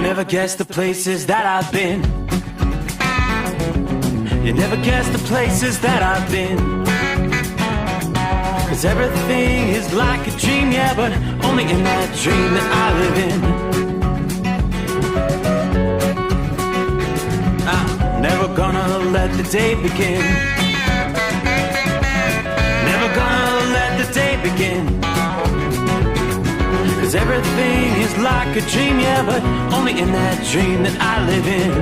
never guess the places that I've been. You never guess the places that I've been. 'Cause everything is like a dream, yeah, but only in that dream that I live in. I'm never gonna let the day begin. Never gonna let the day begin. 'Cause everything is like a dream, yeah, but only in that dream that I live in.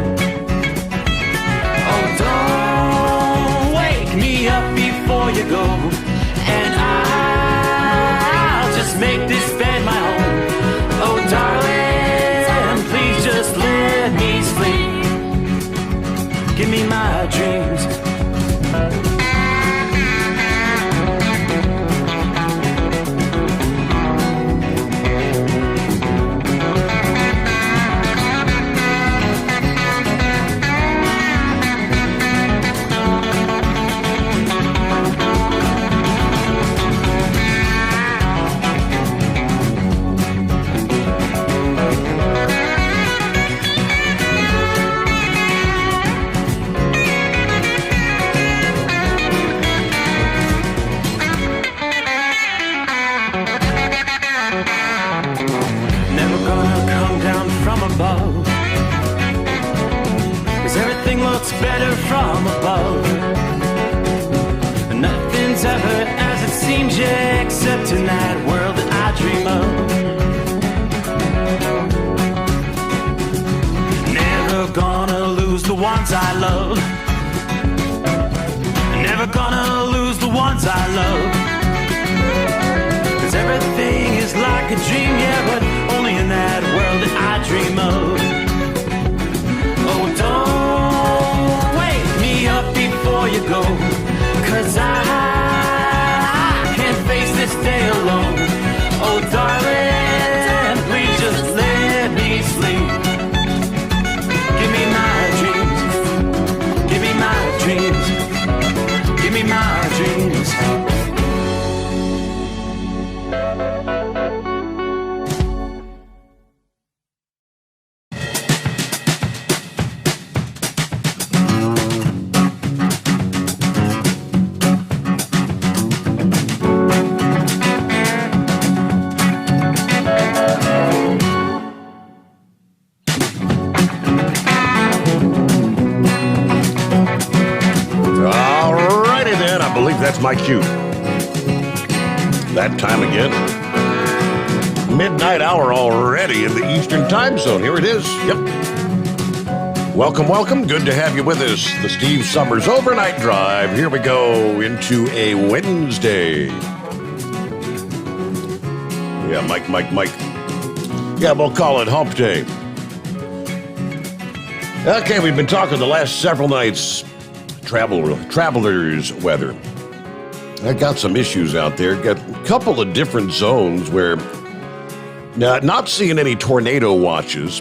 Oh, don't wake me up before you go, and I'll just make this bed my home. Oh, darling, please just let me sleep. Give me my dreams. Better from above. Nothing's ever as it seems, yeah, except in that world that I dream of. Never gonna lose the ones I love. Never gonna lose the ones I love. 'Cause everything is like a dream, yeah, but only in that world that I dream of. Oh, don't wake me up before you go, 'cause I can't face this day alone. Oh, darling, please just let me sleep. Give me my dreams. Give me my dreams. Give me my dreams. That's my cue. That time again. Midnight hour already in the Eastern time zone. Here it is. Yep. Welcome, welcome. Good to have you with us. The Steve Sommers Overnight Drive. Here we go into a Wednesday. Yeah, Mike. Yeah, we'll call it Hump Day. Okay, we've been talking the last several nights. Travelers' weather. I got some issues out there. Got a couple of different zones where not seeing any tornado watches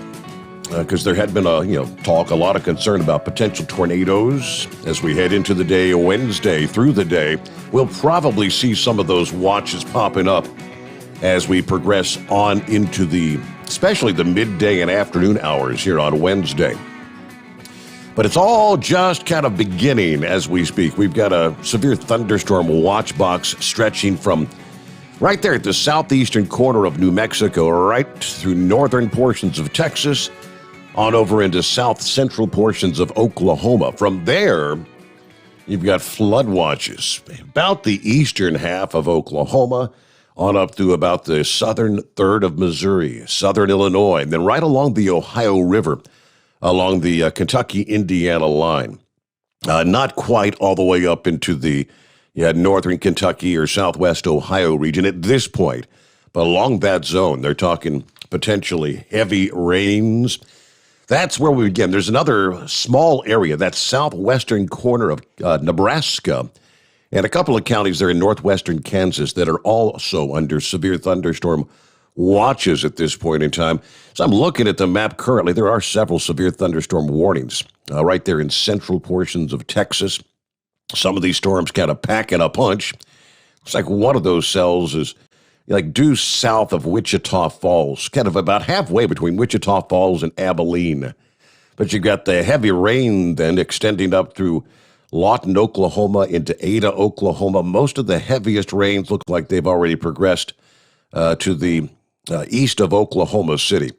because there had been a lot of concern about potential tornadoes as we head into the day Wednesday through the day. We'll probably see some of those watches popping up as we progress on into especially the midday and afternoon hours here on Wednesday. But it's all just kind of beginning as we speak. We've got a severe thunderstorm watch box stretching from right there at the southeastern corner of New Mexico, right through northern portions of Texas, on over into south central portions of Oklahoma. From there, you've got flood watches about the eastern half of Oklahoma, on up through about the southern third of Missouri, southern Illinois, and then right along the Ohio River, along the Kentucky-Indiana line. Not quite all the way up into the northern Kentucky or southwest Ohio region at this point, but along that zone, they're talking potentially heavy rains. That's where we begin. There's another small area, that southwestern corner of Nebraska, and a couple of counties there in northwestern Kansas that are also under severe thunderstorm watches at this point in time. So I'm looking at the map currently. There are several severe thunderstorm warnings right there in central portions of Texas. Some of these storms kind of packing a punch. It's like one of those cells is like due south of Wichita Falls, kind of about halfway between Wichita Falls and Abilene. But you got the heavy rain then extending up through Lawton, Oklahoma into Ada, Oklahoma. Most of the heaviest rains look like they've already progressed to the east of Oklahoma City.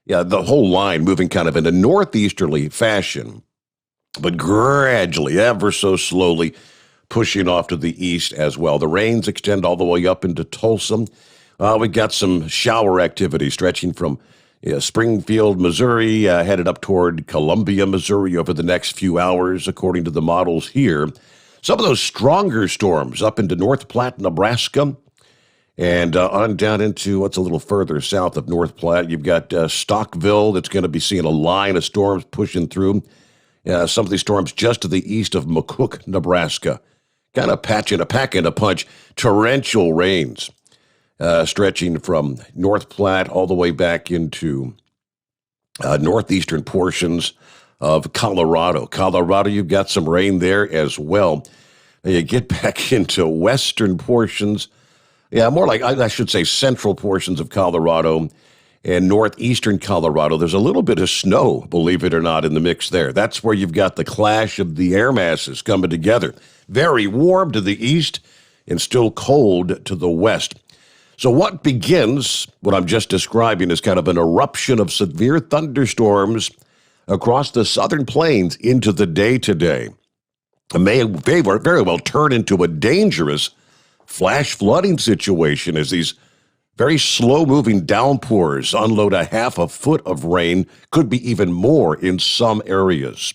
Yeah, the whole line moving kind of in a northeasterly fashion, but gradually, ever so slowly, pushing off to the east as well. The rains extend all the way up into Tulsa. We got some shower activity stretching from Springfield, Missouri, headed up toward Columbia, Missouri over the next few hours, according to the models here. Some of those stronger storms up into North Platte, Nebraska, and on down into what's a little further south of North Platte. You've got Stockville that's going to be seeing a line of storms pushing through. Some of these storms just to the east of McCook, Nebraska. Kind of packing a punch. Torrential rains stretching from North Platte all the way back into northeastern portions of Colorado. Colorado, you've got some rain there as well. And you get back into western portions. Yeah, more like, I should say, central portions of Colorado and northeastern Colorado. There's a little bit of snow, believe it or not, in the mix there. That's where you've got the clash of the air masses coming together. Very warm to the east and still cold to the west. So what begins, what I'm just describing, is kind of an eruption of severe thunderstorms across the southern plains into the day today. It may very well turn into a dangerous flash flooding situation as these very slow-moving downpours unload a half a foot of rain, could be even more in some areas.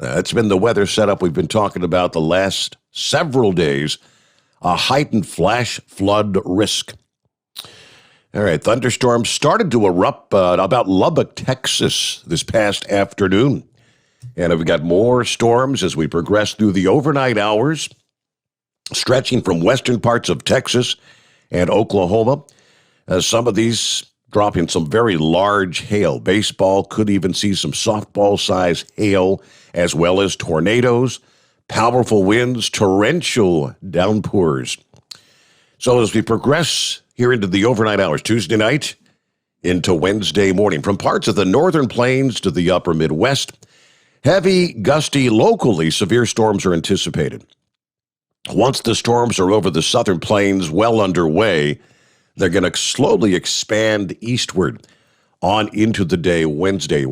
It's been the weather setup we've been talking about the last several days, a heightened flash flood risk. All right, thunderstorms started to erupt about Lubbock, Texas this past afternoon. And we've got more storms as we progress through the overnight hours, stretching from western parts of Texas and Oklahoma. Some of these dropping some very large hail. Baseball could even see some softball-sized hail, as well as tornadoes, powerful winds, torrential downpours. So as we progress here into the overnight hours, Tuesday night into Wednesday morning, from parts of the northern plains to the upper Midwest, heavy, gusty, locally severe storms are anticipated. Once the storms are over the southern plains, well underway, they're going to slowly expand eastward on into the day Wednesday.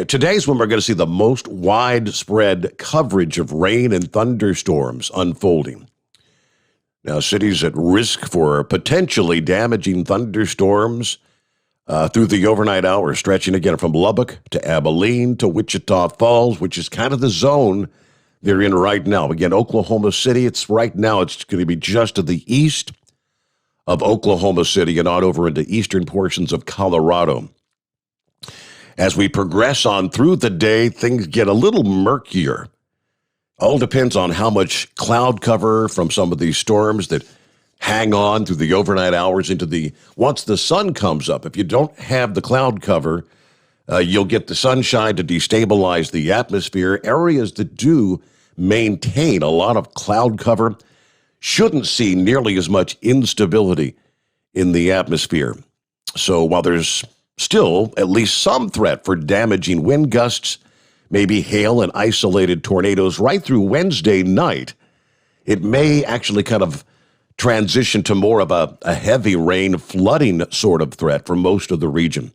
Today's when we're going to see the most widespread coverage of rain and thunderstorms unfolding. Now, cities at risk for potentially damaging thunderstorms through the overnight hours, stretching again from Lubbock to Abilene to Wichita Falls, which is kind of the zone they're in right now. Again, Oklahoma City, it's going to be just to the east of Oklahoma City and on over into eastern portions of Colorado. As we progress on through the day, things get a little murkier. All depends on how much cloud cover from some of these storms that hang on through the overnight hours once the sun comes up. If you don't have the cloud cover, you'll get the sunshine to destabilize the atmosphere. Areas that do maintain a lot of cloud cover shouldn't see nearly as much instability in the atmosphere. So while there's still at least some threat for damaging wind gusts, maybe hail and isolated tornadoes right through Wednesday night, it may actually kind of transition to more of a heavy rain flooding sort of threat for most of the region.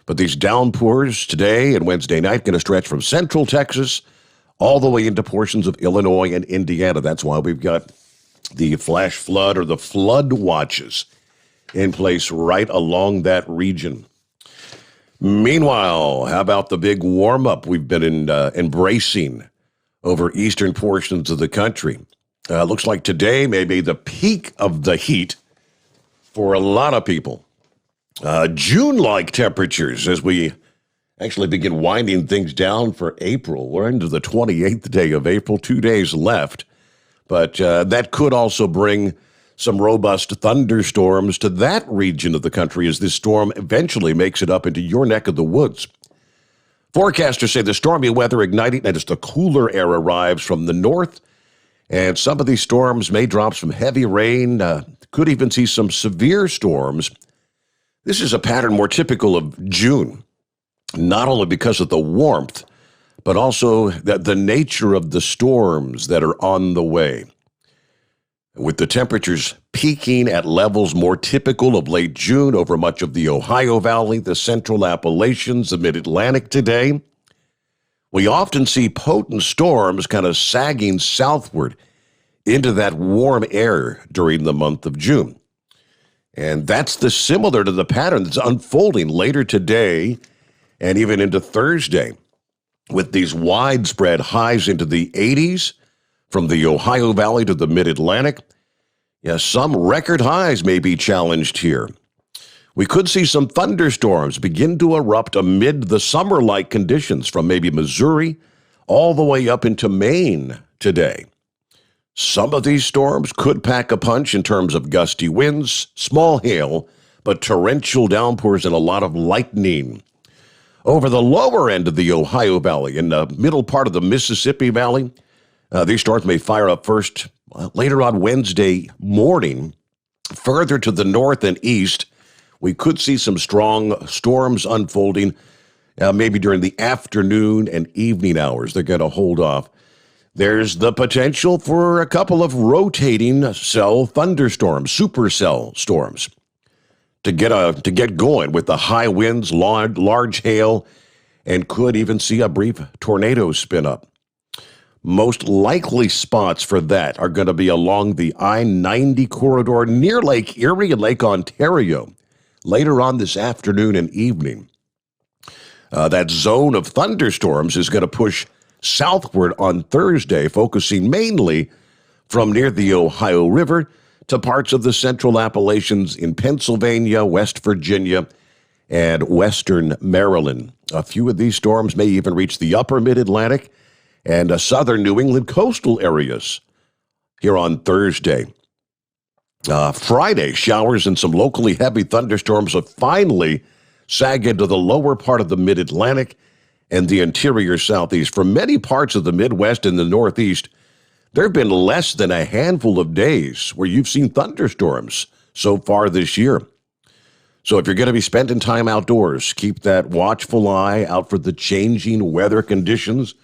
But these downpours today and Wednesday night going to stretch from central Texas all the way into portions of Illinois and Indiana. That's why we've got the flash flood or the flood watches in place right along that region. Meanwhile, how about the big warm-up we've been embracing over eastern portions of the country? Looks like today may be the peak of the heat for a lot of people. June-like temperatures as we actually begin winding things down for April. We're into the 28th day of April, 2 days left. But that could also bring some robust thunderstorms to that region of the country as this storm eventually makes it up into your neck of the woods. Forecasters say the stormy weather igniting as the cooler air arrives from the north And some of these storms may drop some heavy rain, could even see some severe storms. This is a pattern more typical of June, not only because of the warmth, but also the nature of the storms that are on the way. With the temperatures peaking at levels more typical of late June over much of the Ohio Valley, the Central Appalachians, the Mid-Atlantic today, we often see potent storms kind of sagging southward into that warm air during the month of June. And that's similar to the pattern that's unfolding later today and even into Thursday, with these widespread highs into the 80s from the Ohio Valley to the Mid-Atlantic. Yeah, some record highs may be challenged here. We could see some thunderstorms begin to erupt amid the summer-like conditions from maybe Missouri all the way up into Maine today. Some of these storms could pack a punch in terms of gusty winds, small hail, but torrential downpours and a lot of lightning. Over the lower end of the Ohio Valley, in the middle part of the Mississippi Valley, these storms may fire up first later on Wednesday morning. Further to the north and east, we could see some strong storms unfolding, maybe during the afternoon and evening hours. They're going to hold off. There's the potential for a couple of rotating cell thunderstorms, supercell storms, to get going with the high winds, large hail, and could even see a brief tornado spin up. Most likely spots for that are going to be along the I-90 corridor near Lake Erie and Lake Ontario later on this afternoon and evening. That zone of thunderstorms is going to push southward on Thursday, focusing mainly from near the Ohio River to parts of the Central Appalachians in Pennsylvania, West Virginia, and western Maryland. A few of these storms may even reach the upper Mid-Atlantic and southern New England coastal areas here on Thursday. Friday, showers and some locally heavy thunderstorms will finally sag into the lower part of the Mid-Atlantic and the interior southeast. For many parts of the Midwest and the Northeast, there have been less than a handful of days where you've seen thunderstorms so far this year. So if you're going to be spending time outdoors, keep that watchful eye out for the changing weather conditions.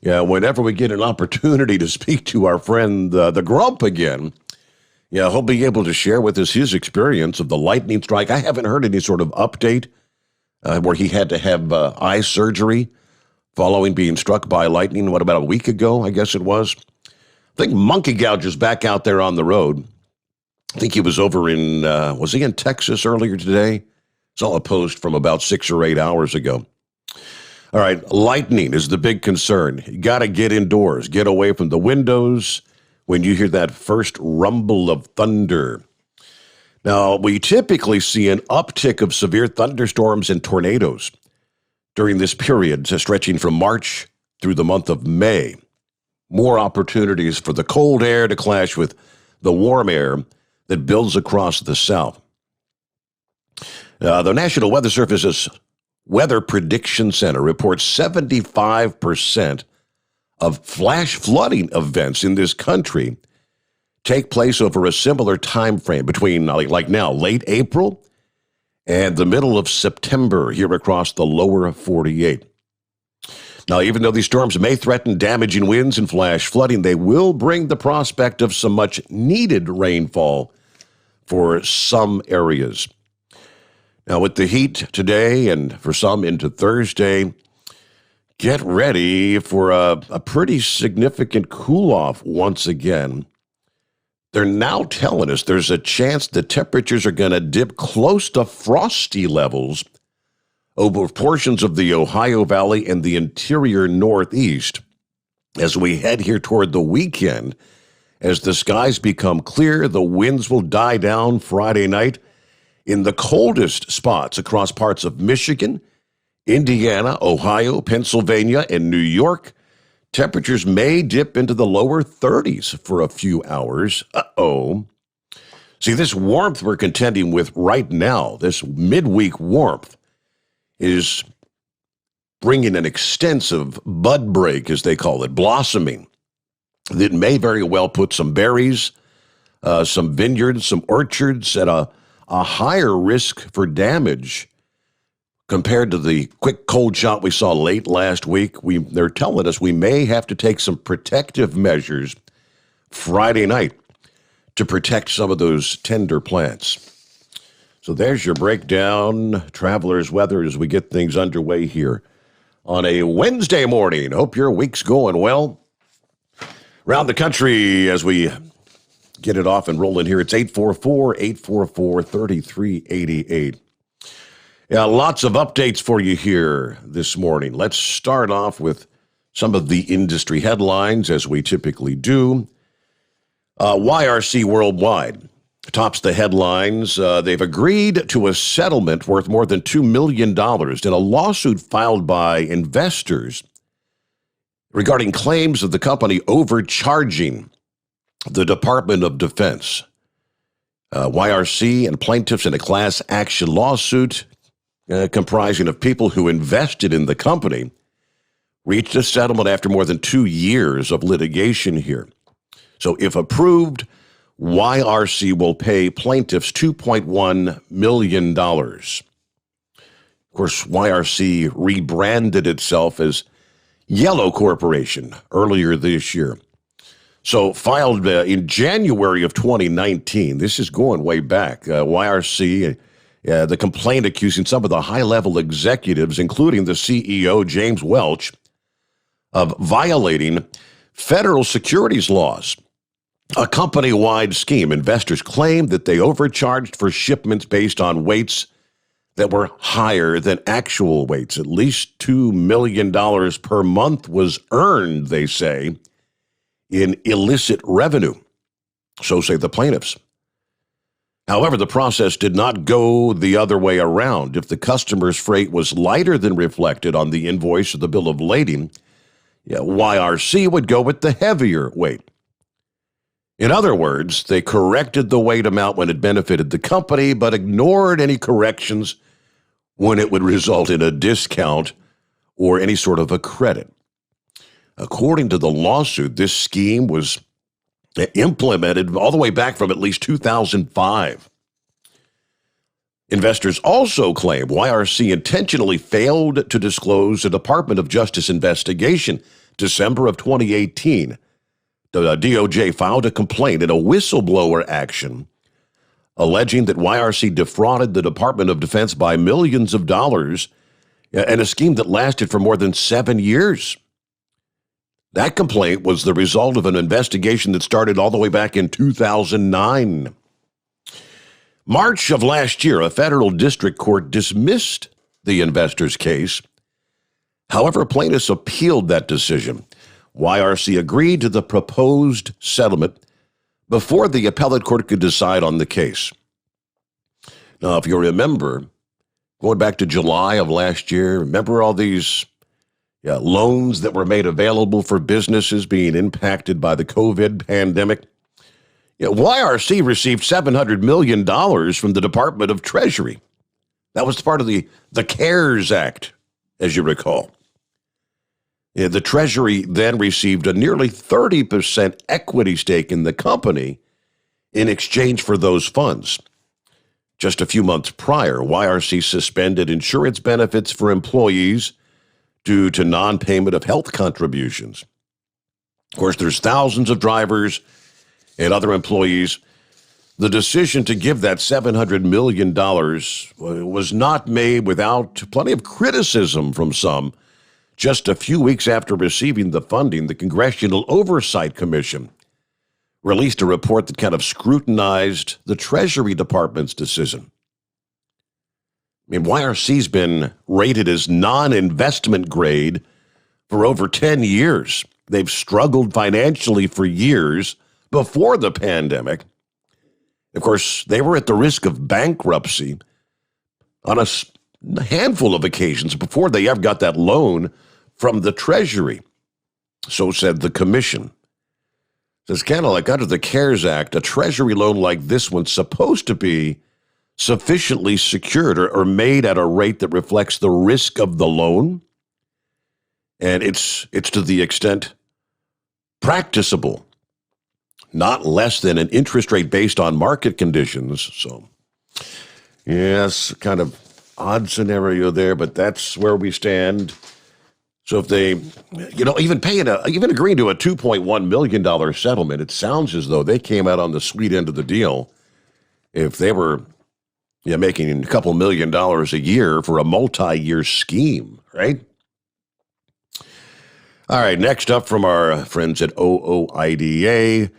Yeah, whenever we get an opportunity to speak to our friend, the Grump again, yeah, he'll be able to share with us his experience of the lightning strike. I haven't heard any sort of update where he had to have eye surgery following being struck by lightning, about a week ago, I guess it was. I think Monkey Gouge is back out there on the road. I think he was over in, was he in Texas earlier today? It's all a post from about 6 or 8 hours ago. All right, lightning is the big concern. You got to get indoors, get away from the windows when you hear that first rumble of thunder. Now, we typically see an uptick of severe thunderstorms and tornadoes during this period, stretching from March through the month of May. More opportunities for the cold air to clash with the warm air that builds across the South. The National Weather Service's Weather Prediction Center reports 75% of flash flooding events in this country take place over a similar time frame between, like now, late April and the middle of September here across the lower 48. Now, even though these storms may threaten damaging winds and flash flooding, they will bring the prospect of some much-needed rainfall for some areas. Now, with the heat today and for some into Thursday, get ready for a pretty significant cool-off once again. They're now telling us there's a chance the temperatures are going to dip close to frosty levels over portions of the Ohio Valley and the interior Northeast as we head here toward the weekend. As the skies become clear, the winds will die down Friday night in the coldest spots across parts of Michigan, Indiana, Ohio, Pennsylvania, and New York. Temperatures may dip into the lower 30s for a few hours. See, this warmth we're contending with right now, this midweek warmth, is bringing an extensive bud break, as they call it, blossoming that may very well put some berries, some vineyards, some orchards at a higher risk for damage compared to the quick cold shot we saw late last week. They're telling us we may have to take some protective measures Friday night to protect some of those tender plants. So there's your breakdown, travelers' weather, as we get things underway here on a Wednesday morning. Hope your week's going well. Around the country, as we get it off and rolling here, it's 844-844-3388. Yeah, lots of updates for you here this morning. Let's start off with some of the industry headlines, as we typically do. YRC Worldwide tops the headlines. They've agreed to a settlement worth more than $2 million in a lawsuit filed by investors regarding claims of the company overcharging the Department of Defense. YRC and plaintiffs in a class action lawsuit comprising of people who invested in the company reached a settlement after more than 2 years of litigation here. So if approved, YRC will pay plaintiffs $2.1 million. Of course, YRC rebranded itself as Yellow Corporation earlier this year. So filed in January of 2019. This is going way back. YRC, the complaint accusing some of the high-level executives, including the CEO, James Welch, of violating federal securities laws. A company-wide scheme. Investors claimed that they overcharged for shipments based on weights that were higher than actual weights. At least $2 million per month was earned, they say, in illicit revenue. So say the plaintiffs. However, the process did not go the other way around. If the customer's freight was lighter than reflected on the invoice or the bill of lading, YRC would go with the heavier weight. In other words, they corrected the weight amount when it benefited the company, but ignored any corrections when it would result in a discount or any sort of a credit. According to the lawsuit, this scheme was implemented all the way back from at least 2005. Investors also claim YRC intentionally failed to disclose a Department of Justice investigation. December of 2018, the DOJ filed a complaint in a whistleblower action alleging that YRC defrauded the Department of Defense by millions of dollars in a scheme that lasted for more than 7 years. That complaint was the result of an investigation that started all the way back in 2009. March of last year, a federal district court dismissed the investors' case. However, plaintiffs appealed that decision. YRC agreed to the proposed settlement before the appellate court could decide on the case. Now, if you remember, going back to July of last year, remember all these loans that were made available for businesses being impacted by the COVID pandemic? YRC received $700 million from the Department of Treasury. That was part of the CARES Act, as you recall. The Treasury then received a nearly 30% equity stake in the company in exchange for those funds. Just a few months prior, YRC suspended insurance benefits for employees due to non-payment of health contributions. Of course, there's thousands of drivers and other employees. The decision to give that $700 million was not made without plenty of criticism from some. Just a few weeks after receiving the funding, the Congressional Oversight Commission released a report that kind of scrutinized the Treasury Department's decision. I mean, YRC's been rated as non-investment grade for over 10 years. They've struggled financially for years before the pandemic. Of course, they were at the risk of bankruptcy on a handful of occasions before they ever got that loan from the Treasury. So said the commission. It's kind of like under the CARES Act, a Treasury loan like this one's supposed to be sufficiently secured or made at a rate that reflects the risk of the loan. And it's to the extent practicable, not less than an interest rate based on market conditions. So, yes, kind of odd scenario there, but that's where we stand. So if they, even agreeing to a $2.1 million settlement, it sounds as though they came out on the sweet end of the deal. If they were making a couple $1 million a year for a multi-year scheme, right? All right, next up from our friends at OOIDA,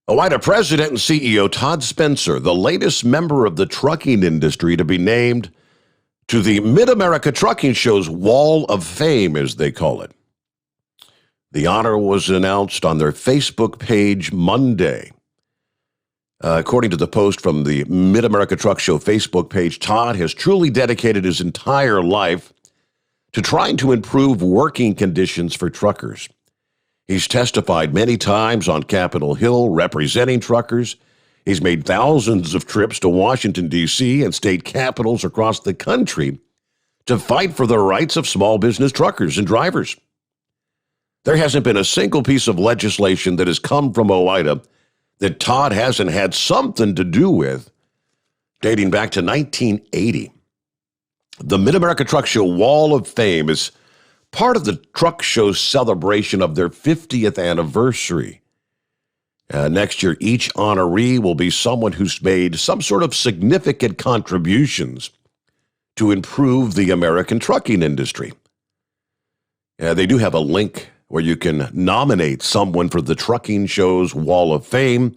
OOIDA President and CEO Todd Spencer, the latest member of the trucking industry to be named to the Mid-America Trucking Show's Wall of Fame, as they call it. The honor was announced on their Facebook page Monday. According to the post from the Mid-America Truck Show Facebook page, Todd has truly dedicated his entire life to trying to improve working conditions for truckers. He's testified many times on Capitol Hill representing truckers. He's made thousands of trips to Washington, D.C. and state capitals across the country to fight for the rights of small business truckers and drivers. There hasn't been a single piece of legislation that has come from OOIDA that Todd hasn't had something to do with, dating back to 1980. The Mid-America Truck Show Wall of Fame is part of the truck show's celebration of their 50th anniversary. Next year, each honoree will be someone who's made some sort of significant contributions to improve the American trucking industry. They do have a link where you can nominate someone for the trucking show's Wall of Fame.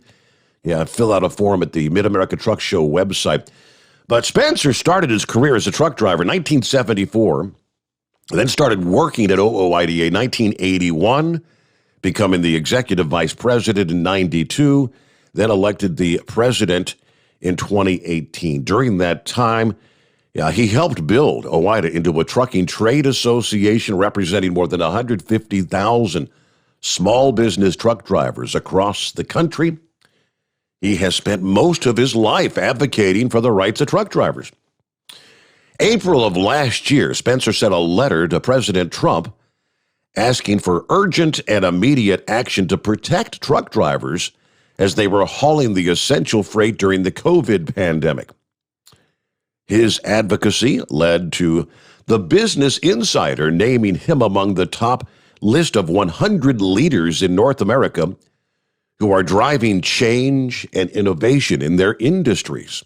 Fill out a form at the Mid-America Truck Show website. But Spencer started his career as a truck driver in 1974, then started working at OOIDA in 1981, becoming the executive vice president in 92, then elected the president in 2018. During that time, he helped build OOIDA into a trucking trade association representing more than 150,000 small business truck drivers across the country. He has spent most of his life advocating for the rights of truck drivers. April of last year, Spencer sent a letter to President Trump asking for urgent and immediate action to protect truck drivers as they were hauling the essential freight during the COVID pandemic. His advocacy led to the Business Insider naming him among the top list of 100 leaders in North America who are driving change and innovation in their industries.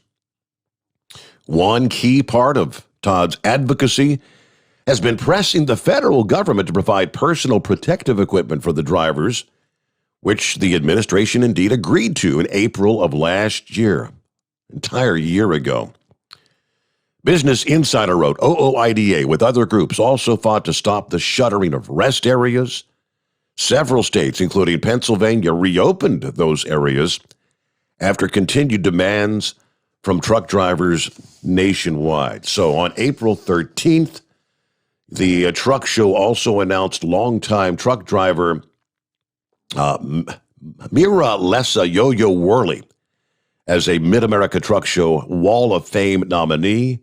One key part of Todd's advocacy has been pressing the federal government to provide personal protective equipment for the drivers, which the administration indeed agreed to in April of last year, entire year ago. Business Insider wrote, OOIDA, with other groups, also fought to stop the shuttering of rest areas. Several states, including Pennsylvania, reopened those areas after continued demands from truck drivers nationwide. So on April 13th, the truck show also announced longtime truck driver Mira Lessa Yo-Yo Worley as a Mid-America Truck Show Wall of Fame nominee.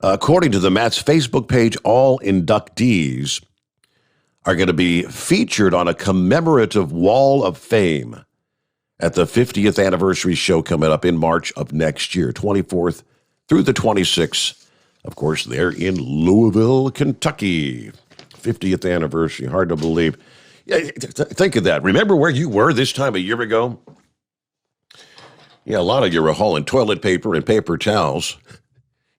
According to the Matt's Facebook page, all inductees are going to be featured on a commemorative Wall of Fame at the 50th anniversary show coming up in March of next year, 24th through the 26th. Of course, they're in Louisville, Kentucky. 50th anniversary, hard to believe. Yeah, think of that. Remember where you were this time a year ago? Yeah, a lot of you were hauling toilet paper and paper towels.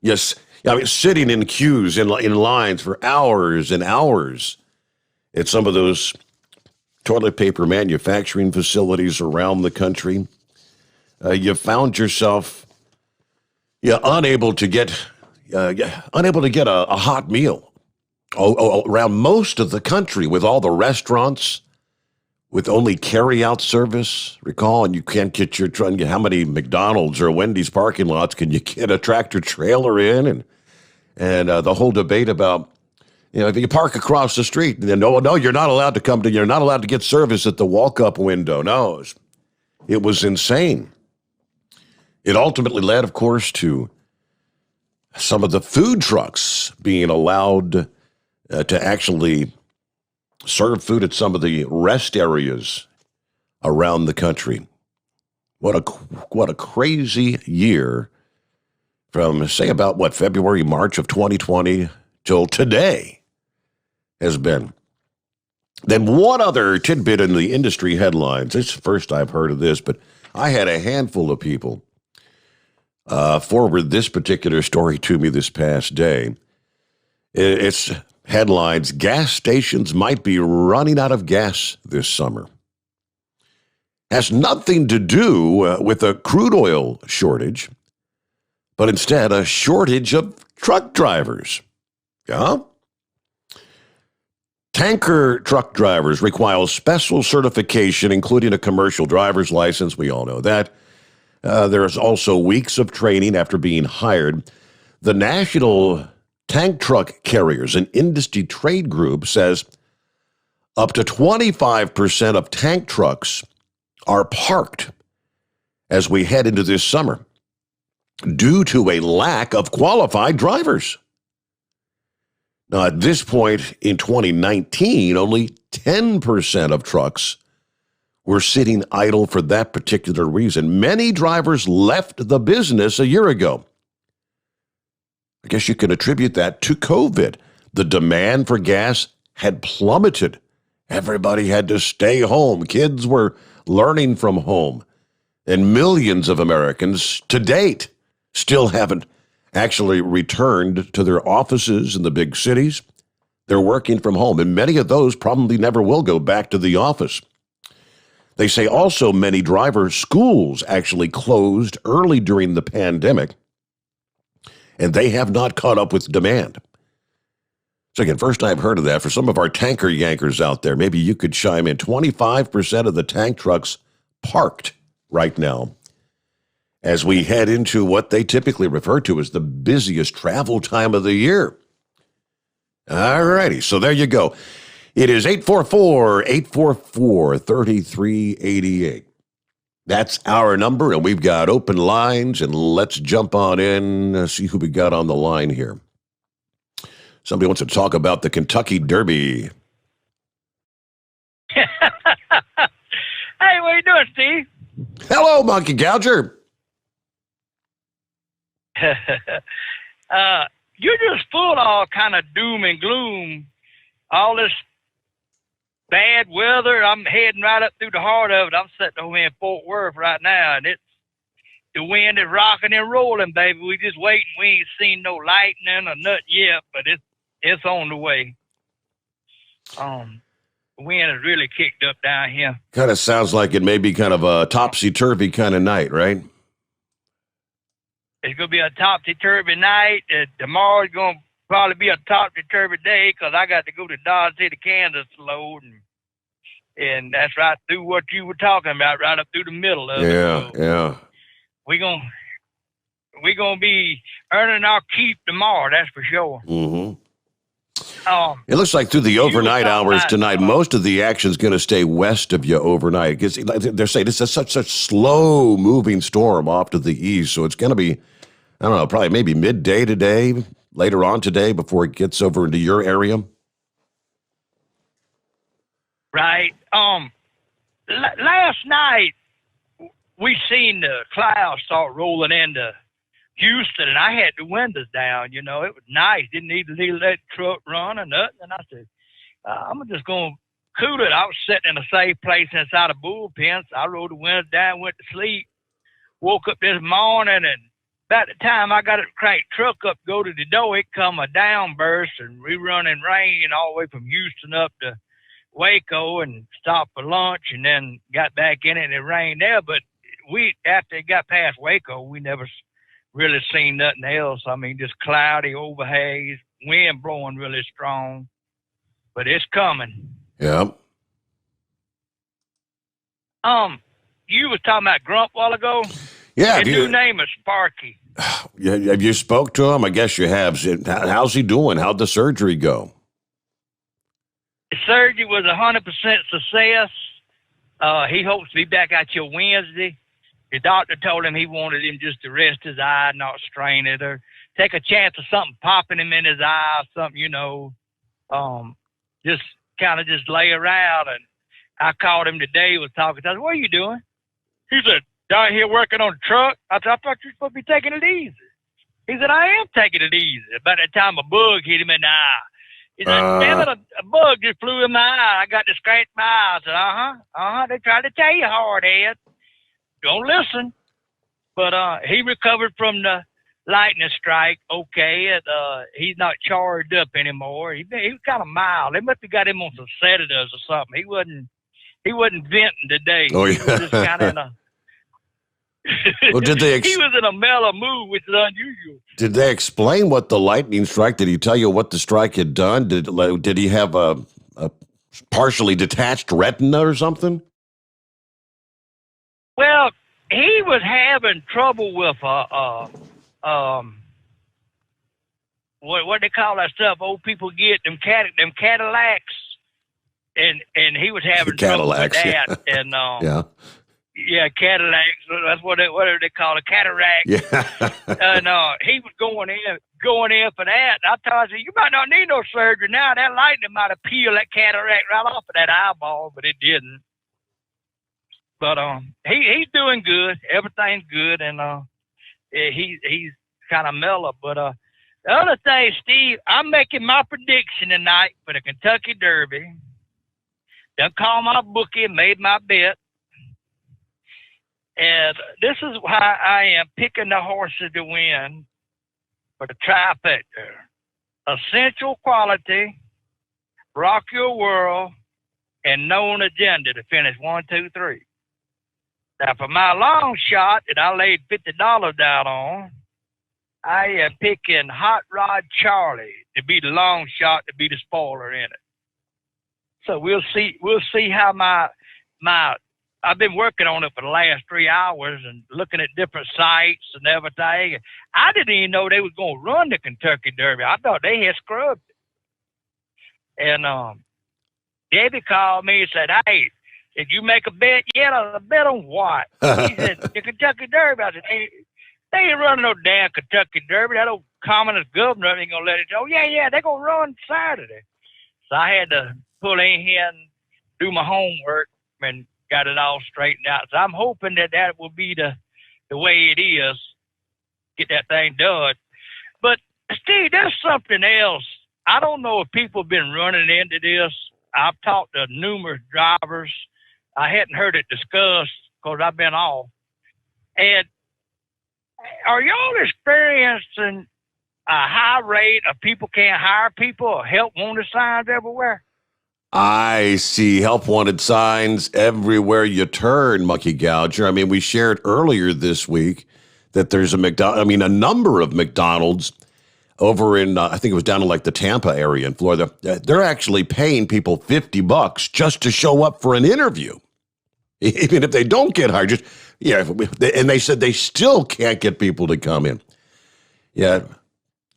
Yes, I mean, sitting in queues, in lines for hours and hours at some of those toilet paper manufacturing facilities around the country. You found yourself unable to get a hot meal around most of the country, with all the restaurants with only carry-out service. Recall, and you can't get your truck. How many McDonald's or Wendy's parking lots can you get a tractor trailer in? And the whole debate about, if you park across the street, then no, you're not allowed to come to. You're not allowed to get service at the walk-up window. No, it was insane. It ultimately led, of course, to some of the food trucks being allowed to actually serve food at some of the rest areas around the country. What a crazy year from, say, about February, March of 2020 till today has been. Then one other tidbit in the industry headlines. It's the first I've heard of this, but I had a handful of people forward this particular story to me this past day. It's headlines: gas stations might be running out of gas this summer. Has nothing to do with a crude oil shortage, but instead a shortage of truck drivers. Yeah? Tanker truck drivers require special certification, including a commercial driver's license. We all know that. There's also weeks of training after being hired. The National Tank Truck Carriers, an industry trade group, says up to 25% of tank trucks are parked as we head into this summer due to a lack of qualified drivers. Now, at this point in 2019, only 10% of trucks were sitting idle for that particular reason. Many drivers left the business a year ago. I guess you can attribute that to COVID. The demand for gas had plummeted. Everybody had to stay home. Kids were learning from home. And millions of Americans to date still haven't actually returned to their offices in the big cities. They're working from home, and many of those probably never will go back to the office. They say also many driver schools actually closed early during the pandemic, and they have not caught up with demand. So again, first I've heard of that. For some of our tanker yankers out there, maybe you could chime in. 25% of the tank trucks parked right now as we head into what they typically refer to as the busiest travel time of the year. All righty, so there you go. It is 844-844-3388. That's our number, and we've got open lines, and let's jump on in, see who we got on the line here. Somebody wants to talk about the Kentucky Derby. Hey, what you doing, Steve? Hello, Monkey Gouger. You're just full of all kind of doom and gloom. All this bad weather. I'm heading right up through the heart of it. I'm sitting over in Fort Worth right now, and the wind is rocking and rolling, baby. We just waiting. We ain't seen no lightning or nothing yet, but it's on the way. The wind has really kicked up down here. Kind of sounds like it may be kind of a topsy-turvy kind of night, right? It's going to be a topsy-turvy night. Tomorrow's going to probably be a topsy-turvy day because I got to go to Dodge City, Kansas to load. And that's right through what you were talking about, right up through the middle of it. So Yeah. We're gonna be earning our keep tomorrow, that's for sure. Mm-hmm. It looks like through the overnight hours tonight, most of the action is going to stay west of you overnight. Because they're saying this is such slow-moving storm off to the east, so it's going to be, I don't know, probably maybe midday today, later on today, before it gets over into your area. Right. Last night we seen the clouds start rolling into Houston, and I had the windows down. You know, it was nice. Didn't need to leave that truck run or nothing. And I said, I'm just going to cool it. I was sitting in a safe place inside a bullpen. So I rolled the windows down, went to sleep, woke up this morning, and about the time I got to crank the truck up, go to the door, it come a downburst and rerunning rain all the way from Houston up to Waco, and stopped for lunch and then got back in it, and it rained there. But after it got past Waco, we never really seen nothing else. I mean, just cloudy, overhaze, wind blowing really strong, but it's coming. Yeah. You was talking about Grump a while ago. Yeah. His new name is Sparky. Have you spoke to him? I guess you have. How's he doing? How'd the surgery go? The surgery was 100% success. He hopes to be back out here Wednesday. The doctor told him he wanted him just to rest his eye, not strain it, or take a chance of something popping him in his eye or something, you know. Just kind of just lay around. And I called him today, was talking. I said, "What are you doing?" He said, "Down here working on the truck." I said, "I thought you were supposed to be taking it easy." He said, "I am taking it easy." About that time, a bug hit him in the eye. He said, "Damn it, a bug just flew in my eye. I got to scratch my eye." I said, "They tried to tell you, hardhead. Don't listen." But he recovered from the lightning strike, okay. And, he's not charged up anymore. He was kind of mild. They must have got him on some sedatives or something. He wasn't venting today. Oh, yeah. He was just kind of in a Well, did they he was in a mellow mood, which is unusual. Did they explain what the lightning strike? Did he tell you what the strike had done? Did he have a partially detached retina or something? Well, he was having trouble with what they call that stuff old people get, them Cadillacs, and he was having trouble with that. Yeah. And Yeah. yeah, Cadillacs. That's what they call it, cataract. Yeah. And he was going in for that. And I told him, "You might not need no surgery now. That lightning might have peeled that cataract right off of that eyeball," but it didn't. But he's doing good. Everything's good, and he's kind of mellow. But the other thing, Steve, I'm making my prediction tonight for the Kentucky Derby. Done called my bookie and made my bet. And this is why I am picking the horses to win for the trifecta. Essential Quality, Rock Your World, and Known Agenda to finish 1, 2, 3. Now, for my long shot that I laid $50 down on, I am picking Hot Rod Charlie to be the long shot, to be the spoiler in it. So we'll see how my I've been working on it for the last 3 hours and looking at different sites and everything. I didn't even know they was going to run the Kentucky Derby. I thought they had scrubbed it. And Debbie called me and said, "Hey, did you make a bet yet?" I said, "A bet on what?" He said, "The Kentucky Derby." I said, they ain't running no damn Kentucky Derby. That old communist governor ain't going to let it. "Oh, yeah, they're going to run Saturday." So I had to pull in here and do my homework and got it all straightened out. So I'm hoping that will be the way it is, get that thing done. But, Steve, there's something else. I don't know if people have been running into this. I've talked to numerous drivers. I hadn't heard it discussed because I've been off. And are y'all experiencing a high rate of people can't hire people or help wanted signs everywhere? I see help wanted signs everywhere you turn, Monkey Gouger. I mean, we shared earlier this week that there's a number of McDonald's over in, I think it was down in like the Tampa area in Florida. They're actually paying people $50 just to show up for an interview. Even if they don't get hired, and they said they still can't get people to come in. Yeah,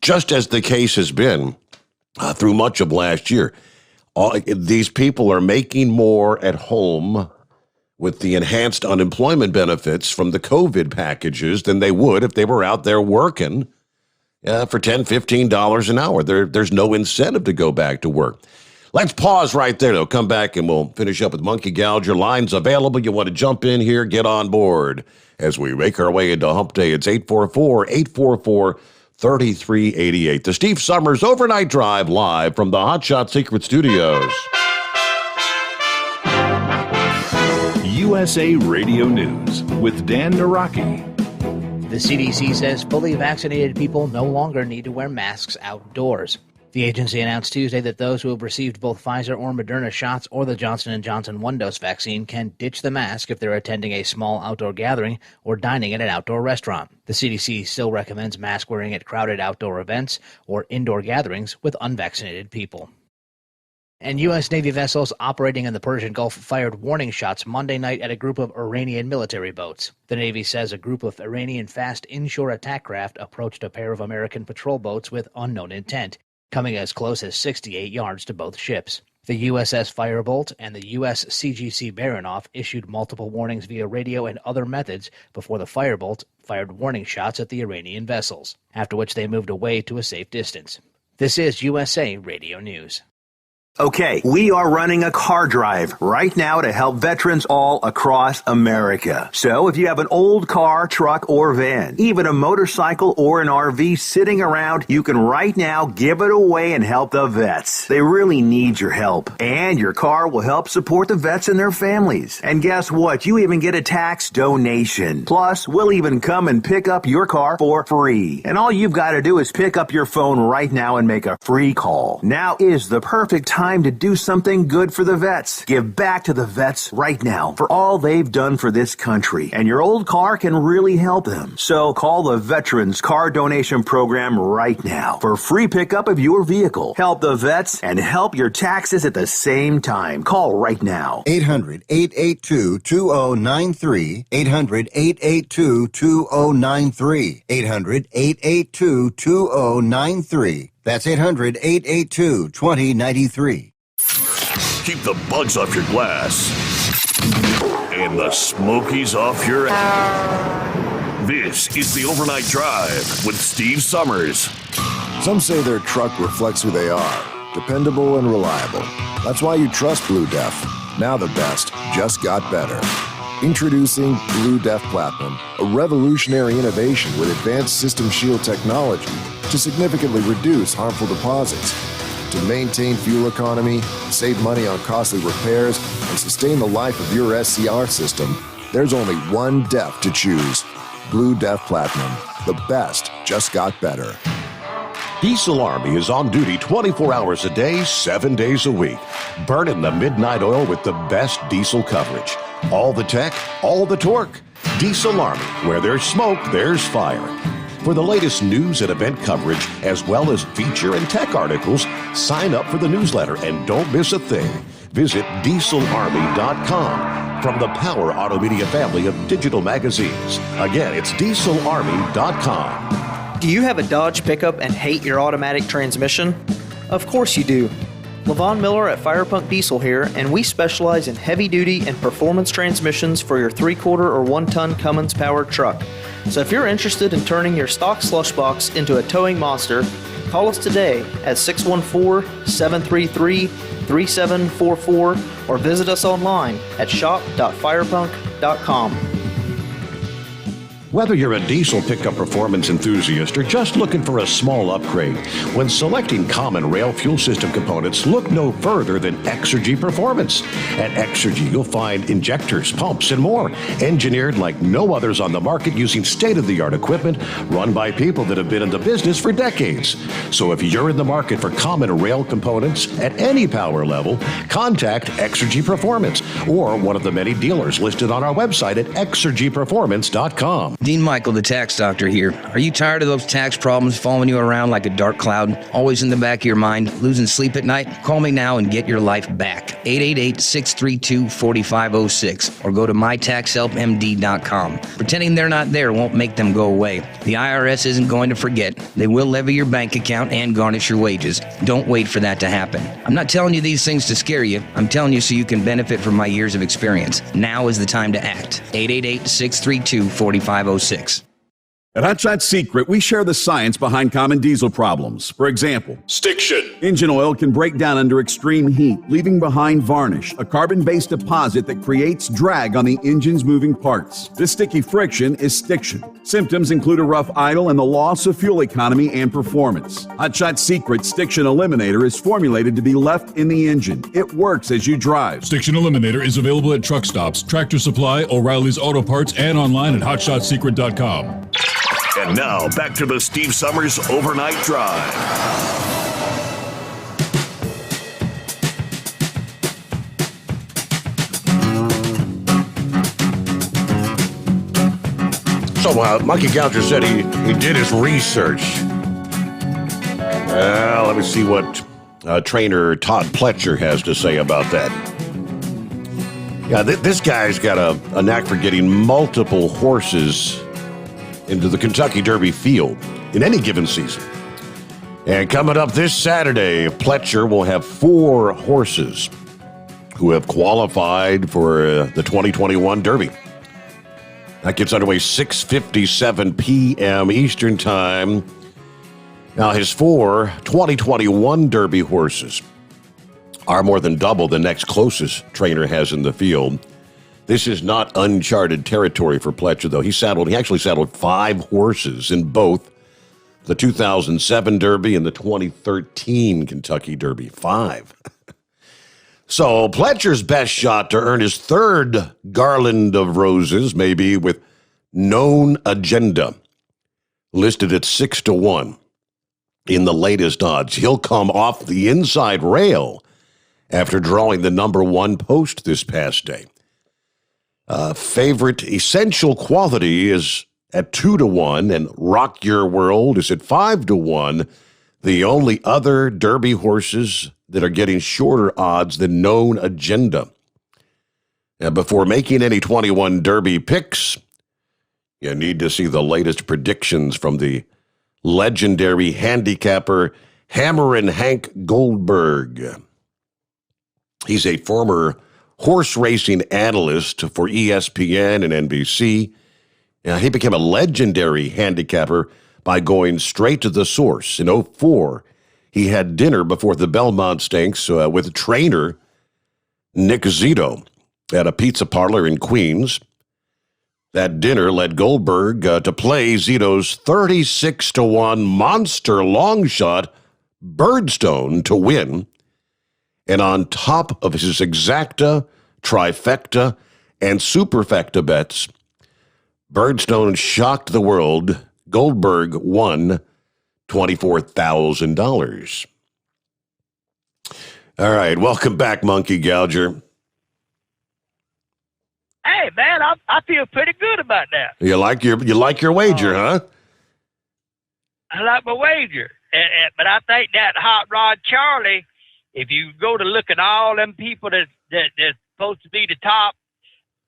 just as the case has been through much of last year. These people are making more at home with the enhanced unemployment benefits from the COVID packages than they would if they were out there working for $10, $15 an hour. There's no incentive to go back to work. Let's pause right there, though. Come back and we'll finish up with Monkey Gouger. Lines available. You want to jump in here, get on board as we make our way into Hump Day. It's 844-844-3388. The Steve Sommers Overnight Drive live from the Hot Shot Secret Studios. USA Radio News with Dan Naraki. The CDC says fully vaccinated people no longer need to wear masks outdoors. The agency announced Tuesday that those who have received both Pfizer or Moderna shots or the Johnson & Johnson one-dose vaccine can ditch the mask if they're attending a small outdoor gathering or dining at an outdoor restaurant. The CDC still recommends mask wearing at crowded outdoor events or indoor gatherings with unvaccinated people. And U.S. Navy vessels operating in the Persian Gulf fired warning shots Monday night at a group of Iranian military boats. The Navy says a group of Iranian fast inshore attack craft approached a pair of American patrol boats with unknown intent, coming as close as 68 yards to both ships. The USS Firebolt and the USCGC Baranoff issued multiple warnings via radio and other methods before the Firebolt fired warning shots at the Iranian vessels, after which they moved away to a safe distance. This is USA Radio News. Okay, we are running a car drive right now to help veterans all across America. So if you have an old car, truck, or van, even a motorcycle or an RV sitting around, you can right now give it away and help the vets. They really need your help. And your car will help support the vets and their families. And guess what? You even get a tax donation. Plus, we'll even come and pick up your car for free. And all you've got to do is pick up your phone right now and make a free call. Now is the perfect time to do something good for the vets. Give back to the vets right now for all they've done for this country. And your old car can really help them. So call the Veterans Car Donation Program right now for free pickup of your vehicle. Help the vets and help your taxes at the same time. Call right now. 800-882-2093. 800-882-2093. 800-882-2093. That's 800-882-2093. Keep the bugs off your glass and the smokies off your ass. This is the Overnight Drive with Steve Sommers. Some say their truck reflects who they are, dependable and reliable. That's why you trust Blue Def. Now the best just got better. Introducing Blue Def Platinum, a revolutionary innovation with advanced System Shield technology to significantly reduce harmful deposits, to maintain fuel economy, save money on costly repairs, and sustain the life of your SCR system. There's only one DEF to choose. Blue Def Platinum. The best just got better. Diesel Army is on duty 24 hours a day, 7 days a week. Burning the midnight oil with the best diesel coverage. All the tech, all the torque. Diesel Army, where there's smoke, there's fire. For the latest news and event coverage, as well as feature and tech articles, sign up for the newsletter and don't miss a thing. Visit dieselarmy.com from the Power Auto Media family of digital magazines. Again, it's dieselarmy.com. Do you have a Dodge pickup and hate your automatic transmission? Of course you do. Levon Miller at Firepunk Diesel here, and we specialize in heavy-duty and performance transmissions for your 3-quarter or 1-ton Cummins powered truck. So if you're interested in turning your stock slush box into a towing monster, call us today at 614-733-3744 or visit us online at shop.firepunk.com. Whether you're a diesel pickup performance enthusiast or just looking for a small upgrade, when selecting common rail fuel system components, look no further than Exergy Performance. At Exergy, you'll find injectors, pumps, and more, engineered like no others on the market using state-of-the-art equipment run by people that have been in the business for decades. So if you're in the market for common rail components at any power level, contact Exergy Performance or one of the many dealers listed on our website at exergyperformance.com. Dean Michael, the tax doctor here. Are you tired of those tax problems following you around like a dark cloud, always in the back of your mind, losing sleep at night? Call me now and get your life back. 888-632-4506 or go to mytaxhelpmd.com. Pretending they're not there won't make them go away. The IRS isn't going to forget. They will levy your bank account and garnish your wages. Don't wait for that to happen. I'm not telling you these things to scare you. I'm telling you so you can benefit from my years of experience. Now is the time to act. 888-632-4506. At Hot Shot Secret, we share the science behind common diesel problems. For example, stiction. Engine oil can break down under extreme heat, leaving behind varnish, a carbon-based deposit that creates drag on the engine's moving parts. This sticky friction is stiction. Symptoms include a rough idle and the loss of fuel economy and performance. Hot Shot Secret Stiction Eliminator is formulated to be left in the engine. It works as you drive. Stiction Eliminator is available at truck stops, Tractor Supply, O'Reilly's Auto Parts, and online at hotshotsecret.com. And now, back to the Steve Sommers Overnight Drive. So, Monkey Gouger said he did his research. Let me see what trainer Todd Pletcher has to say about that. Yeah, this guy's got a knack for getting multiple horses into the Kentucky Derby field in any given season. And coming up this Saturday, Pletcher will have 4 horses who have qualified for the 2021 Derby. That gets underway 6:57 p.m. Eastern Time. Now, his 4 2021 Derby horses are more than double the next closest trainer has in the field. This is not uncharted territory for Pletcher, though. He actually saddled 5 horses in both the 2007 Derby and the 2013 Kentucky Derby. 5. So Pletcher's best shot to earn his 3rd Garland of Roses may be with Known Agenda, listed at 6-1 in the latest odds. He'll come off the inside rail after drawing the number 1 post this past day. Favorite Essential Quality is at 2-1, and Rock Your World is at 5-1. The only other Derby horses that are getting shorter odds than Known Agenda. Now, before making any 21 Derby picks, you need to see the latest predictions from the legendary handicapper Hammerin' Hank Goldberg. He's a former horse racing analyst for ESPN and NBC. He became a legendary handicapper by going straight to the source. In 2004, he had dinner before the Belmont Stakes with trainer Nick Zito at a pizza parlor in Queens. That dinner led Goldberg to play Zito's 36-1 monster long shot Birdstone to win. And on top of his exacta, trifecta, and superfecta bets, Birdstone shocked the world. Goldberg won $24,000. All right, welcome back, Monkey Gouger. Hey, man, I feel pretty good about that. You like your wager, huh? I like my wager. But I think that Hot Rod Charlie, if you go to look at all them people that's supposed to be the top,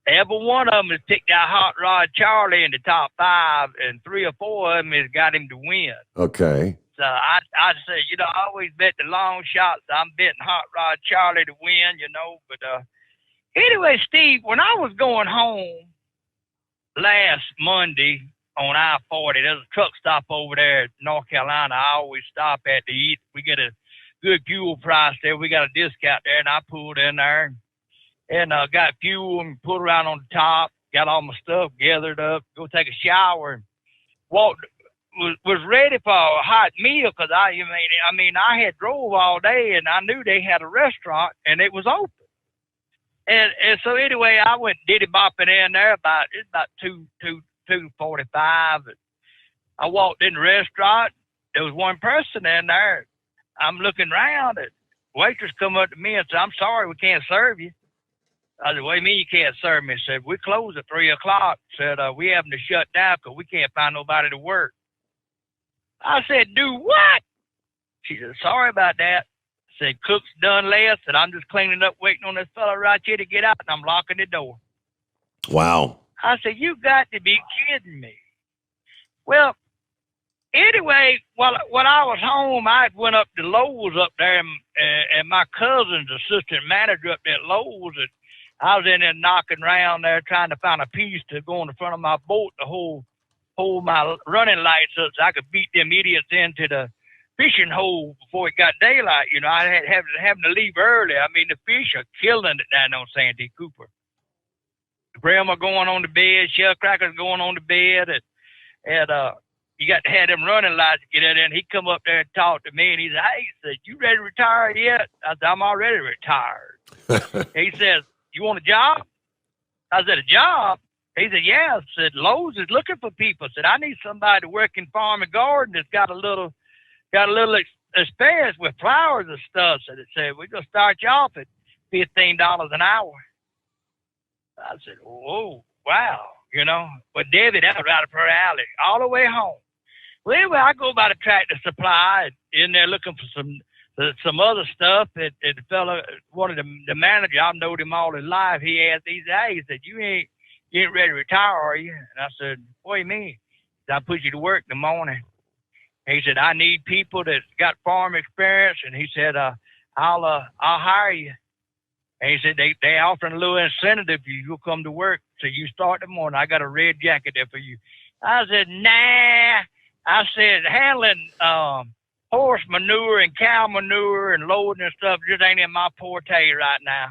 every one of them has picked out Hot Rod Charlie in the top 5, and 3 or 4 of them has got him to win. Okay. So I say, I always bet the long shots. I'm betting Hot Rod Charlie to win, But anyway, Steve, when I was going home last Monday on I-40, there's a truck stop over there in North Carolina I always stop at to eat. We get a good fuel price there. We got a discount there, and I pulled in there and got fuel and put around on the top, got all my stuff gathered up, go take a shower, and was ready for a hot meal because I had drove all day and I knew they had a restaurant and it was open. And so anyway, I went diddy bopping in there about 2:45. I walked in the restaurant. There was one person in there. I'm looking around, and waitress come up to me and said, "I'm sorry, we can't serve you." I said, "What do you mean you can't serve me?" She said, "We close at 3 o'clock. Said, we having to shut down because we can't find nobody to work." I said, "Do what?" She said, "Sorry about that." I said, "Cook's done less, and I'm just cleaning up, waiting on this fella right here to get out, and I'm locking the door." Wow. I said, "You got to be kidding me." Well, anyway, while I was home, I went up to Lowe's up there, and my cousin's assistant manager up there at Lowe's, and I was in there knocking around there trying to find a piece to go in the front of my boat to hold my running lights up so I could beat them idiots into the fishing hole before it got daylight. I had having to leave early. I mean, the fish are killing it down on Santee Cooper. The brim are going on the bed, shell crackers going on the bed, and you got to have them running lights to get in there. And he come up there and talk to me, and he said, "Hey," he said, "You ready to retire yet?" I said, "I'm already retired." He says, "You want a job?" I said, "A job?" He said, "Yeah." I said, "Lowe's is looking for people." I said, "I need somebody to work in farm and garden that's got a little experience with flowers and stuff." So they said, "We're going to start you off at $15 an hour." I said, "Oh, wow." But Debbie, that was right up her alley, all the way home. Well, anyway, I go by the Tractor Supply in there looking for some other stuff. And the fella, one of the manager, I've known him all his life. He asked, he said, "You ain't ready to retire, are you?" And I said, "What do you mean?" He said, "I put you to work in the morning." He said, "I need people that got farm experience." And he said, I'll hire you." And he said, they offering a little incentive if you'll come to work. So you start in the morning. I got a red jacket there for you. I said, "Nah." I said, handling horse manure and cow manure and loading and stuff just ain't in my forte right now.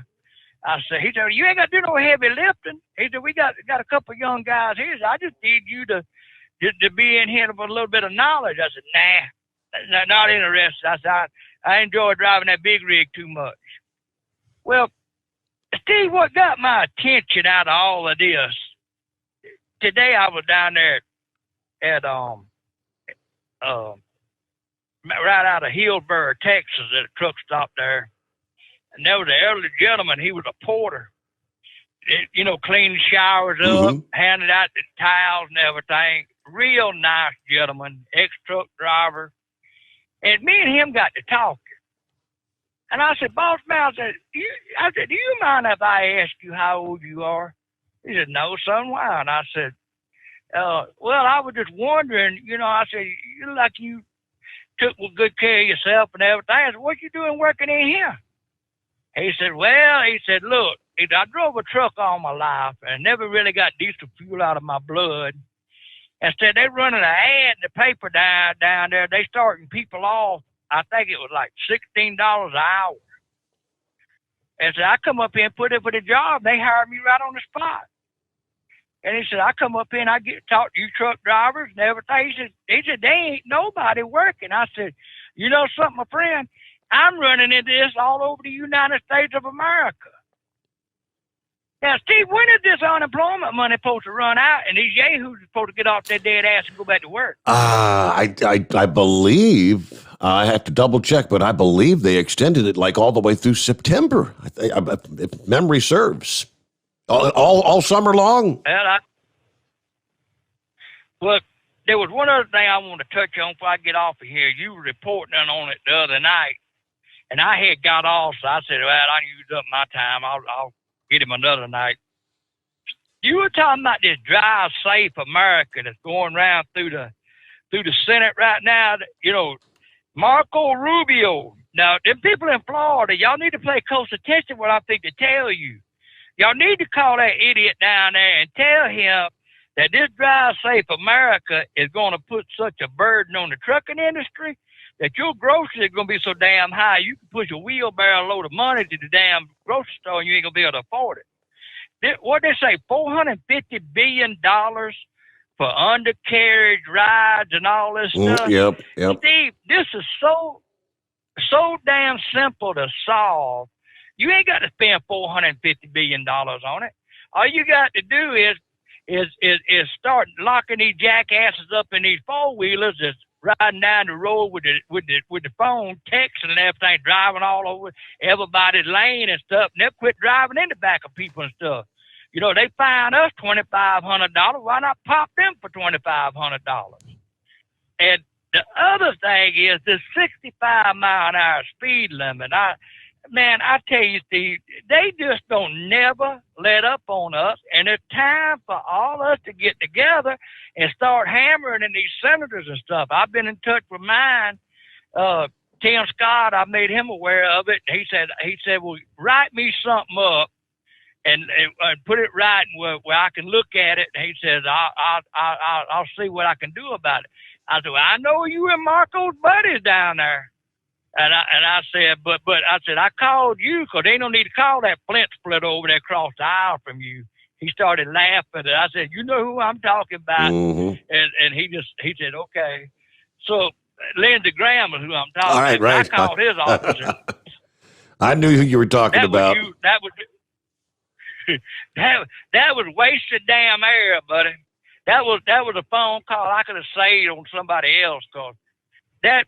I said, he said, you ain't got to do no heavy lifting. He said, we got a couple of young guys here. So I just need you to be in here with a little bit of knowledge. I said, nah, not interested. I said, I enjoy driving that big rig too much. Well, Steve, what got my attention out of all of this? Today I was down there at right out of Hillsboro, Texas, at a truck stop there. And there was an elderly gentleman. He was a porter, cleaning showers up, handing out the towels and everything. Real nice gentleman, ex-truck driver. And me and him got to talking. And I said, Boss man, do you mind if I ask you how old you are? He said, no, son, why? And I said, well, I was just wondering, I said, you look like you took good care of yourself and everything. I said, what you doing working in here? He said, look, I drove a truck all my life and never really got diesel fuel out of my blood. Instead, they're running an ad in the paper down there. They starting people off. I think it was like $16 an hour. And so I come up here and put in for the job. They hired me right on the spot. And he said, I come up here and I get to talk to you truck drivers and everything. He said, there ain't nobody working. I said, you know something, my friend? I'm running into this all over the United States of America. Now, Steve, when is this unemployment money supposed to run out and these yahoos are supposed to get off their dead ass and go back to work? I believe, I have to double check, but I believe they extended it like all the way through September, if memory serves. All summer long. Well, there was one other thing I want to touch on before I get off of here. You were reporting on it the other night, and I had got off, so I said, well, I used up my time. I'll get him another night. You were talking about this Drive Safe America that's going around through the Senate right now. Marco Rubio. Now, them people in Florida, y'all need to pay close attention to what I think to tell you. Y'all need to call that idiot down there and tell him that this Drive Safe America is going to put such a burden on the trucking industry that your groceries are going to be so damn high, you can push a wheelbarrow load of money to the damn grocery store and you ain't going to be able to afford it. What they say, $450 billion for undercarriage rides and all this stuff. Yep. Steve, this is so damn simple to solve. You ain't got to spend $450 billion on it. All you got to do is start locking these jackasses up in these four-wheelers that's riding down the road with the phone, texting and everything, driving all over everybody's lane and stuff, and they'll quit driving in the back of people and stuff. They fine us $2,500. Why not pop them for $2,500? And the other thing is the 65-mile-an-hour speed limit. I tell you, Steve, they just don't never let up on us, and it's time for all us to get together and start hammering in these senators and stuff. I've been in touch with mine, Tim Scott. I made him aware of it. He said, well, write me something up and put it right where I can look at it. And he says, I'll see what I can do about it. I said, well, I know you and Marco's buddies down there. And I said, but I said, I called you because they don't need to call that Flint split over there across the aisle from you. He started laughing. And I said, you know who I'm talking about? Mm-hmm. And he said, okay. So Lindsey Graham is who I'm talking about. Right. I called his officer. I knew who you were talking about. That was wasted damn air, buddy. That was a phone call I could have saved on somebody else because that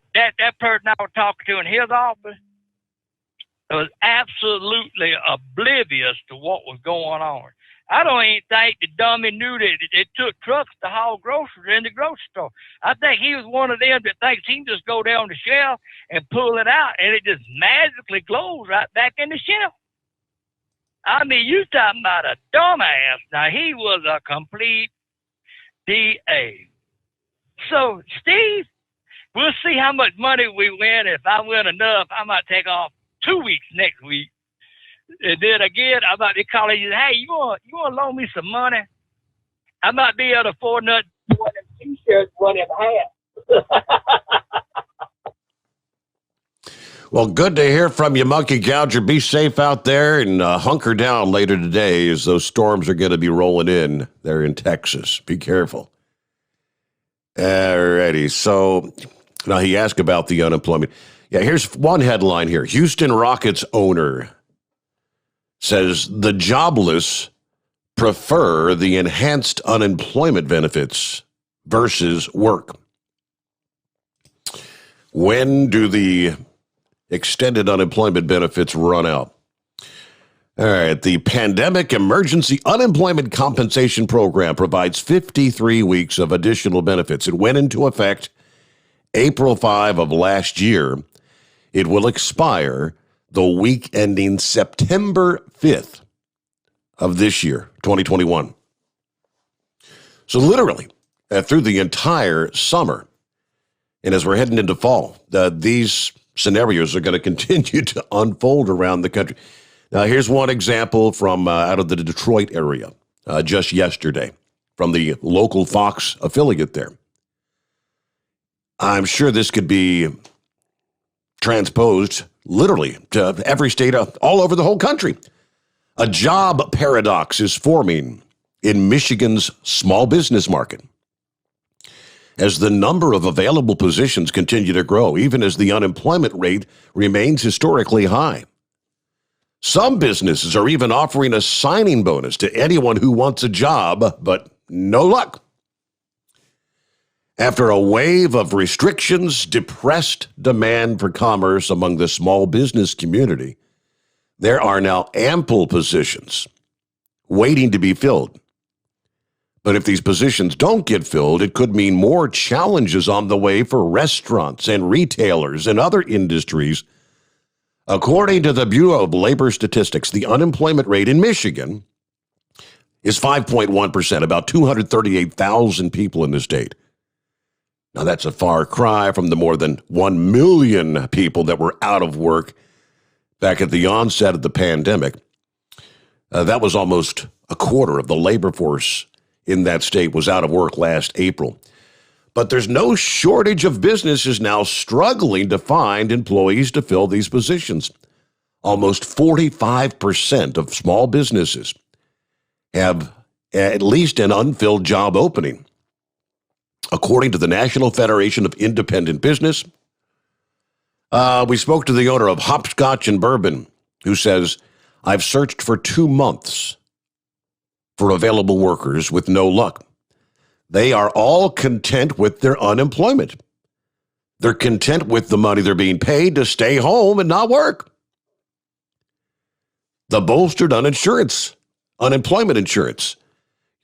person I was talking to in his office was absolutely oblivious to what was going on. I don't even think the dummy knew that it took trucks to haul groceries in the grocery store. I think he was one of them that thinks he can just go down the shelf and pull it out, and it just magically glows right back in the shelf. I mean, you talking about a dumbass. Now, he was a complete DA. So, Steve, we'll see how much money we win. If I win enough, I might take off 2 weeks next week. And then again, I might be calling you, hey, you want to loan me some money? I might be able to afford one of them T-shirts, one of them hats. Well, good to hear from you, Monkey Gouger. Be safe out there and hunker down later today as those storms are going to be rolling in there in Texas. Be careful. Alrighty, so now he asked about the unemployment. Yeah, here's one headline here. Houston Rockets owner says the jobless prefer the enhanced unemployment benefits versus work. When do the extended unemployment benefits run out? All right, the Pandemic Emergency Unemployment Compensation Program provides 53 weeks of additional benefits. It went into effect April 5 of last year. It will expire the week ending September 5th of this year, 2021. So literally, through the entire summer, and as we're heading into fall, these scenarios are going to continue to unfold around the country. Now, here's one example from out of the Detroit area just yesterday from the local Fox affiliate there. I'm sure this could be transposed literally to every state all over the whole country. A job paradox is forming in Michigan's small business market as the number of available positions continue to grow, even as the unemployment rate remains historically high. Some businesses are even offering a signing bonus to anyone who wants a job, but no luck. After a wave of restrictions depressed demand for commerce among the small business community, there are now ample positions waiting to be filled. But if these positions don't get filled, it could mean more challenges on the way for restaurants and retailers and other industries. According to the Bureau of Labor Statistics, the unemployment rate in Michigan is 5.1%, about 238,000 people in the state. Now, that's a far cry from the more than 1 million people that were out of work back at the onset of the pandemic. That was almost a quarter of the labor force in that state was out of work last April. But there's no shortage of businesses now struggling to find employees to fill these positions. Almost 45% of small businesses have at least an unfilled job opening. According to the National Federation of Independent Business, we spoke to the owner of Hopscotch and Bourbon, who says, I've searched for 2 months for available workers with no luck. They are all content with their unemployment. They're content with the money they're being paid to stay home and not work. The bolstered unemployment insurance,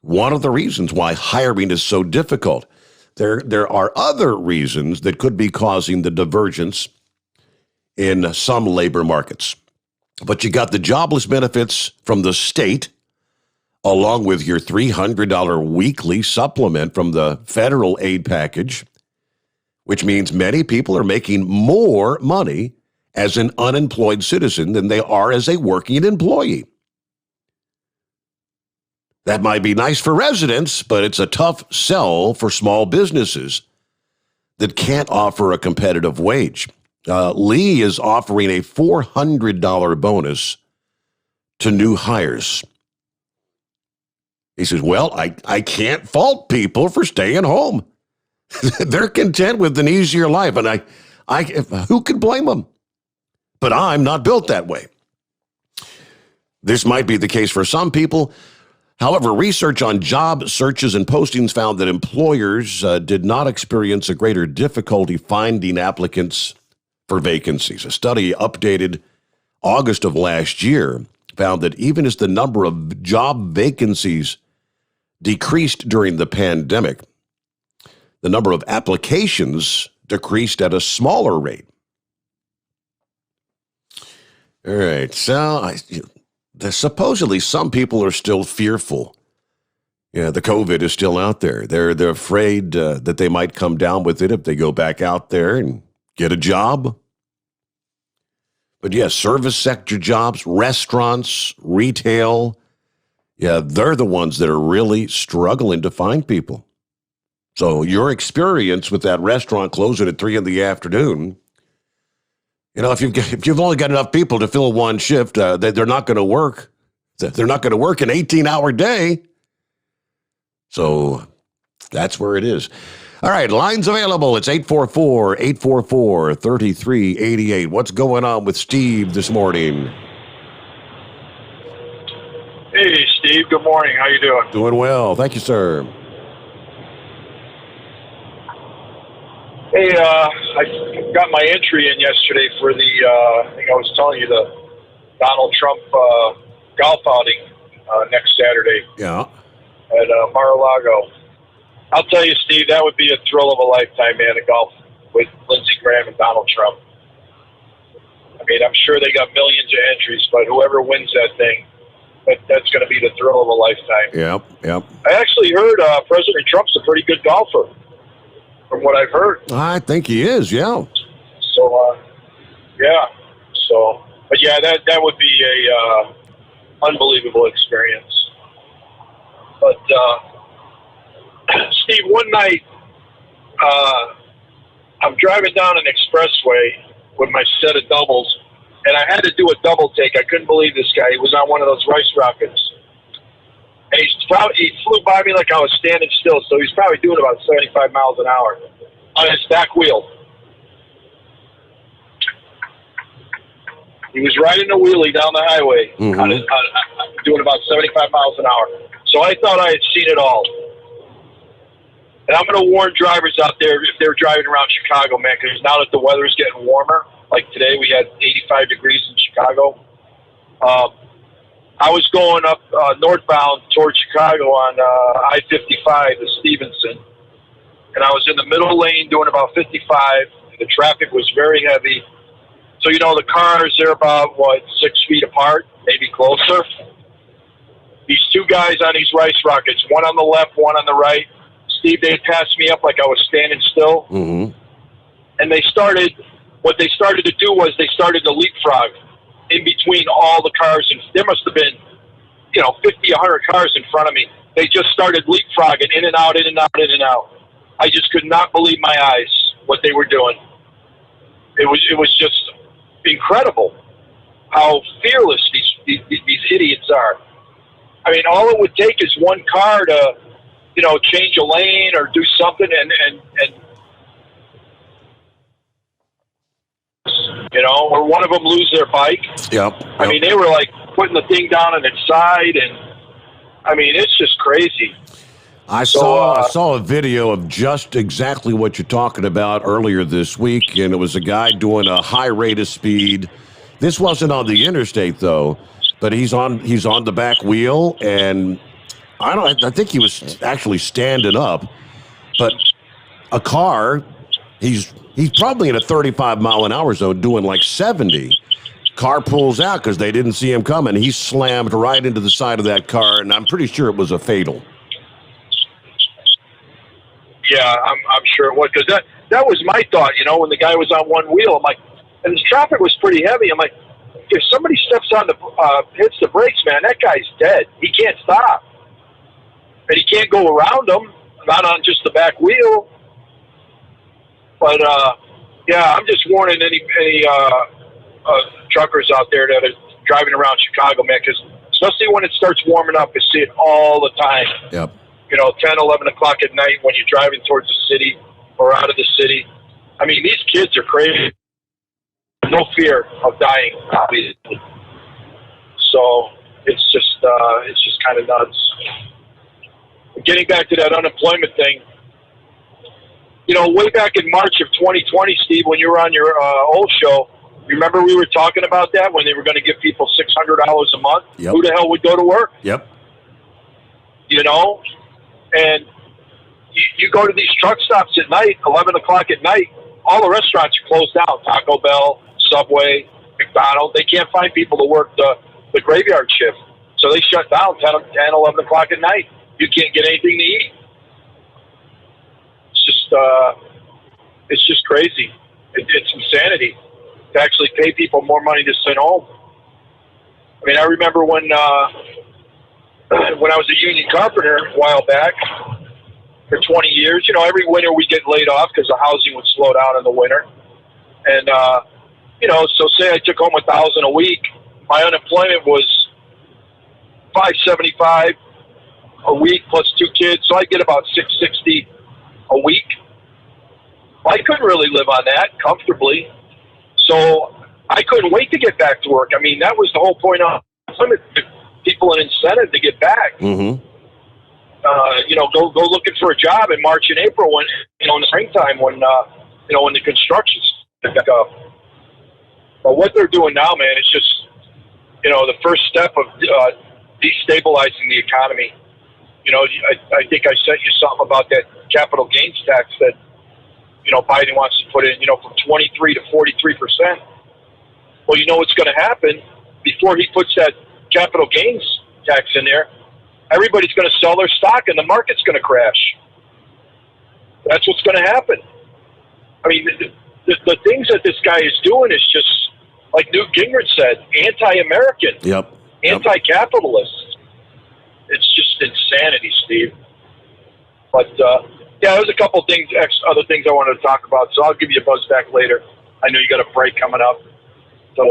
one of the reasons why hiring is so difficult. There are other reasons that could be causing the divergence in some labor markets. But you got the jobless benefits from the state, along with your $300 weekly supplement from the federal aid package, which means many people are making more money as an unemployed citizen than they are as a working employee. That might be nice for residents, but it's a tough sell for small businesses that can't offer a competitive wage. Lee is offering a $400 bonus to new hires. He says, well, I can't fault people for staying home. They're content with an easier life, and who could blame them? But I'm not built that way. This might be the case for some people. However, research on job searches and postings found that employers did not experience a greater difficulty finding applicants for vacancies. A study updated August of last year found that even as the number of job vacancies decreased during the pandemic, the number of applications decreased at a smaller rate. All right, so supposedly some people are still fearful. Yeah, the COVID is still out there. They're afraid that they might come down with it if they go back out there and get a job. But yes, service sector jobs, restaurants, retail, yeah, they're the ones that are really struggling to find people. So your experience with that restaurant closing at 3 p.m, You know, if you've only got enough people to fill one shift, they're not going to work. They're not going to work an 18-hour day. So that's where it is. All right, lines available. It's 844-844-3388. What's going on with Steve this morning? Hey, Steve. Good morning. How you doing? Doing well. Thank you, sir. Hey, I got my entry in yesterday for the, I think I was telling you, the Donald Trump golf outing next Saturday Yeah. at Mar-a-Lago. I'll tell you, Steve, that would be a thrill of a lifetime, man, to golf with Lindsey Graham and Donald Trump. I mean, I'm sure they got millions of entries, but whoever wins that thing, that's going to be the thrill of a lifetime. Yep. I actually heard President Trump's a pretty good golfer, from what I've heard. I think he is, yeah. So, yeah. So, but yeah, that would be a unbelievable experience. But Steve, one night I'm driving down an expressway with my set of doubles, and I had to do a double take. I couldn't believe this guy. He was on one of those rice rockets. And he flew by me like I was standing still, so he's probably doing about 75 miles an hour on his back wheel. He was riding a wheelie down the highway, doing about 75 miles an hour. So I thought I had seen it all. And I'm going to warn drivers out there if they're driving around Chicago, man, because now that the weather is getting warmer, like today we had 85 degrees in Chicago. I was going up northbound towards Chicago on I-55 to Stevenson, and I was in the middle lane doing about 55. The traffic was very heavy. So, you know, the cars, they're about, 6 feet apart, maybe closer. These two guys on these rice rockets, one on the left, one on the right. Steve, they had passed me up like I was standing still. Mm-hmm. And what they started to do was they started to leapfrog in between all the cars. And there must have been, 50, 100 cars in front of me. They just started leapfrogging in and out, in and out, in and out. I just could not believe my eyes, what they were doing. It was just incredible how fearless these idiots are. I mean, all it would take is one car to, change a lane or do something and or one of them lose their bike. Yep. I mean, they were like putting the thing down on its side, and I mean, it's just crazy. I saw a video of just exactly what you're talking about earlier this week, and it was a guy doing a high rate of speed. This wasn't on the interstate though, but he's on the back wheel, and I think he was actually standing up, but a car, he's probably in a 35 mile an hour zone doing like 70. Car pulls out because they didn't see him coming. He slammed right into the side of that car, and I'm pretty sure it was a fatal. Yeah, I'm sure it was, because that was my thought, when the guy was on one wheel. I'm like, and the traffic was pretty heavy. I'm like, if somebody steps on hits the brakes, man, that guy's dead. He can't stop. And he can't go around them, not on just the back wheel. But, yeah, I'm just warning any truckers out there that are driving around Chicago, man, because especially when it starts warming up, you see it all the time. Yep. 10, 11 o'clock at night when you're driving towards the city or out of the city. I mean, these kids are crazy. No fear of dying, obviously. So it's just kind of nuts. Getting back to that unemployment thing, way back in March of 2020, Steve, when you were on your old show, remember we were talking about that when they were going to give people $600 a month? Yep. Who the hell would go to work? Yep. And you go to these truck stops at night, 11 o'clock at night, all the restaurants are closed down. Taco Bell, Subway, McDonald's. They can't find people to work the graveyard shift. So they shut down 10, 11 o'clock at night. You can't get anything to eat. It's just crazy. It's insanity to actually pay people more money to sit home. I mean, I remember when I was a union carpenter a while back, for 20 years, every winter we get laid off because the housing would slow down in the winter. And So say I took home $1,000 a week, my unemployment was $575 a week plus 2 kids, so I get about $660 a week. Well, I couldn't really live on that comfortably, so I couldn't wait to get back to work. I mean, that was the whole point of unemployment, to give people an incentive to get back. Mm-hmm. Go looking for a job in March and April when in the springtime when the construction's back up. But what they're doing now, man, is just the first step of destabilizing the economy. I think I sent you something about that capital gains tax that Biden wants to put in from 23 to 43%. Well, you know what's going to happen before he puts that capital gains tax in there? Everybody's going to sell their stock and the market's going to crash. That's what's going to happen. I mean, the things that this guy is doing is just, like Newt Gingrich said, anti-American, anti-capitalist. It's just insanity, Steve. But, there's a couple things, other things I wanted to talk about, so I'll give you a buzz back later. I know you got a break coming up. So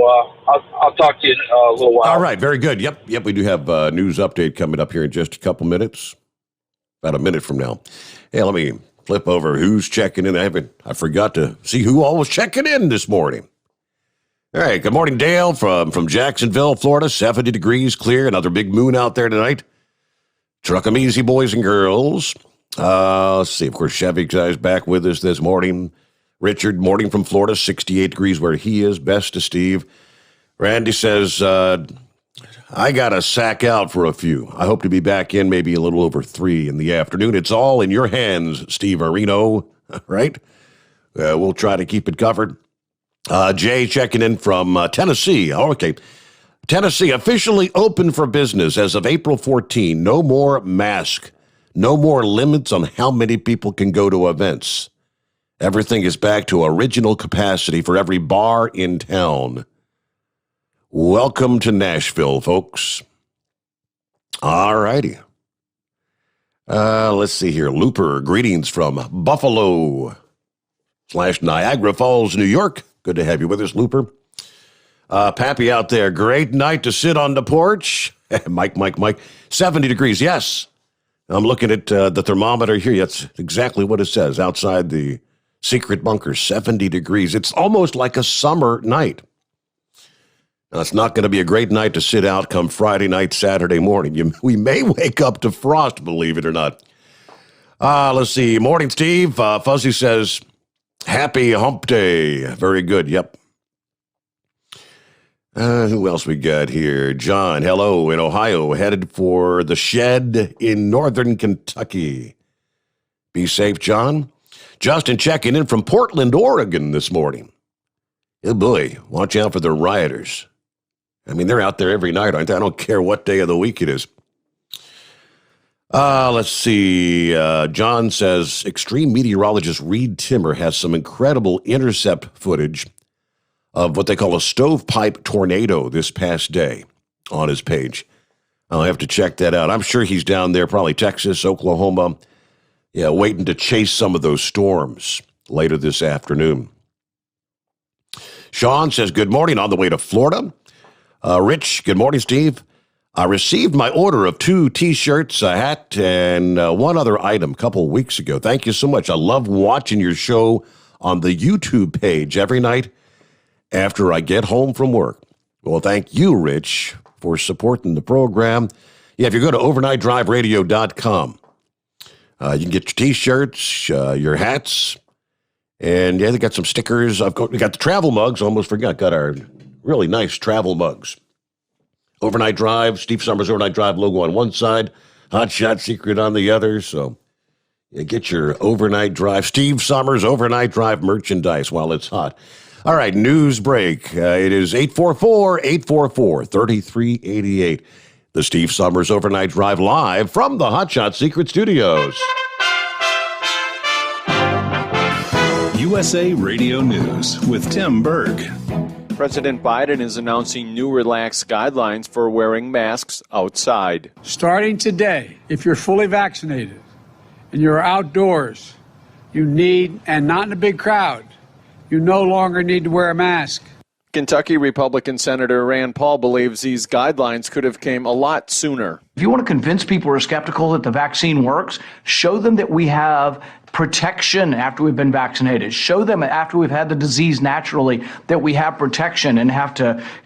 I'll talk to you in a little while. All right, very good. Yep, we do have a news update coming up here in just a couple minutes, about a minute from now. Hey, let me flip over who's checking in. I forgot to see who all was checking in this morning. All right, good morning, Dale from Jacksonville, Florida. 70 degrees, clear, another big moon out there tonight. Truck 'em easy, boys and girls. Let's see, of course, Chevy guy's back with us this morning. Richard, morning from Florida, 68 degrees where he is. Best to Steve. Randy says, I got to sack out for a few. I hope to be back in maybe a little over 3 in the afternoon. It's all in your hands, Steve Areno, right? We'll try to keep it covered. Jay checking in from Tennessee. Oh, okay. Tennessee officially open for business as of April 14. No more mask. No more limits on how many people can go to events. Everything is back to original capacity for every bar in town. Welcome to Nashville, folks. All righty. Let's see here. Looper, greetings from Buffalo/Niagara Falls, New York. Good to have you with us, Looper. Pappy out there, great night to sit on the porch. Mike. 70 degrees, yes. I'm looking at the thermometer here. That's exactly what it says outside the secret bunker, 70 degrees. It's almost like a summer night. Now, it's not going to be a great night to sit out come Friday night, Saturday morning. We may wake up to frost, believe it or not. Let's see. Morning, Steve. Fuzzy says, happy hump day. Very good. Yep. Who else we got here? John, hello, in Ohio, headed for the shed in northern Kentucky. Be safe, John. Justin checking in from Portland, Oregon this morning. Oh, boy, watch out for the rioters. I mean, they're out there every night, aren't they? I don't care what day of the week it is. Let's see. John says, extreme meteorologist Reed Timmer has some incredible intercept footage of what they call a stovepipe tornado this past day on his page. I'll have to check that out. I'm sure he's down there, probably Texas, Oklahoma, waiting to chase some of those storms later this afternoon. Sean says, good morning, on the way to Florida. Rich, good morning, Steve. I received my order of 2 T-shirts, a hat, and one other item a couple of weeks ago. Thank you so much. I love watching your show on the YouTube page every night after I get home from work. Well, thank you, Rich, for supporting the program. Yeah, if you go to overnightdriveradio.com, you can get your T-shirts, your hats, and they got some stickers. We got the travel mugs. Almost forgot. Got our really nice travel mugs. Overnight Drive, Steve Sommers Overnight Drive logo on one side, Hot Shot Secret on the other. So get your Overnight Drive, Steve Sommers Overnight Drive merchandise while it's hot. All right, news break. It is 844-844-3388. The Steve Sommers Overnight Drive live from the Hot Shot Secret Studios. USA Radio News with Tim Berg. President Biden is announcing new relaxed guidelines for wearing masks outside. Starting today, if you're fully vaccinated and you're outdoors, you need, and not in a big crowd, you no longer need to wear a mask. Kentucky Republican Senator Rand Paul believes these guidelines could have came a lot sooner. If you want to convince people who are skeptical that the vaccine works, show them that we have protection after we've been vaccinated. Show them after we've had the disease naturally that we have protection and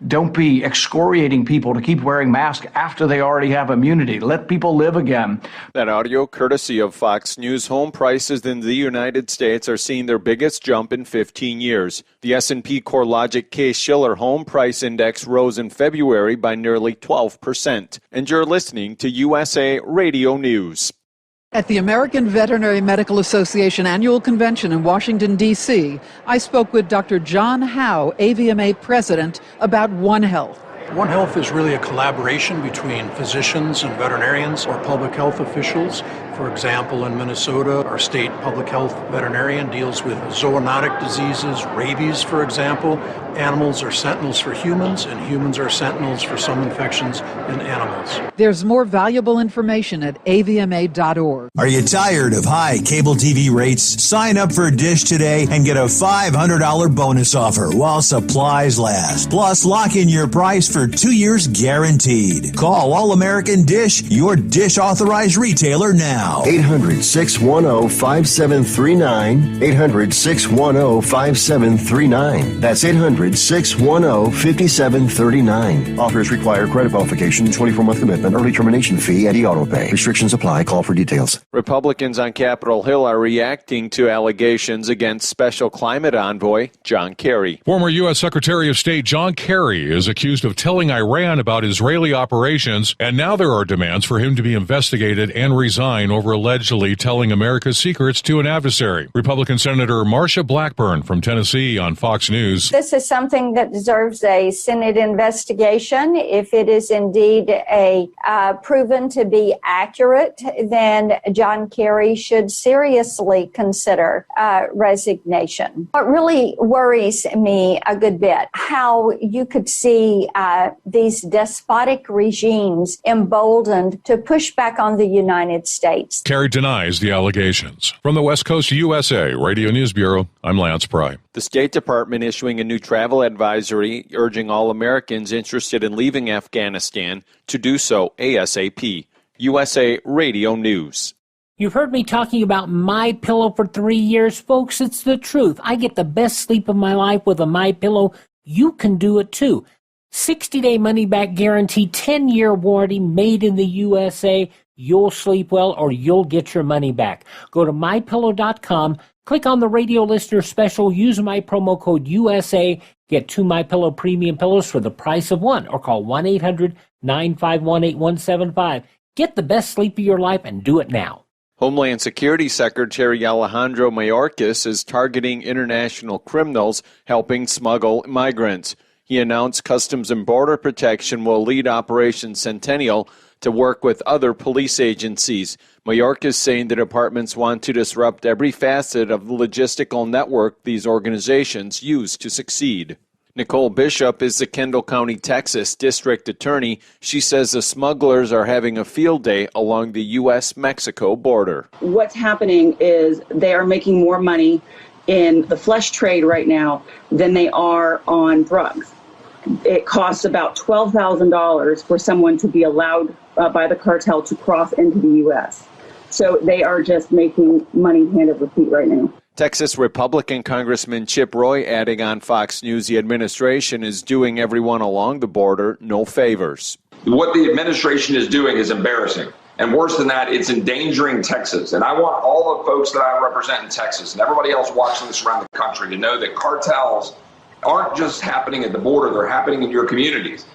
don't be excoriating people to keep wearing masks after they already have immunity. Let people live again. That audio courtesy of Fox News. Home prices in the United States are seeing their biggest jump in 15 years. The S&P CoreLogic Case-Shiller Home Price Index rose in February by nearly 12%. And you're listening to USA Radio News. At the American Veterinary Medical Association annual convention in Washington, D.C., I spoke with Dr. John Howe, AVMA president, about One Health. One Health is really a collaboration between physicians and veterinarians or public health officials. For example, in Minnesota, our state public health veterinarian deals with zoonotic diseases, rabies, for example. Animals are sentinels for humans, and humans are sentinels for some infections in animals. There's more valuable information at avma.org. Are you tired of high cable TV rates? Sign up for Dish today and get a $500 bonus offer while supplies last. Plus, lock in your price for 2 years guaranteed. Call All American Dish, your Dish authorized retailer now. 800-610-5739. 800-610-5739. That's 800-610-5739. Offers require credit qualification, 24-month commitment, early termination fee, and auto pay. Restrictions apply. Call for details. Republicans on Capitol Hill are reacting to allegations against Special Climate Envoy John Kerry. Former U.S. Secretary of State John Kerry is accused of telling Iran about Israeli operations, and now there are demands for him to be investigated and resign over allegedly telling America's secrets to an adversary. Republican Senator Marsha Blackburn from Tennessee on Fox News. This is something that deserves a Senate investigation. If it is indeed proven to be accurate, then John Kerry should seriously consider resignation. What really worries me a good bit, how you could see these despotic regimes emboldened to push back on the United States. Kerry denies the allegations. From the West Coast USA Radio News Bureau, I'm Lance Pry. The State Department issuing a new travel advisory urging all Americans interested in leaving Afghanistan to do so ASAP. USA Radio News. You've heard me talking about MyPillow for 3 years, folks. It's the truth. I get the best sleep of my life with a MyPillow. You can do it too. 60-day money-back guarantee, 10-year warranty, made in the USA. You'll sleep well or you'll get your money back. Go to MyPillow.com, click on the radio listener special, use my promo code USA, get 2 MyPillow premium pillows for the price of one, or call 1-800-951-8175. Get the best sleep of your life and do it now. Homeland Security Secretary Alejandro Mayorkas is targeting international criminals helping smuggle migrants. He announced Customs and Border Protection will lead Operation Centennial to work with other police agencies. Mayorkas saying the departments want to disrupt every facet of the logistical network these organizations use to succeed. Nicole Bishop is the Kendall County, Texas District Attorney. She says the smugglers are having a field day along the U.S.-Mexico border. What's happening is they are making more money in the flesh trade right now than they are on drugs. It costs about $12,000 for someone to be allowed by the cartel to cross into the U.S. So they are just making money hand over feet right now. Texas Republican Congressman Chip Roy adding on Fox News the administration is doing everyone along the border no favors. What the administration is doing is embarrassing. And worse than that, it's endangering Texas. And I want all the folks that I represent in Texas and everybody else watching this around the country to know that cartels aren't just happening at the border, they're happening in your communities.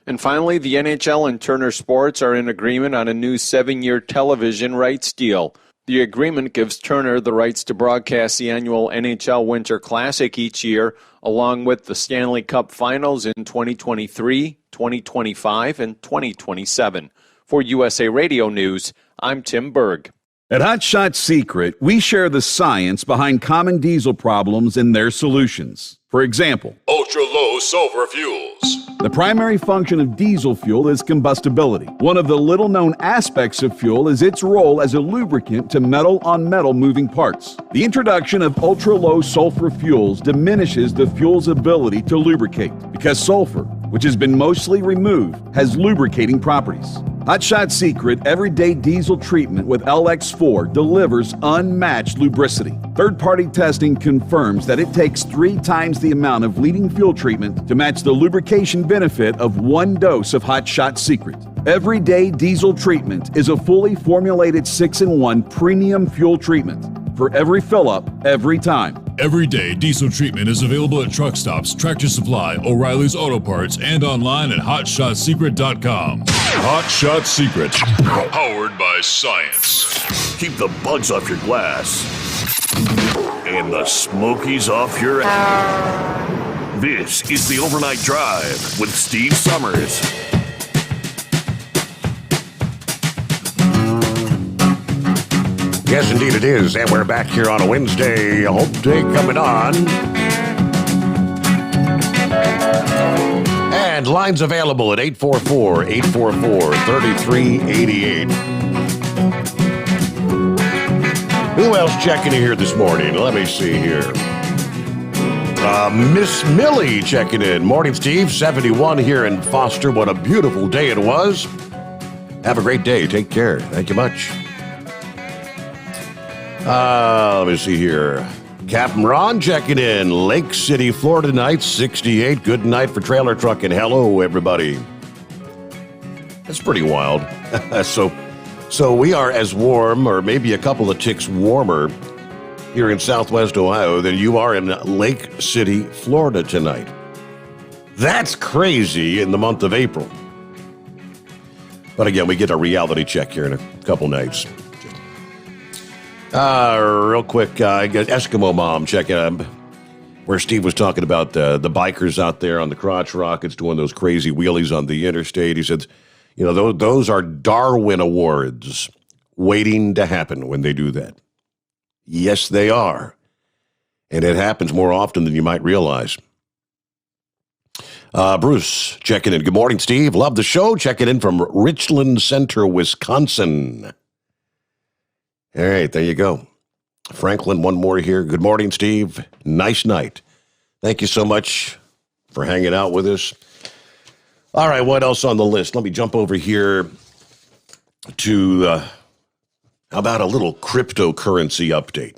And finally, the NHL and Turner Sports are in agreement on a new 7-year television rights deal. The agreement gives Turner the rights to broadcast the annual NHL Winter Classic each year, along with the Stanley Cup Finals in 2023, 2025, and 2027. For USA Radio News, I'm Tim Berg. At Hot Shot Secret, we share the science behind common diesel problems and their solutions. For example, ultra-low sulfur fuels. the primary function of diesel fuel is combustibility. One of the little-known aspects of fuel is its role as a lubricant to metal-on-metal moving parts. The introduction of ultra-low sulfur fuels diminishes the fuel's ability to lubricate because sulfur, which has been mostly removed, has lubricating properties. Hot Shot Secret Everyday Diesel Treatment with LX4 delivers unmatched lubricity. Third-party testing confirms that it takes 3 times the amount of leading fuel treatment to match the lubrication benefit of 1 dose of Hot Shot Secret. Everyday Diesel Treatment is a fully formulated 6-in-1 premium fuel treatment for every fill-up, every time. Everyday Diesel Treatment is available at truck stops, Tractor Supply, O'Reilly's Auto Parts, and online at HotShotSecret.com. Hot Shot Secret, powered by science. Keep the bugs off your glass and the smokies off your ass. This is the Overnight Drive with Steve Sommers. Yes, indeed it is. And we're back here on a Wednesday. Hope Day coming on. And lines available at 844-844-3388. Who else checking in here this morning? Let me see here. Miss Millie checking in. Morning, Steve. 71 here in Foster. What a beautiful day it was. Have a great day. Take care. Thank you much. Let me see here. Captain Ron checking in. Lake City, Florida tonight, 68. Good night for trailer trucking. Hello, everybody. That's pretty wild. So we are as warm, or maybe a couple of ticks warmer, here in Southwest Ohio than you are in Lake City, Florida tonight. That's crazy in the month of April. But again, we get a reality check here in a couple nights. Real quick, I got Eskimo Mom checking out where Steve was talking about the bikers out there on the crotch rockets doing those crazy wheelies on the interstate. He said, you know, those are Darwin Awards waiting to happen when they do that. Yes, they are. And it happens more often than you might realize. Bruce checking in. Good morning, Steve. Love the show. Checking in from Richland Center, Wisconsin. All right, there you go. Franklin, one more here. Good morning, Steve. Nice night. Thank you so much for hanging out with us. All right, what else on the list? Let me jump over here to, how about a little cryptocurrency update?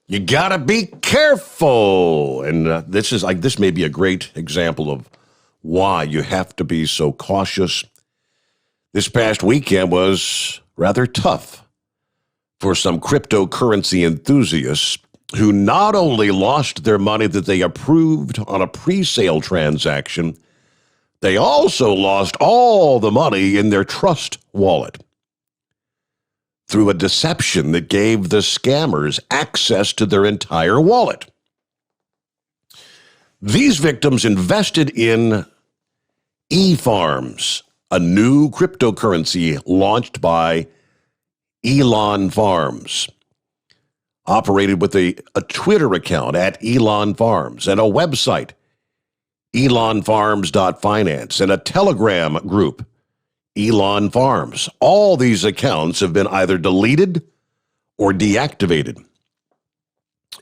You gotta be careful. And this may be a great example of why you have to be so cautious. This past weekend was rather tough for some cryptocurrency enthusiasts who not only lost their money that they approved on a pre-sale transaction, they also lost all the money in their trust wallet through a deception that gave the scammers access to their entire wallet. These victims invested in eFarms, a new cryptocurrency launched by Elon Farms, operated with a Twitter account at Elon Farms and a website, elonfarms.finance, and a Telegram group, Elon Farms. All these accounts have been either deleted or deactivated.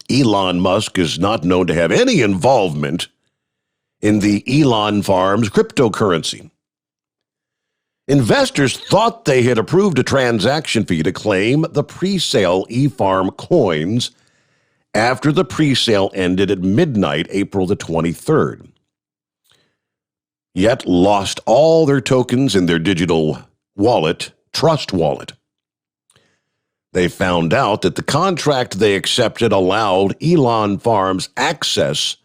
Elon Musk is not known to have any involvement in the Elon Farms cryptocurrency. Investors thought they had approved a transaction fee to claim the pre-sale eFarm coins after the pre-sale ended at midnight, April the 23rd. Yet lost all their tokens in their digital wallet, Trust Wallet. They found out that the contract they accepted allowed Elon Farms access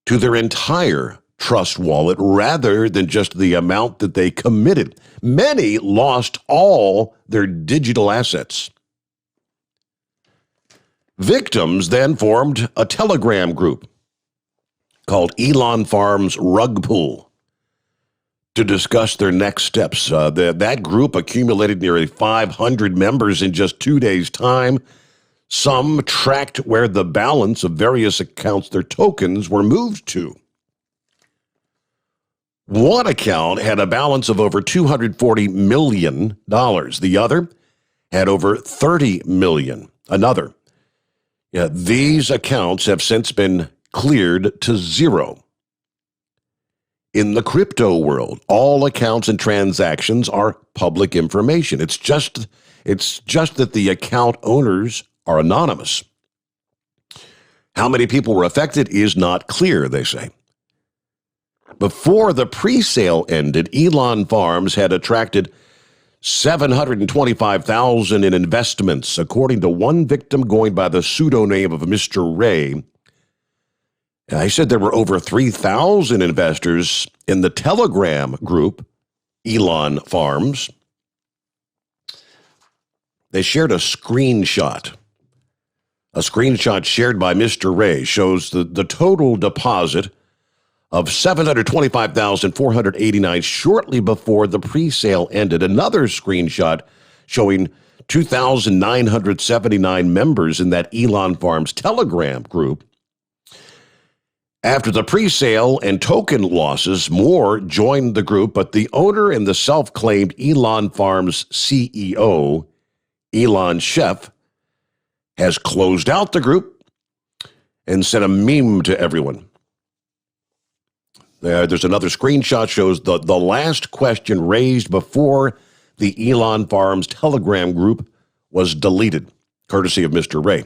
to their entire Trust Wallet rather than just the amount that they committed. Many lost all their digital assets. Victims then formed a Telegram group called Elon Farms Rug Pool to discuss their next steps. That group accumulated nearly 500 members in just 2 days' time. Some tracked where the balance of various accounts, their tokens, were moved to. One account had a balance of over $240 million. The other had over $30 million. Another. Yeah, these accounts have since been cleared to zero. In the crypto world, all accounts and transactions are public information. It's just that the account owners are anonymous. How many people were affected is not clear, they say. Before the pre-sale ended, Elon Farms had attracted $725,000 in investments, according to one victim going by the pseudonym of Mr. Ray. I said there were over 3,000 investors in the Telegram group, Elon Farms. They shared a screenshot. A screenshot shared by Mr. Ray shows the total deposit of $725,489 shortly before the pre-sale ended. Another screenshot showing 2,979 members in that Elon Farms Telegram group. After the pre-sale and token losses, more joined the group, but the owner and the self-claimed Elon Farms CEO, Elon Chef, has closed out the group and sent a meme to everyone. There's another screenshot shows the last question raised before the Elon Farms Telegram group was deleted, courtesy of Mr. Ray.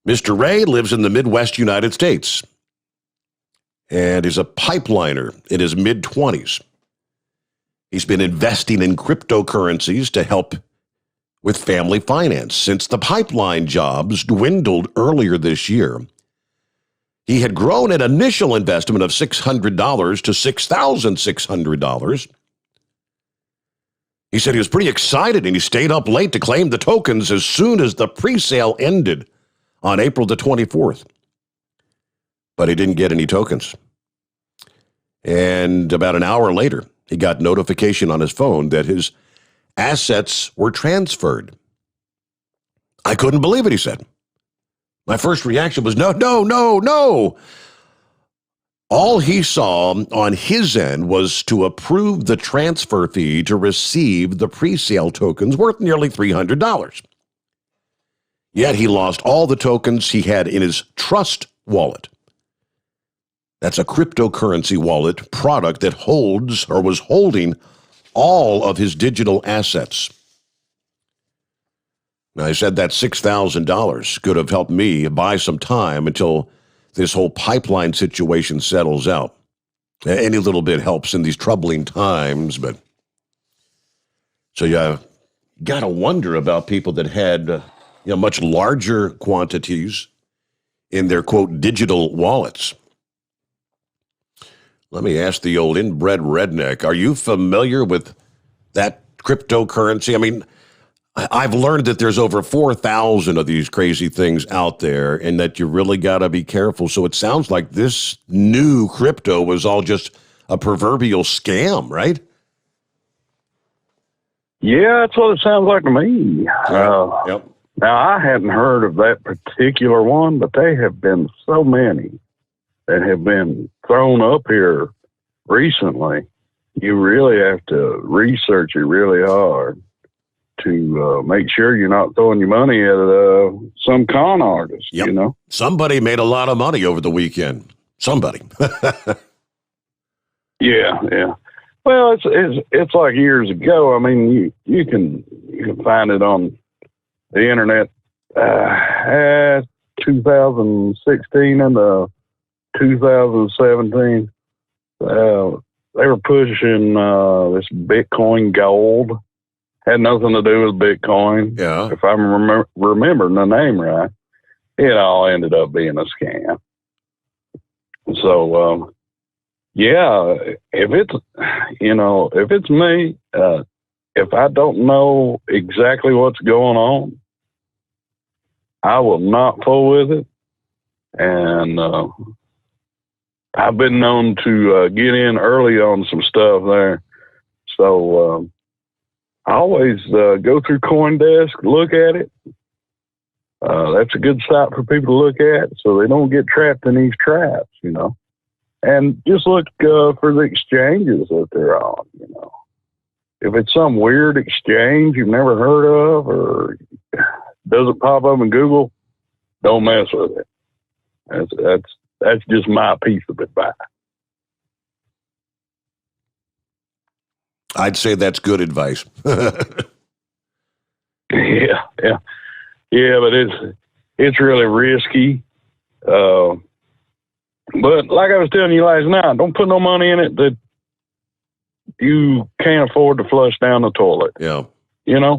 Mr. Ray lives in the Midwest United States and is a pipeliner in his mid-20s. He's been investing in cryptocurrencies to help with family finance. Since the pipeline jobs dwindled earlier this year, he had grown an initial investment of $600 to $6,600. He said he was pretty excited and he stayed up late to claim the tokens as soon as the pre-sale ended on April the 24th. But he didn't get any tokens. And about an hour later, he got notification on his phone that his assets were transferred. I couldn't believe it, he said. My first reaction was, no. All he saw on his end was to approve the transfer fee to receive the pre-sale tokens worth nearly $300. Yet he lost all the tokens he had in his Trust wallet. That's a cryptocurrency wallet product that holds or was holding all of his digital assets. Now, I said that $6,000 could have helped me buy some time until this whole pipeline situation settles out. Any little bit helps in these troubling times, but so you got to wonder about people that had much larger quantities in their, quote, digital wallets. Let me ask the old inbred redneck, are you familiar with that cryptocurrency? I mean, I've learned that there's over 4,000 of these crazy things out there and that you really got to be careful. So it sounds like this new crypto was all just a proverbial scam, right? Yeah, that's what it sounds like to me. Yep. Now, I hadn't heard of that particular one, but there have been so many that have been thrown up here recently. You really have to research it really hard to make sure you're not throwing your money at some con artist, you know? Somebody made a lot of money over the weekend. Somebody. Yeah. Well, it's like years ago. I mean, you can find it on the internet. 2016 and 2017, they were pushing this Bitcoin gold. Had nothing to do with Bitcoin. Yeah. If I'm remembering the name right, it all ended up being a scam. So, if it's me, if I don't know exactly what's going on, I will not fool with it. And I've been known to get in early on some stuff there. So I always go through CoinDesk, look at it, That's a good site for people to look at so they don't get trapped in these traps, And just look for the exchanges that they're on, If it's some weird exchange you've never heard of or doesn't pop up in Google, don't mess with it. That's just my piece of advice. I'd say that's good advice. Yeah, but it's really risky. But like I was telling you last night, don't put no money in it that you can't afford to flush down the toilet. Yeah. Yeah.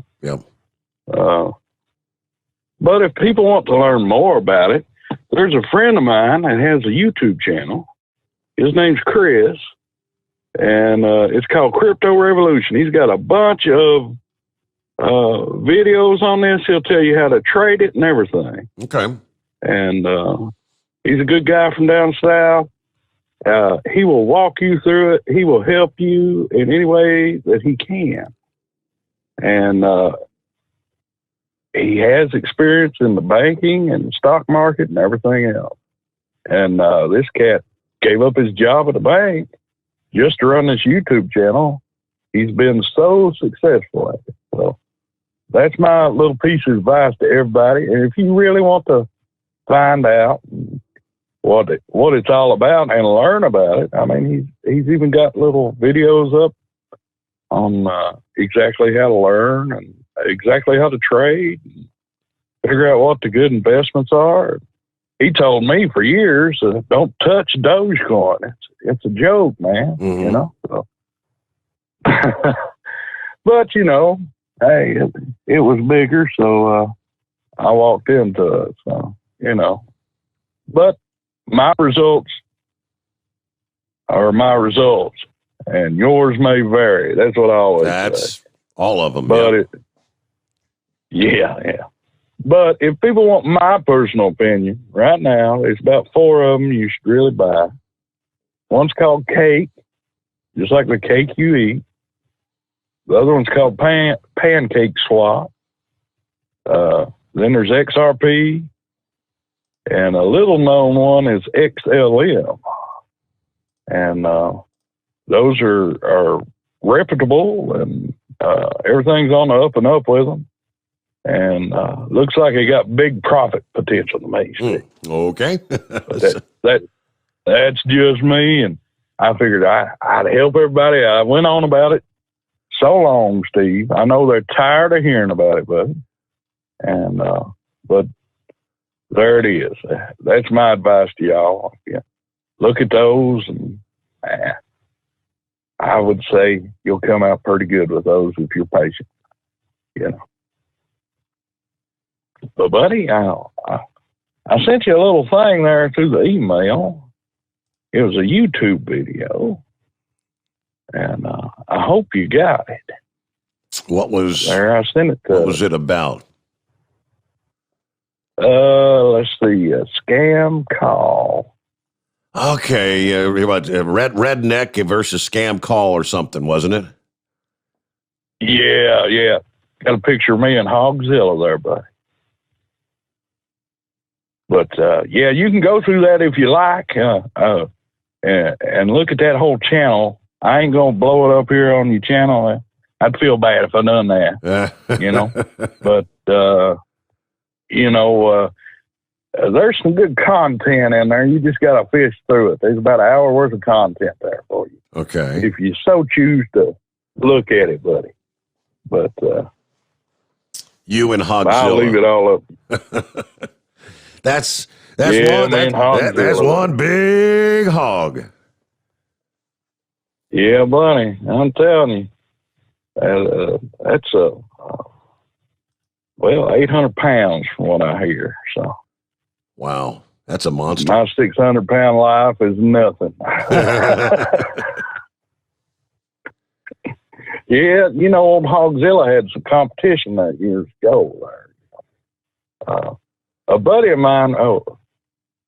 But if people want to learn more about it, there's a friend of mine that has a YouTube channel. His name's Chris, and it's called Crypto Revolution. He's got a bunch of videos on this. He'll tell you how to trade it and everything. Okay. And he's a good guy from down south. He will walk you through it. He will help you in any way that he can. And he has experience in the banking and the stock market and everything else. And this cat gave up his job at the bank just to run this YouTube channel. He's been so successful at it. So that's my little piece of advice to everybody. And if you really want to find out what it's all about and learn about it, I mean, he's even got little videos up on exactly how to learn and exactly how to trade and figure out what the good investments are. He told me for years, don't touch Dogecoin. It's a joke, man, So. But, hey, it was bigger, so I walked into it, so, But my results are my results, and yours may vary. That's what I always say. That's all of them. But yeah. But if people want my personal opinion, right now, there's about 4 of them you should really buy. One's called Cake, just like the cake you eat. The other one's called Pancake Swap. Then there's XRP. And a little known one is XLM. And those are reputable, and everything's on the up and up with them. And looks like they got big profit potential to me. Okay. That's just me, and I figured I'd help everybody. I went on about it so long, Steve. I know they're tired of hearing about it, buddy. And but there it is. That's my advice to y'all. Yeah. Look at those, and I would say you'll come out pretty good with those if you're patient. But, buddy, I sent you a little thing there through the email. It was a YouTube video, and I hope you got it. What was there? I sent it to. What was it about? Let's see, a scam call. Okay, about redneck versus scam call or something, wasn't it? Yeah. Got a picture of me and Hogzilla there, buddy. But yeah, you can go through that if you like, and look at that whole channel. I ain't gonna blow it up here on your channel. I'd feel bad if I done that, But there's some good content in there. You just gotta fish through it. There's about an hour worth of content there for you. Okay. If you so choose to look at it, buddy. But you and Hogzilla. I'll leave it all up. That's one big hog. Yeah, buddy. I'm telling you, that's 800 pounds from what I hear. So, wow, that's a monster. My 600-pound life is nothing. Yeah, old Hogzilla had some competition that years ago there. A buddy of mine,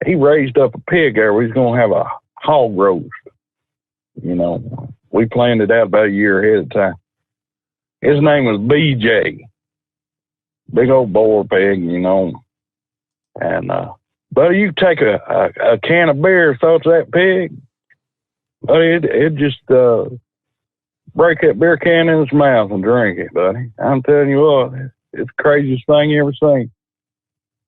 he raised up a pig there. We was going to have a hog roast. We planned it out about a year ahead of time. His name was BJ. Big old boar pig, And, buddy, you take a can of beer, throw it to that pig, buddy, it just break that beer can in its mouth and drink it, buddy. I'm telling you what, it's the craziest thing you ever seen.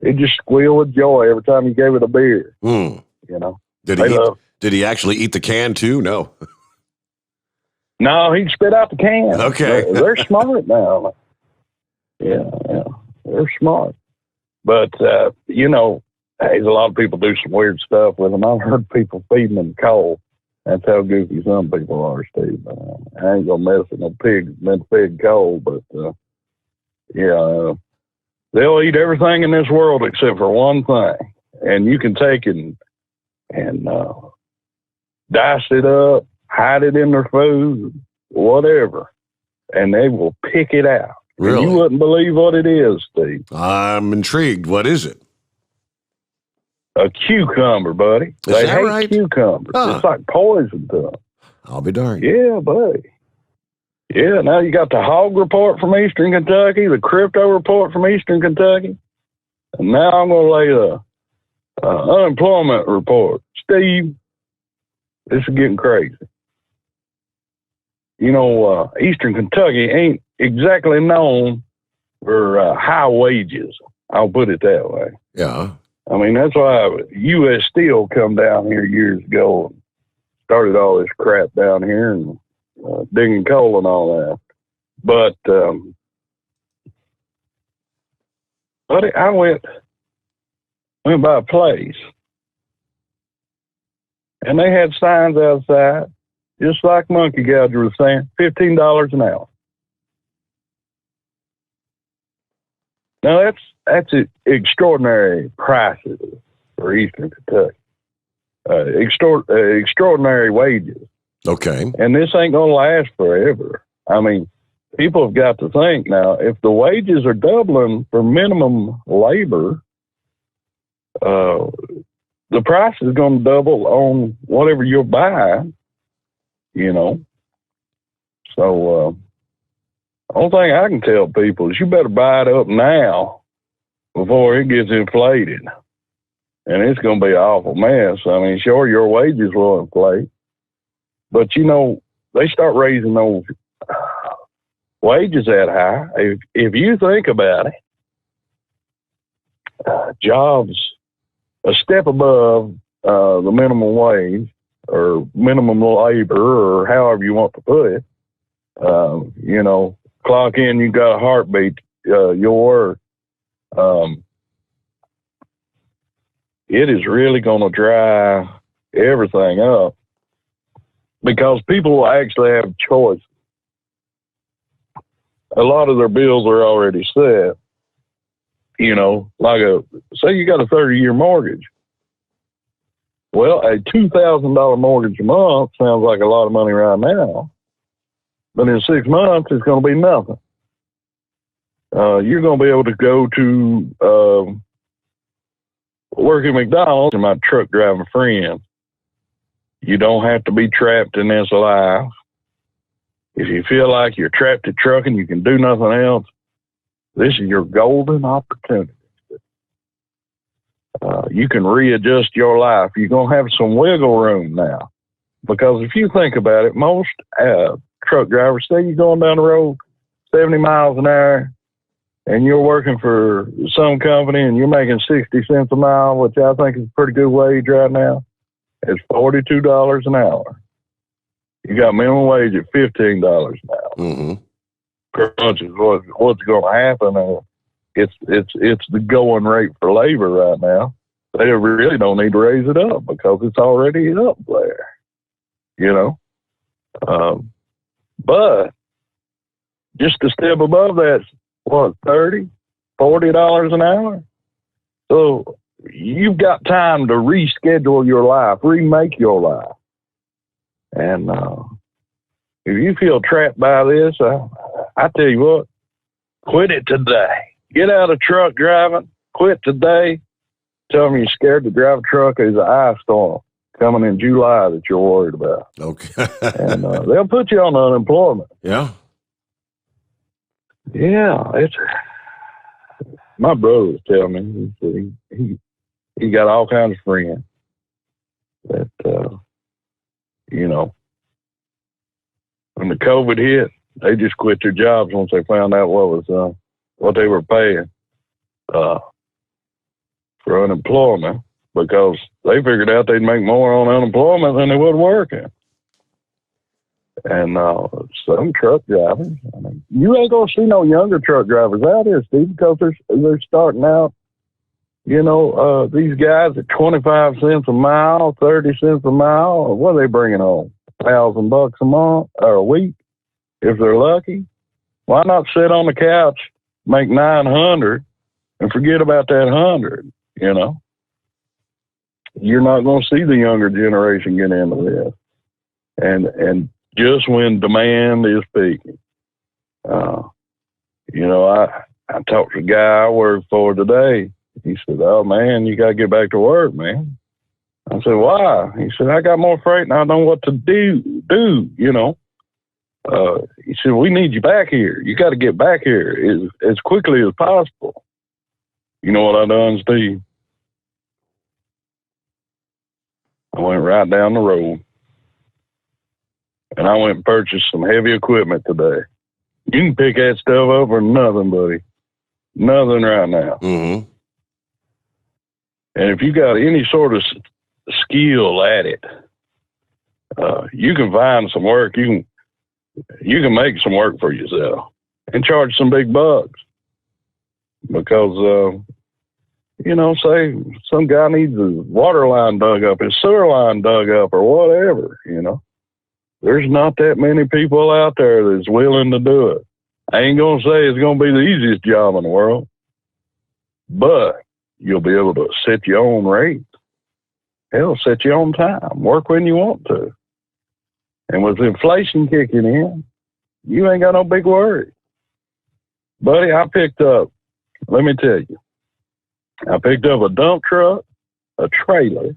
It just squealed with joy every time you gave it a beer. You know. Did he actually eat the can too? No. No, he spit out the can. Okay. They're smart now. Yeah, they're smart. But, you know, there's a lot of people do some weird stuff with them. I've heard people feeding them coal. That's how goofy some people are, Steve. I ain't going to mess with no pigs been fed coal, but, they'll eat everything in this world except for one thing. And you can take and dice it up, hide it in their food, whatever, and they will pick it out. Really? And you wouldn't believe what it is, Steve. I'm intrigued. What is it? A cucumber, buddy. Is they that hate right? cucumbers. Huh. It's like poison to them. I'll be darned. Yeah, buddy. Yeah, now you got the hog report from Eastern Kentucky, the crypto report from Eastern Kentucky, and now I'm going to lay the unemployment report. Steve, this is getting crazy. You know, Eastern Kentucky ain't exactly known for high wages. I'll put it that way. Yeah. I mean, that's why U.S. Steel come down here years ago and started all this crap down here and digging coal and all that. But I went by a place, and they had signs outside, just like Monkey Gouger was saying, $15 an hour. Now that's extraordinary prices for Eastern Kentucky. Extraordinary wages. Okay. And this ain't going to last forever. I mean, people have got to think now, if the wages are doubling for minimum labor, the price is going to double on whatever you're buying, you know. So, the only thing I can tell people is you better buy it up now before it gets inflated. And it's going to be an awful mess. I mean, sure, your wages will inflate. But, you know, they start raising those wages that high. If you think about it, jobs a step above the minimum wage or minimum labor or however you want to put it, you know, clock in, you got a heartbeat, you'll work. It is really going to dry everything up because people will actually have choice. A lot of their bills are already set. You know, like say you got a 30-year mortgage. Well, a $2,000 mortgage a month sounds like a lot of money right now. But in 6 months, it's going to be nothing. You're going to be able to go to work at McDonald's and my truck driving friend. You don't have to be trapped in this life. If you feel like you're trapped at trucking, you can do nothing else. This is your golden opportunity. You can readjust your life. You're going to have some wiggle room now. Because if you think about it, most truck drivers, say you're going down the road 70 miles an hour and you're working for some company and you're making 60 cents a mile, which I think is a pretty good wage right now. It's $42 an hour. You got minimum wage at $15 an hour. Mm-hmm. Pretty much is what's going to happen. It's the going rate for labor right now. They really don't need to raise it up because it's already up there, you know. But just a step above that, what, $30, $40 an hour? So you've got time to reschedule your life, remake your life. And if you feel trapped by this, I tell you what, quit it today. Get out of truck driving, quit today. Tell them you're scared to drive a truck. There's an ice storm coming in July that you're worried about. Okay. And they'll put you on unemployment. Yeah. Yeah, My brother was telling me, he said he got all kinds of friends that, when the COVID hit, they just quit their jobs once they found out what they were paying for unemployment, because they figured out they'd make more on unemployment than they would working. And some truck drivers, you ain't gonna see no younger truck drivers out here, Steve, because they're starting out. These guys at 25 cents a mile, 30 cents a mile. What are they bringing home? $1,000 a month or a week, if they're lucky. Why not sit on the couch, make 900, and forget about that 100? You're not going to see the younger generation get into this, and just when demand is peaking. I talked to a guy I work for today. He said, "Oh man, you got to get back to work, man." I said, "Why?" He said, "I got more freight and I don't know what to do. He said, "We need you back here. You got to get back here as quickly as possible." You know what I done, Steve? I went right down the road and I went and purchased some heavy equipment today. You can pick that stuff up for nothing, buddy. Nothing right now. Mm-hmm. And if you got any sort of skill at it, you can find some work. You can make some work for yourself and charge some big bucks. Because, say some guy needs his water line dug up, his sewer line dug up, or whatever, There's not that many people out there that's willing to do it. I ain't going to say it's going to be the easiest job in the world, but you'll be able to set your own rate. Hell, set your own time. Work when you want to. And with inflation kicking in, you ain't got no big worry. Buddy, let me tell you, I picked up a dump truck, a trailer,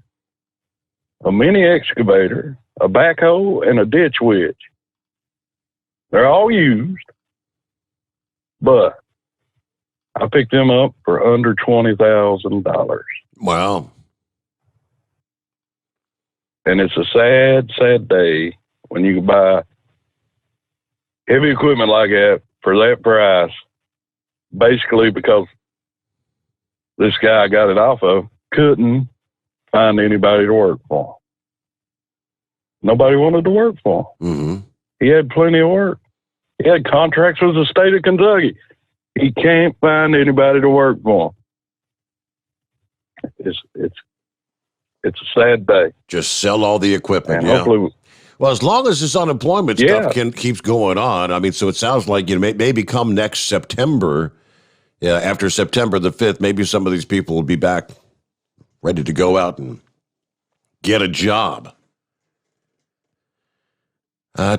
a mini excavator, a backhoe, and a ditch witch. They're all used, but I picked them up for under $20,000. Wow. And it's a sad, sad day when you can buy heavy equipment like that for that price, basically because this guy I got it off of couldn't find anybody to work for. Nobody wanted to work for him. Mm-hmm. He had plenty of work. He had contracts with the state of Kentucky. He can't find anybody to work for him. It's a sad day. Just sell all the equipment. And yeah. hopefully, well, as long as this unemployment stuff keeps going on, so it sounds like maybe come next September, after September the 5th, maybe some of these people will be back ready to go out and get a job.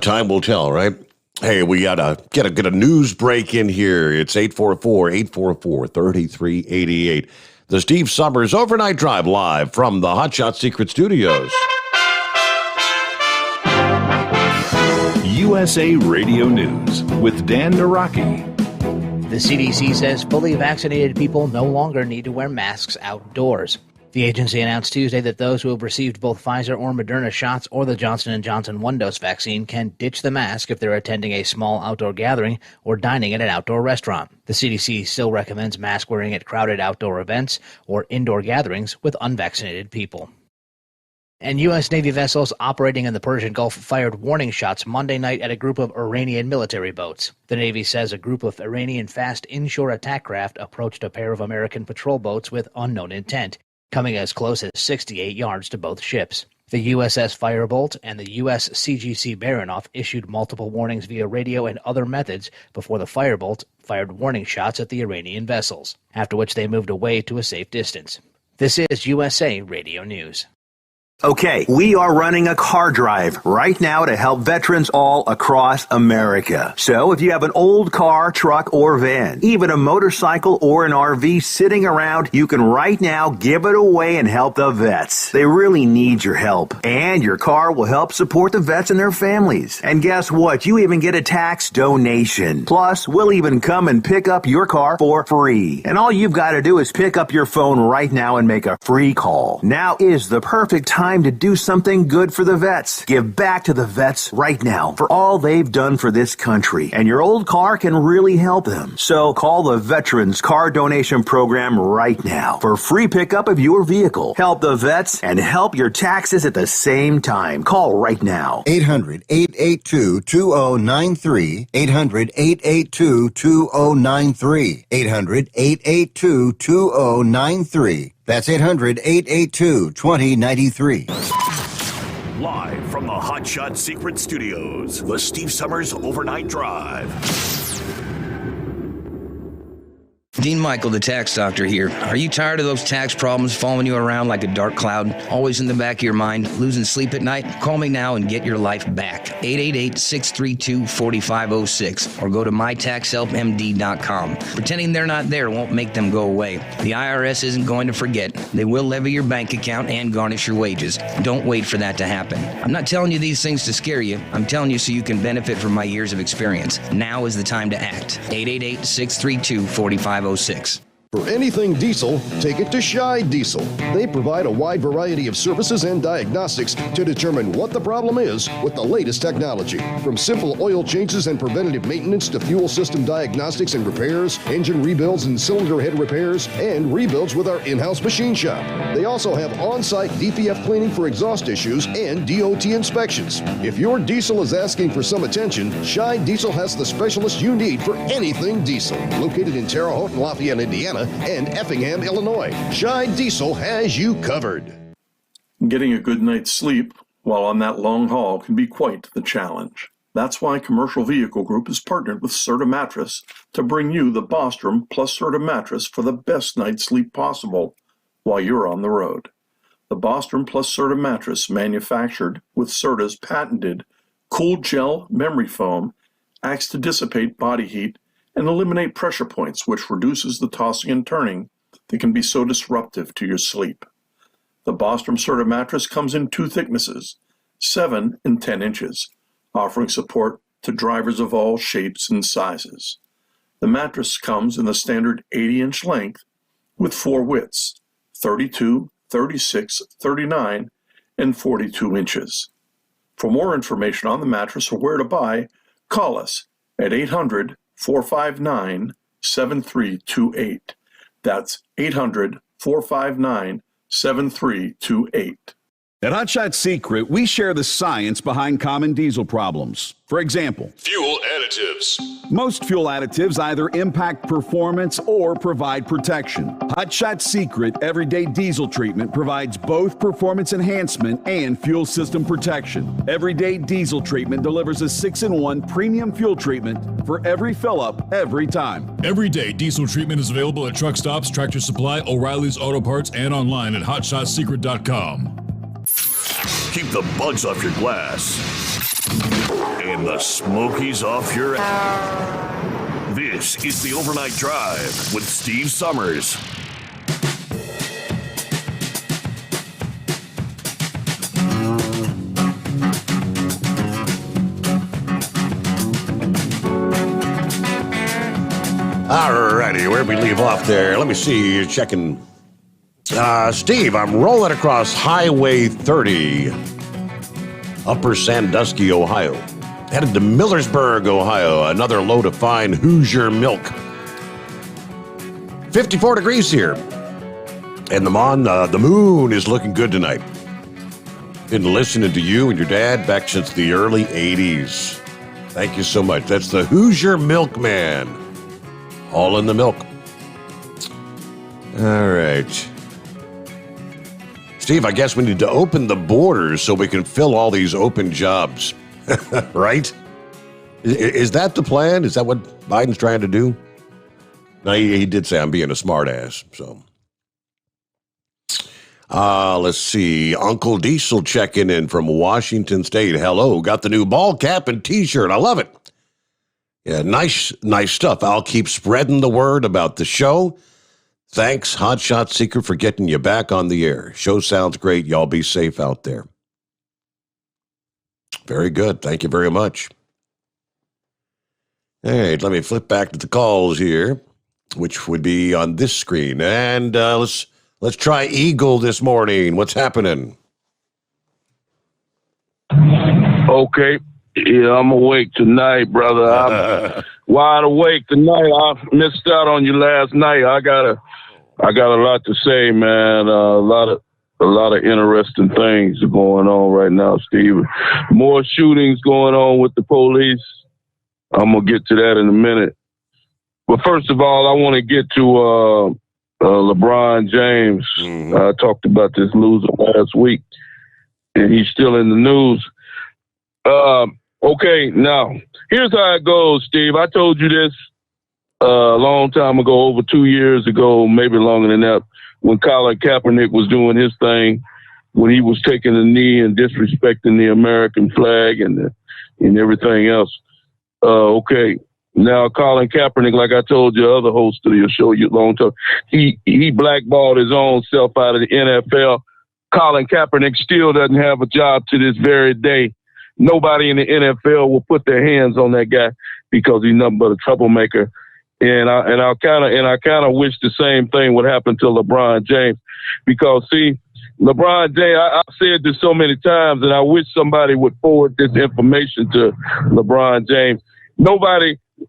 Time will tell, right? Hey, we got to get a news break in here. It's 844-844-3388. The Steve Sommers Overnight Drive live from the Hot Shot Secret Studios. USA Radio News with Dan Naraki. The CDC says fully vaccinated people no longer need to wear masks outdoors. The agency announced Tuesday that those who have received both Pfizer or Moderna shots or the Johnson & Johnson one-dose vaccine can ditch the mask if they're attending a small outdoor gathering or dining at an outdoor restaurant. The CDC still recommends mask wearing at crowded outdoor events or indoor gatherings with unvaccinated people. And U.S. Navy vessels operating in the Persian Gulf fired warning shots Monday night at a group of Iranian military boats. The Navy says a group of Iranian fast inshore attack craft approached a pair of American patrol boats with unknown intent, coming as close as 68 yards to both ships. The USS Firebolt and the U.S. CGC Baranoff issued multiple warnings via radio and other methods before the Firebolt fired warning shots at the Iranian vessels, after which they moved away to a safe distance. This is USA Radio News. Okay, we are running a car drive right now to help veterans all across America. So if you have an old car, truck, or van, even a motorcycle or an RV sitting around, you can right now give it away and help the vets. They really need your help. And your car will help support the vets and their families. And guess what? You even get a tax donation. Plus, we'll even come and pick up your car for free. And all you've got to do is pick up your phone right now and make a free call. Now is the perfect time to do something good for the vets. Give back to the vets right now for all they've done for this country. And your old car can really help them. So call the Veterans Car Donation Program right now for free pickup of your vehicle. Help the vets and help your taxes at the same time. Call right now. 800-882-2093. 800-882-2093. 800-882-2093. That's 800-882-2093. Live from the Hot Shot Secret Studios, the Steve Summers Overnight Drive. Dean Michael, the tax doctor here. Are you tired of those tax problems following you around like a dark cloud, always in the back of your mind, losing sleep at night? Call me now and get your life back. 888-632-4506 or go to mytaxhelpmd.com. Pretending they're not there won't make them go away. The IRS isn't going to forget. They will levy your bank account and garnish your wages. Don't wait for that to happen. I'm not telling you these things to scare you. I'm telling you so you can benefit from my years of experience. Now is the time to act. 888-632-4506. For anything diesel, take it to Shy Diesel. They provide a wide variety of services and diagnostics to determine what the problem is with the latest technology. From simple oil changes and preventative maintenance to fuel system diagnostics and repairs, engine rebuilds and cylinder head repairs, and rebuilds with our in-house machine shop. They also have on-site DPF cleaning for exhaust issues and DOT inspections. If your diesel is asking for some attention, Shy Diesel has the specialist you need for anything diesel. Located in Terre Haute and Lafayette, Indiana, and Effingham, Illinois. Shy Diesel has you covered. Getting a good night's sleep while on that long haul can be quite the challenge. That's why Commercial Vehicle Group has partnered with Serta Mattress to bring you the Bostrom plus Serta mattress for the best night's sleep possible while you're on the road. The Bostrom plus Serta mattress, manufactured with Serta's patented Cool Gel memory foam, acts to dissipate body heat and eliminate pressure points, which reduces the tossing and turning that can be so disruptive to your sleep. The Bostrom Serta mattress comes in two thicknesses, 7 and 10 inches, offering support to drivers of all shapes and sizes. The mattress comes in the standard 80-inch length with 4 widths, 32, 36, 39, and 42 inches. For more information on the mattress or where to buy, call us at 800-459-7328. That's 800-459-7328. At Hot Shot Secret, we share the science behind common diesel problems. For example, fuel additives. Most fuel additives either impact performance or provide protection. Hot Shot Secret Everyday Diesel Treatment provides both performance enhancement and fuel system protection. Everyday Diesel Treatment delivers a 6-in-1 premium fuel treatment for every fill-up, every time. Everyday Diesel Treatment is available at truck stops, Tractor Supply, O'Reilly's Auto Parts, and online at hotshotsecret.com. Keep the bugs off your glass and the Smokies off your ass. This is the Overnight Drive with Steve Summers. All righty, where'd we leave off there? Let me see, you're checking. Steve, I'm rolling across Highway 30, Upper Sandusky, Ohio. Headed to Millersburg, Ohio, another load of fine Hoosier milk. 54 degrees here. And the moon is looking good tonight. Been listening to you and your dad back since the early 80s. Thank you so much. That's the Hoosier Milkman. All in the milk. All right. Steve, I guess we need to open the borders so we can fill all these open jobs. Right? Is that the plan? Is that what Biden's trying to do? No, he did say I'm being a smart ass. So Let's see. Uncle Diesel checking in from Washington State. Hello. Got the new ball cap and T-shirt. I love it. Yeah, nice stuff. I'll keep spreading the word about the show. Thanks, Hotshot Secret, for getting you back on the air. Show sounds great. Y'all be safe out there. Very good. Thank you very much. All right, let me flip back to the calls here, which would be on this screen. And let's try Eagle this morning. What's happening? Okay. Yeah, I'm awake tonight, brother. I'm wide awake tonight. I missed out on you last night. I got a lot to say, man. A lot of interesting things are going on right now, Steve. More shootings going on with the police. I'm gonna get to that in a minute. But first of all, I want to get to LeBron James. I talked about this loser last week, and he's still in the news. Okay, now, here's how it goes, Steve. I told you this a long time ago, over 2 years ago, maybe longer than that, when Colin Kaepernick was doing his thing, when he was taking a knee and disrespecting the American flag and everything else. Okay, now Colin Kaepernick, like I told you, other hosts of your show, you long time, he blackballed his own self out of the NFL. Colin Kaepernick still doesn't have a job to this very day. Nobody in the NFL will put their hands on that guy because he's nothing but a troublemaker. And I kind of wish the same thing would happen to LeBron James, because see, LeBron James, I've said this so many times, and I wish somebody would forward this information to LeBron James.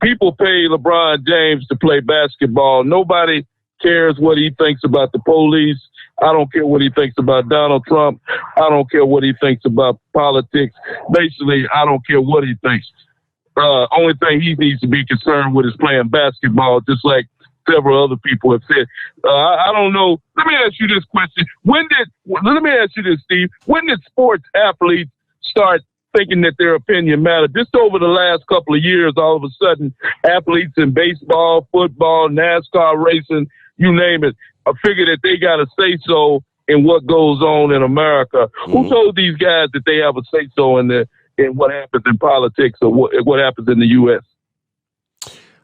People pay LeBron James to play basketball. Nobody cares what he thinks about the police. I don't care what he thinks about Donald Trump. I don't care what he thinks about politics. Basically, I don't care what he thinks. Only thing he needs to be concerned with is playing basketball, just like several other people have said. I don't know. Let me ask you this question. Let me ask you this, Steve. When did sports athletes start thinking that their opinion mattered? Just over the last couple of years, all of a sudden, athletes in baseball, football, NASCAR racing, you name it, I figure that they got a say-so in what goes on in America. Who told these guys that they have a say-so in what happens in politics or what happens in the U.S.?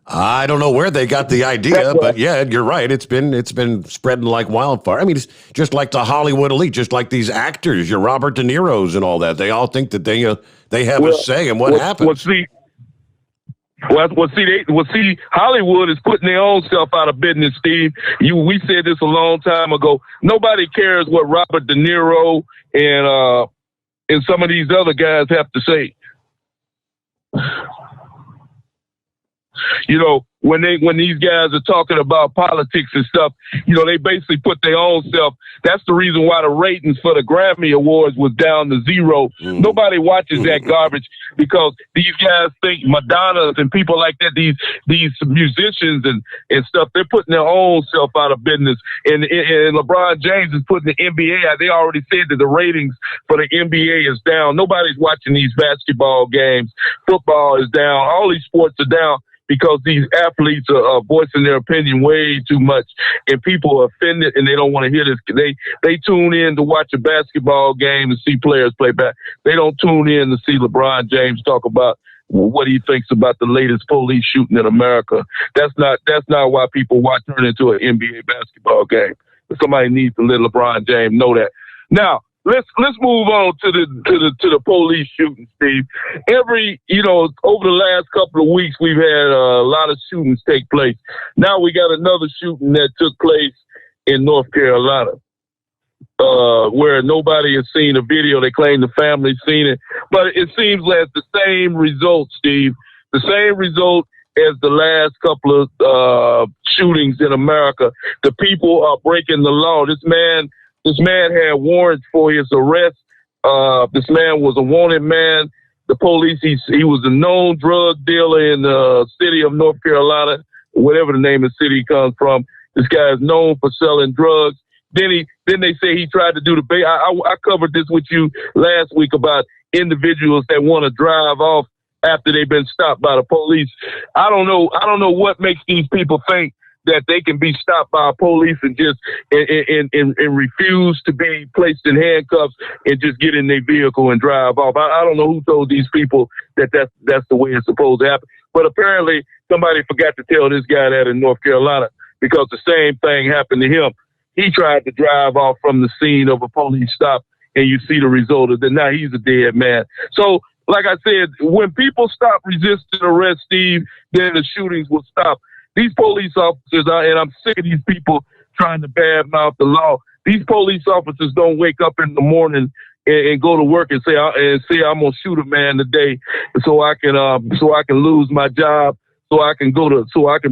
I don't know where they got the idea, but yeah, you're right. It's been spreading like wildfire. I mean, it's just like the Hollywood elite, just like these actors, your Robert De Niro's and all that. They all think that they have a say in what happens. See, Hollywood is putting their own self out of business, Steve. We said this a long time ago. Nobody cares what Robert De Niro and some of these other guys have to say. You know, when these guys are talking about politics and stuff, you know, they basically put their own self. That's the reason why the ratings for the Grammy Awards was down to zero. Nobody watches that garbage because these guys think Madonnas and people like that, these musicians and stuff, they're putting their own self out of business. And LeBron James is putting the NBA out. They already said that the ratings for the NBA is down. Nobody's watching these basketball games. Football is down. All these sports are down because these athletes are voicing their opinion way too much, and people are offended and they don't want to hear this. They tune in to watch a basketball game and see players play back. They don't tune in to see LeBron James talk about what he thinks about the latest police shooting in America. That's not why people turn into an NBA basketball game. Somebody needs to let LeBron James know that. Now, let's move on to the police shooting, Steve. Over the last couple of weeks, we've had a lot of shootings take place. Now we got another shooting that took place in North Carolina, where nobody has seen a video. They claim the family's seen it, but it seems like the same result, Steve. The same result as the last couple of shootings in America. The people are breaking the law. This man had warrants for his arrest. This man was a wanted man. The police, he was a known drug dealer in the city of North Carolina, whatever the name of the city he comes from. This guy is known for selling drugs. Then they say he tried to do I covered this with you last week about individuals that want to drive off after they've been stopped by the police. I don't know what makes these people think that they can be stopped by police and just and refuse to be placed in handcuffs and just get in their vehicle and drive off. I don't know who told these people that that's the way it's supposed to happen. But apparently somebody forgot to tell this guy that in North Carolina, because the same thing happened to him. He tried to drive off from the scene of a police stop, and you see the result of that. Now he's a dead man. So, like I said, when people stop resisting arrest, Steve, then the shootings will stop. These police officers, and I'm sick of these people trying to badmouth the law. These police officers don't wake up in the morning and go to work and say I'm gonna shoot a man today, so I can lose my job, so I can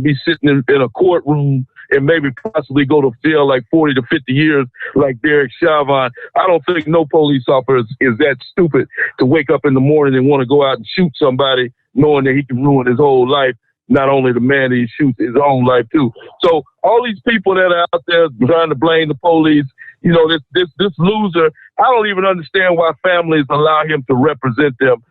be sitting in a courtroom and maybe possibly go to jail like 40 to 50 years like Derek Chauvin. I don't think no police officer is that stupid to wake up in the morning and want to go out and shoot somebody knowing that he can ruin his whole life, not only the man that he shoots, his own life too. So all these people that are out there trying to blame the police, you know, this loser, I don't even understand why families allow him to represent them.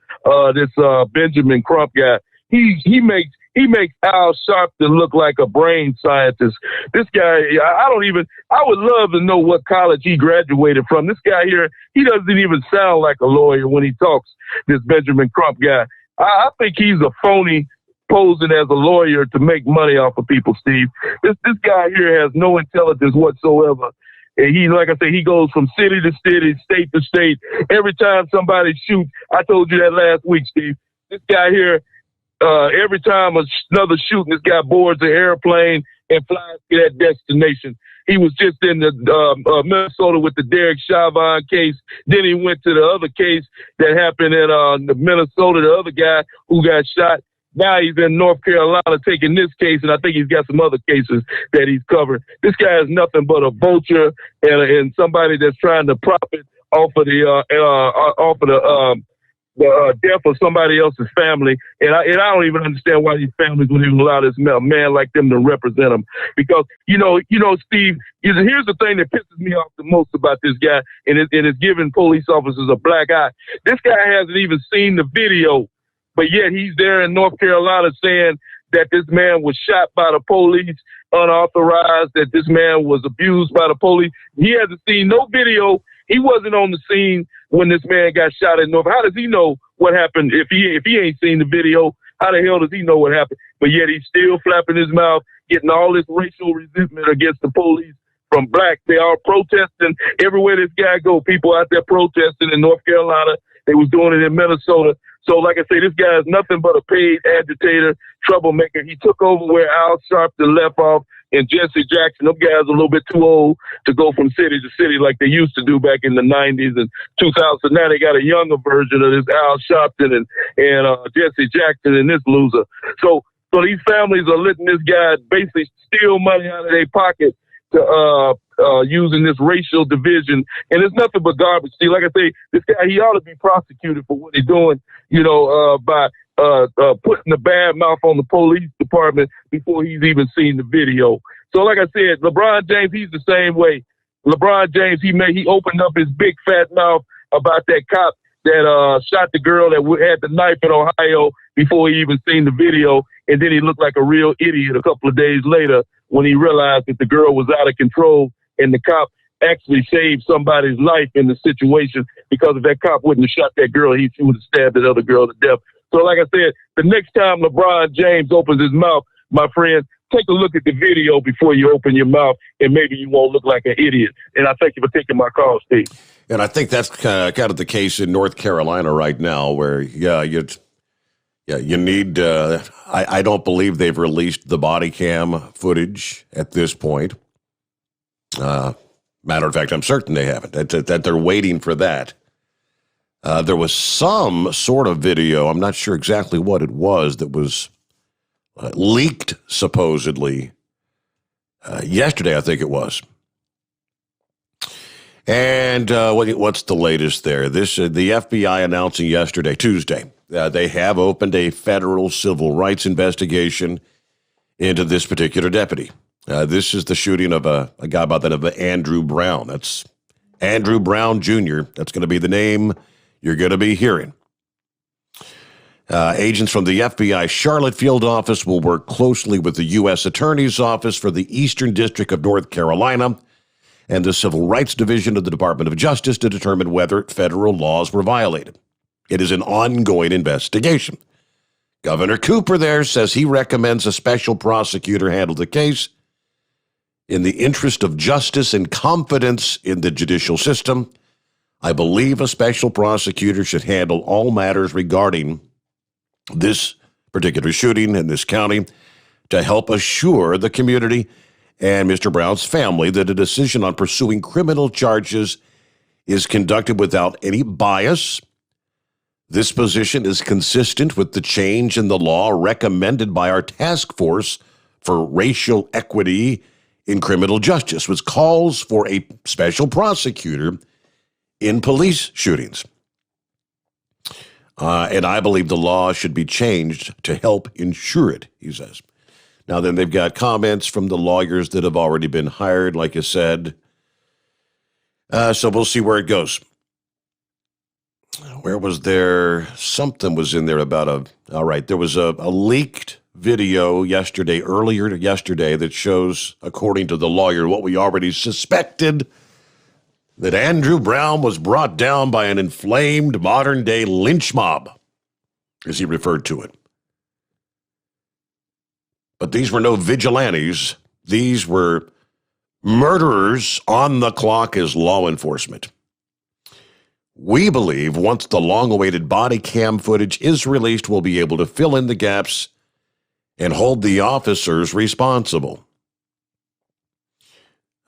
This Benjamin Crump guy, he makes Al Sharpton look like a brain scientist. This guy, I would love to know what college he graduated from. This guy here, he doesn't even sound like a lawyer when he talks, this Benjamin Crump guy. I think he's a phony posing as a lawyer to make money off of people, Steve. This guy here has no intelligence whatsoever. And he, like I say, he goes from city to city, state to state. Every time somebody shoots, I told you that last week, Steve, this guy here, every time another shooting, this guy boards an airplane and flies to that destination. He was just in the Minnesota with the Derek Chauvin case. Then he went to the other case that happened in Minnesota, the other guy who got shot. Now he's in North Carolina taking this case, and I think he's got some other cases that he's covered. This guy is nothing but a vulture and somebody that's trying to profit off of the death of somebody else's family. And I don't even understand why these families would even allow this man like them to represent them. Because, you know, Steve, here's the thing that pisses me off the most about this guy, and it's giving police officers a black eye. This guy hasn't even seen the video, but yet he's there in North Carolina saying that this man was shot by the police unauthorized, that this man was abused by the police. He hasn't seen no video. He wasn't on the scene when this man got shot in North. How does he know what happened if he ain't seen the video? How the hell does he know what happened? But yet he's still flapping his mouth, getting all this racial resentment against the police from black. They are protesting everywhere this guy go. People out there protesting in North Carolina. They was doing it in Minnesota. So, like I say, this guy is nothing but a paid agitator, troublemaker. He took over where Al Sharpton left off and Jesse Jackson. Them guys are a little bit too old to go from city to city like they used to do back in the 90s and 2000s. Now they got a younger version of this Al Sharpton and Jesse Jackson and this loser. So these families are letting this guy basically steal money out of their pocket to using this racial division, and it's nothing but garbage. See, like I say, this guy, he ought to be prosecuted for what he's doing, by putting the bad mouth on the police department before he's even seen the video. So, like I said, LeBron James, he's the same way. LeBron James, he opened up his big fat mouth about that cop that shot the girl that had the knife in Ohio before he even seen the video, and then he looked like a real idiot a couple of days later when he realized that the girl was out of control and the cop actually saved somebody's life in the situation, because if that cop wouldn't have shot that girl, he would have stabbed that other girl to death. So like I said, the next time LeBron James opens his mouth, my friend, take a look at the video before you open your mouth, and maybe you won't look like an idiot. And I thank you for taking my call, Steve. And I think that's kind of the case in North Carolina right now, where, you need, I don't believe they've released the body cam footage at this point. Matter of fact, I'm certain they haven't, that they're waiting for that. There was some sort of video, I'm not sure exactly what it was, that was leaked supposedly yesterday, I think it was. And what's the latest there? The FBI announcing yesterday, Tuesday, they have opened a federal civil rights investigation into this particular deputy. This is the shooting of a guy by the name of Andrew Brown. That's Andrew Brown Jr. That's going to be the name you're going to be hearing. Agents from the FBI Charlotte Field Office will work closely with the U.S. Attorney's Office for the Eastern District of North Carolina and the Civil Rights Division of the Department of Justice to determine whether federal laws were violated. It is an ongoing investigation. Governor Cooper there says he recommends a special prosecutor handle the case. In the interest of justice and confidence in the judicial system, I believe a special prosecutor should handle all matters regarding this particular shooting in this county to help assure the community and Mr. Brown's family that a decision on pursuing criminal charges is conducted without any bias. This position is consistent with the change in the law recommended by our task force for racial equity in criminal justice, which calls for a special prosecutor in police shootings. And I believe the law should be changed to help ensure it, he says. Now, then they've got comments from the lawyers that have already been hired, like I said. So we'll see where it goes. Where was there? Something was in there about all right, there was a leaked video earlier yesterday, that shows, according to the lawyer, what we already suspected, that Andrew Brown was brought down by an inflamed modern-day lynch mob, as he referred to it. But these were no vigilantes. These were murderers on the clock as law enforcement. We believe once the long-awaited body cam footage is released, we'll be able to fill in the gaps and hold the officers responsible.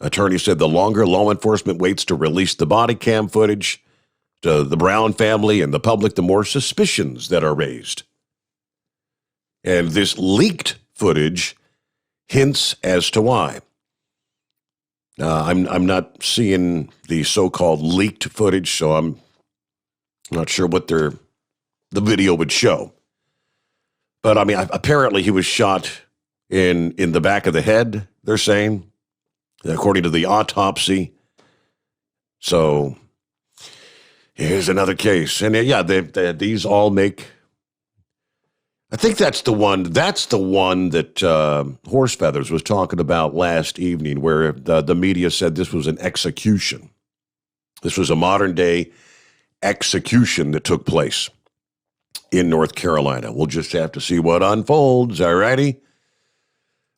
Attorney said the longer law enforcement waits to release the body cam footage to the Brown family and the public, the more suspicions that are raised. And this leaked footage hints as to why. I'm not seeing the so-called leaked footage, so I'm not sure what the video would show. But I mean, apparently he was shot in the back of the head, they're saying, according to the autopsy. So here's another case. And yeah, these all make, I think that's the one that Horse Feathers was talking about last evening, where the media said this was an execution. This was a modern day execution that took place in North Carolina. We'll just have to see what unfolds. All righty.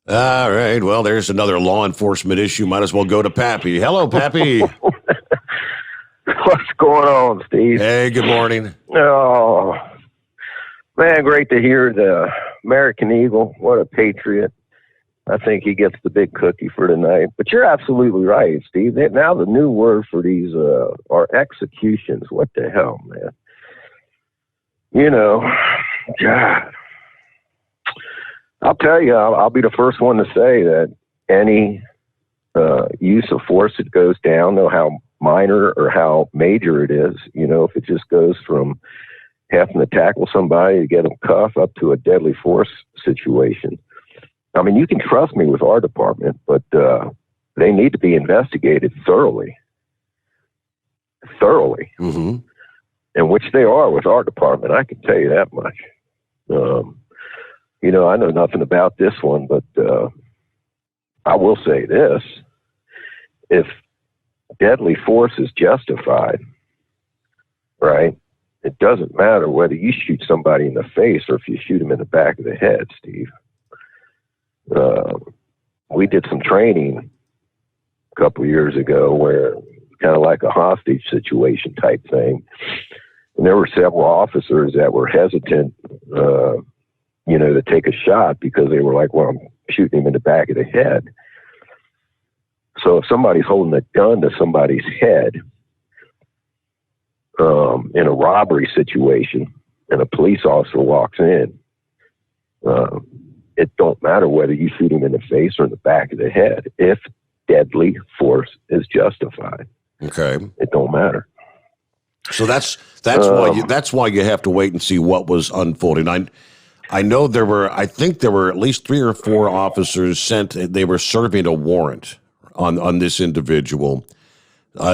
All right. Well, there's another law enforcement issue. Might as well go to Pappy. Hello, Pappy. What's going on, Steve? Hey, good morning. Oh, man, great to hear the American Eagle. What a patriot. I think he gets the big cookie for tonight. But you're absolutely right, Steve. Now the new word for these are executions. What the hell, man? You know, God. I'll tell you, I'll be the first one to say that any use of force that goes down, no how minor or how major it is, you know, if it just goes from having to tackle somebody to get them cuffed up to a deadly force situation. I mean, you can trust me with our department, but they need to be investigated thoroughly. Mm-hmm. And which they are with our department, I can tell you that much. You know, I know nothing about this one, but I will say this. If deadly force is justified, right, it doesn't matter whether you shoot somebody in the face or if you shoot them in the back of the head, Steve. We did some training a couple of years ago where kind of like a hostage situation type thing. And there were several officers that were hesitant, you know, to take a shot because they were like, well, I'm shooting him in the back of the head. So if somebody's holding a gun to somebody's head in a robbery situation and a police officer walks in, it don't matter whether you shoot him in the face or in the back of the head. If deadly force is justified, okay, it don't matter. So that's why you have to wait and see what was unfolding. I know I think there were at least 3 or 4 officers sent. They were serving a warrant on this individual.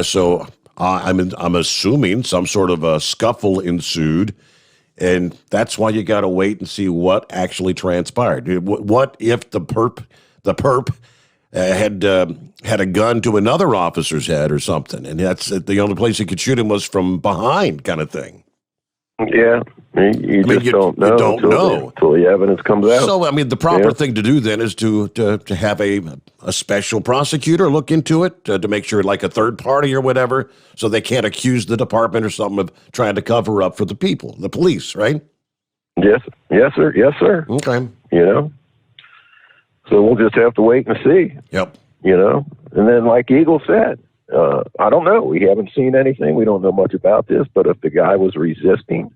So I'm assuming some sort of a scuffle ensued, And that's why you got to wait and see what actually transpired. What if the perp had a gun to another officer's head or something, and that's the only place he could shoot him was from behind, kind of thing. Yeah, you don't know until the evidence comes out. So, I mean, the proper thing to do then is to have a special prosecutor look into it to make sure, like a third party or whatever, so they can't accuse the department or something of trying to cover up for the people, the police, right? Yes, sir. Okay. So we'll just have to wait and see. Yep. And then like Eagle said, I don't know. We haven't seen anything. We don't know much about this, but if the guy was resisting,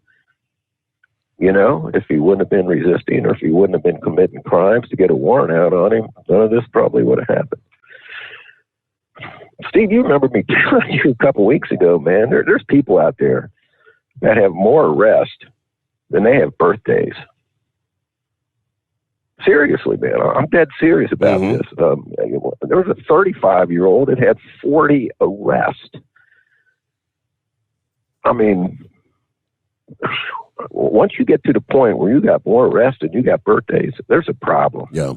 if he wouldn't have been resisting or if he wouldn't have been committing crimes to get a warrant out on him, none of this probably would have happened. Steve, you remember me telling you a couple weeks ago, man, there's people out there that have more arrests than they have birthdays. Seriously, man, I'm dead serious about this. There was a 35-year-old that had 40 arrests. I mean, once you get to the point where you got more arrests than you got birthdays, there's a problem. Yeah.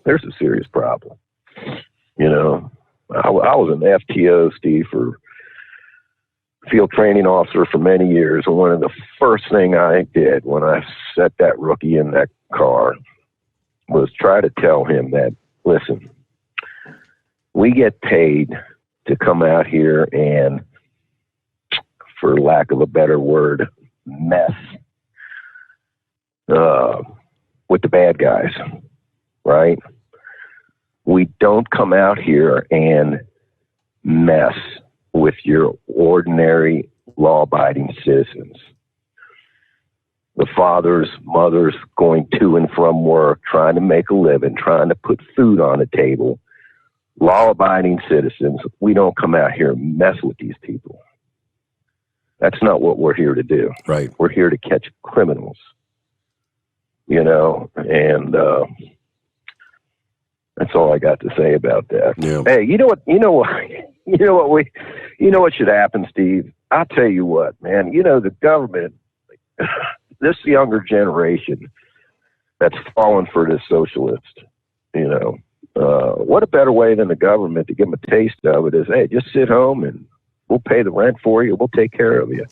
There's a serious problem. I was an FTO, Steve, for field training officer for many years. And one of the first thing I did when I set that rookie in that car was try to tell him that, listen, we get paid to come out here and, for lack of a better word, mess with the bad guys, right? We don't come out here and mess with your ordinary law-abiding citizens. The fathers, mothers going to and from work, trying to make a living, trying to put food on the table. Law-abiding citizens, we don't come out here and mess with these people. That's not what we're here to do. Right. We're here to catch criminals, and that's all I got to say about that. Yeah. Hey, what should happen, Steve? I'll tell you what, man, the government, this younger generation that's fallen for this socialist, what a better way than the government to give them a taste of it is, hey, just sit home and we'll pay the rent for you. We'll take care of you.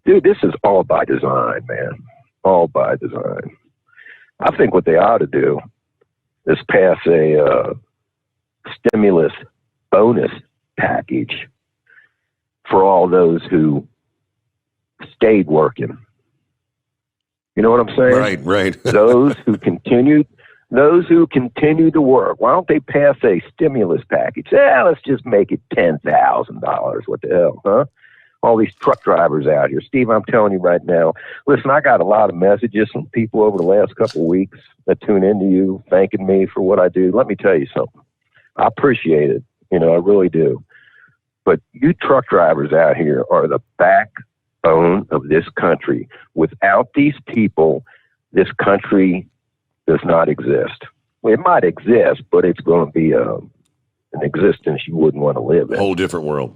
Dude, this is all by design, man. All by design. I think what they ought to do is pass a stimulus bonus package for all those who stayed working. You know what I'm saying? Right. Those who continue to work. Why don't they pass a stimulus package? Let's just make it $10,000. What the hell, huh? All these truck drivers out here. Steve, I'm telling you right now, listen, I got a lot of messages from people over the last couple of weeks that tune into you, thanking me for what I do. Let me tell you something. I appreciate it. I really do. But you truck drivers out here are the backbone of this country. Without these people, this country does not exist. Well, it might exist, but it's going to be an existence you wouldn't want to live in. Whole different world.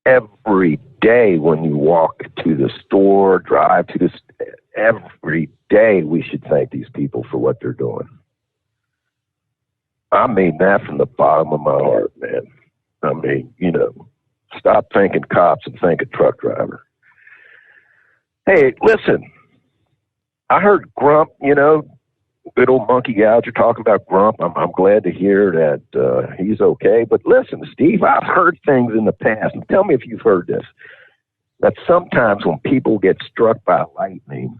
Every day when you walk to the store, drive to every day we should thank these people for what they're doing. I mean that from the bottom of my heart, man. I mean, stop thanking cops and thank a truck driver. Hey, listen, I heard Grump, good old monkey gouger talking about Grump. I'm glad to hear that he's okay. But listen, Steve, I've heard things in the past, and tell me if you've heard this, that sometimes when people get struck by lightning,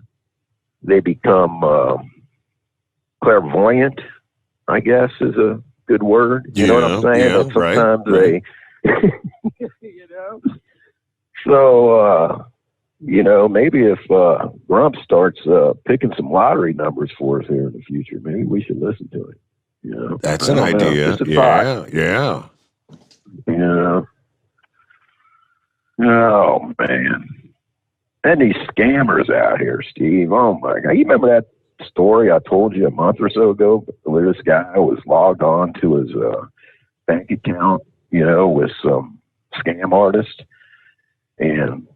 they become clairvoyant, I guess is a good word. You know what I'm saying? Yeah, that sometimes they, So, maybe if Grump starts picking some lottery numbers for us here in the future, maybe we should listen to it. That's an idea. Yeah. Oh, man. And these scammers out here, Steve. Oh, my God. You remember that story I told you a month or so ago where this guy was logged on to his bank account, with some scam artist, and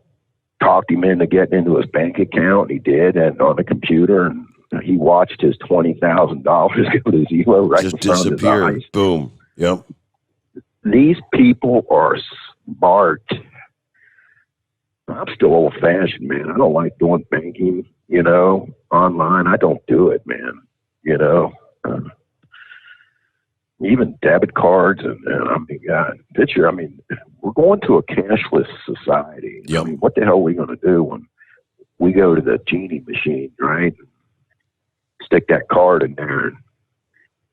talked him into getting into his bank account. He did, and on the computer, and he watched his $20,000 go to zero right Just in front of his disappeared. eyes. Boom. Yep. These people are smart. I'm still old-fashioned, man. I don't like doing banking, online. I don't do it, man. Even debit cards and we're going to a cashless society. Yep. I mean, what the hell are we going to do when we go to the genie machine, right? Stick that card in there and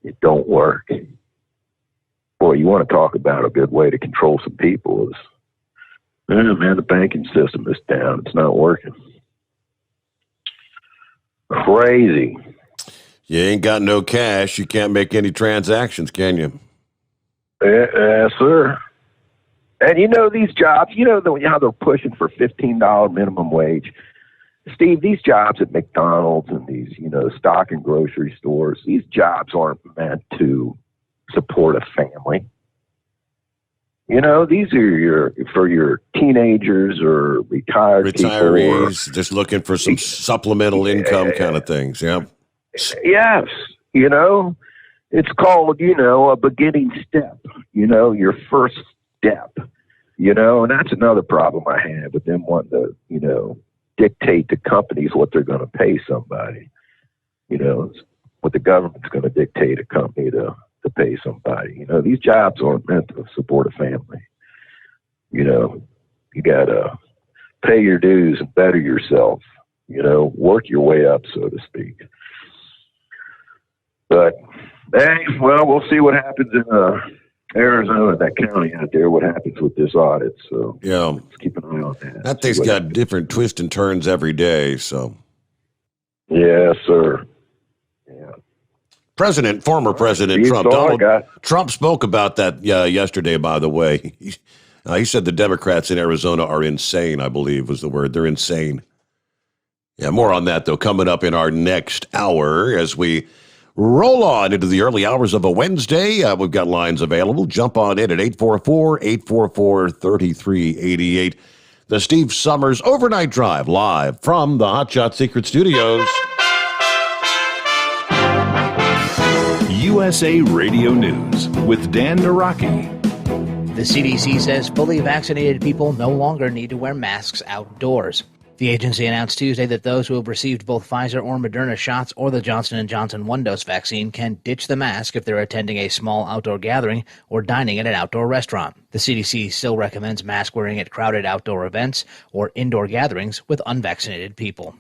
it don't work. Boy, you want to talk about a good way to control some people is, man, the banking system is down. It's not working. Crazy. You ain't got no cash. You can't make any transactions, can you? Yes, sir. And these jobs, how they're pushing for $15 minimum wage. Steve, these jobs at McDonald's and these, stock and grocery stores, these jobs aren't meant to support a family. These are for your teenagers or retirees, people just looking for some supplemental income kind of things. Yeah. Yes. It's called, a beginning step, your first step, and that's another problem I have with them wanting to, dictate to companies what they're going to pay somebody. What the government's going to dictate a company to pay somebody. These jobs aren't meant to support a family. You got to pay your dues and better yourself, work your way up, so to speak. But, hey, well, we'll see what happens in Arizona, that county out there, what happens with this audit. So, yeah, let's keep an eye on that. That thing's got different twists and turns every day, so. Yes, sir. Yeah. Former President Trump, Trump spoke about that yesterday, by the way. He said the Democrats in Arizona are insane, I believe was the word. They're insane. Yeah, more on that, though, coming up in our next hour as we roll on into the early hours of a Wednesday. We've got lines available. Jump on in at 844-844-3388. The Steve Sommers Overnight Drive, live from the Hot Shot Secret Studios. USA Radio News with Dan Naraki. The CDC says fully vaccinated people no longer need to wear masks outdoors. The agency announced Tuesday that those who have received both Pfizer or Moderna shots or the Johnson & Johnson one-dose vaccine can ditch the mask if they're attending a small outdoor gathering or dining at an outdoor restaurant. The CDC still recommends mask wearing at crowded outdoor events or indoor gatherings with unvaccinated people.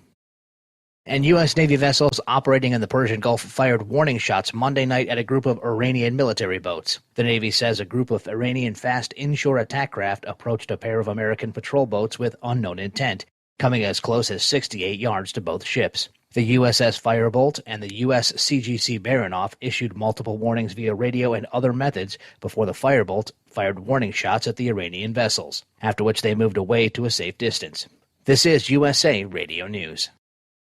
And U.S. Navy vessels operating in the Persian Gulf fired warning shots Monday night at a group of Iranian military boats. The Navy says a group of Iranian fast inshore attack craft approached a pair of American patrol boats with unknown intent, coming as close as 68 yards to both ships. The USS Firebolt and the U.S. CGC Baranoff issued multiple warnings via radio and other methods before the Firebolt fired warning shots at the Iranian vessels, after which they moved away to a safe distance. This is USA Radio News.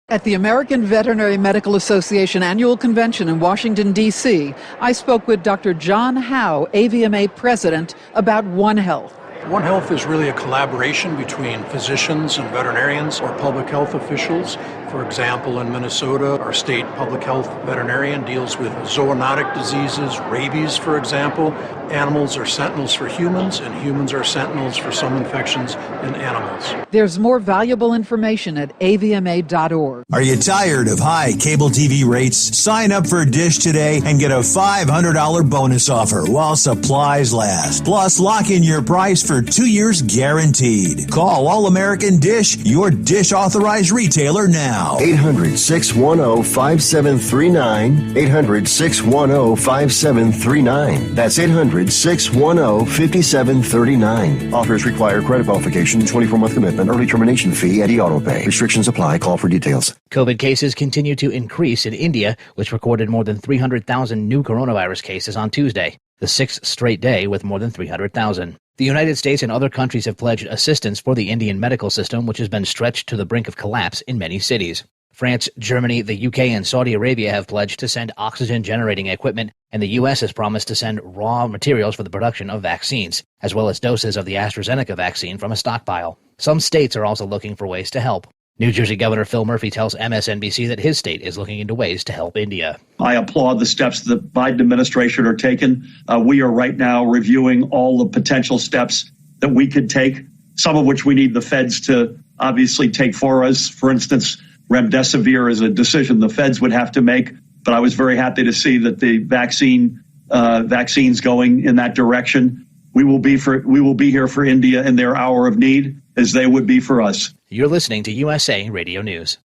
At the American Veterinary Medical Association annual convention in Washington, D.C., I spoke with Dr. John Howe, AVMA president, about One Health. One Health is really a collaboration between physicians and veterinarians or public health officials. For example, in Minnesota, our state public health veterinarian deals with zoonotic diseases, rabies, for example. Animals are sentinels for humans, and humans are sentinels for some infections in animals. There's more valuable information at avma.org. Are you tired of high cable TV rates? Sign up for Dish today and get a $500 bonus offer while supplies last. Plus, lock in your price for 2 years guaranteed. Call All American Dish, your Dish authorized retailer now. 800-610-5739. 800-610-5739. That's 800-610-5739. Offers require credit qualification, 24-month commitment, early termination fee, and auto pay. Restrictions apply. Call for details. COVID cases continue to increase in India, which recorded more than 300,000 new coronavirus cases on Tuesday, the sixth straight day with more than 300,000. The United States and other countries have pledged assistance for the Indian medical system, which has been stretched to the brink of collapse in many cities. France, Germany, the UK, and Saudi Arabia have pledged to send oxygen-generating equipment, and the U.S. has promised to send raw materials for the production of vaccines, as well as doses of the AstraZeneca vaccine from a stockpile. Some states are also looking for ways to help. New Jersey Governor Phil Murphy tells MSNBC that his state is looking into ways to help India. I applaud the steps the Biden administration are taking. We are right now reviewing all the potential steps that we could take, some of which we need the feds to obviously take for us. For instance, remdesivir is a decision the feds would have to make. But I was very happy to see that the vaccines going in that direction. We will be here for India in their hour of need, as they would be for us. You're listening to USA Radio News.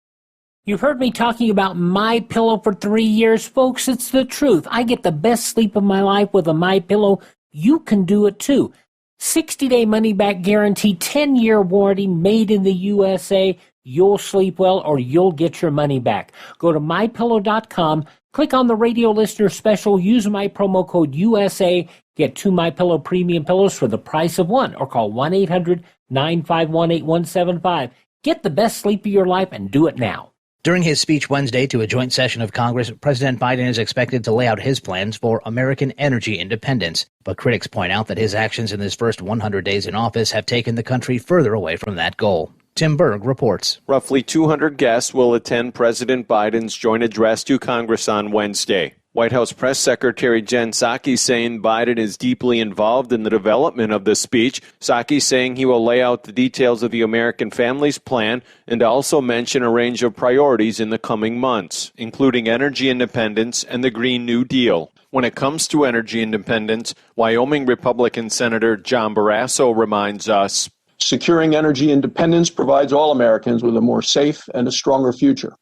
You've heard me talking about MyPillow for 3 years, folks. It's the truth. I get the best sleep of my life with a MyPillow. You can do it too. 60-day money-back guarantee, 10-year warranty, made in the USA. You'll sleep well or you'll get your money back. Go to MyPillow.com, click on the radio listener special, use my promo code USA, get 2 MyPillow premium pillows for the price of one, or call 1-800-951-8175. Get the best sleep of your life and do it now. During his speech Wednesday to a joint session of Congress, President Biden is expected to lay out his plans for American energy independence. But critics point out that his actions in his first 100 days in office have taken the country further away from that goal. Tim Berg reports. Roughly 200 guests will attend President Biden's joint address to Congress on Wednesday. White House Press Secretary Jen Psaki saying Biden is deeply involved in the development of the speech. Psaki saying he will lay out the details of the American Families Plan and also mention a range of priorities in the coming months, including energy independence and the Green New Deal. When it comes to energy independence, Wyoming Republican Senator John Barrasso reminds us, securing energy independence provides all Americans with a more safe and a stronger future.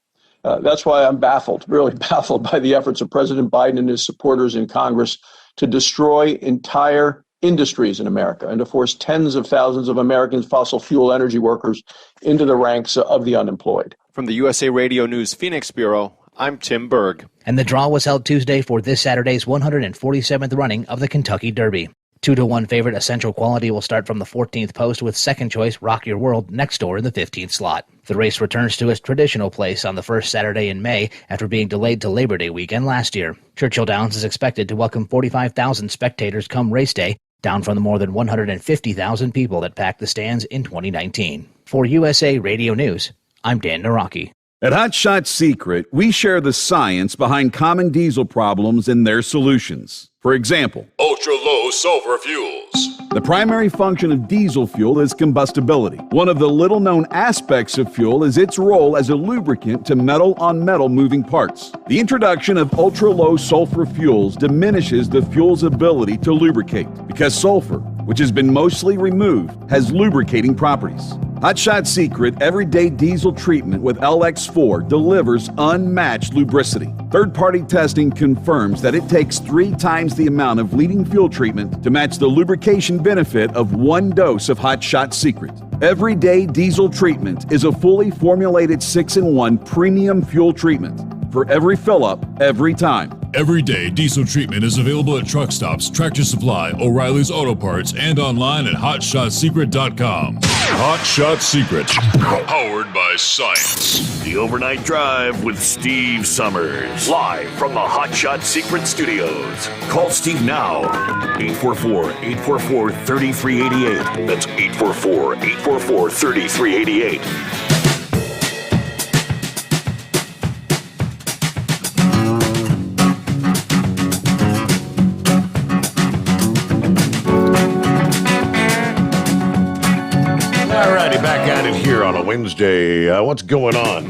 That's why I'm really baffled by the efforts of President Biden and his supporters in Congress to destroy entire industries in America and to force tens of thousands of Americans, fossil fuel energy workers, into the ranks of the unemployed. From the USA Radio News Phoenix Bureau, I'm Tim Berg. And the draw was held Tuesday for this Saturday's 147th running of the Kentucky Derby. 2-1 favorite Essential Quality will start from the 14th post with second choice Rock Your World next door in the 15th slot. The race returns to its traditional place on the first Saturday in May after being delayed to Labor Day weekend last year. Churchill Downs is expected to welcome 45,000 spectators come race day, down from the more than 150,000 people that packed the stands in 2019. For USA Radio News, I'm Dan Naraki. At Hot Shot Secret, we share the science behind common diesel problems and their solutions. For example, ultra-low sulfur fuels. The primary function of diesel fuel is combustibility. One of the little-known aspects of fuel is its role as a lubricant to metal-on-metal moving parts. The introduction of ultra-low sulfur fuels diminishes the fuel's ability to lubricate because sulfur, which has been mostly removed, has lubricating properties. Hot Shot Secret Everyday Diesel Treatment with LX4 delivers unmatched lubricity. Third-party testing confirms that it takes 3 times the amount of leading fuel treatment to match the lubrication benefit of 1 dose of Hot Shot Secret. Everyday Diesel Treatment is a fully formulated 6-in-1 premium fuel treatment for every fill-up, every time. Everyday Diesel Treatment is available at truck stops, Tractor Supply, O'Reilly's Auto Parts, and online at HotShotSecret.com. Hot Shot Secret, powered by science. The Overnight Drive with Steve Summers, live from the Hot Shot Secret Studios. Call Steve now, 844-844-3388. That's 844-844-3388. Back at it here on a Wednesday. What's going on?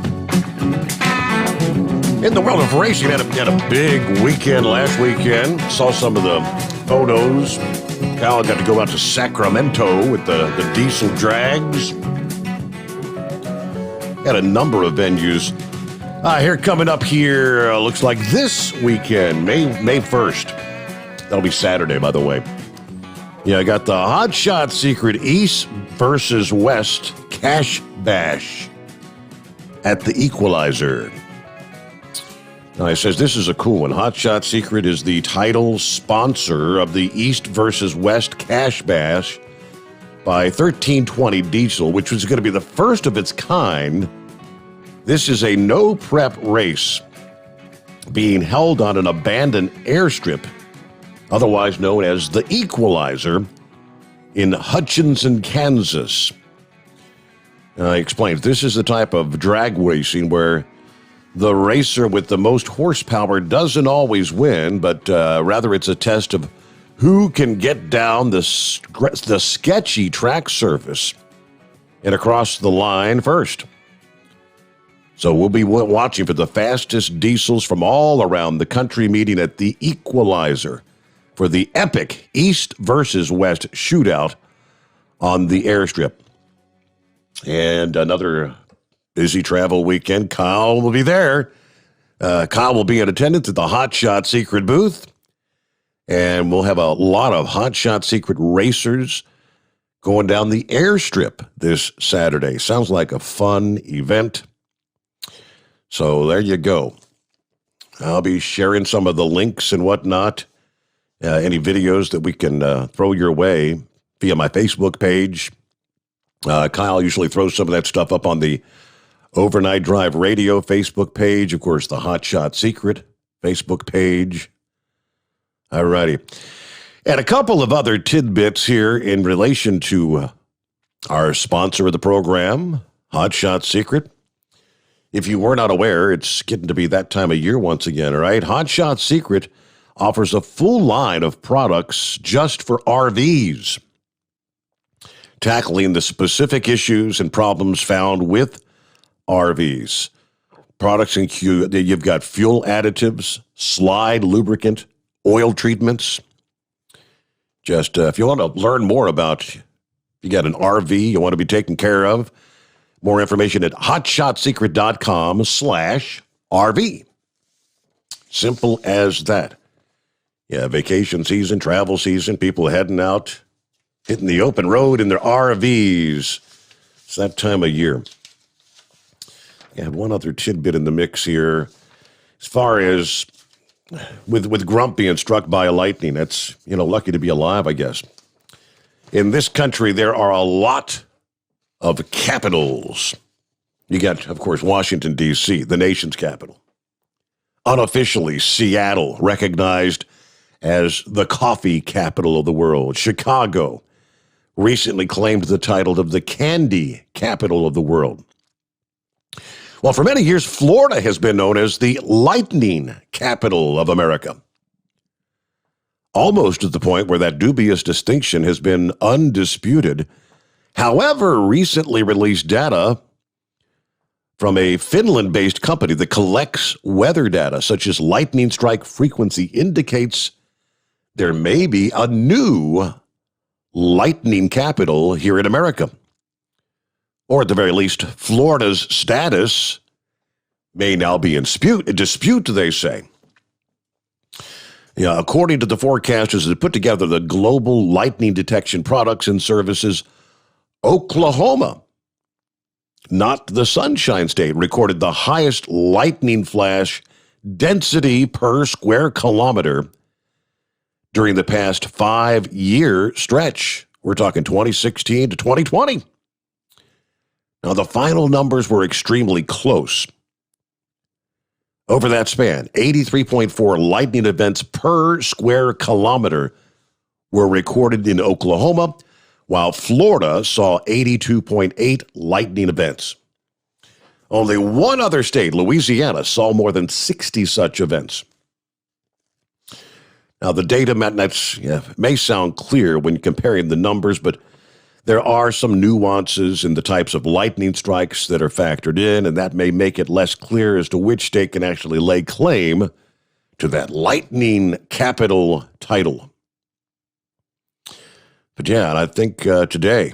In the world of racing, had a big weekend last weekend. Saw some of the photos. Kyle got to go out to Sacramento with the diesel drags. Got a number of venues. Here coming up here, looks like this weekend, May 1st. That'll be Saturday, by the way. Yeah, I got the Hot Shot Secret East versus West Cash Bash at the Equalizer. Now, it says this is a cool one. Hot Shot Secret is the title sponsor of the East versus West Cash Bash by 1320 Diesel, which was going to be the first of its kind This is a no-prep race being held on an abandoned airstrip, otherwise known as the Equalizer, in Hutchinson, Kansas. Explains this is the type of drag racing where the racer with the most horsepower doesn't always win, but rather it's a test of who can get down the sketchy track surface and across the line first. So we'll be watching for the fastest diesels from all around the country meeting at the Equalizer for the epic East versus West shootout on the airstrip. And another busy travel weekend. Kyle will be there. Kyle will be in attendance at the Hot Shot Secret booth. And we'll have a lot of Hot Shot Secret racers going down the airstrip this Saturday. Sounds like a fun event. So there you go. I'll be sharing some of the links and whatnot, any videos that we can throw your way via my Facebook page. Kyle usually throws some of that stuff up on the Overnight Drive Radio Facebook page. Of course, the Hot Shot Secret Facebook page. All righty. And a couple of other tidbits here in relation to our sponsor of the program, Hot Shot Secret. If you were not aware, it's getting to be that time of year once again, right? Hot Shot Secret offers a full line of products just for RVs, tackling the specific issues and problems found with RVs. Products include, you've got fuel additives, slide lubricant, oil treatments. Just if you want to learn more about, you got an RV you want to be taken care of, more information at hotshotsecret.com/RV. Simple as that. Yeah, vacation season, travel season, people heading out, hitting the open road in their RVs. It's that time of year. I have one other tidbit in the mix here. As far as with Grump being struck by a lightning, that's, lucky to be alive, I guess. In this country, there are a lot of capitals. You got, of course, Washington, D.C., the nation's capital. Unofficially, Seattle, recognized as the coffee capital of the world. Chicago recently claimed the title of the candy capital of the world. Well, for many years, Florida has been known as the lightning capital of America. Almost at the point where that dubious distinction has been undisputed. However, recently released data from a Finland-based company that collects weather data, such as lightning strike frequency, indicates there may be a new lightning capital here in America. Or at the very least, Florida's status may now be in dispute, they say. Yeah, according to the forecasters that put together the global lightning detection products and services, Oklahoma, not the Sunshine State, recorded the highest lightning flash density per square kilometer during the past 5-year stretch. We're talking 2016 to 2020. Now, the final numbers were extremely close. Over that span, 83.4 lightning events per square kilometer were recorded in Oklahoma, while Florida saw 82.8 lightning events. Only one other state, Louisiana, saw more than 60 such events. Now, the data may sound clear when comparing the numbers, but there are some nuances in the types of lightning strikes that are factored in, and that may make it less clear as to which state can actually lay claim to that lightning capital title. But yeah, and I think today,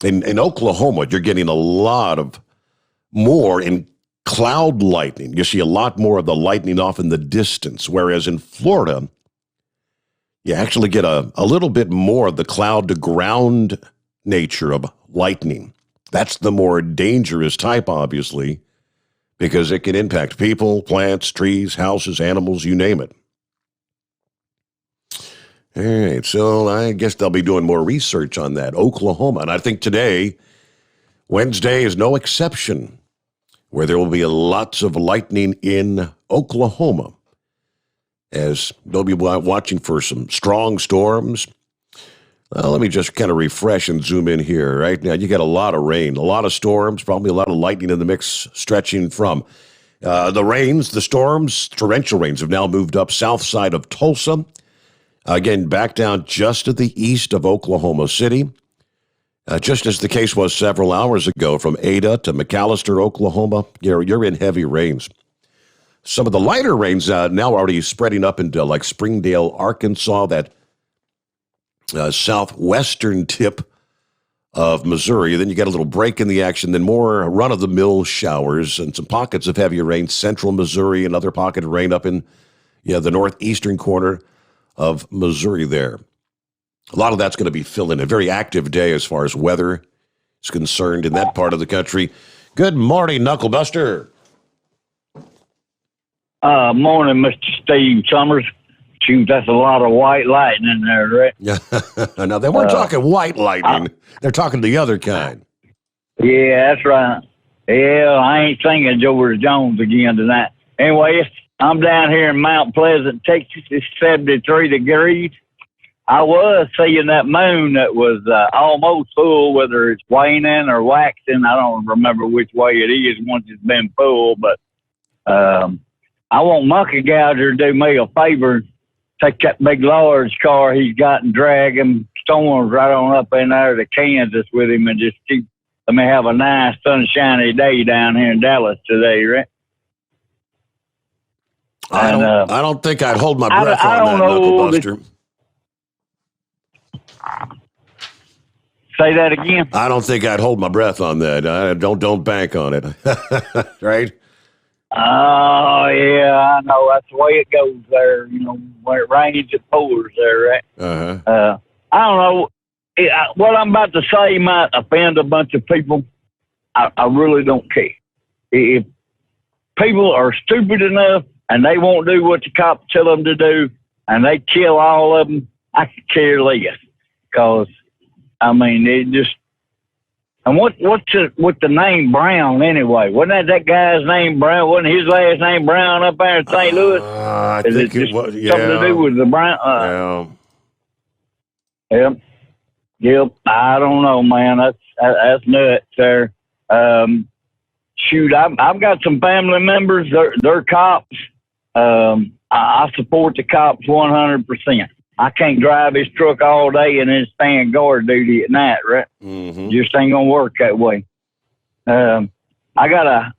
in Oklahoma, you're getting a lot of more in cloud lightning. You see a lot more of the lightning off in the distance, whereas in Florida, you actually get a little bit more of the cloud-to-ground nature of lightning. That's the more dangerous type, obviously, because it can impact people, plants, trees, houses, animals, you name it. All right, so I guess they'll be doing more research on that, Oklahoma. And I think today, Wednesday, is no exception, where there will be lots of lightning in Oklahoma, as they'll be watching for some strong storms. Well, let me just kind of refresh and zoom in here. Right now, you got a lot of rain, a lot of storms, probably a lot of lightning in the mix, stretching from the storms, torrential rains have now moved up south side of Tulsa. Again, back down just to the east of Oklahoma City. Just as the case was several hours ago from Ada to McAllister, Oklahoma, you're in heavy rains. Some of the lighter rains now already spreading up into like Springdale, Arkansas, that southwestern tip of Missouri. Then you get a little break in the action, then more run-of-the-mill showers and some pockets of heavier rain, central Missouri, another pocket of rain up in the northeastern corner of Missouri there. A lot of that's going to be filled in. A very active day as far as weather is concerned in that part of the country. Good morning, Knucklebuster. Morning, Mr. Steve Sommers. Shoot, that's a lot of white lightning there, right? Yeah. Now, they weren't talking white lightning. They're talking the other kind. Yeah, that's right. Yeah, I ain't singing George Jones again tonight. Anyway, I'm down here in Mount Pleasant, Texas. It's 73 degrees. I was seeing that moon that was almost full, whether it's waning or waxing. I don't remember which way it is once it's been full, but I want Monkey Gouger to do me a favor, take that big large car he's got and drag him storms right on up in there to Kansas with him and just let me have a nice sunshiny day down here in Dallas today, right? I don't think I'd hold my breath on that, Knucklebuster. Say that again. I don't think I'd hold my breath on that. Don't bank on it. Right? Oh, yeah, I know. That's the way it goes there. You know, when it rains, it pours there, right? Uh-huh. I don't know. What I'm about to say might offend a bunch of people. I really don't care. If people are stupid enough and they won't do what the cops tell them to do and they kill all of them, I could care less. Because, I mean, it just... And what's with the name Brown anyway? Wasn't that guy's name Brown? Wasn't his last name Brown up there in St. Louis? I think it was, yeah. Something to do with the Brown? Yep. I don't know, man. That's nuts there. Shoot, I've got some family members. They're cops. I support the cops 100%. I can't drive his truck all day and then stand guard duty at night, right? Mm-hmm. Just ain't gonna work that way. I got a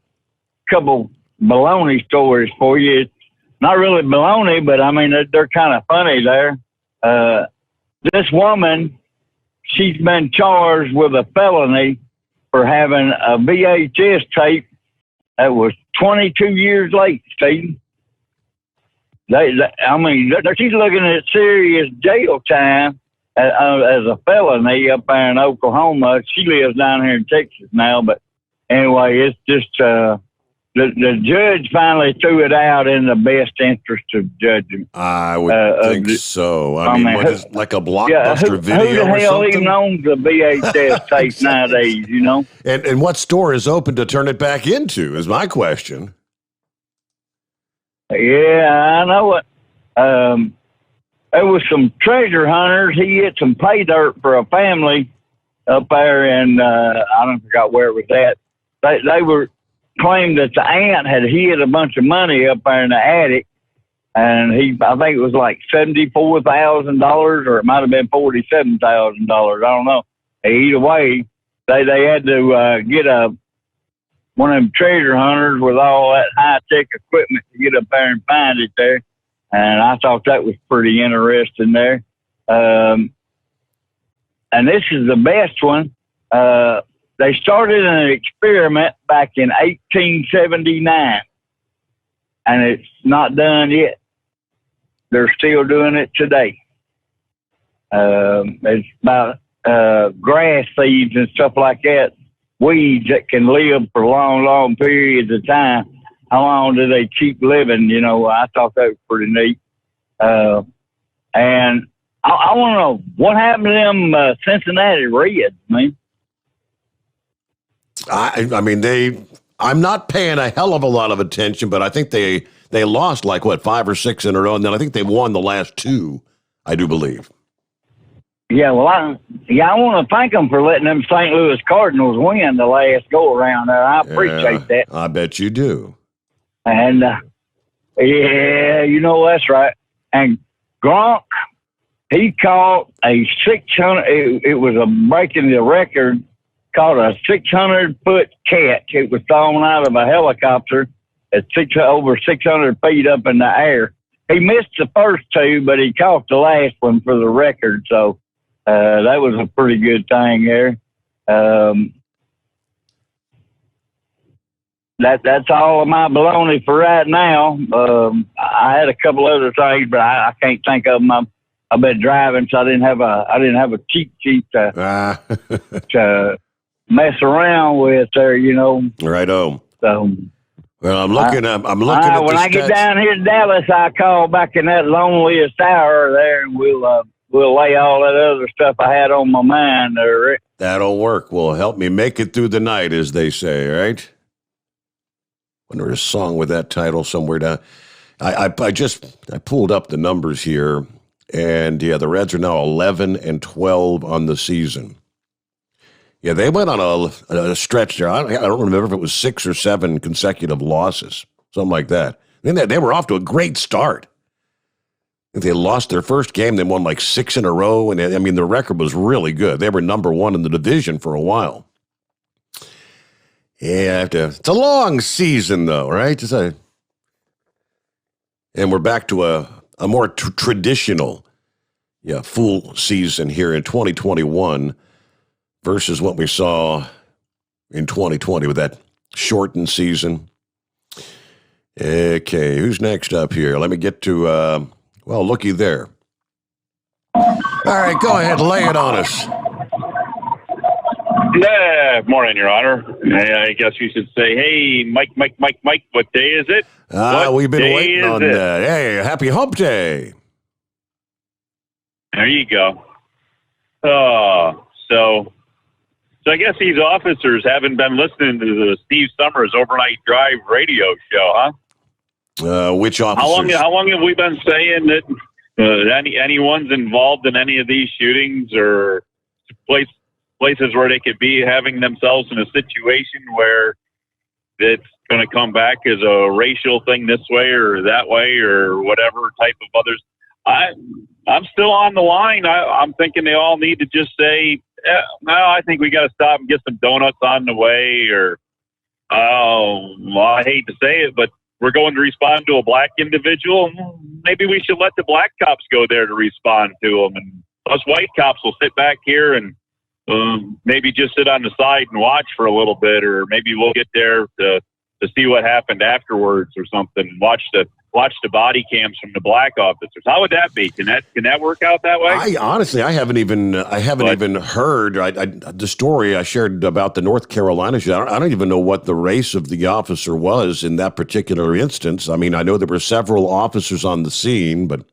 couple baloney stories for you. It's not really baloney, but I mean, they're kind of funny there. This woman, she's been charged with a felony for having a VHS tape that was 22 years late, Steve. She's looking at serious jail time as a felony up there in Oklahoma. She lives down here in Texas now, but anyway, it's just the judge finally threw it out in the best interest of judgment. I would think so. I mean, what is like a Blockbuster video who the or hell something? even owns a VHS tape nowadays, you know? And what store is open to turn it back into is my question. Yeah, I know it. There was some treasure hunters. He hit some pay dirt for a family up there, and I don't forgot where it was at. They were claimed that the aunt had hid a bunch of money up there in the attic, and I think it was like $74,000, or it might have been $47,000. I don't know. Either way, they had to get one of them treasure hunters with all that high-tech equipment to get up there and find it there. And I thought that was pretty interesting there. And this is the best one. They started an experiment back in 1879, and it's not done yet. They're still doing it today. It's about grass seeds and stuff like that. Weeds that can live for long, long periods of time. How long do they keep living? You know, I thought that was pretty neat. And I want to know what happened to them Cincinnati Reds, man. I mean, I'm not paying a hell of a lot of attention, but I think they lost like, 5 or 6 in a row, and then I think they won the last 2, I do believe. Yeah, well, I want to thank them for letting them St. Louis Cardinals win the last go-around there. I appreciate that. I bet you do. And, yeah, that's right. And Gronk, he caught a 600, it was a breaking the record, caught a 600-foot catch. It was thrown out of a helicopter at over 600 feet up in the air. He missed the first 2, but he caught the last one for the record. So that was a pretty good thing there. That's all of my baloney for right now. I had a couple other things, but I can't think of them. I've been driving, so I didn't have a cheat sheet to mess around with there, Righto. So, well, I'm looking at when the I get stats. down here to Dallas, I call back in that loneliest hour there, and we'll lay all that other stuff I had on my mind there, Rick. That'll work. Will help me make it through the night, as they say, right? Wonder a song with that title somewhere down. I pulled up the numbers here, and yeah, the Reds are now 11-12 on the season. Yeah, they went on a stretch there. I don't remember if it was 6 or 7 consecutive losses, something like that. Then they were off to a great start. They lost their first game. They won like 6 in a row, and the record was really good. They were number 1 in the division for a while. Yeah, it's a long season, though, right? And we're back to a more traditional, full season here in 2021 versus what we saw in 2020 with that shortened season. Okay, who's next up here? Let me get to, looky there. All right, go ahead, lay it on us. Yeah, morning, Your Honor. I guess you should say, hey, Mike, what day is it? We've been waiting on that. Hey, happy hump day. There you go. So I guess these officers haven't been listening to the Steve Sommers Overnight Drive radio show, huh? Which officers? How long have we been saying that anyone's involved in any of these shootings or places where they could be having themselves in a situation where it's going to come back as a racial thing this way or that way or whatever type of others? I'm still on the line. I'm thinking they all need to just say, no, I think we got to stop and get some donuts on the way, or, I hate to say it, but we're going to respond to a black individual. Maybe we should let the black cops go there to respond to them, and us white cops will sit back here and maybe just sit on the side and watch for a little bit, or maybe we'll get there to see what happened afterwards or something. Watch the body cams from the black officers. How would that be? Can that work out that way? I haven't even heard the story I shared about the North Carolina shoot. I don't even know what the race of the officer was in that particular instance. I mean, I know there were several officers on the scene, but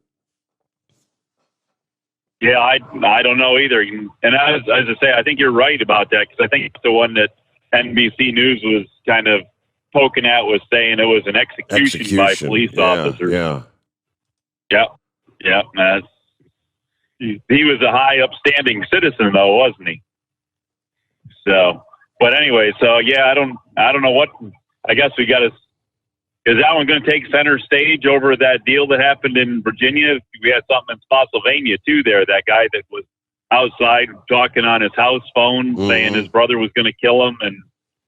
yeah, I don't know either. And as I say, I think you're right about that, because I think the one that NBC News was kind of poking at was saying it was an execution by police officers. Yeah. He was a high upstanding citizen, though, wasn't he? So, but anyway, I don't know what. I guess we got to. Is that one going to take center stage over that deal that happened in Virginia? We had something in Pennsylvania too. That guy that was outside talking on his house phone, saying his brother was going to kill him,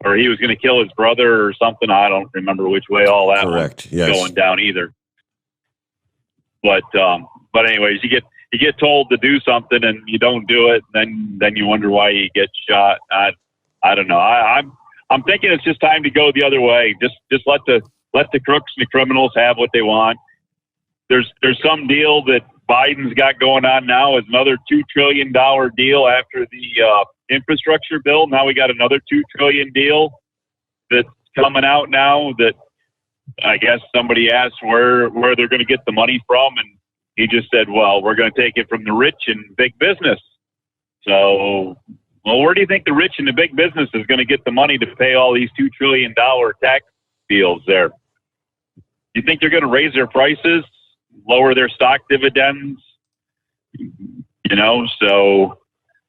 or he was going to kill his brother or something. I don't remember which way all that was going down either. But anyways, you get told to do something and you don't do it, then you wonder why you get shot. I don't know. I'm thinking it's just time to go the other way. Just let the crooks and the criminals have what they want. There's some deal that Biden's got going on now, is another $2 trillion deal after the infrastructure bill. Now we got another $2 trillion deal that's coming out now that I guess somebody asked where they're going to get the money from, and he just said, well, we're going to take it from the rich and big business. So Well, where do you think the rich and the big business is going to get the money to pay all these $2 trillion tax deals there? You think they're going to raise their prices, lower their stock dividends? So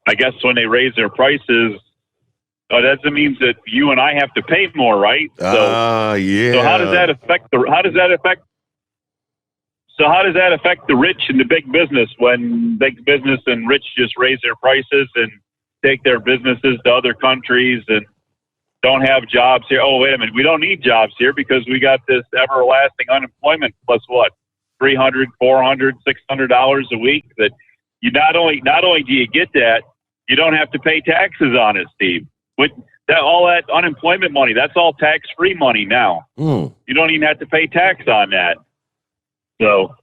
I guess when they raise their prices, that means that you and I have to pay more, right? Yeah. So how does that affect the rich and the big business when big business and rich just raise their prices and take their businesses to other countries and don't have jobs here? Oh, wait a minute. We don't need jobs here because we got this everlasting unemployment plus what? $300, $400, $600 a week that you not only do you get that, you don't have to pay taxes on it, Steve. With all that unemployment money, that's all tax-free money now. You don't even have to pay tax on that. So,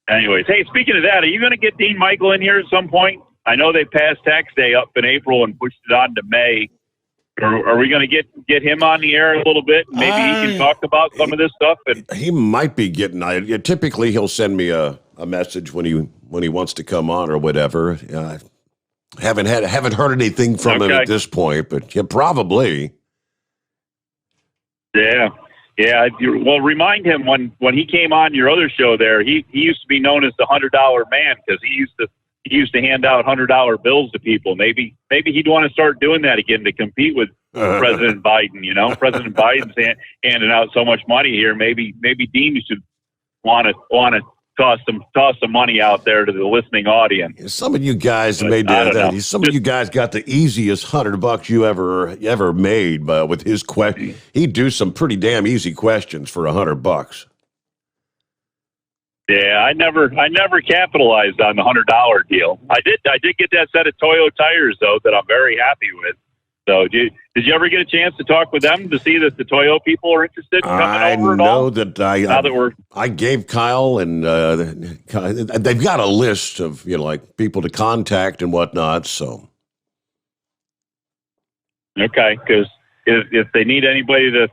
anyways, hey, speaking of that, are you going to get Dean Michael in here at some point? I know they passed tax day up in April and pushed it on to May. Are we going to get him on the air a little bit? Maybe he can talk about some of this stuff. And he might be getting. Typically, he'll send me a message when he wants to come on or whatever. Haven't heard anything from him at this point, but yeah, probably. Yeah. Well, remind him when he came on your other show there. He used to be known as the $100 man because he used to hand out $100 bills to people. Maybe he'd want to start doing that again to compete with President Biden. President Biden's handing out so much money here. Maybe Dean should want to toss some money out there to the listening audience. Some of you guys made that. Some of you guys got the easiest $100 you ever made with his question. He'd do some pretty damn easy questions for $100. Yeah, I never capitalized on the $100 deal. I did get that set of Toyo tires though that I'm very happy with. So did you ever get a chance to talk with them to see that the Toyo people are interested in coming over at all? I know that I gave Kyle and they've got a list of like people to contact and whatnot. So okay, because if they need anybody to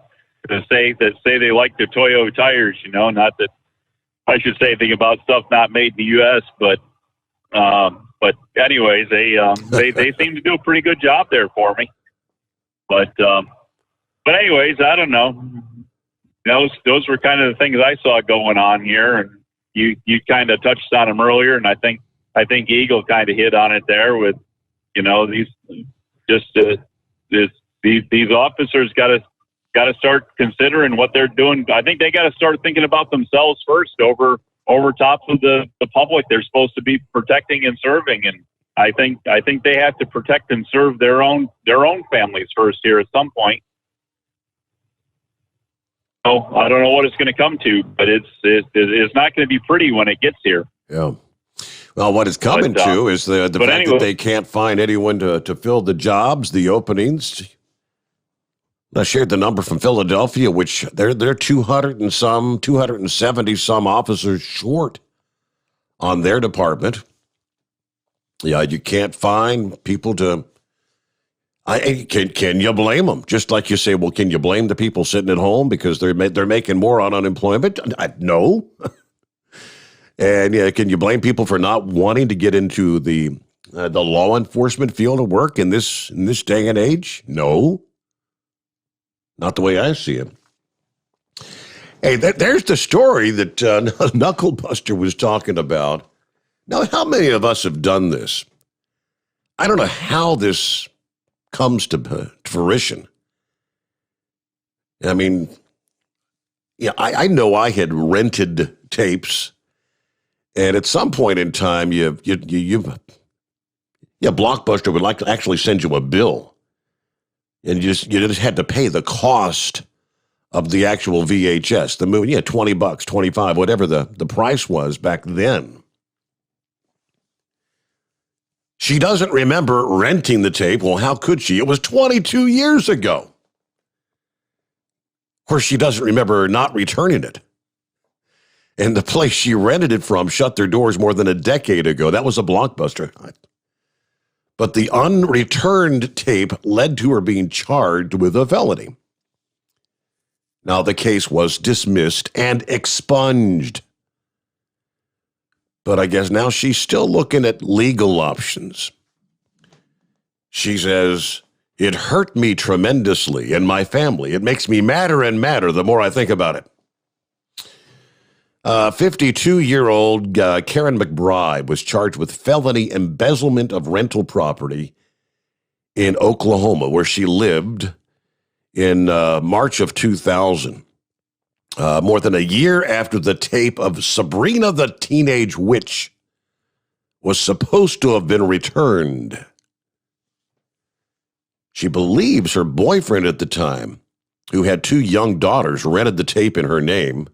say they like the Toyo tires, not that I should say anything about stuff not made in the U.S., but anyways, they seem to do a pretty good job there for me. But anyways, I don't know. Those were kind of the things I saw going on here, and you kind of touched on them earlier, and I think Eagle kind of hit on it there with these officers got to start considering what they're doing. I think they got to start thinking about themselves first over top of the public they're supposed to be protecting and serving. And I think they have to protect and serve their own families first here at some point. So I don't know what it's going to come to, but it's not going to be pretty when it gets here. Yeah. Well, what it's coming to is the fact that they can't find anyone to fill the jobs, the openings. I shared the number from Philadelphia, which they're 270 some officers short on their department. Yeah, you can't find people to. Can you blame them? Just like you say, well, can you blame the people sitting at home because they're making more on unemployment? No. And yeah, can you blame people for not wanting to get into the law enforcement field of work in this day and age? No. Not the way I see it. Hey, there's the story that Knucklebuster was talking about. Now, how many of us have done this? I don't know how this comes to fruition. I mean, yeah, I know I had rented tapes, and at some point in time, Blockbuster would actually send you a bill. And you just had to pay the cost of the actual VHS, the movie, $20, $25, whatever the price was back then. She doesn't remember renting the tape. Well, how could she? It was 22 years ago. Of course, she doesn't remember not returning it. And the place she rented it from shut their doors more than a decade ago. That was a Blockbuster. But the unreturned tape led to her being charged with a felony. Now, the case was dismissed and expunged. But I guess now she's still looking at legal options. She says, "It hurt me tremendously and my family. It makes me madder and madder the more I think about it." 52-year-old Karen McBride was charged with felony embezzlement of rental property in Oklahoma, where she lived in March of 2000. More than a year after the tape of Sabrina the Teenage Witch was supposed to have been returned. She believes her boyfriend at the time, who had 2 young daughters, rented the tape in her name.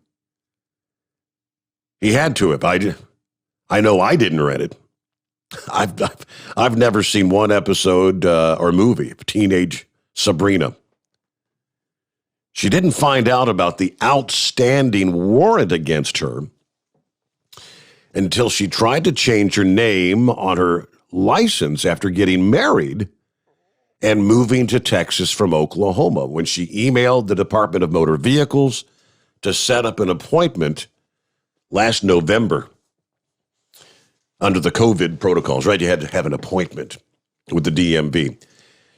He had to have. I know I didn't rent it. I've never seen one episode or movie of Teenage Sabrina. She didn't find out about the outstanding warrant against her until she tried to change her name on her license after getting married and moving to Texas from Oklahoma, when she emailed the Department of Motor Vehicles to set up an appointment last November. Under the COVID protocols, right? You had to have an appointment with the DMV.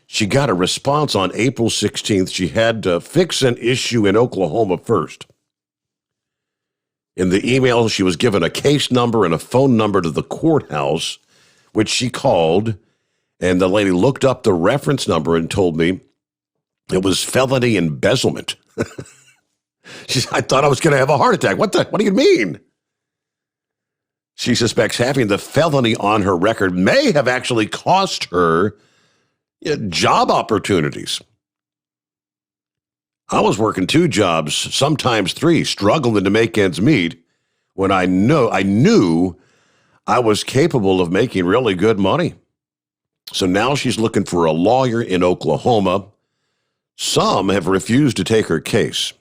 She got a response on April 16th. She had to fix an issue in Oklahoma first. In the email, she was given a case number and a phone number to the courthouse, which she called, and the lady looked up the reference number and told me it was felony embezzlement. I thought I was going to have a heart attack. What do you mean? She suspects having the felony on her record may have actually cost her job opportunities. I was working 2 jobs, sometimes 3, struggling to make ends meet when I knew I was capable of making really good money. So now she's looking for a lawyer in Oklahoma. Some have refused to take her case.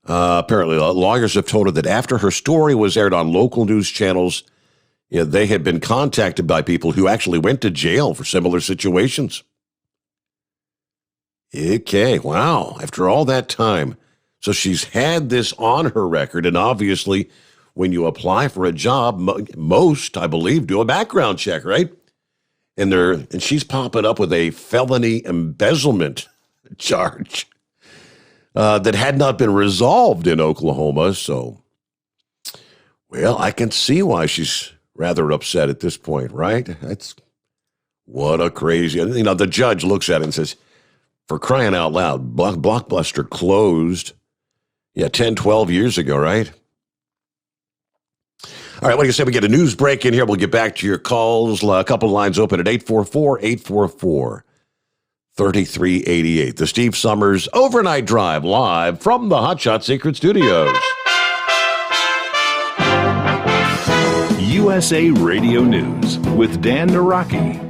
Apparently, lawyers have told her that after her story was aired on local news channels, they had been contacted by people who actually went to jail for similar situations. Okay, wow. After all that time. So she's had this on her record, and obviously, when you apply for a job, most, I believe, do a background check, right? And she's popping up with a felony embezzlement charge that had not been resolved in Oklahoma. So, well, I can see why she's rather upset at this point, right? That's what a crazy. The judge looks at it and says, for crying out loud, Blockbuster closed, 10, 12 years ago, right? All right, what do you say we get a news break in here? We'll get back to your calls. A couple of lines open at 844-844-3388. The Steve Sommers Overnight Drive, live from the Hotshot Secret Studios. USA Radio News with Dan Naraki.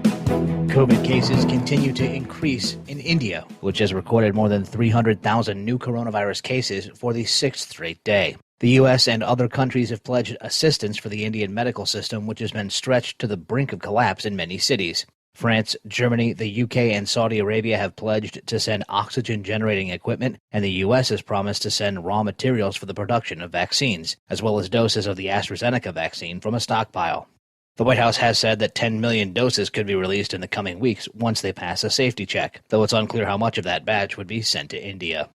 COVID cases continue to increase in India, which has recorded more than 300,000 new coronavirus cases for the 6th straight day. The U.S. and other countries have pledged assistance for the Indian medical system, which has been stretched to the brink of collapse in many cities. France, Germany, the UK, and Saudi Arabia have pledged to send oxygen-generating equipment, and the U.S. has promised to send raw materials for the production of vaccines, as well as doses of the AstraZeneca vaccine from a stockpile. The White House has said that 10 million doses could be released in the coming weeks once they pass a safety check, though it's unclear how much of that batch would be sent to India.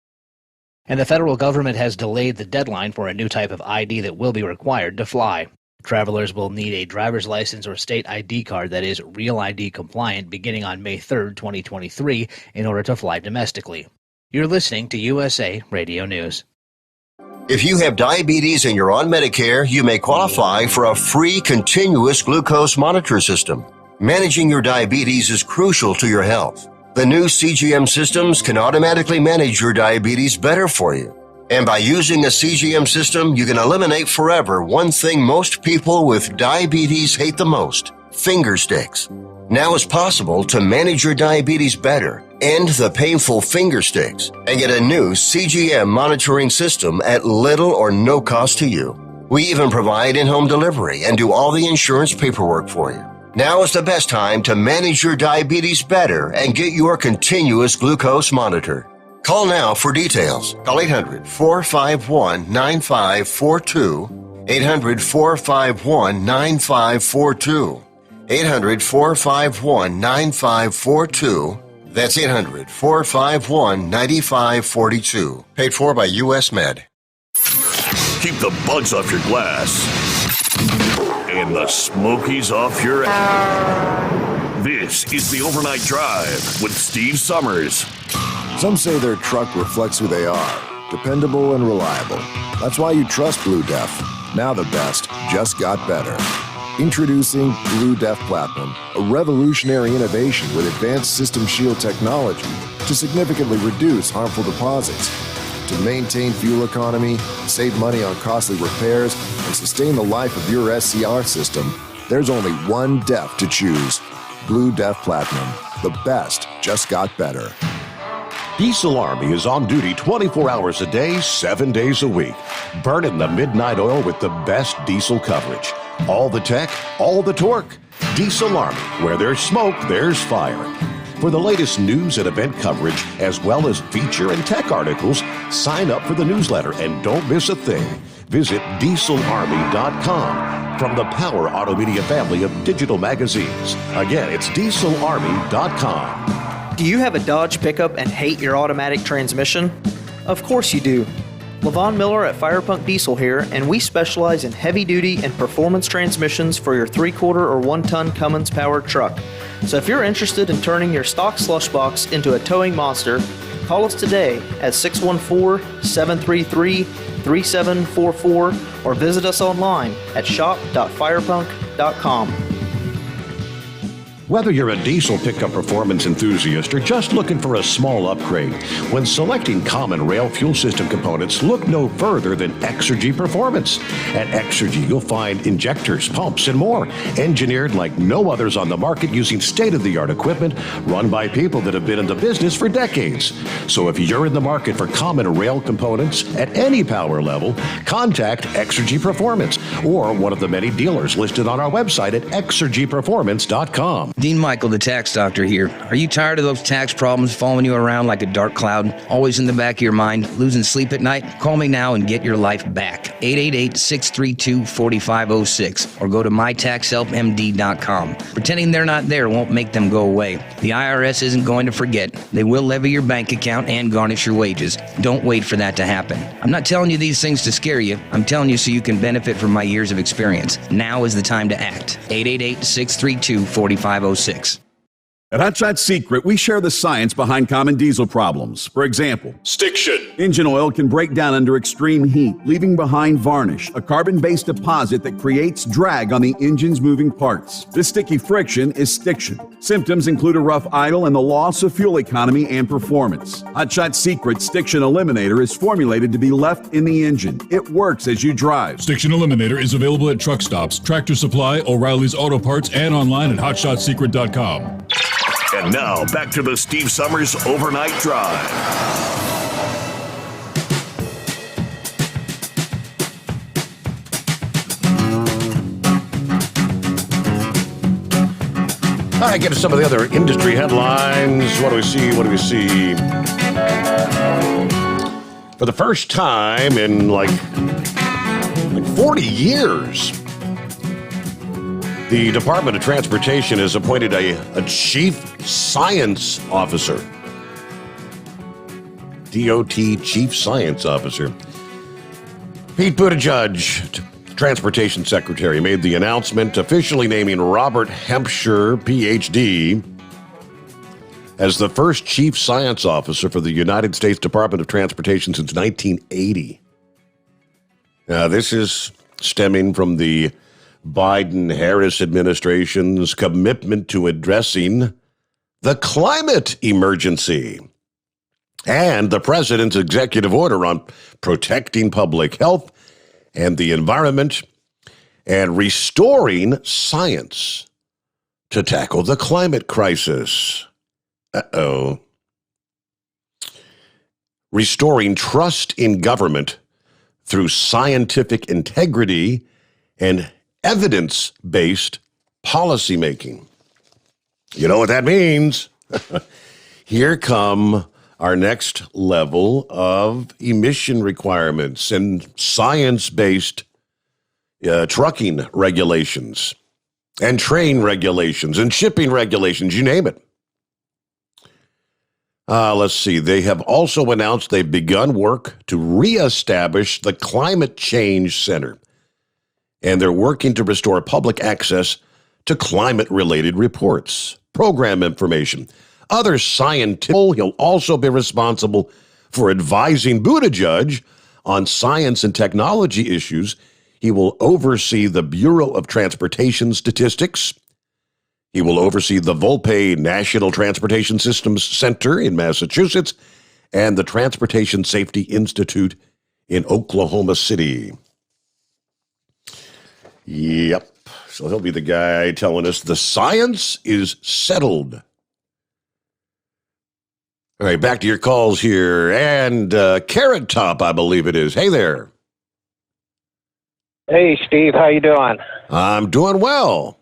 And the federal government has delayed the deadline for a new type of ID that will be required to fly. Travelers will need a driver's license or state ID card that is Real ID compliant beginning on May 3rd, 2023, in order to fly domestically. You're listening to USA Radio News. If you have diabetes and you're on Medicare, you may qualify for a free continuous glucose monitor system. Managing your diabetes is crucial to your health. The new CGM systems can automatically manage your diabetes better for you. And by using a CGM system, you can eliminate forever one thing most people with diabetes hate the most: finger sticks. Now it's possible to manage your diabetes better, end the painful finger sticks, and get a new CGM monitoring system at little or no cost to you. We even provide in-home delivery and do all the insurance paperwork for you. Now is the best time to manage your diabetes better and get your continuous glucose monitor. Call now for details. Call 800-451-9542. 800-451-9542. 800-451-9542. That's 800-451-9542. Paid for by U.S. Med. Keep the bugs off your glass and the Smokies off your ass. This is the Overnight Drive with Steve Summers. Some say their truck reflects who they are, dependable and reliable. That's why you trust Blue Def. Now the best just got better. Introducing Blue Def Platinum, a revolutionary innovation with advanced System Shield technology to significantly reduce harmful deposits. To maintain fuel economy, save money on costly repairs, and sustain the life of your SCR system, there's only one DEF to choose. Blue Def Platinum. The best just got better. Diesel Army is on duty 24 hours a day, 7 days a week. Burning the midnight oil with the best diesel coverage. All the tech, all the torque. Diesel Army, where there's smoke, there's fire. For the latest news and event coverage, as well as feature and tech articles, sign up for the newsletter and don't miss a thing. Visit dieselarmy.com from the Power Auto Media family of digital magazines. Again, it's dieselarmy.com. Do you have a Dodge pickup and hate your automatic transmission? Of course you do. Levon Miller at Firepunk Diesel here, and we specialize in heavy-duty and performance transmissions for your 3-quarter or 1-ton Cummins-powered truck. So if you're interested in turning your stock slush box into a towing monster, call us today at 614-733-3744 or visit us online at shop.firepunk.com. Whether you're a diesel pickup performance enthusiast or just looking for a small upgrade, when selecting common rail fuel system components, look no further than Exergy Performance. At Exergy, you'll find injectors, pumps, and more, engineered like no others on the market using state-of-the-art equipment run by people that have been in the business for decades. So if you're in the market for common rail components at any power level, contact Exergy Performance or one of the many dealers listed on our website at exergyperformance.com. Dean Michael, the tax doctor here. Are you tired of those tax problems following you around like a dark cloud, always in the back of your mind, losing sleep at night? Call me now and get your life back. 888-632-4506 or go to mytaxhelpmd.com. Pretending they're not there won't make them go away. The IRS isn't going to forget. They will levy your bank account and garnish your wages. Don't wait for that to happen. I'm not telling you these things to scare you. I'm telling you so you can benefit from my years of experience. Now is the time to act. 888-632-4506. At Hot Shot Secret, we share the science behind common diesel problems. For example, stiction. Engine oil can break down under extreme heat, leaving behind varnish, a carbon-based deposit that creates drag on the engine's moving parts. This sticky friction is stiction. Symptoms include a rough idle and the loss of fuel economy and performance. Hot Shot Secret Stiction Eliminator is formulated to be left in the engine. It works as you drive. Stiction Eliminator is available at truck stops, Tractor Supply, O'Reilly's Auto Parts, and online at hotshotsecret.com. And now, back to the Steve Summers Overnight Drive. All right, get to some of the other industry headlines. What do we see? For the first time in like 40 years, the Department of Transportation has appointed a chief science officer. DOT chief science officer. Pete Buttigieg, Transportation Secretary, made the announcement officially naming Robert Hempshire, Ph.D., as the first chief science officer for the United States Department of Transportation since 1980. Now, this is stemming from the Biden-Harris administration's commitment to addressing the climate emergency and the president's executive order on protecting public health and the environment and restoring science to tackle the climate crisis. Restoring trust in government through scientific integrity and evidence-based policymaking. You know what that means? Here come our next level of emission requirements and science-based trucking regulations. and train regulations and shipping regulations, you name it. Let's see. They have also announced they've begun work to reestablish the Climate Change Center, and they're working to restore public access to climate-related reports, program information, other scientific. He'll also be responsible for advising Buttigieg on science and technology issues. He will oversee the Bureau of Transportation Statistics. He will oversee the Volpe National Transportation Systems Center in Massachusetts and the Transportation Safety Institute in Oklahoma City. Yep. So he'll be the guy telling us the science is settled. All right, back to your calls here. And Carrot Top, I believe it is. Hey there. Hey, Steve. How you doing? I'm doing well.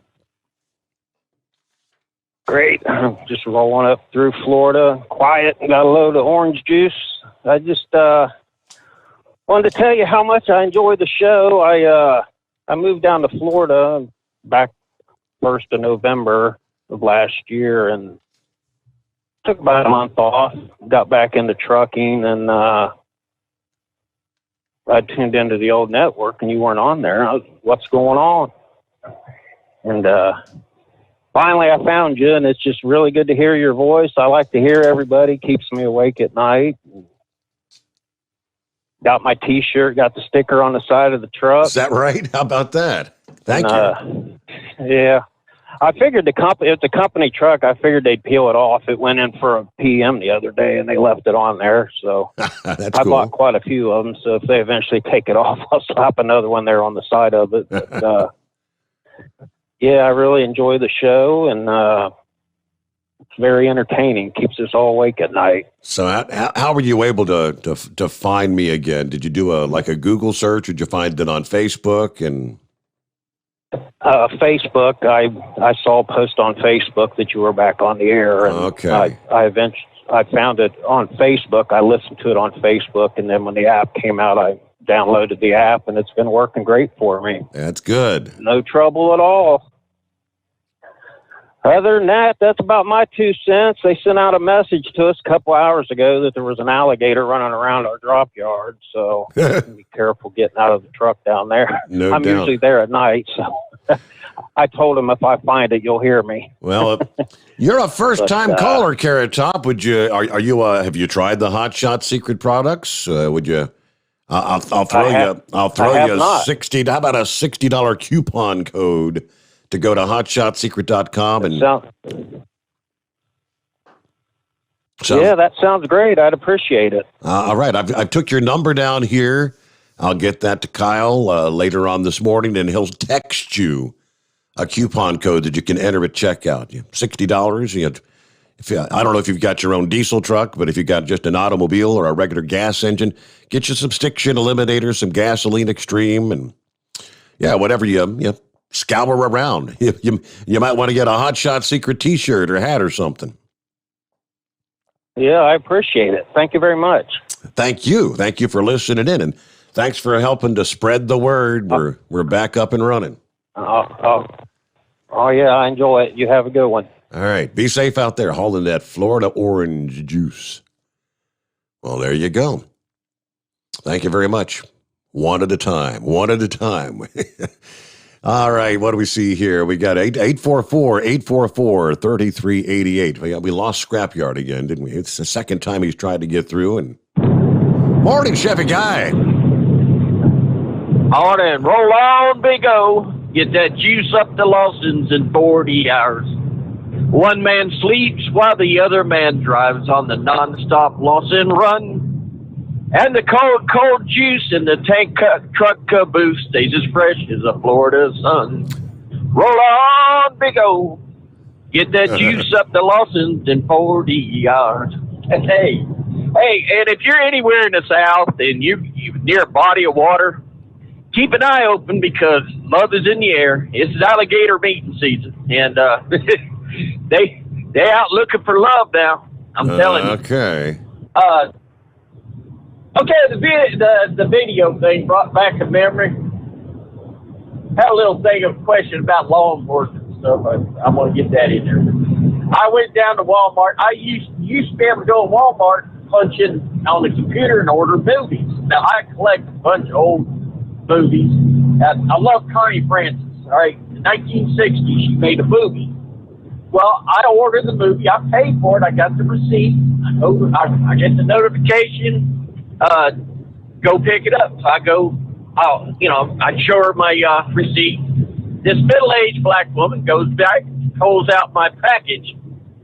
Great. I'm just rolling up through Florida, quiet, got a load of orange juice. I just wanted to tell you how much I enjoy the show. I moved down to Florida back 1st of November of last year and took about a month off, got back into trucking, and I tuned into the old network, and you weren't on there. What's going on? And finally, I found you, and it's just really good to hear your voice. I like to hear everybody. Keeps me awake at night. Got my T-shirt, got the sticker on the side of the truck. Is that right? How about that? Thank you. Yeah. I figured it's a company truck. I figured they'd peel it off. It went in for a PM the other day, and they left it on there. So That's I cool. bought quite a few of them. So if they eventually take it off, I'll slap another one there on the side of it. But, yeah, I really enjoy the show, and it's very entertaining. Keeps us all awake at night. So how were you able to find me again? Did you do a Google search? Or did you find it on Facebook? And Facebook, I saw a post on Facebook that you were back on the air. And okay. I found it on Facebook. I listened to it on Facebook, and then when the app came out, I downloaded the app, and it's been working great for me. That's good. No trouble at all. Other than that, that's about my 2 cents. They sent out a message to us a couple hours ago that there was an alligator running around our drop yard, so be careful getting out of the truck down there. No I'm doubt. usually there at night, so I told them if I find it, you'll hear me. Well, you're a first-time caller, Carrot Top. Would you? Are you? Have you tried the Hot Shot Secret products? Would you? I'll throw you. I'll throw you $60. How about a $60 coupon code to go to hotshotsecret.com and. Yeah, that sounds great. I'd appreciate it. All right, I've took your number down here. I'll get that to Kyle later on this morning, and he'll text you a coupon code that you can enter at checkout. $60. I don't know if you've got your own diesel truck, but if you've got just an automobile or a regular gas engine, get you some Stiction Eliminator, some Gasoline Extreme, and whatever you scour around. You might want to get a Hot Shot Secret T-shirt or hat or something. Yeah, I appreciate it. Thank you very much. Thank you. Thank you for listening in, and thanks for helping to spread the word. We're back up and running. Oh, yeah, I enjoy it. You have a good one. All right. Be safe out there hauling that Florida orange juice. Well, there you go. Thank you very much. One at a time. All right. What do we see here? We got 844-3388. We lost Scrapyard again, didn't we? It's the second time he's tried to get through. And morning, Chevy Guy. Morning. Roll on, Big O. Get that juice up to Lawson's in 40 hours. One man sleeps while the other man drives on the non-stop Lawson run. And the cold juice in the truck caboose stays as fresh as a Florida sun. Roll on, Big O. Get that juice up to Lawson's in 40 hours. Hey, and if you're anywhere in the South and you're near a body of water, keep an eye open because love is in the air. It's alligator mating season, and they out looking for love now. I'm telling you. Okay. Okay, the video thing brought back a memory. Had a little thing of question about law enforcement. stuff. I'm going to get that in there. I went down to Walmart. I used to be able to go to Walmart, punch in on the computer and order movies. Now, I collect a bunch of old movies. I love Connie Francis. All right, in 1960, she made a movie. Well, I ordered the movie. I paid for it. I got the receipt. I get the notification. Go pick it up. So I go, I show her my receipt. This middle-aged black woman goes back, pulls out my package,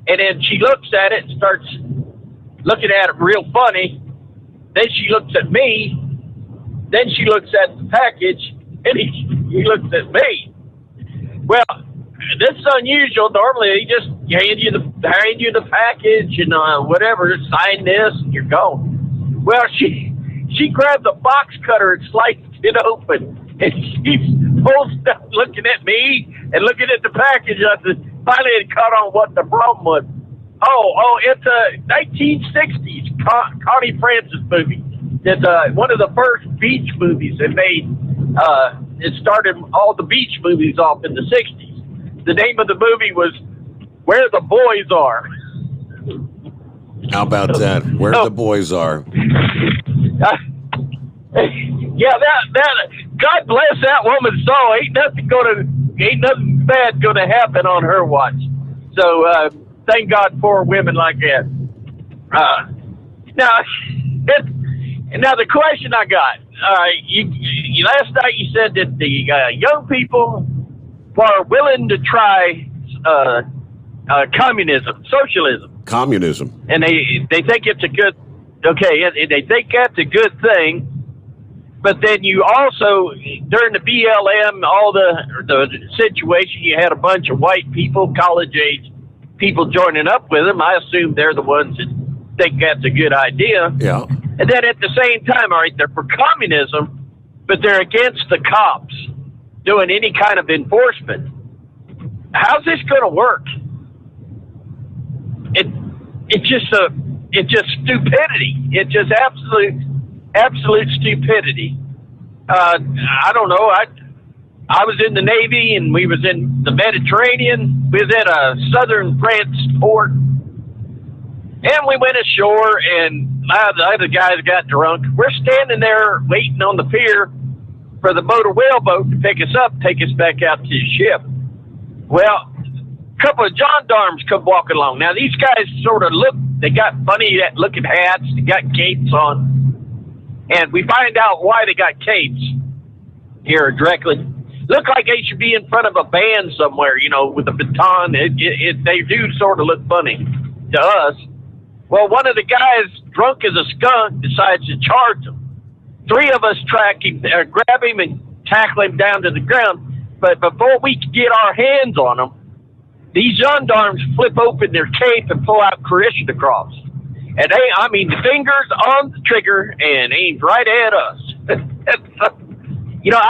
and then she looks at it and starts looking at it real funny. Then she looks at me. Then she looks at the package, and he looks at me. Well, this is unusual. Normally, they just hand you the package and whatever, sign this, and you're gone. Well, she grabbed the box cutter and sliced it open, and she's up looking at me and looking at the package. I said, finally, it caught on what the problem was. Oh, it's a 1960s Connie Francis movie. It's one of the first beach movies they made. It started all the beach movies off in the 60s. The name of the movie was Where the Boys Are. How about that? Where the boys are. Yeah, that God bless that woman's soul. Ain't nothing bad gonna happen on her watch. So thank God for women like that. Now the question I got. You last night you said that the young people are willing to try communism, socialism. Communism. And they think it's a good, they think that's a good thing. But then you also, during the BLM, all the situation, you had a bunch of white people, college-age people joining up with them. I assume they're the ones that think that's a good idea. Yeah. And then at the same time, all right, they're for communism, but they're against the cops doing any kind of enforcement. How's this going to work? It's just stupidity. It's just absolute stupidity. I don't know. I was in the Navy, and we was in the Mediterranean. We was at a southern France port, and we went ashore, and the other guys got drunk. We're standing there waiting on the pier for the motor whaleboat to pick us up, take us back out to the ship. Well, a couple of gendarmes come walking along. Now, these guys sort of they got funny looking hats, they got capes on. And we find out why they got capes here directly. Look like they should be in front of a band somewhere, with a baton. They do sort of look funny to us. Well, one of the guys, drunk as a skunk, decides to charge him. Three of us grab him and tackle him down to the ground. But before we could get our hands on him, these gendarmes flip open their cape and pull out Kalashnikovs. And the fingers on the trigger and aimed right at us. I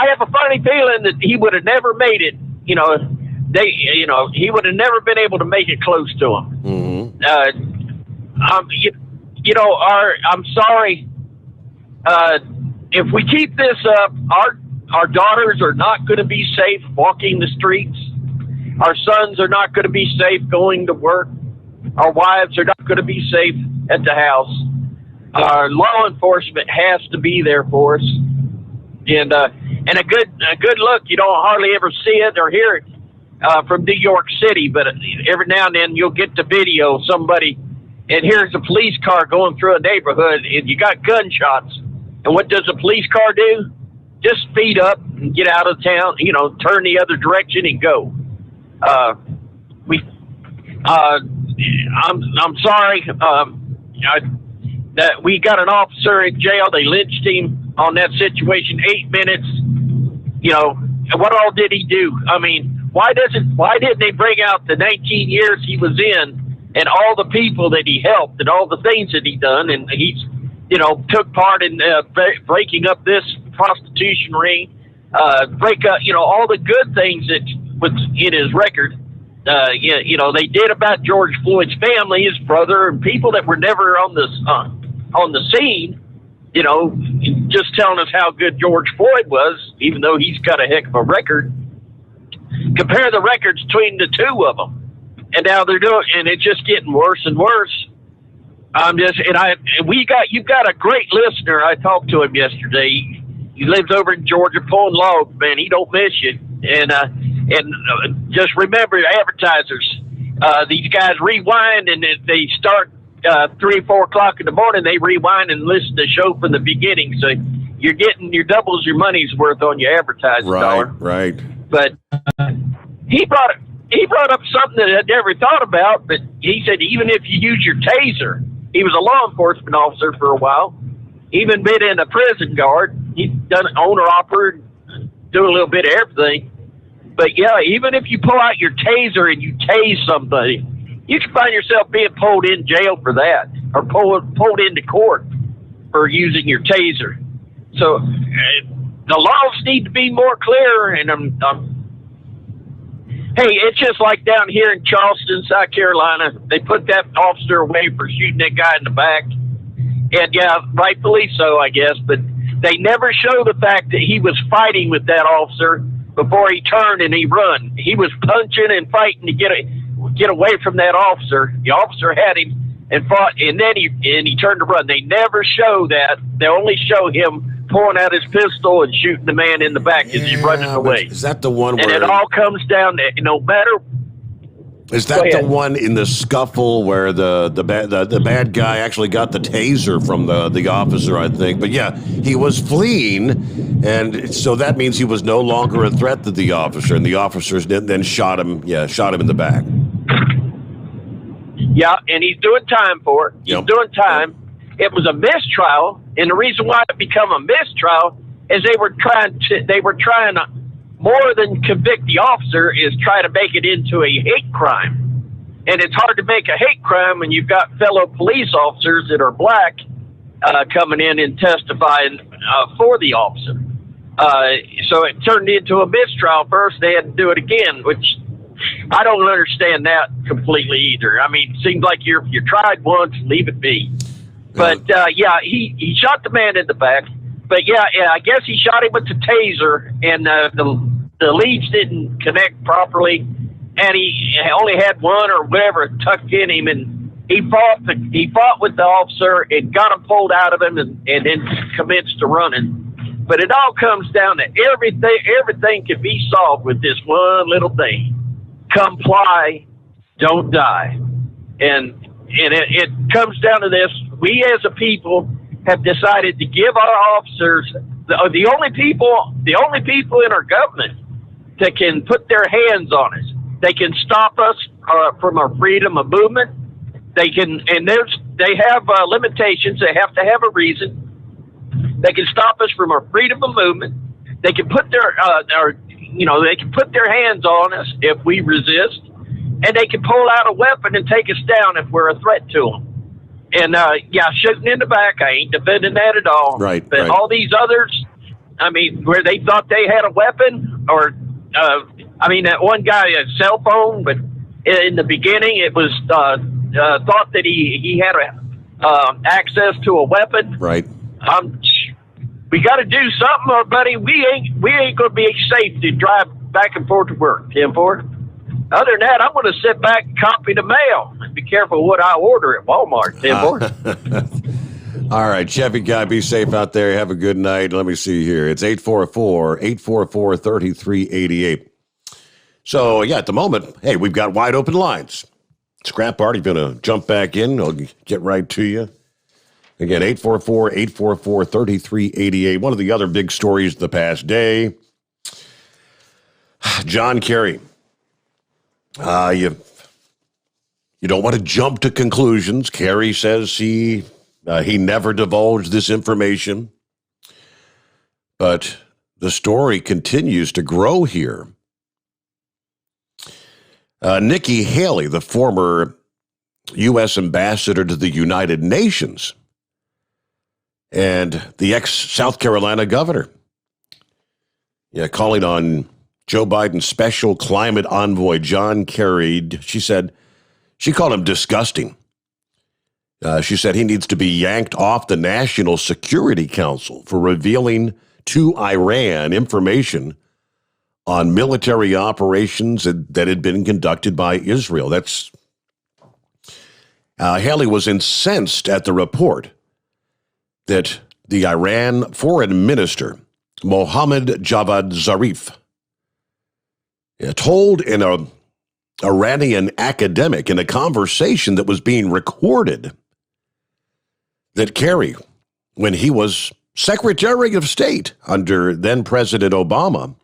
have a funny feeling that he would have never made it. He would have never been able to make it close to him. Mm-hmm. I'm sorry. If we keep this up, our daughters are not going to be safe walking the streets. Our sons are not going to be safe going to work. Our wives are not going to be safe at the house. Our law enforcement has to be there for us. And a good look, you don't hardly ever see it or hear it from New York City, but every now and then you'll get the video of somebody, and here's a police car going through a neighborhood, and you got gunshots. And what does a police car do? Just speed up and get out of town, turn the other direction and go. I'm sorry that we got an officer in jail. They lynched him on that situation. 8 minutes. And what all did he do? Why didn't they bring out the 19 years he was in and all the people that he helped and all the things that he done? And he's took part in breaking up this prostitution ring, break up all the good things that was in his record. They did about George Floyd's family, his brother, and people that were never on the scene, just telling us how good George Floyd was, even though he's got a heck of a record. compare the records between the two of them. And now they're doing, and it's just getting worse and worse. You've got a great listener. I talked to him yesterday. He lives over in Georgia pulling logs, man. He don't miss you. And just remember, advertisers, these guys rewind, and they start 3 or 4 o'clock in the morning. They rewind and listen to the show from the beginning. So you're getting your doubles your money's worth on your advertising dollar. Right. But he brought up something that I'd never thought about. But he said even if you use your taser, he was a law enforcement officer for a while. Even been in a prison guard. He's done owner operator, do a little bit of everything. But yeah, even if you pull out your taser and you tase somebody, you can find yourself being pulled in jail for that, or pulled into court for using your taser. So the laws need to be more clear. And hey, it's just like down here in Charleston, South Carolina. They put that officer away for shooting that guy in the back. And yeah, rightfully so, I guess. But they never show the fact that he was fighting with that officer before he turned and he run. He was punching and fighting to get away from that officer. The officer had him and fought, and then he turned to run. They never show that. They only show him pulling out his pistol and shooting the man in the back as he's running away. Is that the one and where it all comes down to no matter? Is that the one in the scuffle where the bad guy actually got the taser from the officer, I think? But yeah, he was fleeing, and so that means he was no longer a threat to the officer, and the officers then shot him in the back. Yeah, and he's doing time for it. He's doing time. It was a mistrial, and the reason why it became a mistrial is they were trying to more than convict the officer, is try to make it into a hate crime. And it's hard to make a hate crime when you've got fellow police officers that are black coming in and testifying for the officer. So it turned into a mistrial first. They had to do it again, which I don't understand that completely either. I mean, it seems like you're tried once, leave it be. But yeah, he shot the man in the back. But yeah, I guess he shot him with the taser, and the leads didn't connect properly, and he only had one or whatever tucked in him, and he fought with the officer and got him pulled out of him, and then commenced to running. But it all comes down to everything can be solved with this one little thing: comply, don't die. And it comes down to this: we as a people have decided to give our officers the only people in our government that can put their hands on us. They can stop us from our freedom of movement. They have limitations. They have to have a reason. They can stop us from our freedom of movement. They can put their hands on us if we resist, and they can pull out a weapon and take us down if we're a threat to them. And shooting in the back, I ain't defending that at all. Right. But all these others, I mean, where they thought they had a weapon, or that one guy had a cell phone, but in the beginning it was thought that he had access to a weapon. Right. We got to do something, or buddy. We ain't going to be safe to drive back and forth to work, Tim Ford. Other than that, I'm going to sit back and copy the mail. Be careful what I order at Walmart, Tim Ford. All right, Chevy guy, be safe out there. Have a good night. Let me see here. It's 844-844-3388. So, yeah, at the moment, hey, we've got wide open lines. Scrap Party, going to jump back in. I'll get right to you. Again, 844-844-3388. One of the other big stories of the past day, John Kerry. You don't want to jump to conclusions. Kerry says he never divulged this information. But the story continues to grow here. Nikki Haley, the former U.S. ambassador to the United Nations, and the ex-South Carolina governor, calling on Joe Biden's special climate envoy, John Kerry. She called him disgusting. She said he needs to be yanked off the National Security Council for revealing to Iran information on military operations that had been conducted by Israel. Haley was incensed at the report that the Iran foreign minister, Mohammad Javad Zarif, told an Iranian academic in a conversation that was being recorded that Kerry, when he was Secretary of State under then President Obama,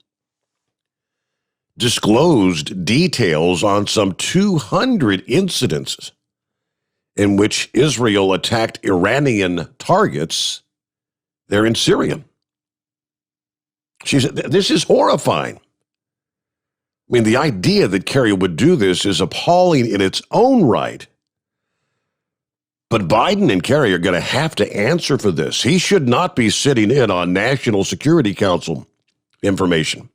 disclosed details on some 200 incidents in which Israel attacked Iranian targets there in Syria. She said, this is horrifying. I mean, the idea that Kerry would do this is appalling in its own right. But Biden and Kerry are going to have to answer for this. He should not be sitting in on National Security Council information.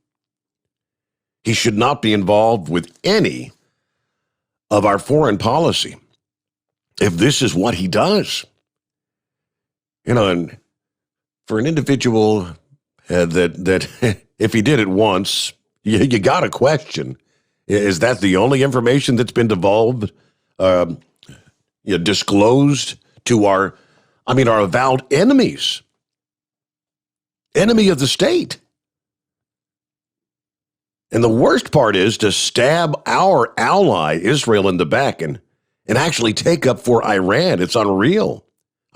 He should not be involved with any of our foreign policy if this is what he does. And for an individual that if he did it once, you got to question, is that the only information that's been divulged, disclosed to our avowed enemies, enemy of the state? And the worst part is to stab our ally, Israel, in the back and actually take up for Iran. It's unreal.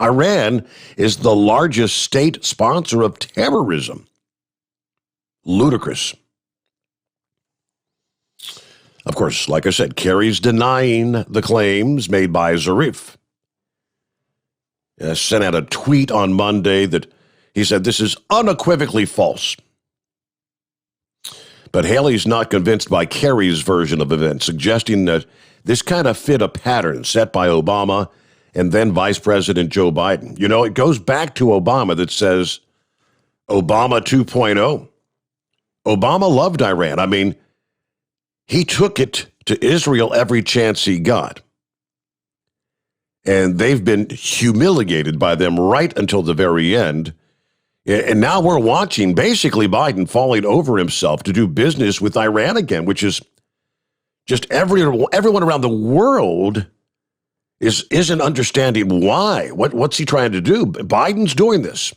Iran is the largest state sponsor of terrorism. Ludicrous. Of course, like I said, Kerry's denying the claims made by Zarif. Sent out a tweet on Monday that he said this is unequivocally false. But Haley's not convinced by Kerry's version of events, suggesting that this kind of fit a pattern set by Obama and then Vice President Joe Biden. It goes back to Obama that says Obama 2.0. Obama loved Iran. I mean, he took it to Israel every chance he got. And they've been humiliated by them right until the very end. And now we're watching basically Biden falling over himself to do business with Iran again, which is just everyone around the world isn't understanding why. What's he trying to do? Biden's doing this.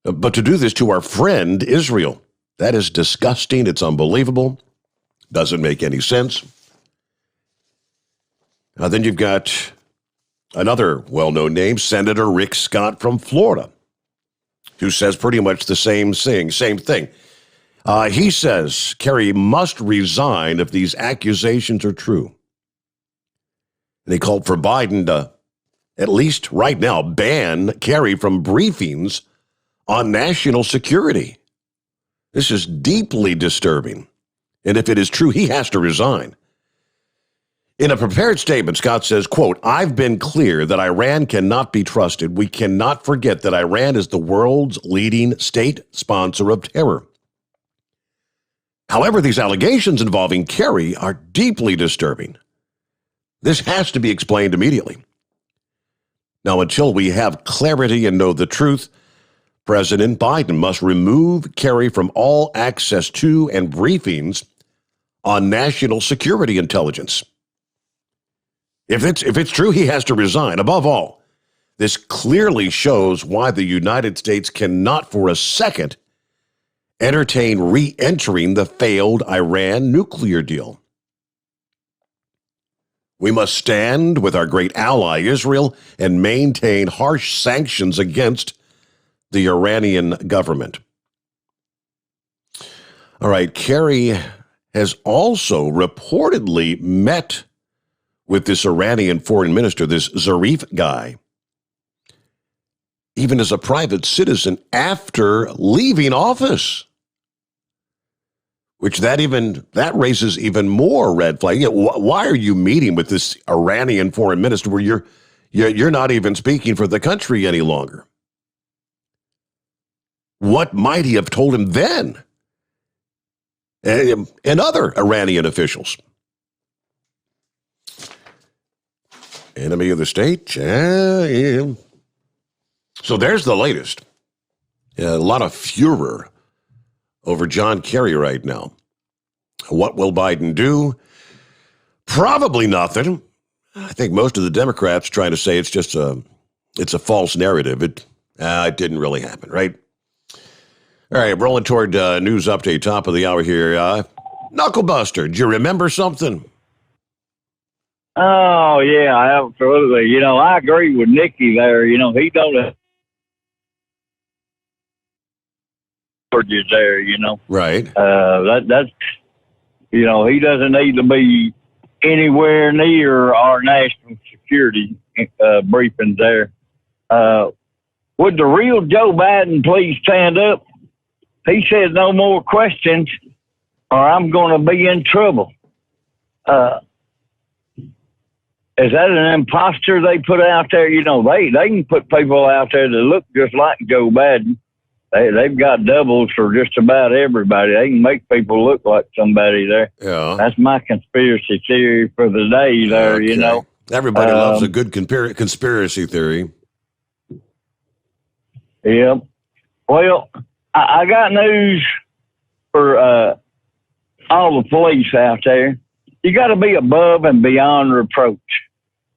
But to do this to our friend Israel, that is disgusting. It's unbelievable. Doesn't make any sense. Then you've got another well-known name, Senator Rick Scott from Florida, who says pretty much the same thing. He says Kerry must resign if these accusations are true. And he called for Biden to, at least right now, ban Kerry from briefings on national security. This is deeply disturbing. And if it is true, he has to resign. In a prepared statement, Scott says, quote, I've been clear that Iran cannot be trusted. We cannot forget that Iran is the world's leading state sponsor of terror. However, these allegations involving Kerry are deeply disturbing. This has to be explained immediately. Now, until we have clarity and know the truth, President Biden must remove Kerry from all access to and briefings on national security intelligence. If it's true, he has to resign. Above all, this clearly shows why the United States cannot for a second entertain re-entering the failed Iran nuclear deal. We must stand with our great ally, Israel, and maintain harsh sanctions against the Iranian government. All right, Kerry has also reportedly met with this Iranian foreign minister, this Zarif guy, even as a private citizen after leaving office, which that raises even more red flag. Why are you meeting with this Iranian foreign minister where you're not even speaking for the country any longer? What might he have told him then? And other Iranian officials. Enemy of the state? Yeah. So there's the latest. A lot of furor over John Kerry right now. What will Biden do? Probably nothing. I think most of the Democrats trying to say it's just it's a false narrative. It didn't really happen, right? All right, rolling toward news update, top of the hour here. Knucklebuster, do you remember something? Oh, yeah, absolutely. You know, I agree with Nikki there. You know, he don't you there, you know. Right. That's, you know, he doesn't need to be anywhere near our national security briefings there. Would the real Joe Biden please stand up? He said no more questions or I'm going to be in trouble. Is that an imposter they put out there? You know, they can put people out there that look just like Joe Biden. They've got doubles for just about everybody. They can make people look like somebody there. Yeah. That's my conspiracy theory for the day there, Okay. you know. Everybody loves a good conspiracy theory. Yeah. Well, I got news for all the police out there. You got to be above and beyond reproach.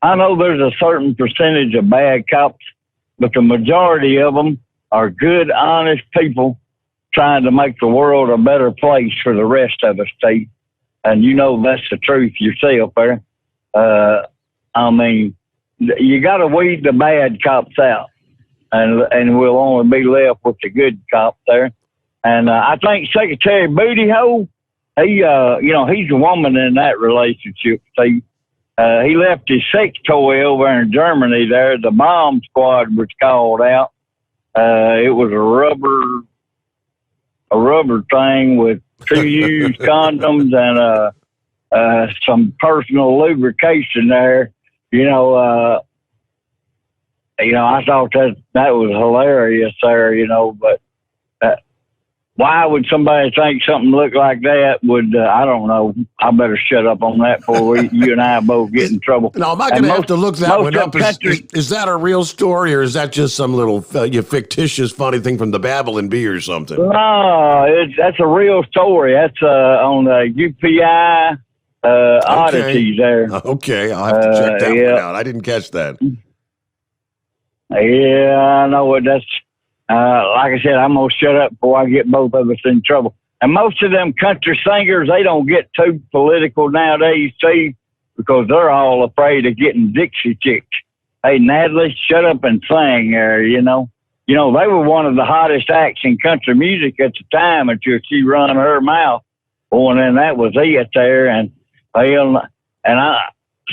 I know there's a certain percentage of bad cops, but the majority of them are good, honest people trying to make the world a better place for the rest of us, Steve. And you know that's the truth yourself there. I mean, you got to weed the bad cops out, and we'll only be left with the good cops there. And I think Secretary Booty Hole, he's a woman in that relationship, Steve. He left his sex toy over in Germany there. The bomb squad was called out. It was a rubber thing with 2 used condoms and some personal lubrication there. I thought that was hilarious there, but why would somebody think something look like that would, I don't know. I better shut up on that before you and I both get in trouble. No, am I going to have to look that one up? Is that a real story or is that just some little fictitious funny thing from the Babylon Bee or something? No, that's a real story. That's on the UPI oddities there. Okay, I'll have to check that one out. I didn't catch that. Yeah, I know it. That's like I said, I'm gonna shut up before I get both of us in trouble. And most of them country singers, they don't get too political nowadays, Steve, because they're all afraid of getting Dixie chicks. Hey, Natalie, shut up and sing there. You know, they were one of the hottest acts in country music at the time until she run her mouth. Oh, and then that was it there. And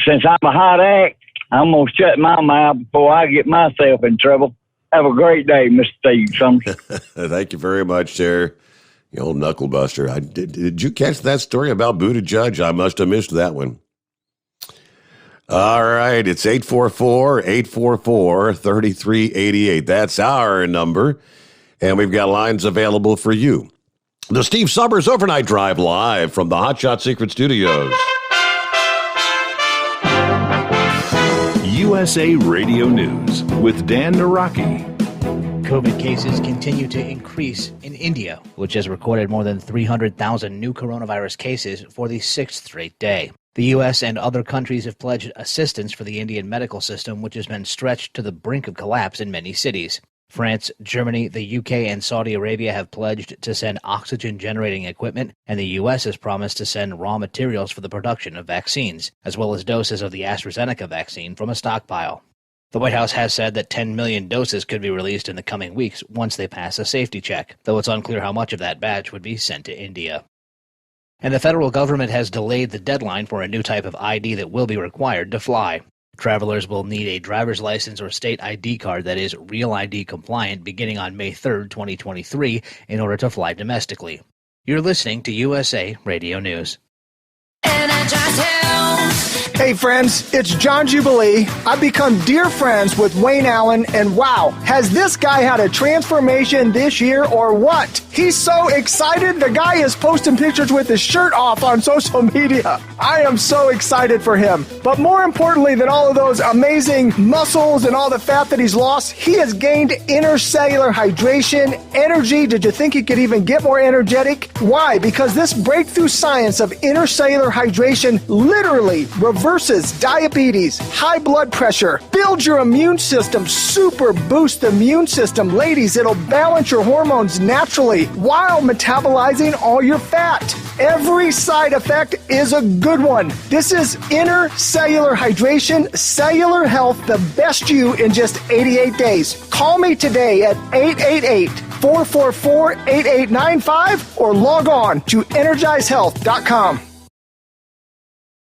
since I'm a hot act, I'm going to shut my mouth before I get myself in trouble. Have a great day, Mr. Steve Summers. Thank you very much, sir. You old knucklebuster. Did you catch that story about Buttigieg? I must have missed that one. All right, it's 844-844-3388. That's our number, and we've got lines available for you. The Steve Summers Overnight Drive live from the Hot Shot Secret Studios. USA Radio News with Dan Naraki. COVID cases continue to increase in India, which has recorded more than 300,000 new coronavirus cases for the sixth straight day. The U.S. and other countries have pledged assistance for the Indian medical system, which has been stretched to the brink of collapse in many cities. France, Germany, the UK, and Saudi Arabia have pledged to send oxygen-generating equipment, and the U.S. has promised to send raw materials for the production of vaccines, as well as doses of the AstraZeneca vaccine from a stockpile. The White House has said that 10 million doses could be released in the coming weeks once they pass a safety check, though it's unclear how much of that batch would be sent to India. And the federal government has delayed the deadline for a new type of ID that will be required to fly. Travelers will need a driver's license or state ID card that is Real ID compliant beginning on May 3rd, 2023, in order to fly domestically. You're listening to USA Radio News. Hey friends, it's John Jubilee. I've become dear friends with Wayne Allen, and wow, has this guy had a transformation this year or what? He's so excited, the guy is posting pictures with his shirt off on social media. I am so excited for him. But more importantly than all of those amazing muscles and all the fat that he's lost, he has gained intercellular hydration, energy. Did you think he could even get more energetic? Why? Because this breakthrough science of intercellular hydration literally reverses diabetes, high blood pressure, builds your immune system, super boost the immune system. Ladies, it'll balance your hormones naturally while metabolizing all your fat. Every side effect is a good one. This is intercellular hydration, cellular health, the best you in just 88 days. Call me today at 888-444-8895 or log on to energizehealth.com.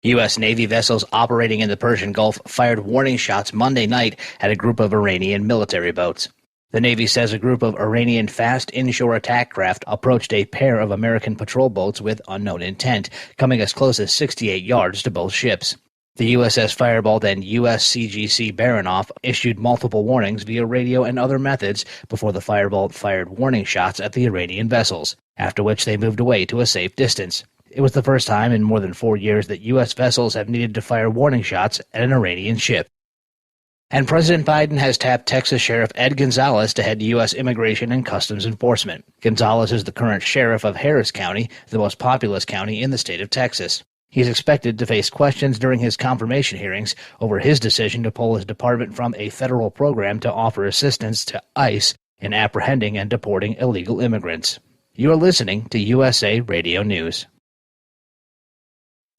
U.S. Navy vessels operating in the Persian Gulf fired warning shots Monday night at a group of Iranian military boats. The Navy says a group of Iranian fast inshore attack craft approached a pair of American patrol boats with unknown intent, coming as close as 68 yards to both ships. The USS Firebolt and USCGC Baranoff issued multiple warnings via radio and other methods before the Firebolt fired warning shots at the Iranian vessels, after which they moved away to a safe distance. It was the first time in more than 4 years that U.S. vessels have needed to fire warning shots at an Iranian ship. And President Biden has tapped Texas Sheriff Ed Gonzalez to head U.S. Immigration and Customs Enforcement. Gonzalez is the current sheriff of Harris County, the most populous county in the state of Texas. He's expected to face questions during his confirmation hearings over his decision to pull his department from a federal program to offer assistance to ICE in apprehending and deporting illegal immigrants. You are listening to USA Radio News.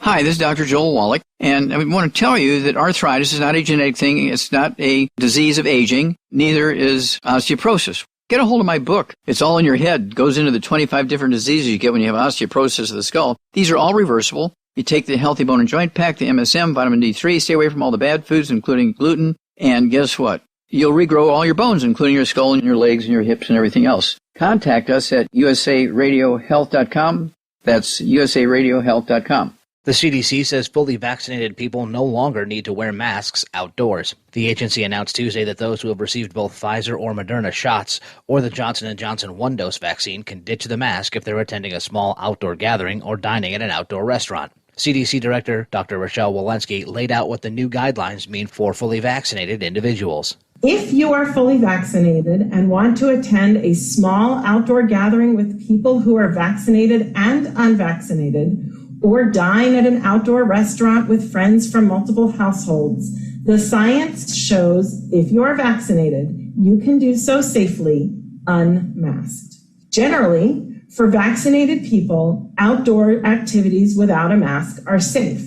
Hi, this is Dr. Joel Wallach, and I want to tell you that arthritis is not a genetic thing. It's not a disease of aging. Neither is osteoporosis. Get a hold of my book. It's all in your head. It goes into the 25 different diseases you get when you have osteoporosis of the skull. These are all reversible. You take the Healthy Bone and Joint Pack, the MSM, vitamin D3, stay away from all the bad foods, including gluten, and guess what? You'll regrow all your bones, including your skull and your legs and your hips and everything else. Contact us at usaradiohealth.com. That's usaradiohealth.com. The CDC says fully vaccinated people no longer need to wear masks outdoors. The agency announced Tuesday that those who have received both Pfizer or Moderna shots or the Johnson & Johnson one-dose vaccine can ditch the mask if they're attending a small outdoor gathering or dining at an outdoor restaurant. CDC Director Dr. Rochelle Walensky laid out what the new guidelines mean for fully vaccinated individuals. If you are fully vaccinated and want to attend a small outdoor gathering with people who are vaccinated and unvaccinated, or dine at an outdoor restaurant with friends from multiple households, the science shows if you are vaccinated, you can do so safely, unmasked. Generally, for vaccinated people, outdoor activities without a mask are safe.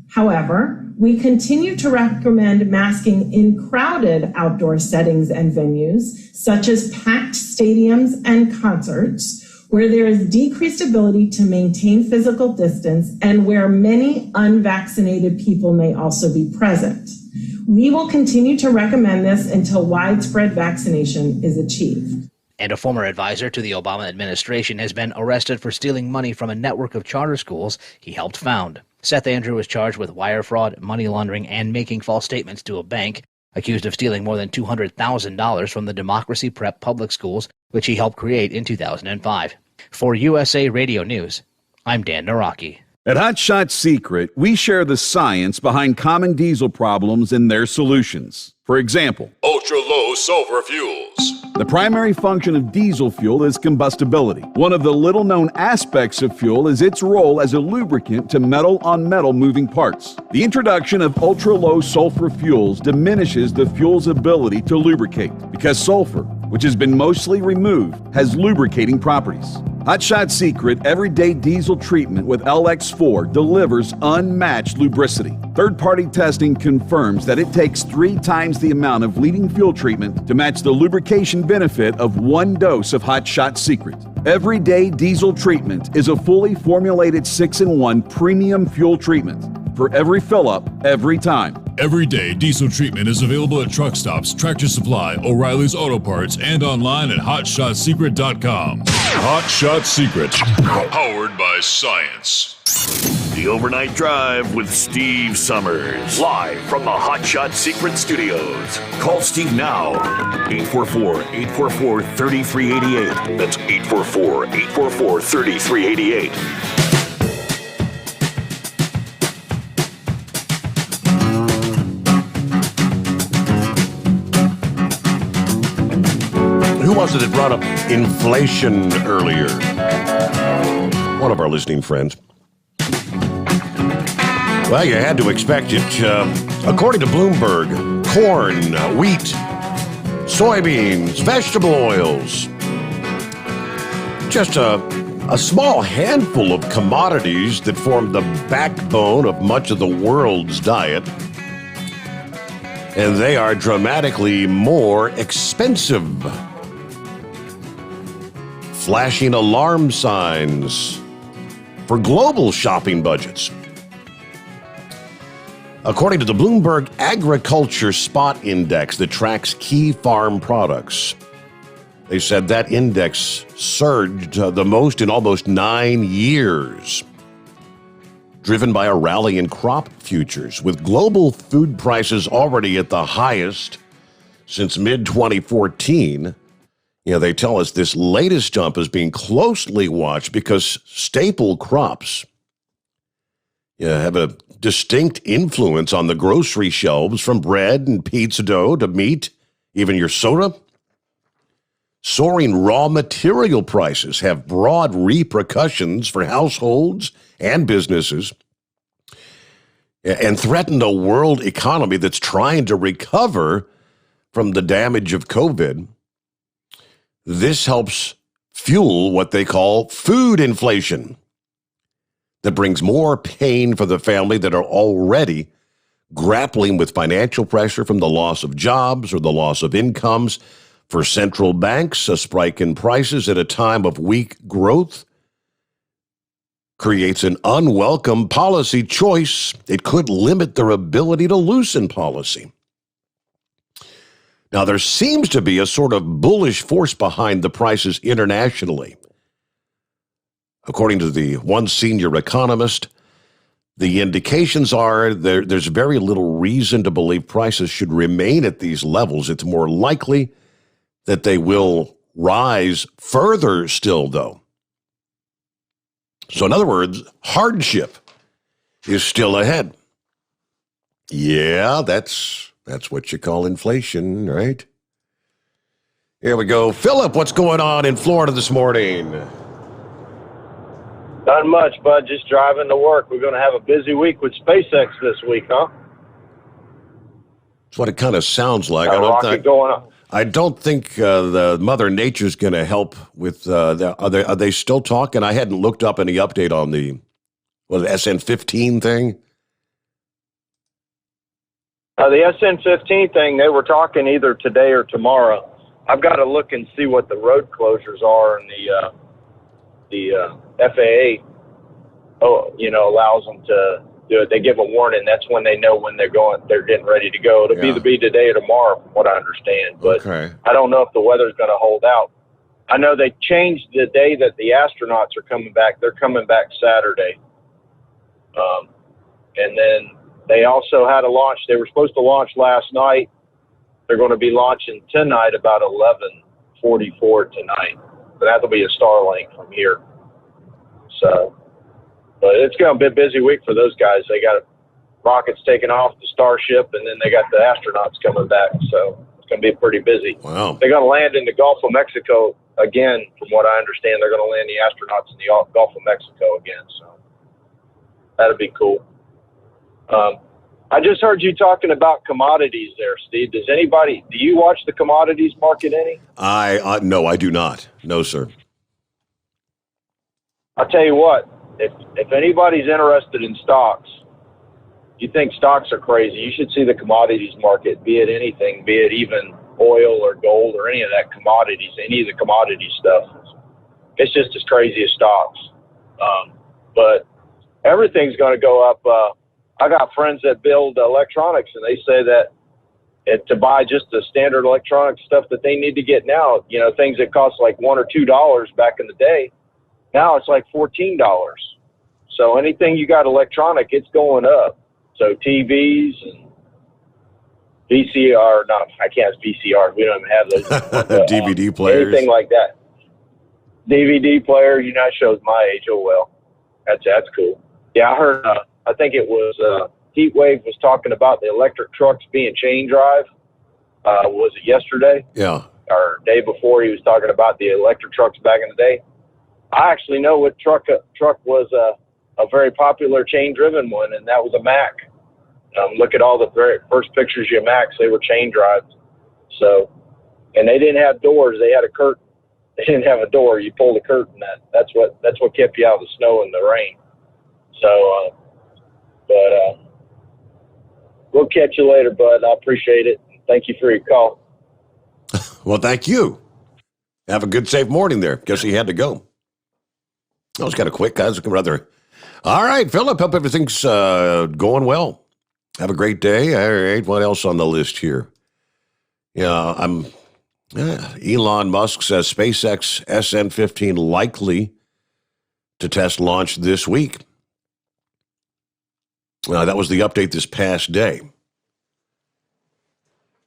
However, we continue to recommend masking in crowded outdoor settings and venues, such as packed stadiums and concerts, where there is decreased ability to maintain physical distance and where many unvaccinated people may also be present. We will continue to recommend this until widespread vaccination is achieved. And a former advisor to the Obama administration has been arrested for stealing money from a network of charter schools he helped found. Seth Andrew was charged with wire fraud, money laundering, and making false statements to a bank, accused of stealing more than $200,000 from the Democracy Prep public schools, which he helped create in 2005. For USA Radio News, I'm Dan Naraki. At Hot Shot Secret, we share the science behind common diesel problems and their solutions. For example, ultra-low sulfur fuels. The primary function of diesel fuel is combustibility. One of the little-known aspects of fuel is its role as a lubricant to metal-on-metal moving parts. The introduction of ultra-low sulfur fuels diminishes the fuel's ability to lubricate because sulfur, which has been mostly removed, has lubricating properties. Hot Shot Secret Everyday Diesel Treatment with LX4 delivers unmatched lubricity. Third-party testing confirms that it takes 3 times the amount of leading fuel treatment to match the lubrication benefit of 1 dose of Hot Shot Secret. Everyday Diesel Treatment is a fully formulated 6-in-1 premium fuel treatment for every fill-up, every time. Everyday Diesel Treatment is available at truck stops, Tractor Supply, O'Reilly's Auto Parts, and online at hotshotsecret.com. Hot Shot Secret, powered by science. The The Overnight Drive with Steve Summers. Live from the Hot Shot Secret Studios. Call Steve now. 844-844-3388. That's 844-844-3388. Who was it that brought up inflation earlier? One of our listening friends. Well, you had to expect it. According to Bloomberg, corn, wheat, soybeans, vegetable oils, just a small handful of commodities that form the backbone of much of the world's diet. And they are dramatically more expensive. Flashing alarm signs for global shopping budgets. According to the Bloomberg Agriculture Spot Index that tracks key farm products, they said that index surged the most in almost 9 years, driven by a rally in crop futures, with global food prices already at the highest since mid-2014. They tell us this latest jump is being closely watched because staple crops have a distinct influence on the grocery shelves, from bread and pizza dough to meat, even your soda. Soaring raw material prices have broad repercussions for households and businesses and threaten a world economy that's trying to recover from the damage of COVID. This helps fuel what they call food inflation, that brings more pain for the family that are already grappling with financial pressure from the loss of jobs or the loss of incomes. For central banks, a spike in prices at a time of weak growth creates an unwelcome policy choice. It could limit their ability to loosen policy. Now, there seems to be a sort of bullish force behind the prices internationally. According to the one senior economist, the indications are there's very little reason to believe prices should remain at these levels. It's more likely that they will rise further still, though. So in other words, hardship is still ahead. Yeah, that's what you call inflation, right? Here we go. Philip, what's going on in Florida this morning? Not much, bud. Just driving to work. We're going to have a busy week with SpaceX this week, huh? That's what it kind of sounds like. Rocket going on. I don't think the Mother Nature's going to help with. Are they still talking? I hadn't looked up any update on the SN15 thing. The SN15 thing, they were talking either today or tomorrow. I've got to look and see what the road closures are, and the FAA, allows them to do it. They give a warning. That's when they know when they're getting ready to go. It'll either be today or tomorrow, from what I understand. But okay. I don't know if the weather's going to hold out. I know they changed the day that the astronauts are coming back. They're coming back Saturday. And then they also had a launch. They were supposed to launch last night. They're going to be launching tonight about 11:44 tonight. But that'll be a Starlink from here. So, but it's going to be a busy week for those guys. They got rockets taking off the Starship, and then they got the astronauts coming back. So it's going to be pretty busy. Wow. They're going to land in the Gulf of Mexico again, from what I understand. They're going to land the astronauts in the Gulf of Mexico again. So that'll be cool. I just heard you talking about commodities there, Steve. Do you watch the commodities market any? No, I do not. No, sir. I'll tell you what, if anybody's interested in stocks, you think stocks are crazy, you should see the commodities market, be it anything, be it even oil or gold or any of that commodities, any of the commodity stuff. It's just as crazy as stocks. But everything's going to go up. I got friends that build electronics, and they say that to buy just the standard electronic stuff that they need to get now, things that cost like $1 or $2 back in the day, now it's like $14. So anything you got electronic, it's going up. So TVs and VCR, no, I can't VCR. We don't even have those. But, DVD players. Anything like that. DVD player, shows my age. Oh, well. That's cool. Yeah, I heard, I think it was Heat Wave was talking about the electric trucks being chain drive. Was it yesterday? Yeah. Or day before, he was talking about the electric trucks back in the day. I actually know what truck was a very popular chain-driven one, and that was a Mack. Look at all the very first pictures of Macks; they were chain drives. So, and they didn't have doors; they had a curtain. They didn't have a door. You pull the curtain. That's what kept you out of the snow and the rain. So, but we'll catch you later, bud. I appreciate it. Thank you for your call. Well, thank you. Have a good, safe morning there. Guess he had to go. That was kind of quick, guys. Rather. All right, Philip. Hope everything's going well. Have a great day. All right. What else on the list here? Yeah, Elon Musk says SpaceX SN-15 likely to test launch this week. That was the update this past day.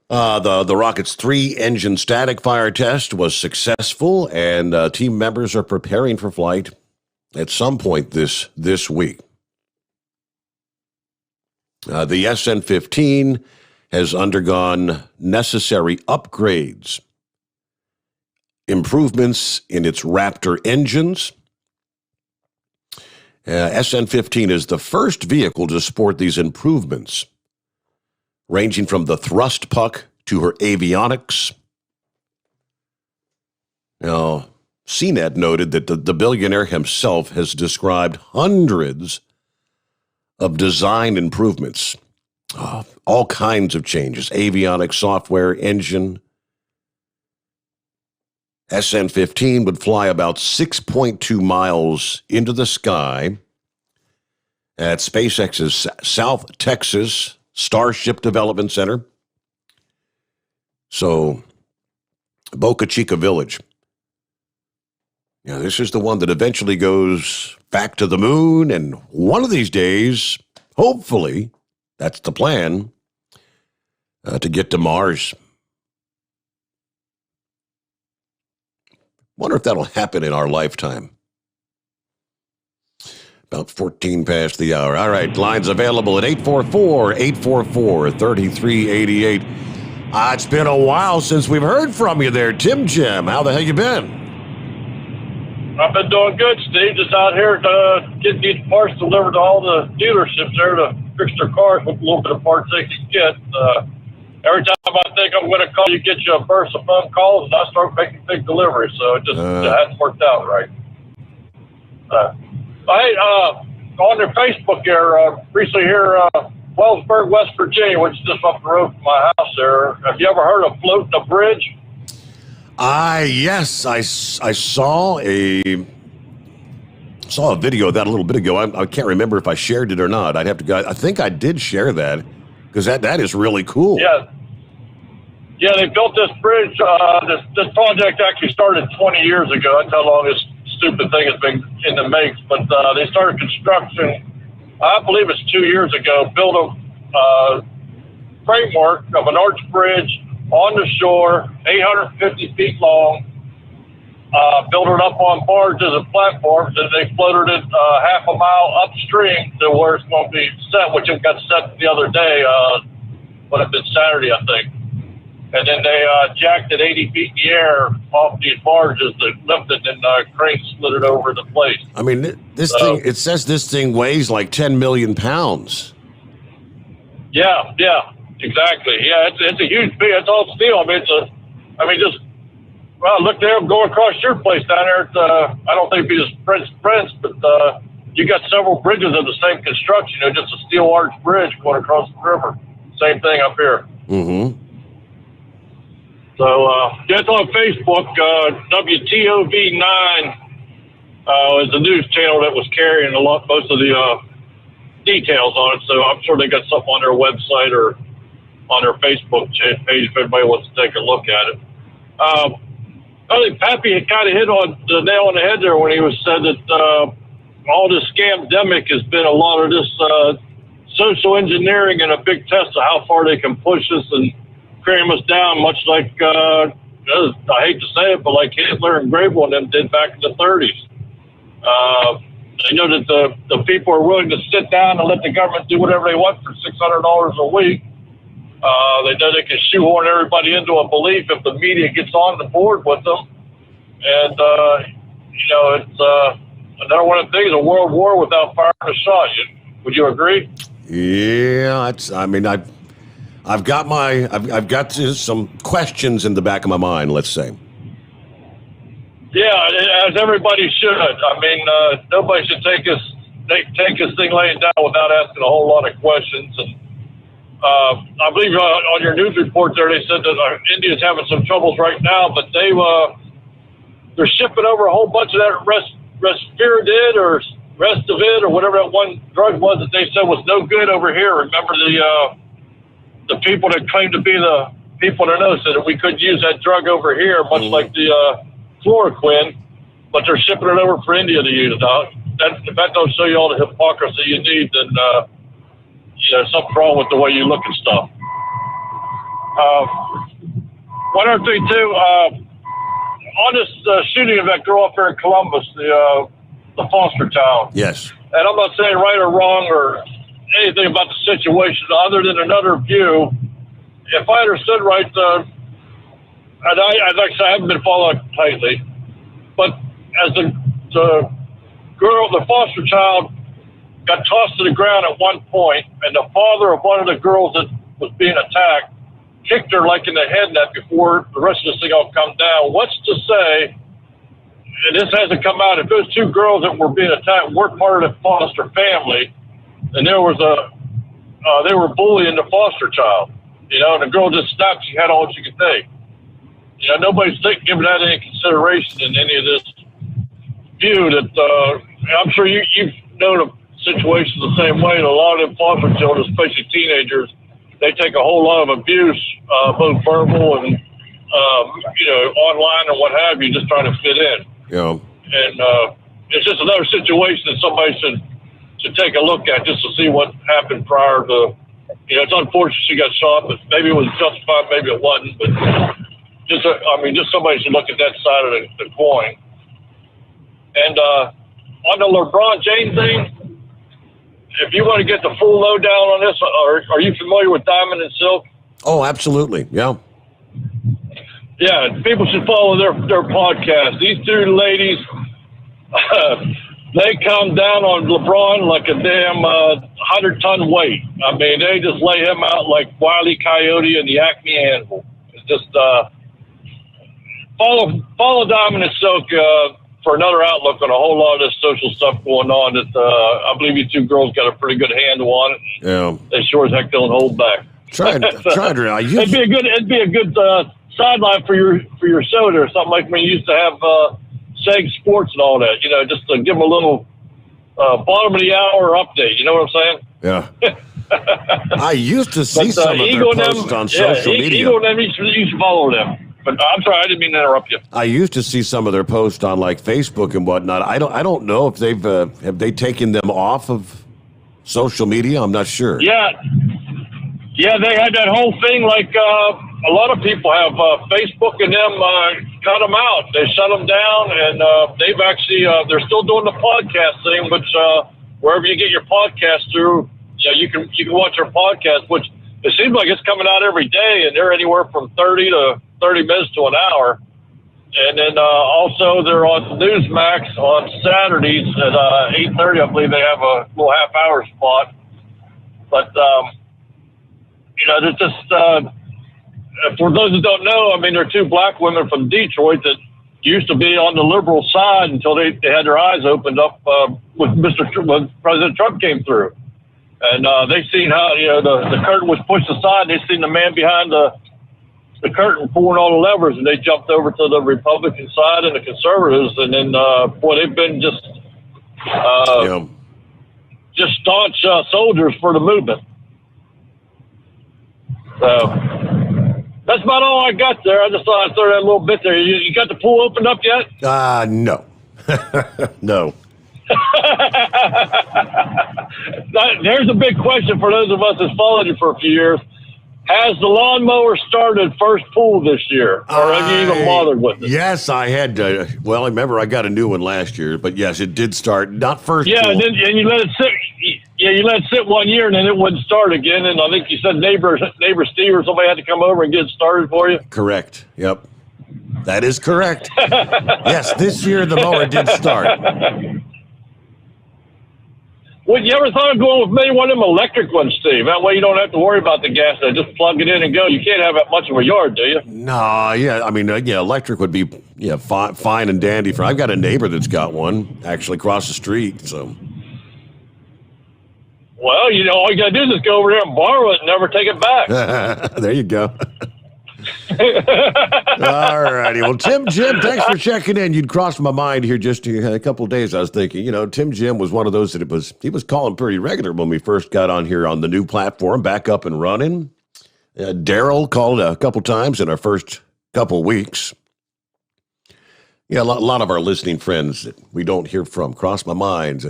The rocket's 3-engine static fire test was successful, and team members are preparing for flight at some point this week. The SN-15 has undergone necessary upgrades, improvements in its Raptor engines. SN-15 is the first vehicle to support these improvements, ranging from the thrust puck to her avionics. Now, CNET noted that the billionaire himself has described hundreds of design improvements, all kinds of changes, avionics, software, engine. SN-15 would fly about 6.2 miles into the sky at SpaceX's South Texas Starship Development Center. So, Boca Chica Village. Yeah, this is the one that eventually goes back to the moon, and one of these days, hopefully, that's the plan, to get to Mars. Wonder if that'll happen in our lifetime. About 14 past the hour. All right, lines available at 844-844-3388. It's been a while since we've heard from you there, Tim Jim. How the hell you been? I've been doing good, Steve. Just out here getting these parts delivered to all the dealerships there to fix their cars with a little bit of parts they can get. Every time I think I'm going to call, you get you a burst of phone calls, and I start making big deliveries. So it just hasn't worked out right. On their Facebook there, recently here, Wellsburg, West Virginia, which is just up the road from my house there. Have you ever heard of floating a bridge? Yes, I saw a video of that a little bit ago. I can't remember if I shared it or not. I'd have to go. I think I did share that because that is really cool. Yeah, they built this bridge. This project actually started 20 years ago. That's how long this stupid thing has been in the makes. But they started construction, I believe it's 2 years ago, built a framework of an arch bridge on the shore, 850 feet long, built it up on barges and platforms, and they floated it half a mile upstream to where it's going to be set, which it got set the other day, would have been Saturday, I think. And then they jacked it 80 feet in the air off these barges that lifted, and cranes slid it over the place. I mean, this thing, it says this thing weighs like 10 million pounds. Yeah, exactly. Yeah, it's a huge thing. It's all steel. Look there, going across your place down there. I don't think it'd be just Prince, but you got several bridges of the same construction. Just a steel arch bridge going across the river. Same thing up here. Mm-hmm. So, it's on Facebook. WTOV9 is the news channel that was carrying most of the details on it. So I'm sure they got something on their website or on their Facebook page if anybody wants to take a look at it. I think Pappy had kind of hit on the nail on the head there when he said that all this scamdemic has been a lot of this social engineering and a big test of how far they can push us and cram us down, much like, I hate to say it, but like Hitler and Grable and them did back in the 30s. They know that the people are willing to sit down and let the government do whatever they want for $600 a week. They know they can shoehorn everybody into a belief if the media gets on the board with them. And, it's another one of the things, a world war without firing a shot. Would you agree? Yeah, I've got some questions in the back of my mind, let's say. Yeah, as everybody should. I mean, nobody should take this thing laying down without asking a whole lot of questions. And I believe on your news report there, they said that India's having some troubles right now, but they're shipping over a whole bunch of that Respiridid or Restavit or whatever that one drug was that they said was no good over here. Remember the people that claimed to be the people that know said that we couldn't use that drug over here, much like the chloroquine, but they're shipping it over for India to use. If that don't show you all the hypocrisy you need, then something's wrong with the way you look at stuff. One other thing too, on this shooting of that girl up there in Columbus, the foster child. Yes. And I'm not saying right or wrong or anything about the situation other than another view. If I understood right, and I'd like to say I haven't been following tightly, but as the girl, the foster child, got tossed to the ground at one point, and the father of one of the girls that was being attacked kicked her like in the head net before the rest of this thing all come down. What's to say, and this hasn't come out, if those two girls that were being attacked were part of the foster family, and there was they were bullying the foster child, and the girl just stopped, she had all she could take. Nobody's giving that any consideration in any of this view that, I'm sure you've known of situations the same way, and a lot of them foster children, especially teenagers, they take a whole lot of abuse, both verbal and, online and what have you, just trying to fit in. Yeah. And it's just another situation that somebody should take a look at just to see what happened prior to, it's unfortunate she got shot, but maybe it was justified, maybe it wasn't, but just somebody should look at that side of the coin. And on the LeBron James thing, if you want to get the full lowdown on this, are you familiar with Diamond and Silk? Oh, absolutely. Yeah. Yeah, people should follow their podcast. These two ladies, they come down on LeBron like a damn 100-ton weight. I mean, they just lay him out like Wile E. Coyote and the Acme Anvil. It's just follow Diamond and Silk for another outlook on a whole lot of this social stuff going on. That I believe you two girls got a pretty good handle on it. Yeah, they sure as heck don't hold back. It'd be a good sideline for your show there, something like when you used to have Seg Sports and all that. Just to give them a little bottom of the hour update. You know what I'm saying? Yeah. I used to see some of their posts on social media. Ego and them, you should follow them. But I'm sorry, I didn't mean to interrupt you. I used to see some of their posts on like Facebook and whatnot. I don't know if they've have they taken them off of social media. I'm not sure. Yeah, they had that whole thing like a lot of people have. Facebook and them cut them out. They shut them down, and they've actually they're still doing the podcast thing, which wherever you get your podcast through, you can watch their podcast, which it seems like it's coming out every day, and they're anywhere from 30 minutes to an hour. And then also they're on Newsmax on Saturdays at 8:30. I believe they have a little half-hour spot. But they're just for those who don't know, I mean, there are two black women from Detroit that used to be on the liberal side until they had their eyes opened up when President Trump came through. And they seen how the curtain was pushed aside. They seen the man behind the curtain pulling all the levers, and they jumped over to the Republican side and the conservatives. And then, they've been just staunch soldiers for the movement. So that's about all I got there. I just thought I'd throw that little bit there. You got the pool opened up yet? No. No. There's a big question for those of us that's followed you for a few years. Has the lawnmower started first pull this year? Or have you even bothered with it? Yes, I had. Well, I remember I got a new one last year, but yes, it did start. Not first Yeah, pull. and you let it sit. Yeah, you let it sit 1 year, and then it wouldn't start again. And I think you said neighbor Steve or somebody had to come over and get it started for you. Correct. Yep. That is correct. Yes, this year the mower did start. Well, you ever thought of going with maybe one of them electric ones, Steve? That way you don't have to worry about the gas. Just plug it in and go. You can't have that much of a yard, do you? No, yeah. I mean, yeah, electric would be fine and dandy. I've got a neighbor that's got one actually across the street. So, well, all you got to do is just go over there and borrow it and never take it back. there you go. All righty. Well, Jim, thanks for checking in. You'd crossed my mind here just a couple of days. I was thinking, Jim was one of those that he was calling pretty regular when we first got on here on the new platform, back up and running. Daryl called a couple times in our first couple weeks. Yeah, a lot of our listening friends that we don't hear from cross my mind.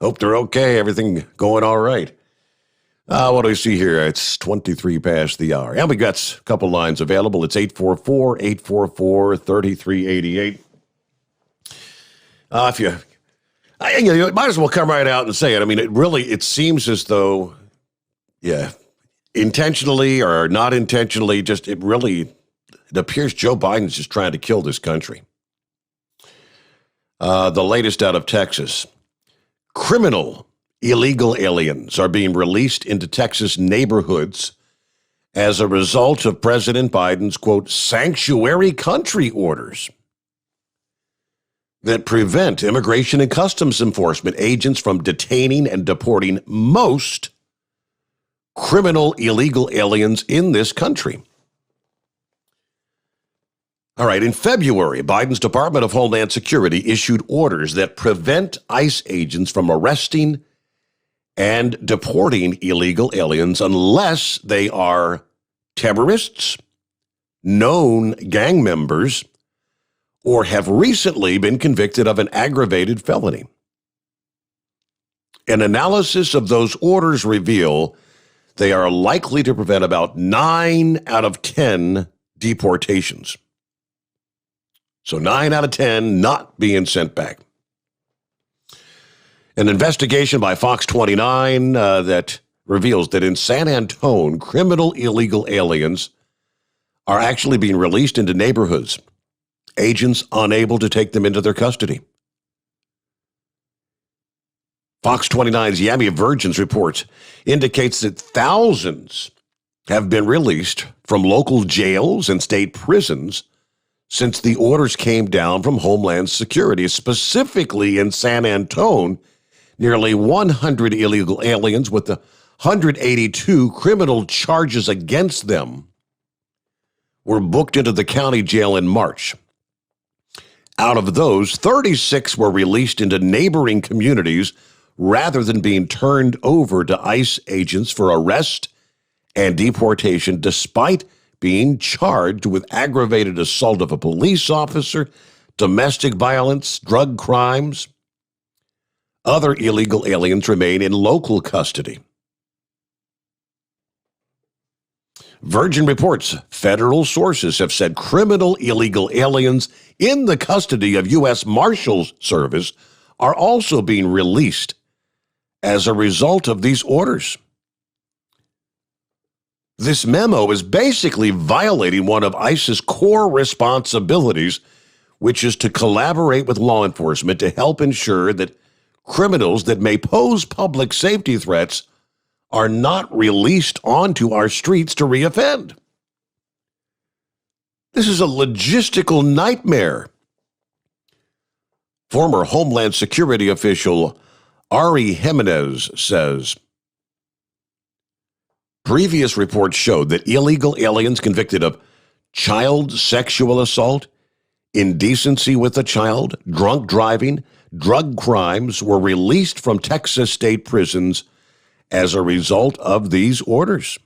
Hope they're okay. Everything going all right. What do we see here? It's 23 past the hour. And we got a couple lines available. It's 844-844-3388. If you might as well come right out and say it. I mean, it seems as though, intentionally or not intentionally, it appears Joe Biden's just trying to kill this country. The latest out of Texas. Criminal illegal aliens are being released into Texas neighborhoods as a result of President Biden's, quote, sanctuary country orders that prevent Immigration and Customs Enforcement agents from detaining and deporting most criminal illegal aliens in this country. All right, in February, Biden's Department of Homeland Security issued orders that prevent ICE agents from arresting and deporting illegal aliens unless they are terrorists, known gang members, or have recently been convicted of an aggravated felony. An analysis of those orders reveal they are likely to prevent about 9 out of 10 deportations. So 9 out of 10 not being sent back. An investigation by Fox 29 that reveals that in San Antone, criminal illegal aliens are actually being released into neighborhoods, agents unable to take them into their custody. Fox 29's Yami Virgins report indicates that thousands have been released from local jails and state prisons since the orders came down from Homeland Security, specifically in San Antone. Nearly 100 illegal aliens with the 182 criminal charges against them were booked into the county jail in March. Out of those, 36 were released into neighboring communities rather than being turned over to ICE agents for arrest and deportation, despite being charged with aggravated assault of a police officer, domestic violence, drug crimes. Other illegal aliens remain in local custody. Virgin reports federal sources have said criminal illegal aliens in the custody of U.S. Marshals Service are also being released as a result of these orders. This memo is basically violating one of ICE's core responsibilities, which is to collaborate with law enforcement to help ensure that criminals that may pose public safety threats are not released onto our streets to reoffend. This is a logistical nightmare. Former Homeland Security official Ari Jimenez says, previous reports showed that illegal aliens convicted of child sexual assault, indecency with a child, drunk driving, drug crimes were released from Texas state prisons as a result of these orders.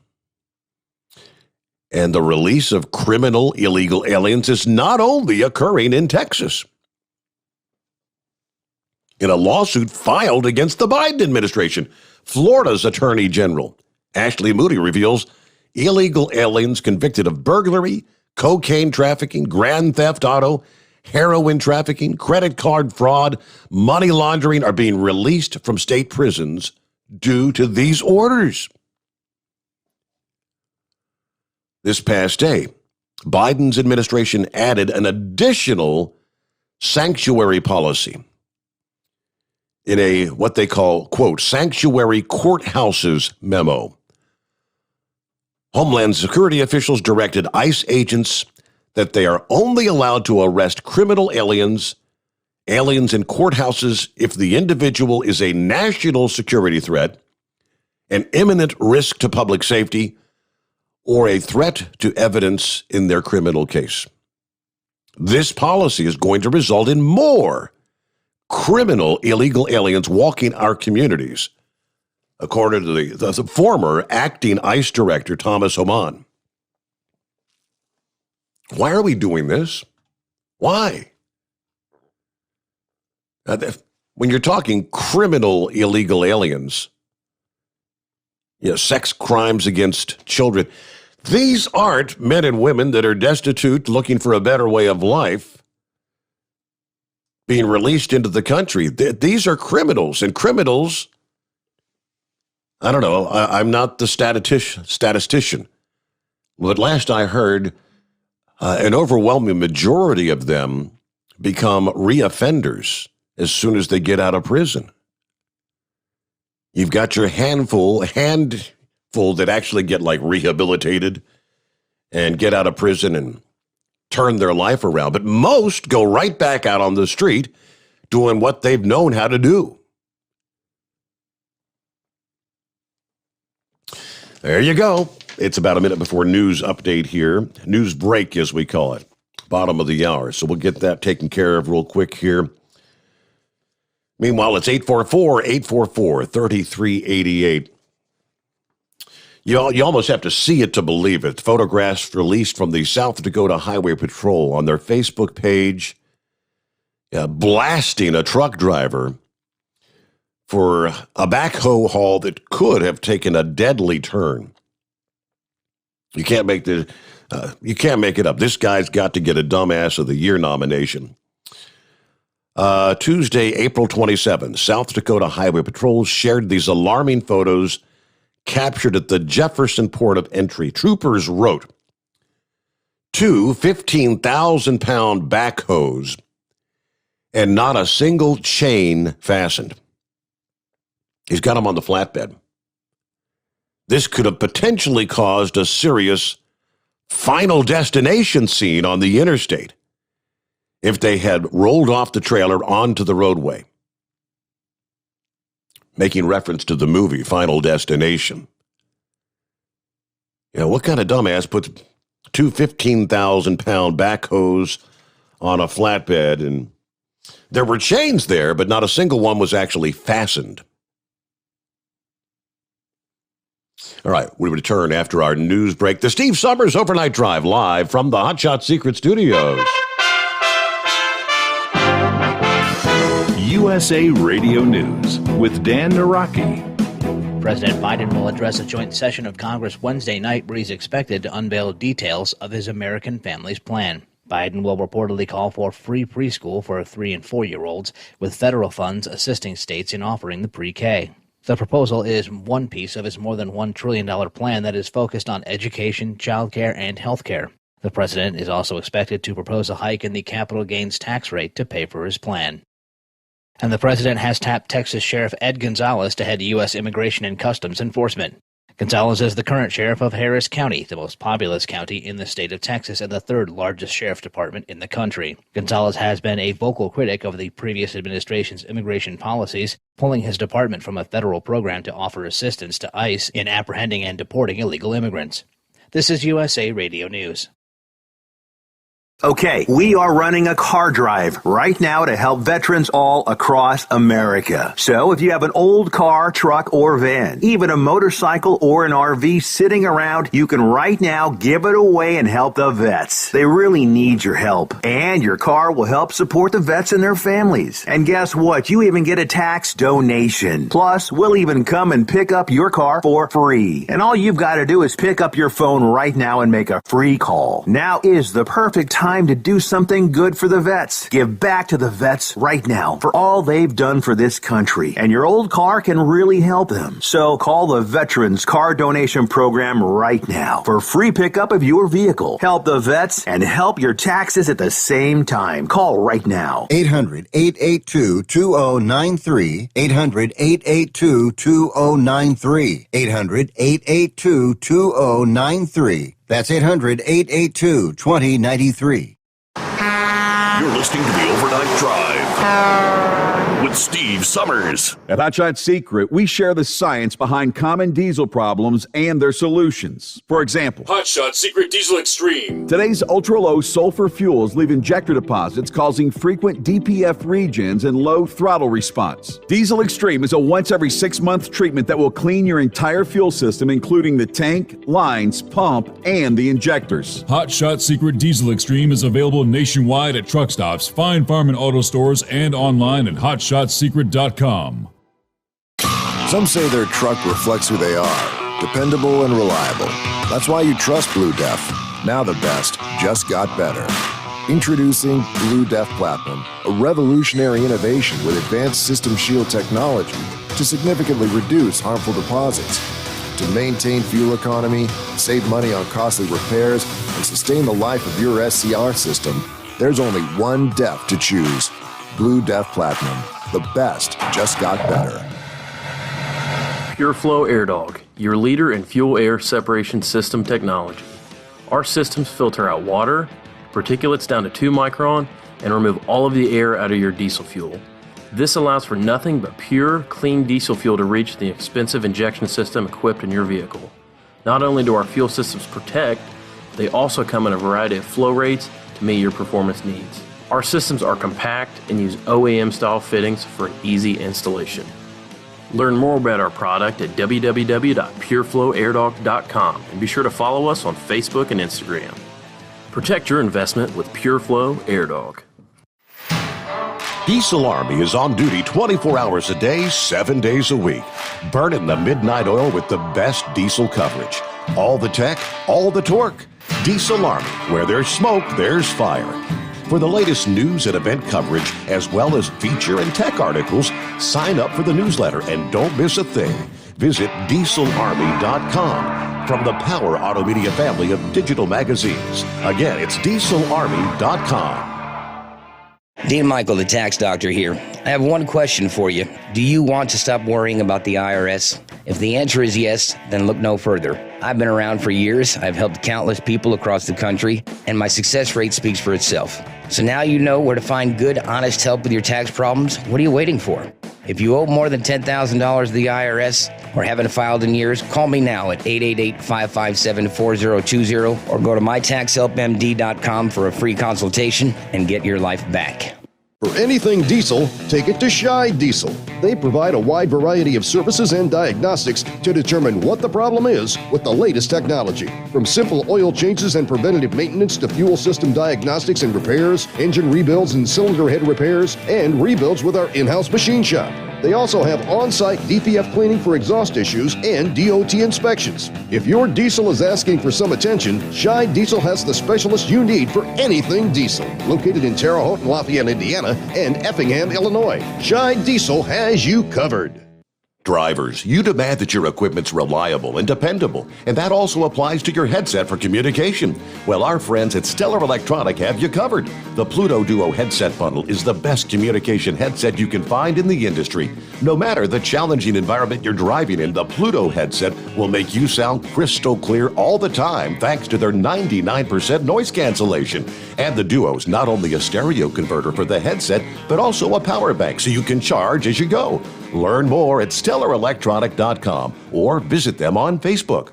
And the release of criminal illegal aliens is not only occurring in Texas. in a lawsuit filed against the Biden administration. Florida's Attorney General, Ashley Moody, reveals illegal aliens convicted of burglary, cocaine trafficking, grand theft auto, heroin trafficking, credit card fraud, money laundering are being released from state prisons due to these orders. This past day, Biden's administration added an additional sanctuary policy in a what they call, quote, sanctuary courthouses memo. Homeland Security officials directed ICE agents that they are only allowed to arrest criminal aliens in courthouses if the individual is a national security threat, an imminent risk to public safety, or a threat to evidence in their criminal case. This policy is going to result in more criminal illegal aliens walking our communities, according to the former acting ICE director, Thomas Homan. Why are we doing this? Why? When you're talking criminal illegal aliens, sex crimes against children, these aren't men and women that are destitute, looking for a better way of life, being released into the country. These are criminals, and criminals, I don't know, I'm not the statistician, but last I heard, an overwhelming majority of them become reoffenders as soon as they get out of prison. You've got your handful that actually get rehabilitated and get out of prison and turn their life around. But most go right back out on the street doing what they've known how to do. There you go. It's about a minute before news update here. News break, as we call it. Bottom of the hour. So we'll get that taken care of real quick here. Meanwhile, it's 844-844-3388. You almost have to see it to believe it. Photographs released from the South Dakota Highway Patrol on their Facebook page, blasting a truck driver for a backhoe haul that could have taken a deadly turn. You can't make it up. This guy's got to get a Dumbass of the Year nomination. Tuesday, April 27, South Dakota Highway Patrol shared these alarming photos captured at the Jefferson Port of Entry. Troopers wrote, 2 15,000-pound backhoes and not a single chain fastened. He's got them on the flatbed. This could have potentially caused a serious final destination scene on the interstate if they had rolled off the trailer onto the roadway, making reference to the movie Final Destination. What kind of dumbass puts 2 15,000-pound backhoes on a flatbed? And there were chains there, but not a single one was actually fastened. All right, we return after our news break. The Steve Sommers Overnight Drive, live from the Hot Shot Secret Studios. USA Radio News with Dan Naraki. President Biden will address a joint session of Congress Wednesday night where he's expected to unveil details of his American Families Plan. Biden will reportedly call for free preschool for 3- and 4-year-olds, with federal funds assisting states in offering the pre-K. The proposal is one piece of his more than $1 trillion plan that is focused on education, childcare, and health care. The president is also expected to propose a hike in the capital gains tax rate to pay for his plan. And the president has tapped Texas Sheriff Ed Gonzalez to head U.S. Immigration and Customs Enforcement. Gonzalez is the current sheriff of Harris County, the most populous county in the state of Texas and the third largest sheriff department in the country. Gonzalez has been a vocal critic of the previous administration's immigration policies, pulling his department from a federal program to offer assistance to ICE in apprehending and deporting illegal immigrants. This is USA Radio News. Okay, we are running a car drive right now to help veterans all across America. So if you have an old car, truck, or van, even a motorcycle or an RV sitting around, you can right now give it away and help the vets. They really need your help. And your car will help support the vets and their families. And guess what? You even get a tax donation. Plus, we'll even come and pick up your car for free. And all you've got to do is pick up your phone right now and make a free call. Now is the perfect time to do something good for the vets. Give back to the vets right now for all they've done for this country. And your old car can really help them. So call the Veterans Car Donation Program right now for free pickup of your vehicle. Help the vets and help your taxes at the same time. Call right now. 800-882-2093. 800-882-2093. 800-882-2093. That's 800-882-2093. You're listening to the Overnight Drive with Steve Summers. At Hot Shot Secret, we share the science behind common diesel problems and their solutions. For example, Hot Shot Secret Diesel Extreme. Today's ultra-low sulfur fuels leave injector deposits causing frequent DPF regens and low throttle response. Diesel Extreme is a once every 6-month treatment that will clean your entire fuel system, including the tank, lines, pump, and the injectors. Hot Shot Secret Diesel Extreme is available nationwide at truck stops, fine farm and auto stores, and online at hotshotsecret.com. Some say their truck reflects who they are, dependable and reliable. That's why you trust Blue Def. Now the best just got better. Introducing Blue Def Platinum, a revolutionary innovation with advanced system shield technology to significantly reduce harmful deposits. To maintain fuel economy, save money on costly repairs, and sustain the life of your SCR system, there's only one DEF to choose. Blue Def Platinum. The best just got better. PureFlow AirDog, your leader in fuel air separation system technology. Our systems filter out water, particulates down to 2 micron, and remove all of the air out of your diesel fuel. This allows for nothing but pure, clean diesel fuel to reach the expensive injection system equipped in your vehicle. Not only do our fuel systems protect, they also come in a variety of flow rates to meet your performance needs. Our systems are compact and use OEM-style fittings for an easy installation. Learn more about our product at www.pureflowairdog.com and be sure to follow us on Facebook and Instagram. Protect your investment with PureFlow AirDog. Diesel Army is on duty 24 hours a day, 7 days a week. Burning the midnight oil with the best diesel coverage. All the tech, all the torque. Diesel Army, where there's smoke, there's fire. For the latest news and event coverage, as well as feature and tech articles, sign up for the newsletter and don't miss a thing. Visit dieselarmy.com from the Power Auto Media family of digital magazines. Again, it's dieselarmy.com. Dean Michael, the tax doctor here. I have one question for you. Do you want to stop worrying about the IRS? If the answer is yes, then look no further. I've been around for years. I've helped countless people across the country, and my success rate speaks for itself. So now you know where to find good, honest help with your tax problems. What are you waiting for? If you owe more than $10,000 to the IRS or haven't filed in years, call me now at 888-557-4020 or go to mytaxhelpmd.com for a free consultation and get your life back. For anything diesel, take it to Shy Diesel. They provide a wide variety of services and diagnostics to determine what the problem is with the latest technology. From simple oil changes and preventative maintenance to fuel system diagnostics and repairs, engine rebuilds and cylinder head repairs, and rebuilds with our in-house machine shop. They also have on-site DPF cleaning for exhaust issues and DOT inspections. If your diesel is asking for some attention, Shy Diesel has the specialist you need for anything diesel. Located in Terre Haute and Lafayette, Indiana, and Effingham, Illinois, Shy Diesel has you covered. Drivers, you demand that your equipment's reliable and dependable, and that also applies to your headset for communication. Well, our friends at Stellar Electronic have you covered. The Pluto Duo headset bundle is the best communication headset you can find in the industry. No matter the challenging environment you're driving in, the Pluto headset will make you sound crystal clear all the time thanks to their 99% noise cancellation. And the Duo's not only a stereo converter for the headset, but also a power bank so you can charge as you go. Learn more at StellarElectronic.com or visit them on Facebook.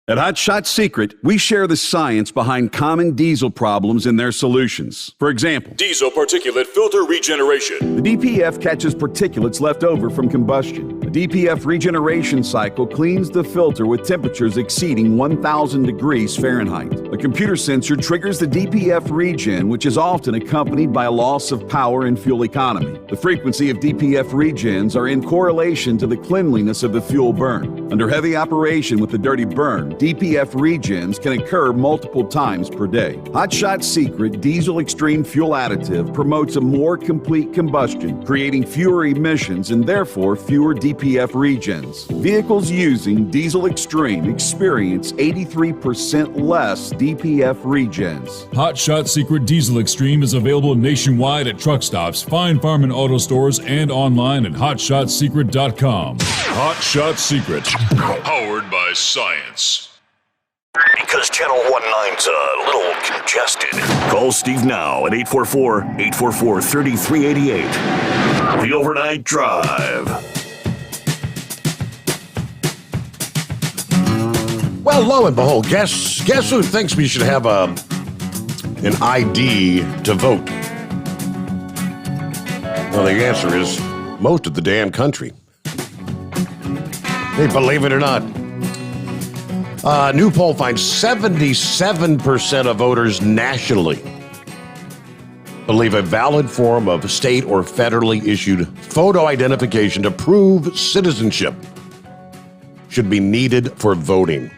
At Hot Shot Secret, we share the science behind common diesel problems and their solutions. For example, Diesel particulate filter regeneration. the DPF catches particulates left over from combustion. The DPF regeneration cycle cleans the filter with temperatures exceeding 1,000 degrees Fahrenheit. A computer sensor triggers the DPF regen, which is often accompanied by a loss of power and fuel economy. The frequency of DPF regens are in correlation to the cleanliness of the fuel burn. Under heavy operation with the dirty burn, DPF regens can occur multiple times per day. Hot Shot Secret Diesel Extreme Fuel Additive promotes a more complete combustion, creating fewer emissions and therefore fewer DPF regens. Vehicles using Diesel Extreme experience 83% less DPF regens. Hot Shot Secret Diesel Extreme is available nationwide at truck stops, fine farm and auto stores, and online at hotshotsecret.com. Hot Shot Secret, powered by science. Because Channel 19's a little congested. Call Steve now at 844-844-3388. The Overnight Drive. Well, lo and behold, guess who thinks we should have an ID to vote? Well, the answer is most of the damn country. Hey, believe it or not. New poll finds 77% of voters nationally believe a valid form of state or federally issued photo identification to prove citizenship should be needed for voting.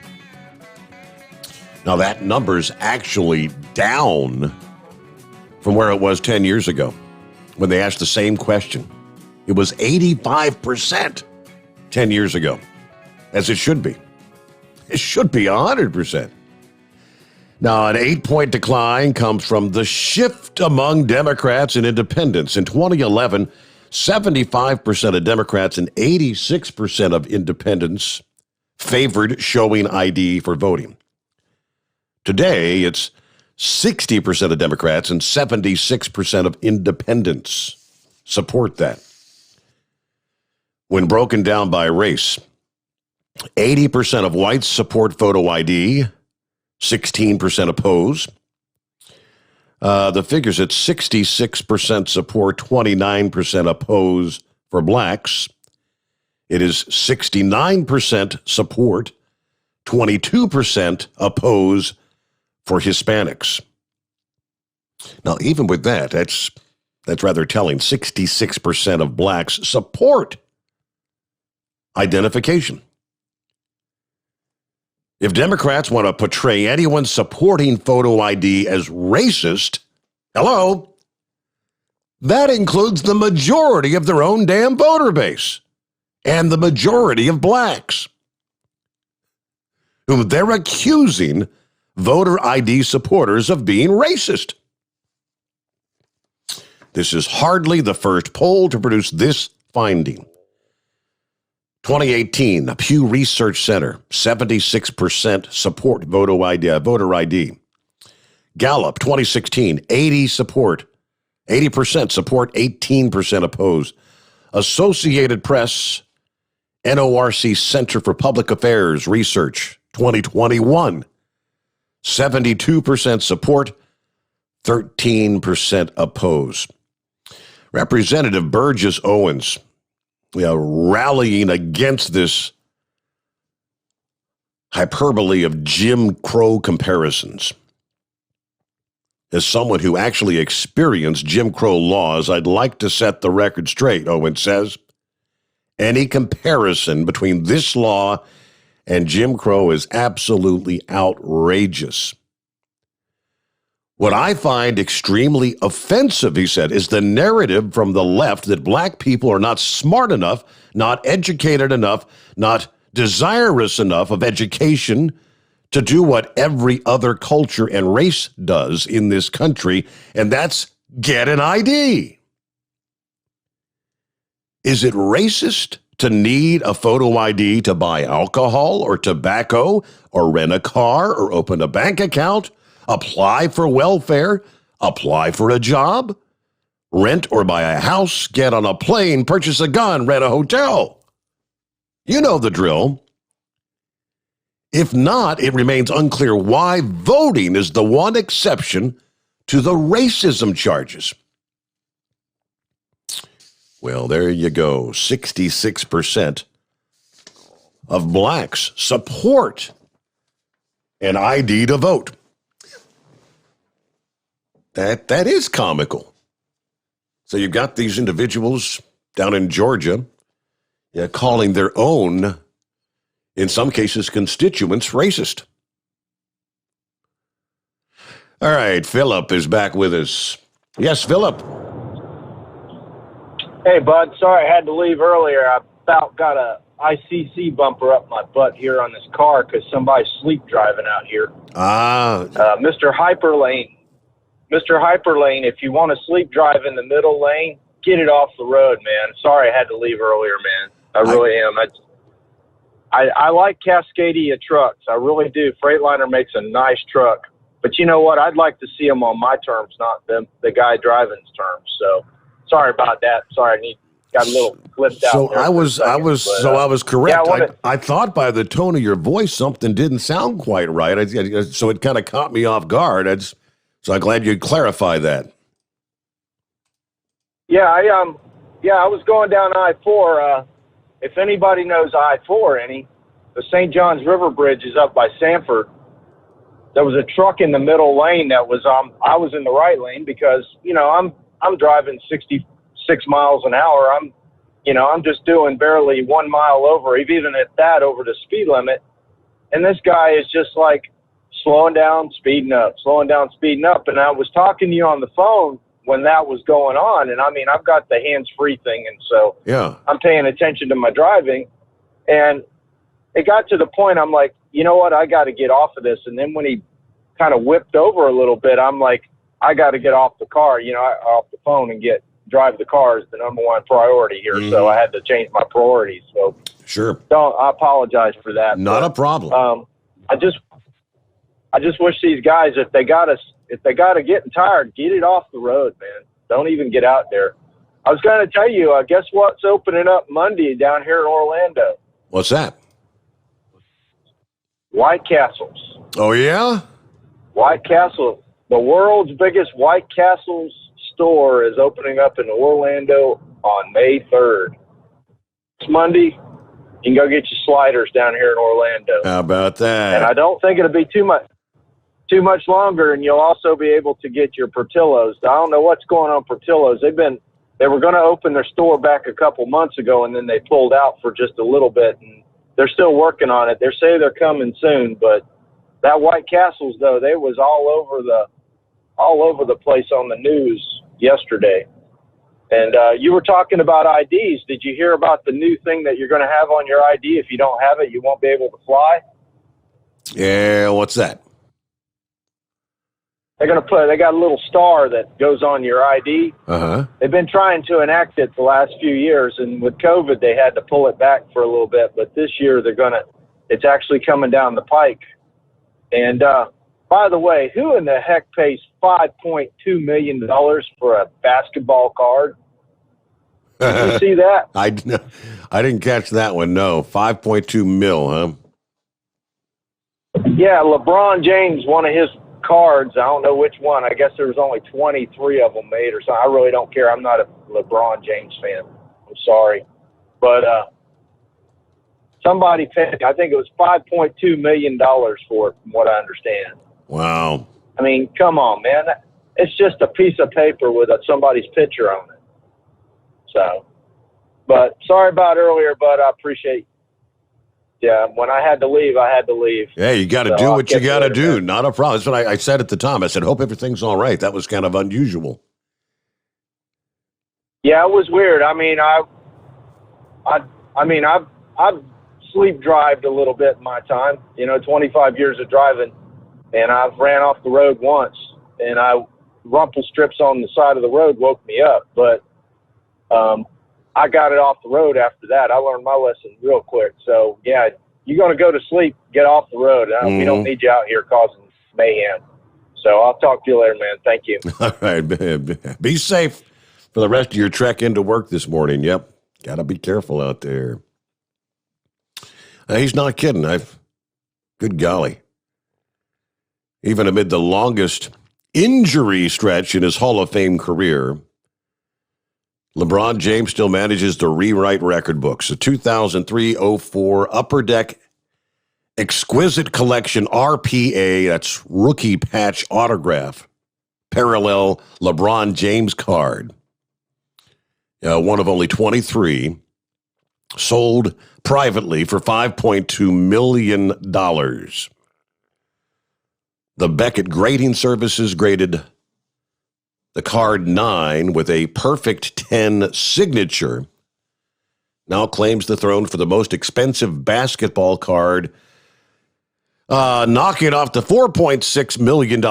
Now, that number's actually down from where it was 10 years ago when they asked the same question. It was 85% 10 years ago, as it should be. It should be 100%. Now, an 8-point decline comes from the shift among Democrats and independents. In 2011, 75% of Democrats and 86% of independents favored showing ID for voting. Today, it's 60% of Democrats and 76% of independents support that. When broken down by race, 80% of whites support photo ID, 16% oppose. The figures at 66% support, 29% oppose for blacks. It is 69% support, 22% oppose for Hispanics. Now, even with that, that's rather telling. 66% of blacks support identification. If Democrats want to portray anyone supporting photo ID as racist, hello, that includes the majority of their own damn voter base and the majority of blacks, whom they're accusing voter ID supporters of being racist. This is hardly the first poll to produce this finding. 2018, the Pew Research Center, 76% support voter ID. Gallup, 2016, 80% support, 18% oppose. Associated Press, NORC Center for Public Affairs Research, 2021, 72% support, 13% oppose. Representative Burgess Owens, rallying against this hyperbole of Jim Crow comparisons. As someone who actually experienced Jim Crow laws, I'd like to set the record straight, Owens says. Any comparison between this law and Jim Crow is absolutely outrageous. What I find extremely offensive, he said, is the narrative from the left that black people are not smart enough, not educated enough, not desirous enough of education to do what every other culture and race does in this country, and that's get an ID. Is it racist to need a photo ID to buy alcohol or tobacco or rent a car or open a bank account? Apply for welfare, apply for a job, rent or buy a house, get on a plane, purchase a gun, rent a hotel. You know the drill. If not, it remains unclear why voting is the one exception to the racism charges. Well, there you go. 66% of blacks support an ID to vote. That is comical. So you've got these individuals down in Georgia calling their own, in some cases, constituents racist. All right, Philip is back with us. Yes, Philip. Hey, bud. Sorry I had to leave earlier. I about got a ICC bumper up my butt here on this car because somebody's sleep driving out here. Mr. Hyperlane, if you want to sleep drive in the middle lane, get it off the road, man. Sorry I had to leave earlier, man. I really am. I like Cascadia trucks. I really do. Freightliner makes a nice truck. But you know what? I'd like to see them on my terms, not the guy driving's terms. So sorry about that. Sorry, got a little clipped out. So there I was correct. Yeah, I thought by the tone of your voice something didn't sound quite right. So it kind of caught me off guard. So I'm glad you clarified that. Yeah, I was going down I-4. If anybody knows I-4 the St. Johns River Bridge is up by Sanford. There was a truck in the middle lane that was I was in the right lane because, I'm driving 66 miles an hour. I'm just doing barely 1 mile over, even at that, over the speed limit. And this guy is just like slowing down, speeding up. And I was talking to you on the phone when that was going on. And I've got the hands-free thing. And so I'm paying attention to my driving. And it got to the point I'm like, you know what? I got to get off of this. And then when he kind of whipped over a little bit, I'm like, I got to get off the car, off the phone and drive the car is the number one priority here. Mm-hmm. So I had to change my priorities. So sure. I apologize for that. Not a problem. I just wish these guys, if they got to getting tired, get it off the road, man. Don't even get out there. I was going to tell you, guess what's opening up Monday down here in Orlando? What's that? White Castles. Oh, yeah? White Castle. The world's biggest White Castles store is opening up in Orlando on May 3rd. It's Monday. You can go get your sliders down here in Orlando. How about that? And I don't think it'll be too much longer, and you'll also be able to get your Portillos. I don't know what's going on Portillos. They were going to open their store back a couple months ago, and then they pulled out for just a little bit, and they're still working on it. They say they're coming soon, but that White Castles, though, they was all over the place on the news yesterday. And you were talking about IDs. Did you hear about the new thing that you're going to have on your ID? If you don't have it, you won't be able to fly. Yeah, what's that? They got a little star that goes on your ID. Uh-huh. They've been trying to enact it the last few years, and with COVID, they had to pull it back for a little bit. But this year, it's actually coming down the pike. And by the way, who in the heck pays $5.2 million for a basketball card? Did you see that? I didn't catch that one. No, 5.2 mil, huh? Yeah, LeBron James, one of his cards. I don't know which one. I guess there was only 23 of them made or something. I really don't care. I'm not a LeBron James fan. I'm sorry. But somebody paid, I think it was $5.2 million for it, from what I understand. Wow. I mean, come on, man. It's just a piece of paper with somebody's picture on it. So, but sorry about earlier, but I appreciate. Yeah, when I had to leave, I had to leave. Yeah, you got to do what you got to do. Man. Not a problem. That's what I said at the time. I said, hope everything's all right. That was kind of unusual. Yeah, it was weird. I mean, I've sleep drived a little bit in my time. 25 years of driving, and I've ran off the road once, and rumple strips on the side of the road woke me up. But I got it off the road after that. I learned my lesson real quick. So, yeah, you're going to go to sleep, get off the road. We don't need you out here causing mayhem. So I'll talk to you later, man. Thank you. All right. Be safe for the rest of your trek into work this morning. Yep. Got to be careful out there. He's not kidding. I've Good golly. Even amid the longest injury stretch in his Hall of Fame career, LeBron James still manages to rewrite record books. The 2003-04 Upper Deck Exquisite Collection RPA, that's rookie patch autograph, parallel LeBron James card. One of only 23, sold privately for $5.2 million. The Beckett Grading Services graded the card 9 with a perfect 10 signature. Now claims the throne for the most expensive basketball card, knocking off the $4.6 million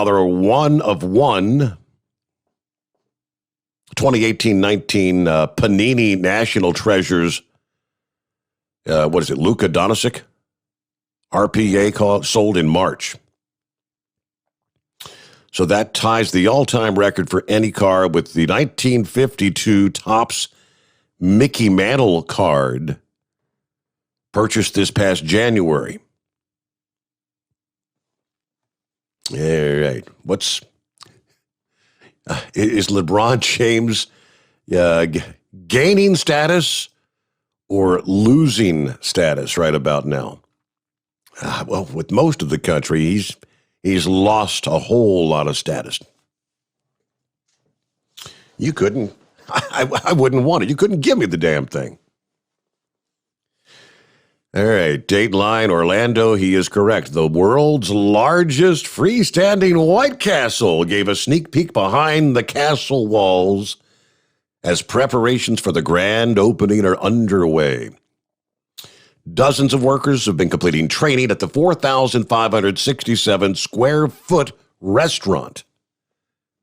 one of one 2018-19 Panini National Treasures. What is it? Luka Doncic RPA sold in March. So that ties the all-time record for any card with the 1952 Topps Mickey Mantle card purchased this past January. All right. Is LeBron James gaining status or losing status right about now? Well, with most of the country, he's lost a whole lot of status. You couldn't, I wouldn't want it. You couldn't give me the damn thing. All right, Dateline Orlando, he is correct. The world's largest freestanding White Castle gave a sneak peek behind the castle walls as preparations for the grand opening are underway. Dozens of workers have been completing training at the 4,567 square foot restaurant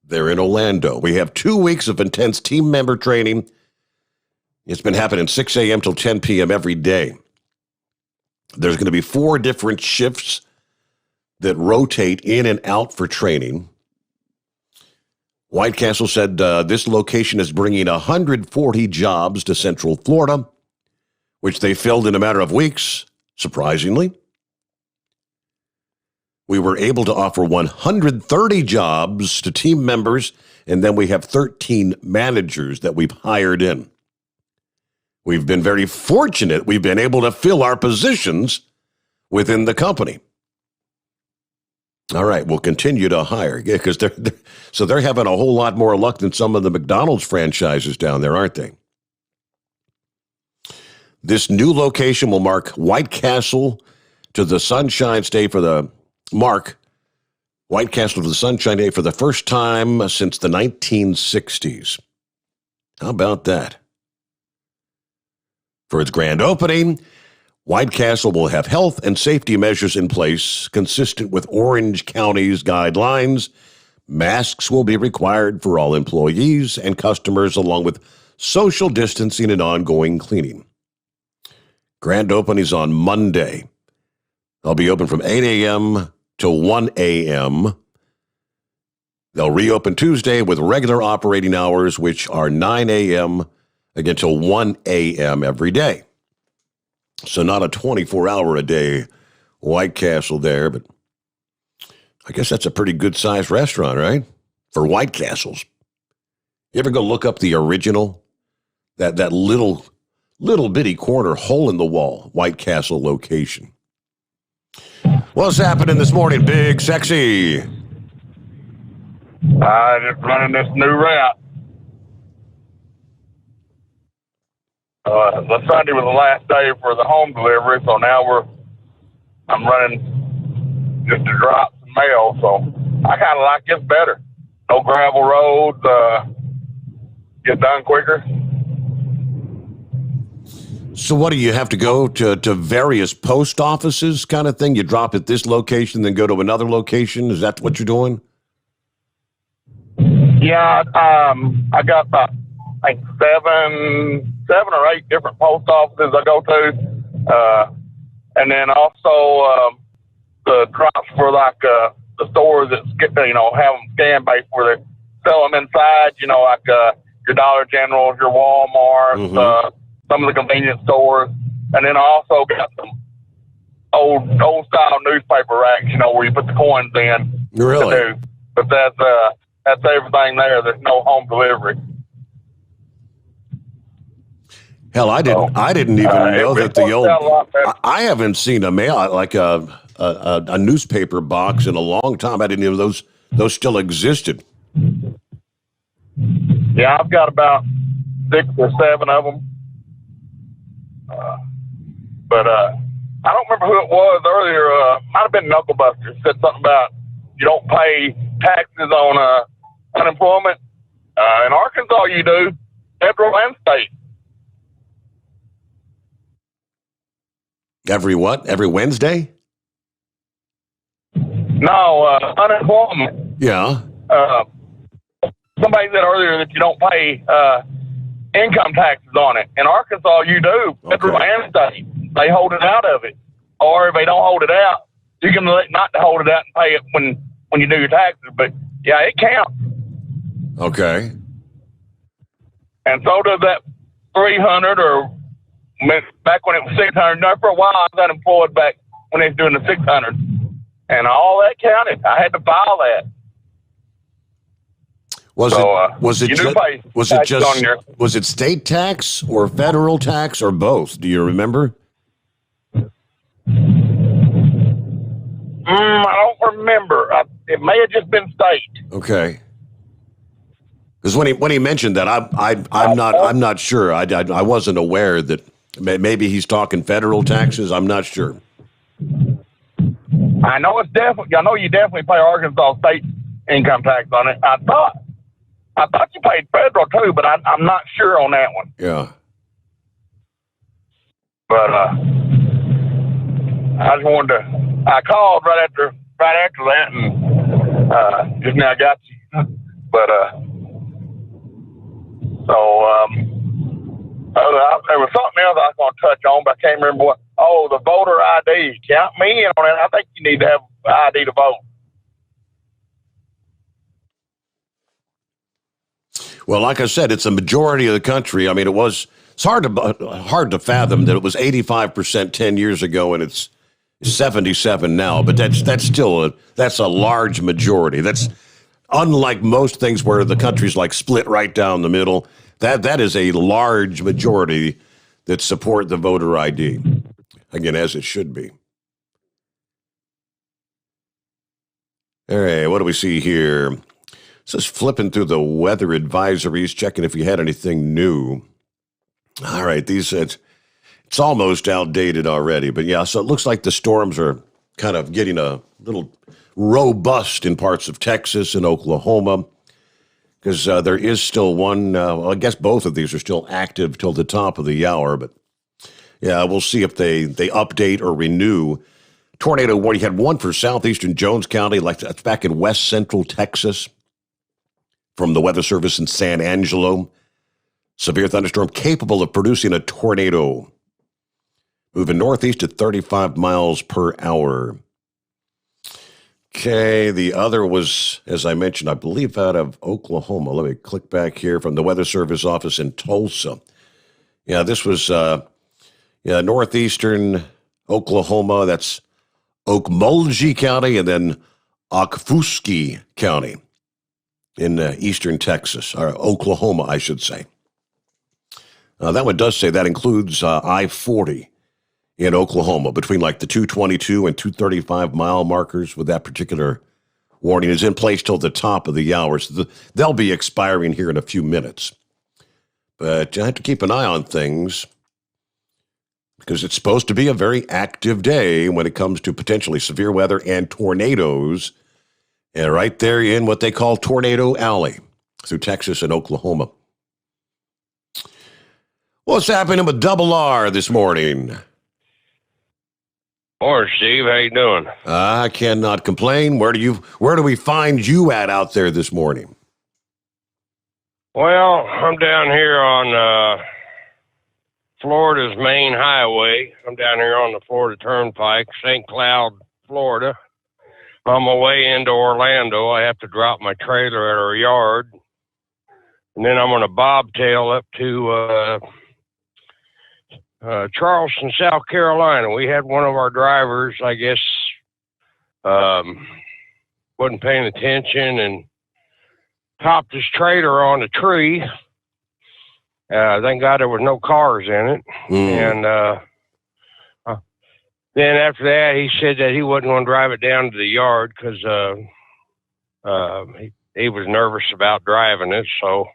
there in Orlando. We have 2 weeks of intense team member training. It's been happening 6 a.m. till 10 p.m. every day. There's going to be 4 different shifts that rotate in and out for training. White Castle said this location is bringing 140 jobs to Central Florida, which they filled in a matter of weeks, surprisingly. We were able to offer 130 jobs to team members, and then we have 13 managers that we've hired in. We've been very fortunate. We've been able to fill our positions within the company. All right, we'll continue to hire because they're having a whole lot more luck than some of the McDonald's franchises down there, aren't they? This new location will mark White Castle to the Sunshine State for the Sunshine Day for the first time since the 1960s. How about that? For its grand opening, White Castle will have health and safety measures in place consistent with Orange County's guidelines. Masks will be required for all employees and customers, along with social distancing and ongoing cleaning. Grand opening is on Monday. They'll be open from 8 a.m. to 1 a.m. They'll reopen Tuesday with regular operating hours, which are 9 a.m. again till 1 a.m. every day. So not a 24-hour-a-day White Castle there, but I guess that's a pretty good-sized restaurant, right? For White Castles. You ever go look up the original, that little bitty corner hole-in-the-wall White Castle location? What's happening this morning, Big Sexy? Just running this new route. The Sunday was the last day for the home delivery, so now I'm running just to drop some mail, so I kind of like this better. No gravel roads, get done quicker. So what, do you have to go to various post offices kind of thing? You drop at this location, then go to another location? Is that what you're doing? Yeah, I got about, I think, seven or eight different post offices I go to. And then also the drops for like the stores that, have them scan based where they sell them inside, like your Dollar Generals, your Walmarts, some of the convenience stores. And then I also got old style newspaper racks, where you put the coins in. Really? But that's everything there. There's no home delivery. Hell, I didn't even know that the old. I haven't seen a mail like a newspaper box in a long time. I didn't even know those still existed. Yeah, I've got about 6 or 7 of them. But I don't remember who it was earlier. Might have been Knucklebuster. Said something about you don't pay taxes on unemployment. In Arkansas, you do, federal and state. Every what? Every Wednesday? No, unemployment. Yeah. Somebody said earlier that you don't pay income taxes on it. In Arkansas, you do, federal and state. They hold it out of it. Or if they don't hold it out, you can elect not to hold it out and pay it when you do your taxes. But, yeah, it counts. Okay. And so does that 300 or back when it was 600. No, for a while, I was unemployed back when they was doing the 600. And all that counted. I had to file that. Was it state tax or federal tax or both? Do you remember? I don't remember. It may have just been state. Okay. Because when he mentioned that, I'm not sure. I wasn't aware that maybe he's talking federal taxes. I'm not sure. I know you definitely pay Arkansas state income tax on it. I thought you paid federal too, but I'm not sure on that one. Yeah. But I just wanted to. I called right after that, and just now got you. But there was something else I was going to touch on, but I can't remember what. Oh, the voter ID. Count me in on it. I think you need to have ID to vote. Well, like I said, it's a majority of the country. I mean, it's hard to fathom that it was 85% 10 years ago and it's 77 now. But that's still a large majority. That's unlike most things where the country's like split right down the middle. That is a large majority that support the voter ID. Again, as it should be. All right, what do we see here? Just flipping through the weather advisories, checking if you had anything new. All right, it's almost outdated already, but yeah, so it looks like the storms are kind of getting a little robust in parts of Texas and Oklahoma, because there is still one, I guess both of these are still active till the top of the hour, but yeah, we'll see if they update or renew. Tornado warning, you had one for southeastern Jones County, like that's back in west central Texas, from the Weather Service in San Angelo. Severe thunderstorm capable of producing a tornado. Moving northeast at 35 miles per hour. Okay, the other was, as I mentioned, I believe out of Oklahoma. Let me click back here from the Weather Service office in Tulsa. Yeah, this was northeastern Oklahoma. That's Okmulgee County and then Okfuskee County in eastern Texas, or Oklahoma, I should say. That one does say that includes I-40 in Oklahoma between like the 222 and 235 mile markers with that particular warning is in place till the top of the hour. So they'll be expiring here in a few minutes. But you have to keep an eye on things because it's supposed to be a very active day when it comes to potentially severe weather and tornadoes. And right there in what they call Tornado Alley through Texas and Oklahoma. What's happening with Double R this morning? Morning, Steve. How you doing? I cannot complain. Where do we find you out there this morning? Well, I'm down here on Florida's main highway. I'm down here on the Florida Turnpike, St. Cloud, Florida. On my way into Orlando, I have to drop my trailer at our yard. And then I'm going to bobtail up to Charleston, South Carolina. We had one of our drivers, I guess, wasn't paying attention and topped his trailer on a tree. Thank God there was no cars in it. And then after that, he said that he wasn't going to drive it down to the yard because he was nervous about driving it. So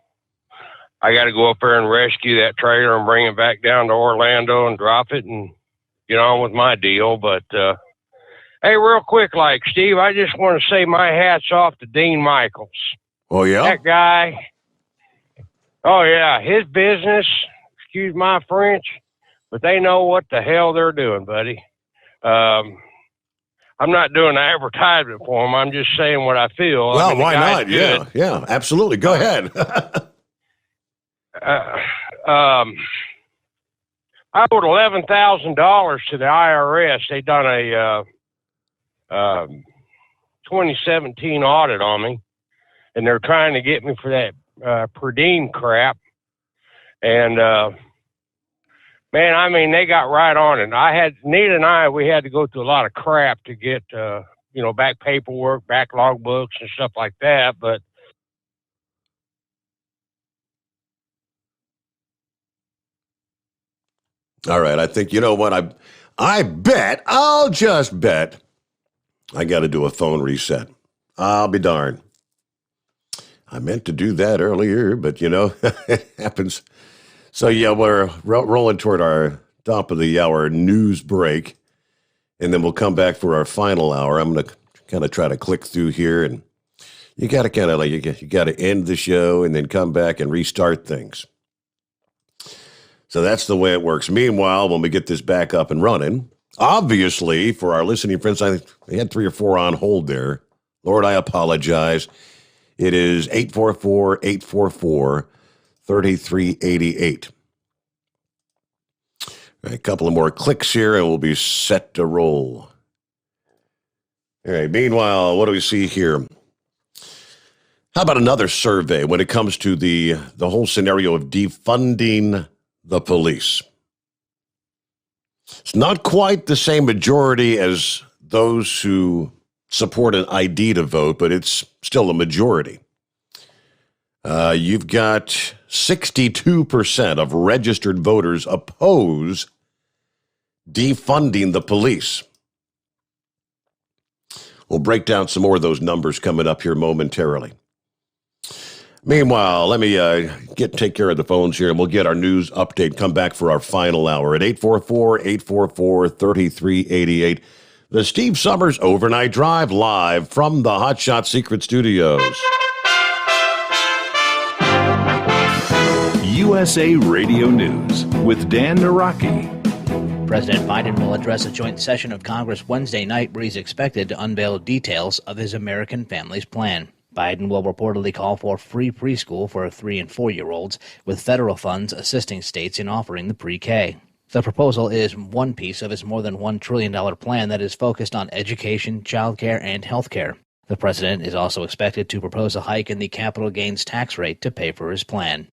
I got to go up there and rescue that trailer and bring it back down to Orlando and drop it and get on with my deal. But hey, real quick, like, Steve, I just want to say my hat's off to Dean Michaels. Oh, yeah? That guy. Oh, yeah. His business, excuse my French, but they know what the hell they're doing, buddy. I'm not doing an advertisement for them. I'm just saying what I feel. Well, I mean, why not? Yeah, yeah, absolutely. Go ahead. I owed $11,000 to the IRS. They done a 2017 audit on me, and they're trying to get me for that per diem crap. And man, I mean, they got right on it. Nita and I, we had to go through a lot of crap to get back paperwork, back log books and stuff like that. But all right, I think, you know what, I'll just bet I got to do a phone reset. I'll be darned. I meant to do that earlier, but, it happens. So, yeah, we're rolling toward our top of the hour news break, and then we'll come back for our final hour. I'm going to kind of try to click through here, and you got to kind of you got to end the show and then come back and restart things. So that's the way it works. Meanwhile, when we get this back up and running, obviously, for our listening friends, I think we had 3 or 4 on hold there. Lord, I apologize. It is 844-844-3388. A couple of more clicks here, and we'll be set to roll. All right, meanwhile, what do we see here? How about another survey when it comes to the whole scenario of defunding the police? It's not quite the same majority as those who support an ID to vote, but it's still a majority. You've got 62% of registered voters oppose defunding the police. We'll break down some more of those numbers coming up here momentarily. Meanwhile, let me take care of the phones here, and we'll get our news update, come back for our final hour at 844-844-3388. The Steve Sommers Overnight Drive, live from the Hot Shot Secret Studios. USA Radio News with Dan Naraki. President Biden will address a joint session of Congress Wednesday night where he's expected to unveil details of his American Families Plan. Biden will reportedly call for free preschool for 3- and 4-year-olds, with federal funds assisting states in offering the pre-K. The proposal is one piece of his more than $1 trillion plan that is focused on education, childcare, and health care. The president is also expected to propose a hike in the capital gains tax rate to pay for his plan.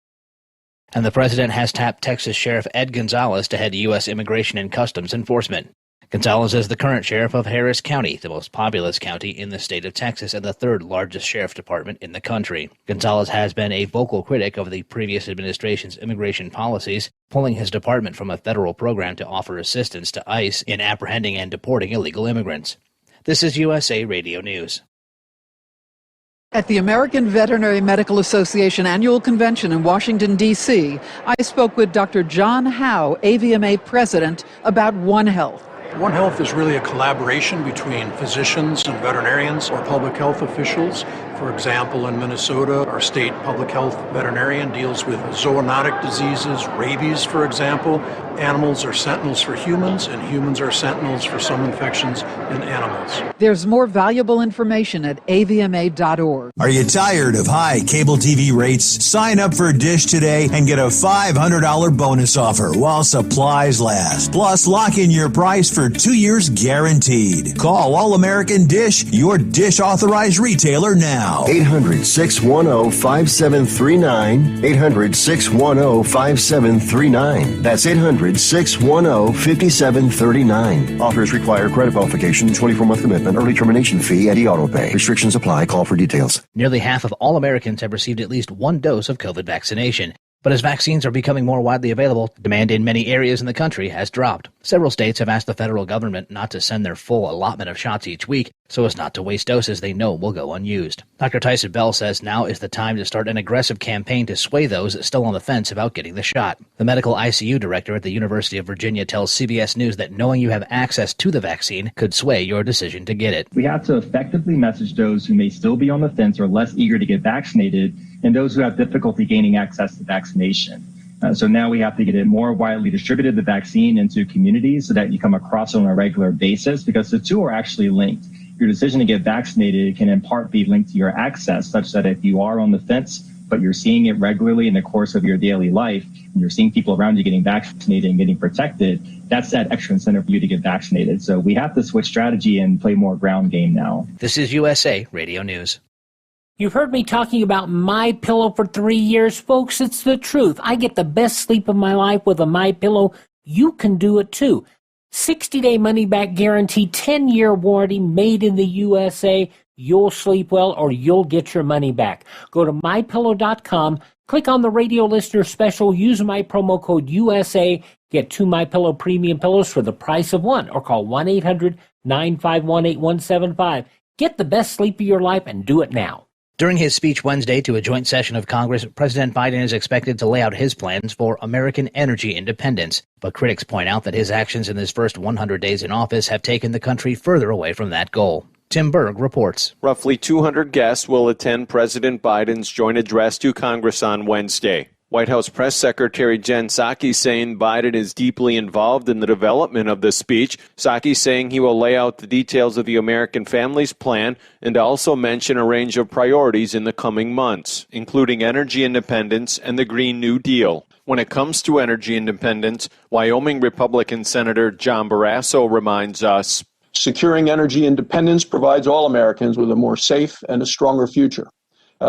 And the president has tapped Texas Sheriff Ed Gonzalez to head U.S. Immigration and Customs Enforcement. Gonzalez is the current sheriff of Harris County, the most populous county in the state of Texas and the 3rd largest sheriff department in the country. Gonzalez has been a vocal critic of the previous administration's immigration policies, pulling his department from a federal program to offer assistance to ICE in apprehending and deporting illegal immigrants. This is USA Radio News. At the American Veterinary Medical Association Annual Convention in Washington, D.C., I spoke with Dr. John Howe, AVMA president, about One Health. One Health is really a collaboration between physicians and veterinarians or public health officials. For example, in Minnesota, our state public health veterinarian deals with zoonotic diseases, rabies, for example. Animals are sentinels for humans, and humans are sentinels for some infections in animals. There's more valuable information at avma.org. Are you tired of high cable TV rates? Sign up for Dish today and get a $500 bonus offer while supplies last. Plus, lock in your price for 2 years guaranteed. Call All American Dish, your Dish authorized retailer now. now. 800-610-5739. 800-610-5739. That's 800-610-5739. Offers require credit qualification, 24-month commitment, early termination fee, and e-auto pay. Restrictions apply. Call for details. Nearly half of all Americans have received at least one dose of COVID vaccination. But as vaccines are becoming more widely available, demand in many areas in the country has dropped. Several states have asked the federal government not to send their full allotment of shots each week so as not to waste doses they know will go unused. Dr. Tyson Bell says now is the time to start an aggressive campaign to sway those still on the fence about getting the shot. The medical ICU director at the University of Virginia tells CBS News that knowing you have access to the vaccine could sway your decision to get it. We have to effectively message those who may still be on the fence or less eager to get vaccinated and those who have difficulty gaining access to vaccination. So now we have to get it more widely distributed, the vaccine, into communities so that you come across it on a regular basis, because the two are actually linked. Your decision to get vaccinated can in part be linked to your access, such that if you are on the fence, but you're seeing it regularly in the course of your daily life, and you're seeing people around you getting vaccinated and getting protected, that's that extra incentive for you to get vaccinated. So we have to switch strategy and play more ground game now. This is USA Radio News. You've heard me talking about MyPillow for 3 years, folks. It's the truth. I get the best sleep of my life with a MyPillow. You can do it too. 60-day money-back guarantee, 10-year warranty, made in the USA. You'll sleep well or you'll get your money back. Go to MyPillow.com, click on the radio listener special, use my promo code USA, get 2 MyPillow premium pillows for the price of one, or call 1-800-951-8175. Get the best sleep of your life and do it now. During his speech Wednesday to a joint session of Congress, President Biden is expected to lay out his plans for American energy independence. But critics point out that his actions in his first 100 days in office have taken the country further away from that goal. Tim Berg reports. Roughly 200 guests will attend President Biden's joint address to Congress on Wednesday. White House Press Secretary Jen Psaki saying Biden is deeply involved in the development of the speech. Psaki saying he will lay out the details of the American Families Plan and also mention a range of priorities in the coming months, including energy independence and the Green New Deal. When it comes to energy independence, Wyoming Republican Senator John Barrasso reminds us, securing energy independence provides all Americans with a more safe and a stronger future.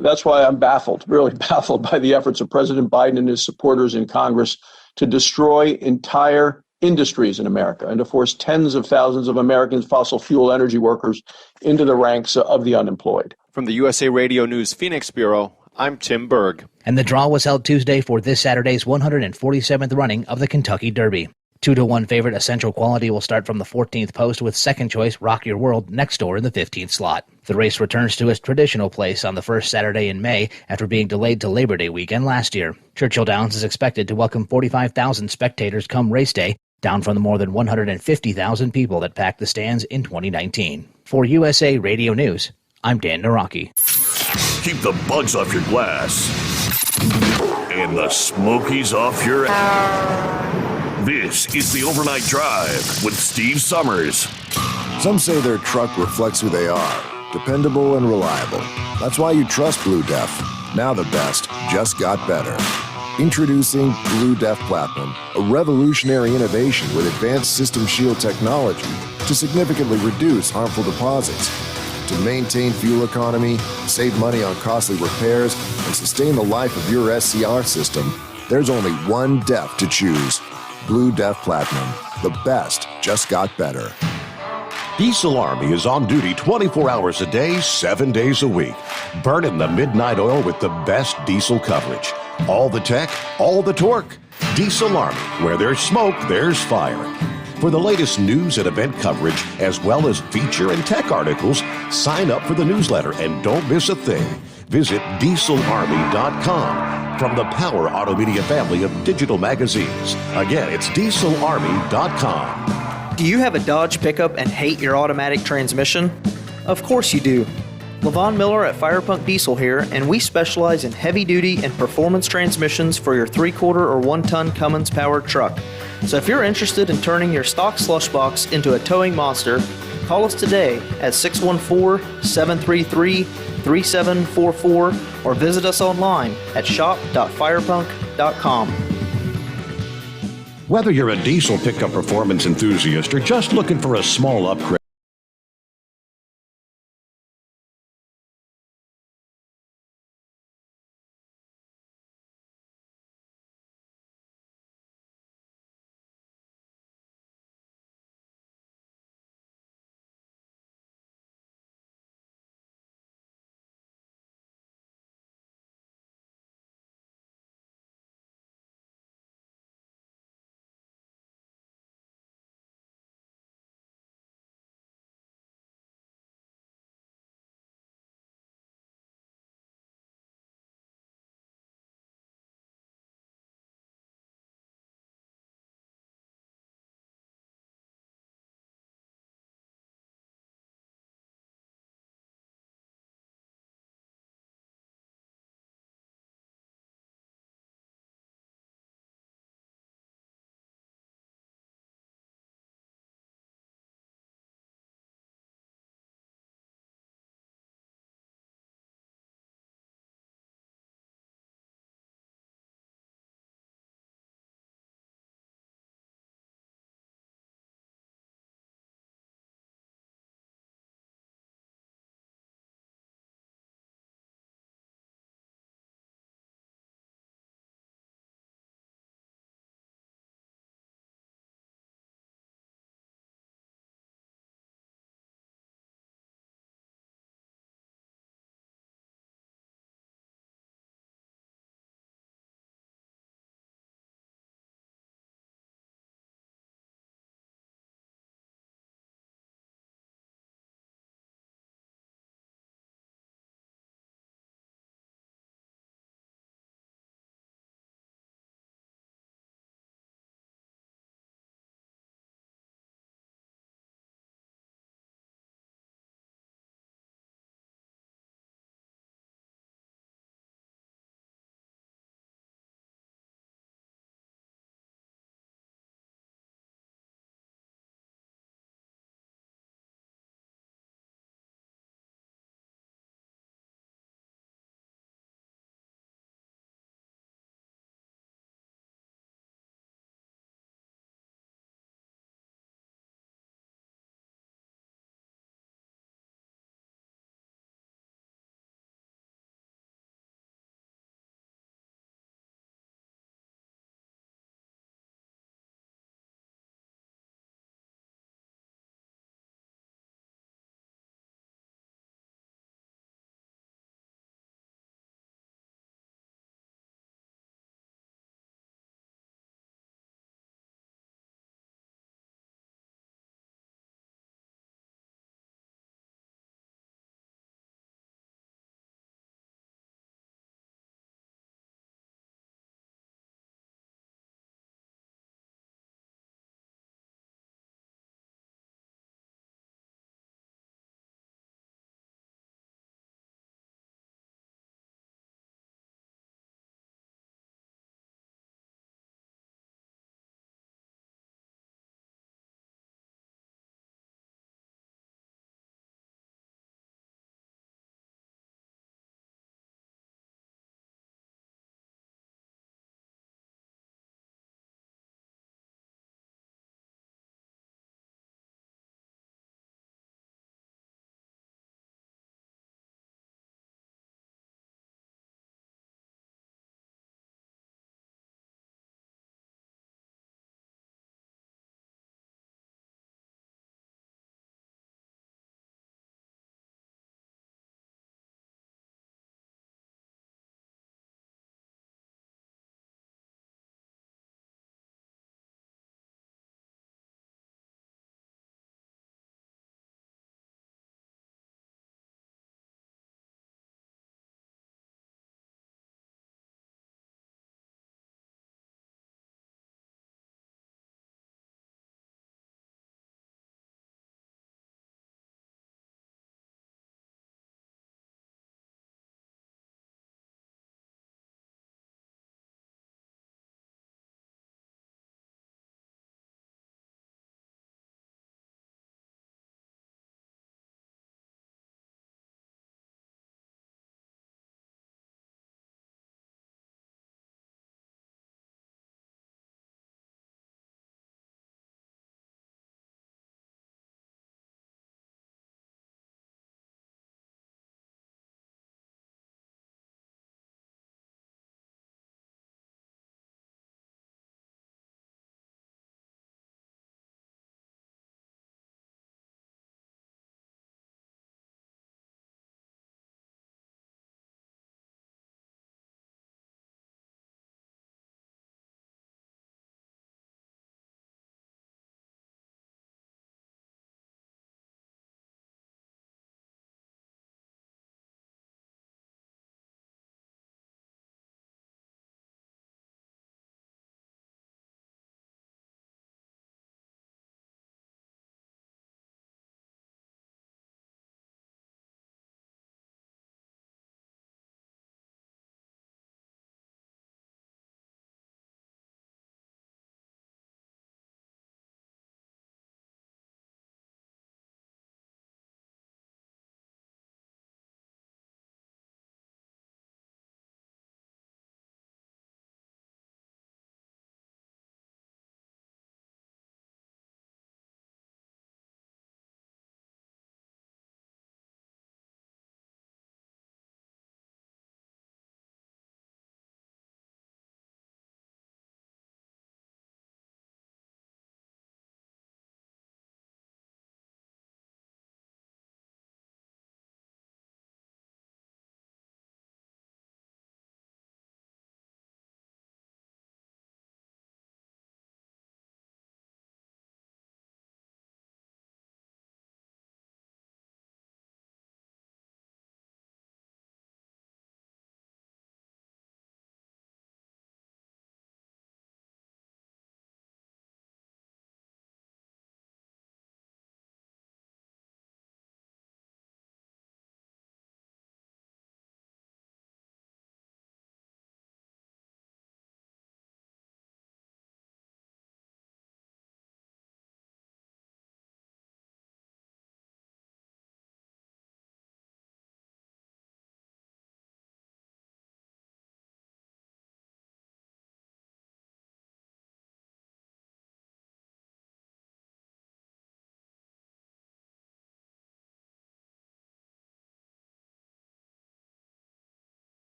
That's why I'm really baffled by the efforts of President Biden and his supporters in Congress to destroy entire industries in America and to force tens of thousands of Americans, fossil fuel energy workers, into the ranks of the unemployed. From the USA Radio News Phoenix Bureau, I'm Tim Berg. And the draw was held Tuesday for this Saturday's 147th running of the Kentucky Derby. 2-1 favorite Essential Quality will start from the 14th post, with second choice Rock Your World next door in the 15th slot. The race returns to its traditional place on the first Saturday in May after being delayed to Labor Day weekend last year. Churchill Downs is expected to welcome 45,000 spectators come race day, down from the more than 150,000 people that packed the stands in 2019. For USA Radio News, I'm Dan Naraki. Keep the bugs off your glass and the Smokies off your ass. This is the Overnight Drive with Steve Summers. Some say their truck reflects who they are, dependable and reliable. That's why you trust Blue Def. Now the best just got better. Introducing Blue Def Platinum, a revolutionary innovation with advanced system shield technology to significantly reduce harmful deposits. To maintain fuel economy, save money on costly repairs, and sustain the life of your SCR system, there's only one DEF to choose. Blue Def Platinum. The best just got better. Diesel Army is on duty 24 hours a day, 7 days a week. Burning the midnight oil with the best diesel coverage. All the tech, all the torque. Diesel Army, where there's smoke, there's fire. For the latest news and event coverage, as well as feature and tech articles, sign up for the newsletter and don't miss a thing. Visit dieselarmy.com from the Power Auto Media family of digital magazines. Again, it's dieselarmy.com. Do you have a Dodge pickup and hate your automatic transmission? Of course you do. LaVon Miller at Firepunk Diesel here, and we specialize in heavy-duty and performance transmissions for your 3-quarter or 1-ton Cummins-powered truck. So if you're interested in turning your stock slush box into a towing monster, call us today at 614-733-3744 or visit us online at shop.firepunk.com. Whether you're a diesel pickup performance enthusiast or just looking for a small upgrade,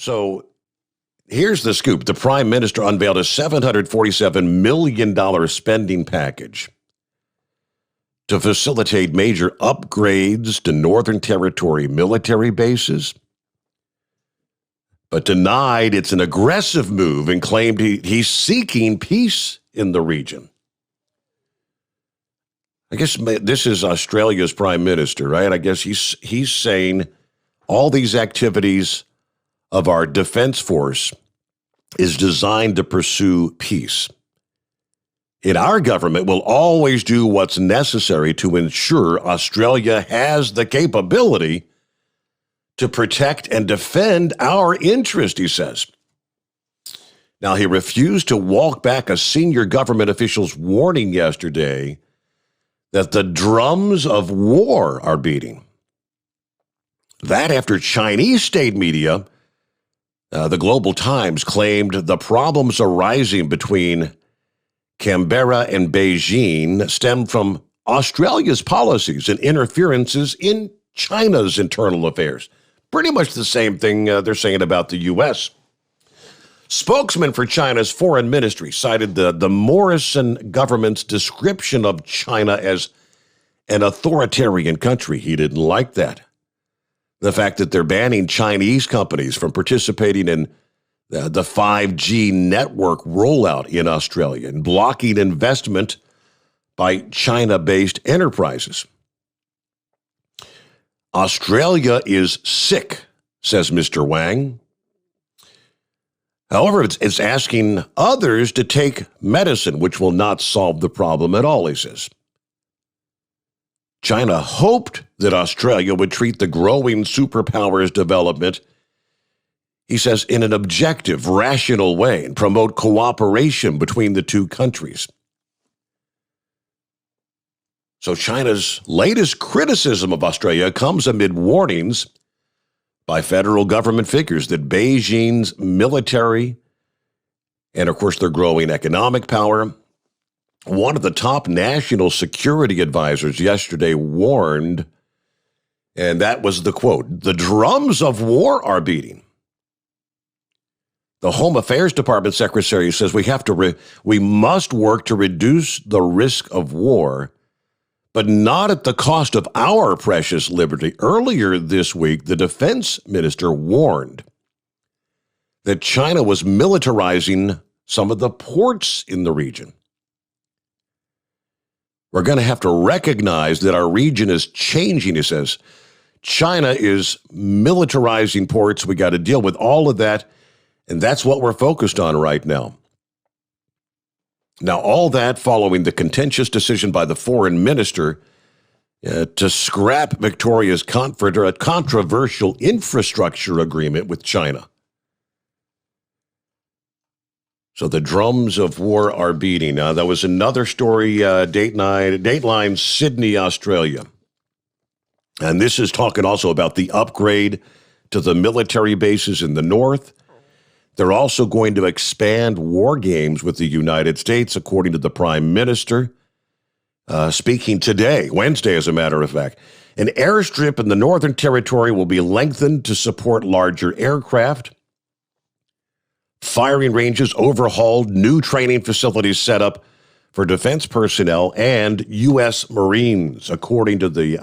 So here's the scoop. The Prime Minister unveiled a $747 million spending package to facilitate major upgrades to Northern Territory military bases, but denied it's an aggressive move and claimed he's seeking peace in the region. I guess this is Australia's Prime Minister, right? I guess he's saying all these activities of our defense force is designed to pursue peace. And our government will always do what's necessary to ensure Australia has the capability to protect and defend our interest, he says. Now, he refused to walk back a senior government official's warning yesterday that the drums of war are beating. That after Chinese state media, the Global Times, claimed the problems arising between Canberra and Beijing stem from Australia's policies and interferences in China's internal affairs. Pretty much the same thing they're saying about the U.S. Spokesman for China's foreign ministry cited the Morrison government's description of China as an authoritarian country. He didn't like that. The fact that they're banning Chinese companies from participating in the 5G network rollout in Australia and blocking investment by China-based enterprises. Australia is sick, says Mr. Wang. However, it's asking others to take medicine, which will not solve the problem at all, he says. China hoped that Australia would treat the growing superpower's development, he says, in an objective, rational way and promote cooperation between the two countries. So China's latest criticism of Australia comes amid warnings by federal government figures that Beijing's military and, of course, their growing economic power. One of the top national security advisors yesterday warned, and that was the quote, "The drums of war are beating." The Home Affairs Department secretary says we must work to reduce the risk of war, but not at the cost of our precious liberty. Earlier this week, the defense minister warned that China was militarizing some of the ports in the region. We're going to have to recognize that our region is changing, he says. China is militarizing ports. We got to deal with all of that, and that's what we're focused on right now. Now, all that following the contentious decision by the foreign minister to scrap Victoria's controversial infrastructure agreement with China. So the drums of war are beating. Now, that was another story, Dateline, Sydney, Australia. And this is talking also about the upgrade to the military bases in the north. They're also going to expand war games with the United States, according to the Prime Minister, speaking today, Wednesday, as a matter of fact. An airstrip in the Northern Territory will be lengthened to support larger aircraft. Firing ranges overhauled, new training facilities set up for defense personnel and U.S. Marines, according to the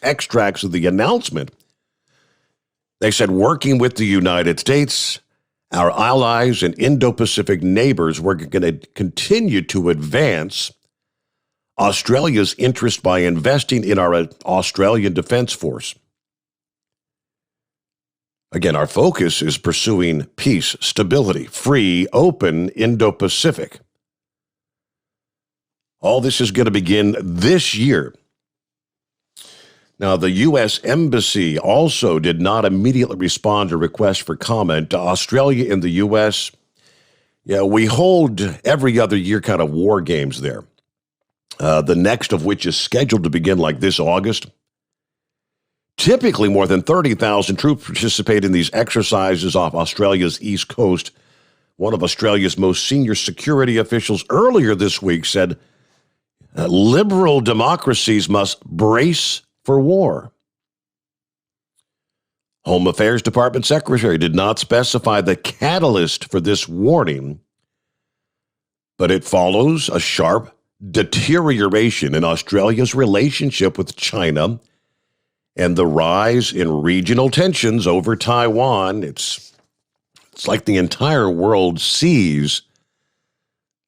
extracts of the announcement. They said working with the United States, our allies and Indo-Pacific neighbors, we're going to continue to advance Australia's interest by investing in our Australian Defence Force. Again, our focus is pursuing peace, stability, free, open Indo-Pacific. All this is going to begin this year. Now, the U.S. Embassy also did not immediately respond to requests for comment. Australia and the U.S., we hold every other year kind of war games there. The next of which is scheduled to begin like this August. Typically, more than 30,000 troops participate in these exercises off Australia's east coast. One of Australia's most senior security officials earlier this week said, liberal democracies must brace for war. Home Affairs Department Secretary did not specify the catalyst for this warning, but it follows a sharp deterioration in Australia's relationship with China and the rise in regional tensions over Taiwan. It's like the entire world sees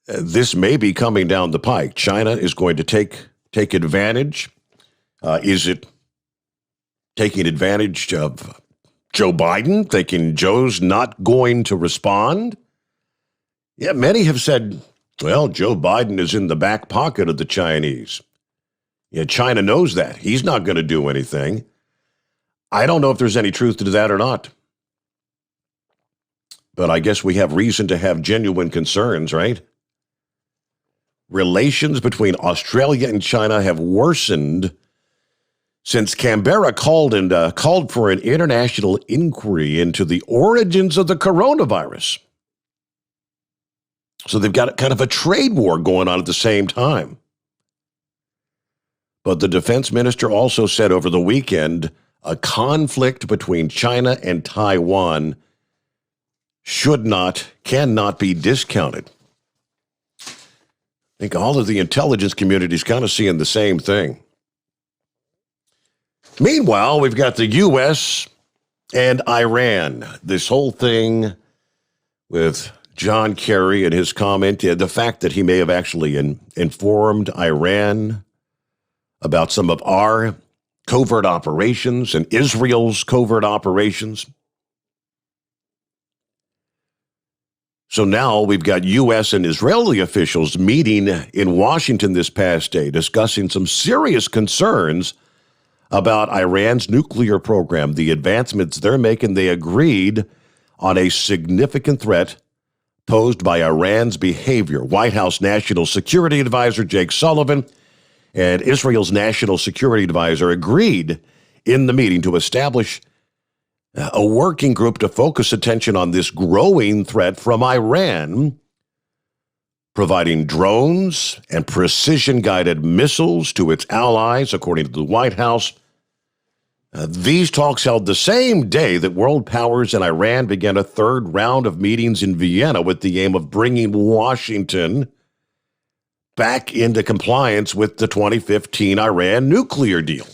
this may be coming down the pike. China is going to take advantage. Is it taking advantage of Joe Biden, thinking Joe's not going to respond? Yeah, many have said, well, Joe Biden is in the back pocket of the Chinese. Yeah, China knows that. He's not going to do anything. I don't know if there's any truth to that or not. But I guess we have reason to have genuine concerns, right? Relations between Australia and China have worsened since Canberra called for an international inquiry into the origins of the coronavirus. So they've got kind of a trade war going on at the same time. But the defense minister also said over the weekend a conflict between China and Taiwan cannot be discounted. I think all of the intelligence community is kind of seeing the same thing. Meanwhile, we've got the U.S. and Iran. This whole thing with John Kerry and his comment, the fact that he may have actually informed Iran about some of our covert operations and Israel's covert operations. So now we've got U.S. and Israeli officials meeting in Washington this past day, discussing some serious concerns about Iran's nuclear program, the advancements they're making. They agreed on a significant threat posed by Iran's behavior. White House National Security Advisor Jake Sullivan and Israel's National Security Advisor agreed in the meeting to establish a working group to focus attention on this growing threat from Iran, providing drones and precision-guided missiles to its allies, according to the White House. These talks held the same day that world powers and Iran began a third round of meetings in Vienna with the aim of bringing Washington back into compliance with the 2015 Iran nuclear deal,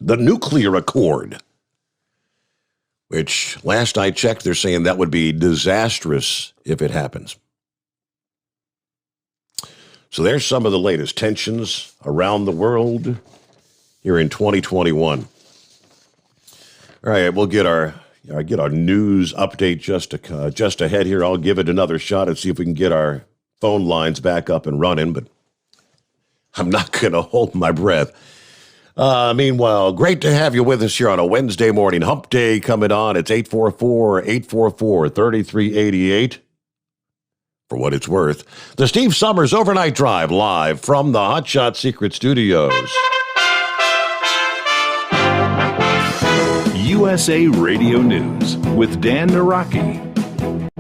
the nuclear accord, which last I checked, they're saying that would be disastrous if it happens. So there's some of the latest tensions around the world here in 2021. All right, we'll get our news update just ahead here. I'll give it another shot and see if we can get our phone lines back up and running, but I'm not going to hold my breath. Meanwhile, great to have you with us here on a Wednesday morning. Hump Day coming on. It's 844-844-3388. For what it's worth, the Steve Sommers Overnight Drive live from the Hot Shot Secret Studios. USA Radio News with Dan Naraki.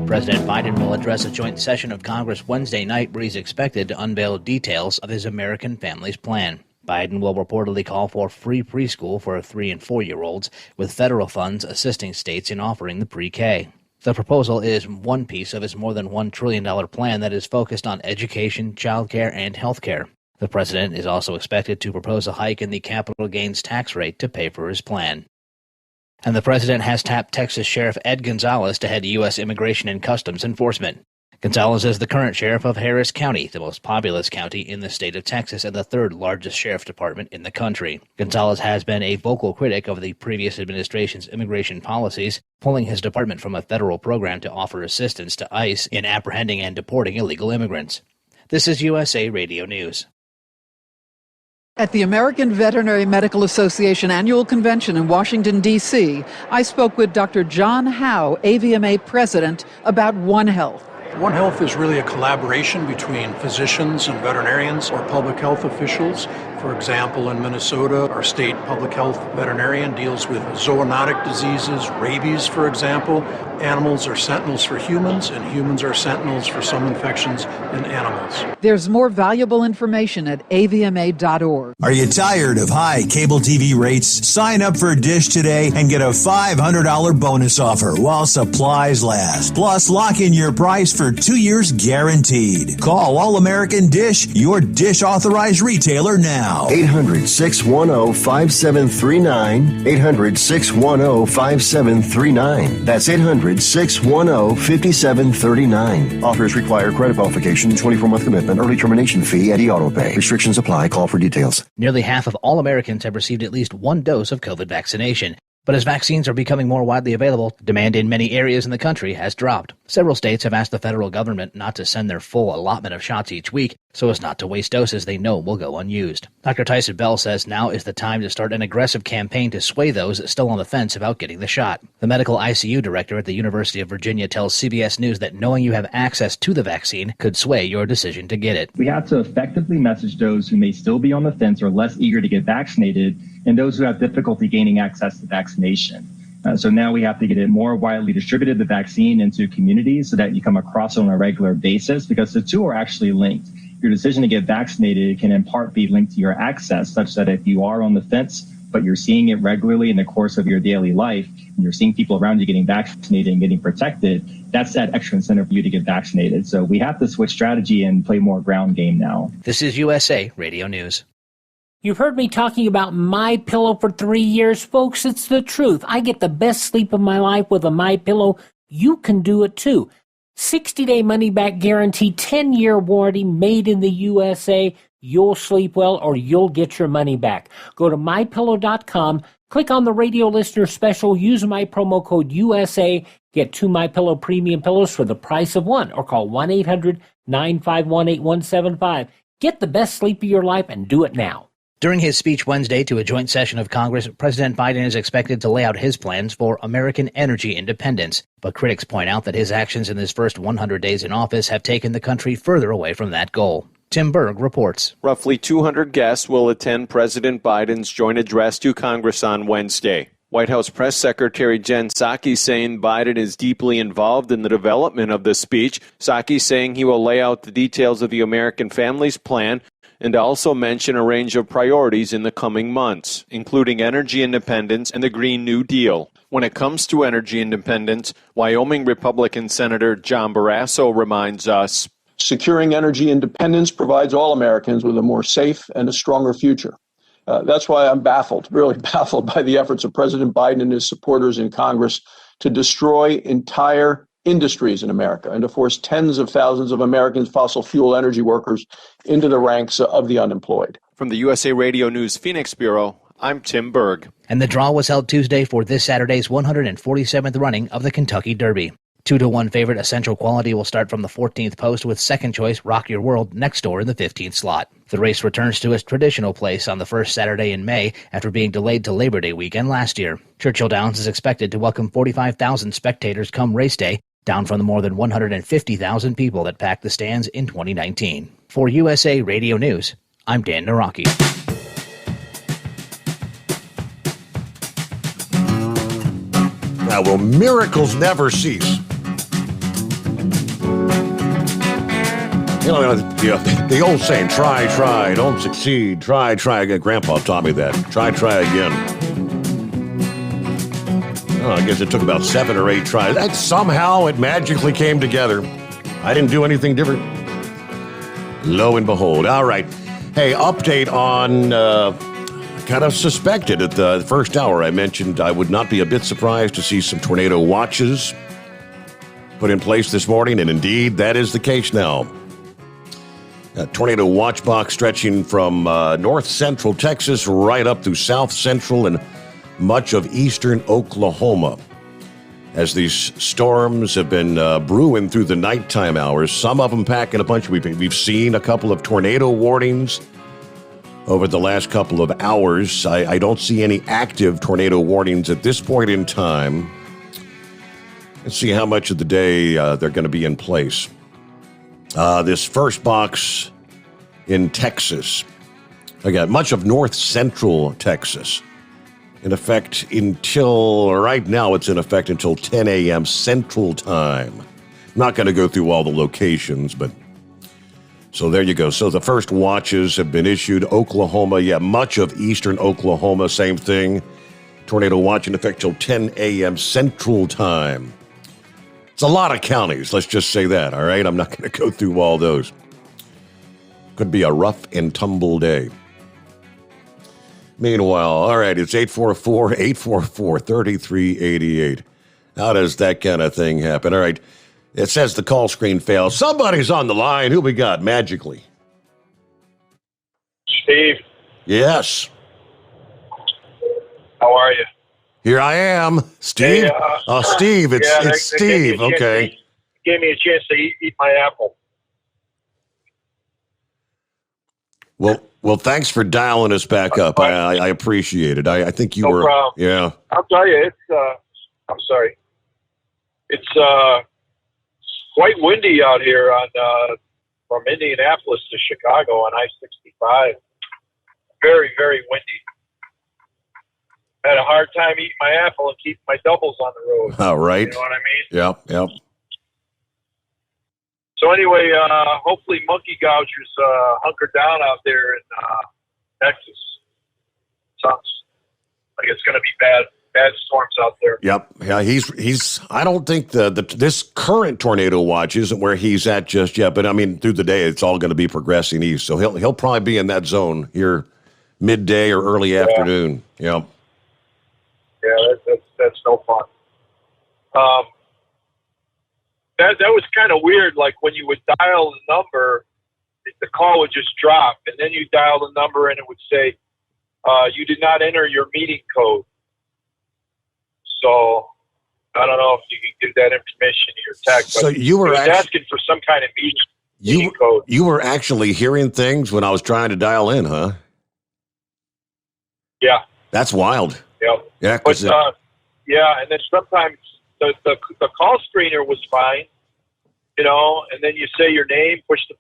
President Biden will address a joint session of Congress Wednesday night where he's expected to unveil details of his American Families Plan. Biden will reportedly call for free preschool for 3- and 4-year-olds, with federal funds assisting states in offering the pre-K. The proposal is one piece of his more than $1 trillion plan that is focused on education, childcare, and healthcare. The president is also expected to propose a hike in the capital gains tax rate to pay for his plan. And the president has tapped Texas Sheriff Ed Gonzalez to head U.S. Immigration and Customs Enforcement. Gonzalez is the current sheriff of Harris County, the most populous county in the state of Texas and the third largest sheriff department in the country. Gonzalez has been a vocal critic of the previous administration's immigration policies, pulling his department from a federal program to offer assistance to ICE in apprehending and deporting illegal immigrants. This is USA Radio News. At the American Veterinary Medical Association annual convention in Washington, D.C., I spoke with Dr. John Howe, AVMA president, about One Health. One Health is really a collaboration between physicians and veterinarians or public health officials For example, in Minnesota, our state public health veterinarian deals with zoonotic diseases, rabies, for example. Animals are sentinels for humans, and humans are sentinels for some infections in animals. There's more valuable information at avma.org. Are you tired of high cable TV rates? Sign up for Dish today and get a $500 bonus offer while supplies last. Plus, lock in your price for 2 years guaranteed. Call All American Dish, your Dish authorized retailer now. 800-610-5739. 800-610-5739. That's 800-610-5739. Offers require credit qualification, 24-month commitment, early termination fee, and auto pay. Restrictions apply. Call for details. Nearly half of all Americans have received at least one dose of COVID vaccination. But as vaccines are becoming more widely available, demand in many areas in the country has dropped. Several states have asked the federal government not to send their full allotment of shots each week so as not to waste doses they know will go unused. Dr. Tyson Bell says now is the time to start an aggressive campaign to sway those still on the fence about getting the shot. The medical ICU director at the University of Virginia tells CBS News that knowing you have access to the vaccine could sway your decision to get it. We have to effectively message those who may still be on the fence or less eager to get vaccinated and those who have difficulty gaining access to vaccination. So now we have to get it more widely distributed, the vaccine, into communities so that you come across it on a regular basis, because the two are actually linked. Your decision to get vaccinated can in part be linked to your access, such that if you are on the fence, but you're seeing it regularly in the course of your daily life, and you're seeing people around you getting vaccinated and getting protected, that's that extra incentive for you to get vaccinated. So we have to switch strategy and play more ground game now. This is USA Radio News. You've heard me talking about My Pillow for 3 years, folks. It's the truth. I get the best sleep of my life with a My Pillow. You can do it too. 60-day money-back guarantee, 10-year warranty, made in the USA. You'll sleep well or you'll get your money back. Go to MyPillow.com, click on the radio listener special, use my promo code USA, get 2 MyPillow premium pillows for the price of one, or call 1-800-951-8175. Get the best sleep of your life and do it now. During his speech Wednesday to a joint session of Congress, President Biden is expected to lay out his plans for American energy independence. But critics point out that his actions in his first 100 days in office have taken the country further away from that goal. Tim Berg reports. Roughly 200 guests will attend President Biden's joint address to Congress on Wednesday. White House Press Secretary Jen Psaki saying Biden is deeply involved in the development of the speech. Psaki saying he will lay out the details of the American Families Plan and also mention a range of priorities in the coming months, including energy independence and the Green New Deal. When it comes to energy independence, Wyoming Republican Senator John Barrasso reminds us, securing energy independence provides all Americans with a more safe and a stronger future. That's why I'm really baffled by the efforts of President Biden and his supporters in Congress to destroy entire industries in America and to force tens of thousands of Americans, fossil fuel energy workers, into the ranks of the unemployed. From the USA Radio News Phoenix Bureau, I'm Tim Berg. And the draw was held Tuesday for this Saturday's 147th running of the Kentucky Derby. 2-1 favorite Essential Quality will start from the 14th post with second choice Rock Your World next door in the 15th slot. The race returns to its traditional place on the first Saturday in May after being delayed to Labor Day weekend last year. Churchill Downs is expected to welcome 45,000 spectators come race day, down from the more than 150,000 people that packed the stands in 2019. For USA Radio News, I'm Dan Naraki. Now, will miracles never cease? You know, the old saying, try, don't succeed, try again. Grandpa taught me that. Try again. Oh, I guess it took about 7 or 8 tries. And somehow it magically came together. I didn't do anything different. Lo and behold. All right. Hey, update on, kind of suspected at the first hour I mentioned I would not be a bit surprised to see some tornado watches put in place this morning, and indeed that is the case now. A tornado watch box stretching from north central Texas right up through south central and much of eastern Oklahoma. As these storms have been brewing through the nighttime hours, some of them packing a punch. We've seen a couple of tornado warnings over the last couple of hours. I don't see any active tornado warnings at this point in time. Let's see how much of the day they're going to be in place. This first box in Texas Again, much of north central Texas. In effect until, right now it's in effect until 10 a.m. Central Time. I'm not going to go through all the locations, but so there you go. So the first watches have been issued. Oklahoma, much of eastern Oklahoma, same thing. Tornado watch in effect till 10 a.m. Central Time. It's a lot of counties, let's just say that, all right? I'm not going to go through all those. Could be a rough and tumble day. Meanwhile, all right, it's 844-844-3388. How does that kind of thing happen? All right, it says the call screen fails. Somebody's on the line. Who we got magically? Steve. Yes. How are you? Here I am. Steve? Hey, Steve. It's Steve. Okay. Gave me a chance to eat my apple. Well, thanks for dialing us back up. I appreciate it. I think you were. Problem. Yeah. I'll tell you, it's. I'm sorry. It's quite windy out here on from Indianapolis to Chicago on I-65. Very, very windy. Had a hard time eating my apple and keeping my doubles on the road. All right. You know what I mean? Yep. So anyway, hopefully monkey gougers hunker down out there in Texas. Sounds like it's going to be bad storms out there. Yep. Yeah, he's I don't think this current tornado watch isn't where he's at just yet, but I mean through the day it's all going to be progressing east. So he'll probably be in that zone here midday or early afternoon. Yep. Yeah, that's no fun. That was kind of weird. Like when you would dial the number, the call would just drop, and then you dial the number, and it would say, "You did not enter your meeting code." So I don't know if you can give that information in your text. So you were asking for some kind of meeting code. You were actually hearing things when I was trying to dial in, huh? Yeah. That's wild. Yep. Yeah. But and then sometimes the call screener was fine, and then you say your name, push the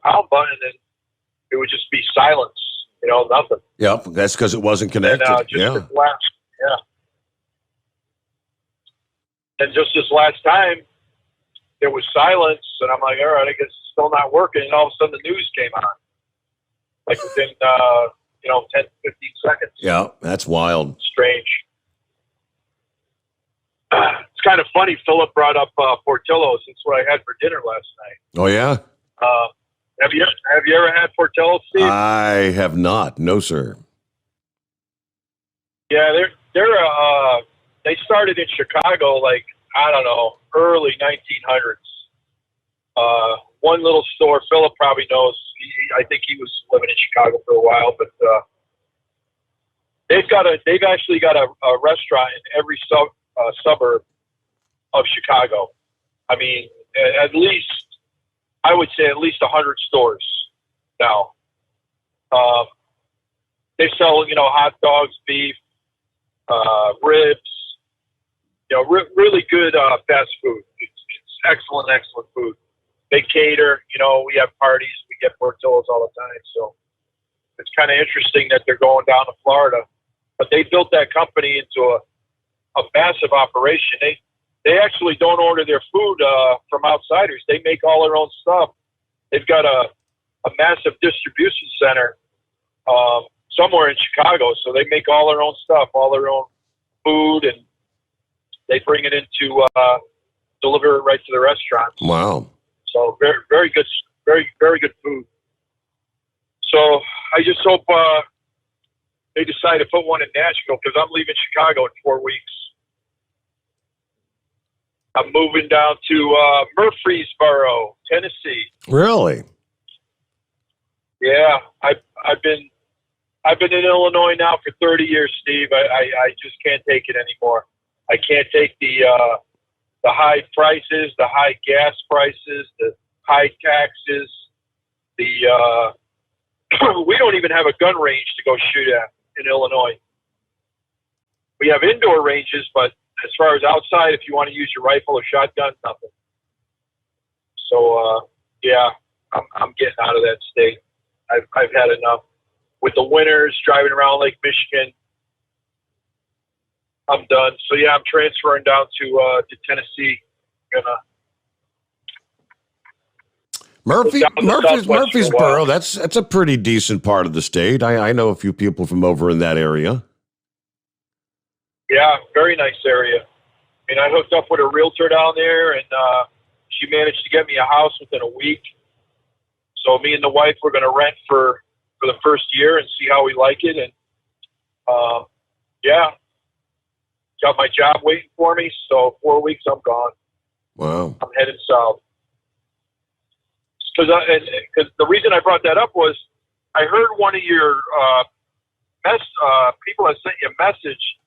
pound button, and then it would just be silence, nothing. Yep, that's because it wasn't connected. And, And just this last time, there was silence, and I'm like, all right, I guess it's still not working. And all of a sudden, the news came on, like within 10, 15 seconds. Yeah, that's wild. Strange. It's kind of funny. Philip brought up Portillo's. It's what I had for dinner last night. Oh yeah. Have you ever had Portillo's, Steve? I have not. No, sir. Yeah, they started in Chicago, like I don't know, early 1900s. One little store. Philip probably knows. I think he was living in Chicago for a while, but they've actually got a restaurant in every suburb of Chicago. I mean, I would say at least 100 stores now. They sell, hot dogs, beef, ribs, really good fast food. It's excellent food. They cater, we have parties, we get Portillo's all the time. So it's kind of interesting that they're going down to Florida. But they built that company into a massive operation. They actually don't order their food from outsiders. They make all their own stuff. They've got a massive distribution center somewhere in Chicago. So they make all their own stuff, all their own food, and they bring it into deliver it right to the restaurants. Wow. So very, very good, very, very good food. So I just hope they decide to put one in Nashville because I'm leaving Chicago in 4 weeks. I'm moving down to Murfreesboro, Tennessee. Really? Yeah, I've been in Illinois now for 30 years, Steve. I just can't take it anymore. I can't take the high prices, the high gas prices, the high taxes. We don't even have a gun range to go shoot at in Illinois. We have indoor ranges, but as far as outside, if you want to use your rifle or shotgun, nothing. So, I'm getting out of that state. I've had enough. with the winters, driving around Lake Michigan, I'm done. So yeah, I'm transferring down to Tennessee. Murfreesboro. That's a pretty decent part of the state. I know a few people from over in that area. Yeah, very nice area. And I hooked up with a realtor down there, and she managed to get me a house within a week. So me and the wife were going to rent for the first year and see how we like it. And yeah, got my job waiting for me. So 4 weeks, I'm gone. Wow. I'm heading south. Because the reason I brought that up was I heard one of your people had sent you a message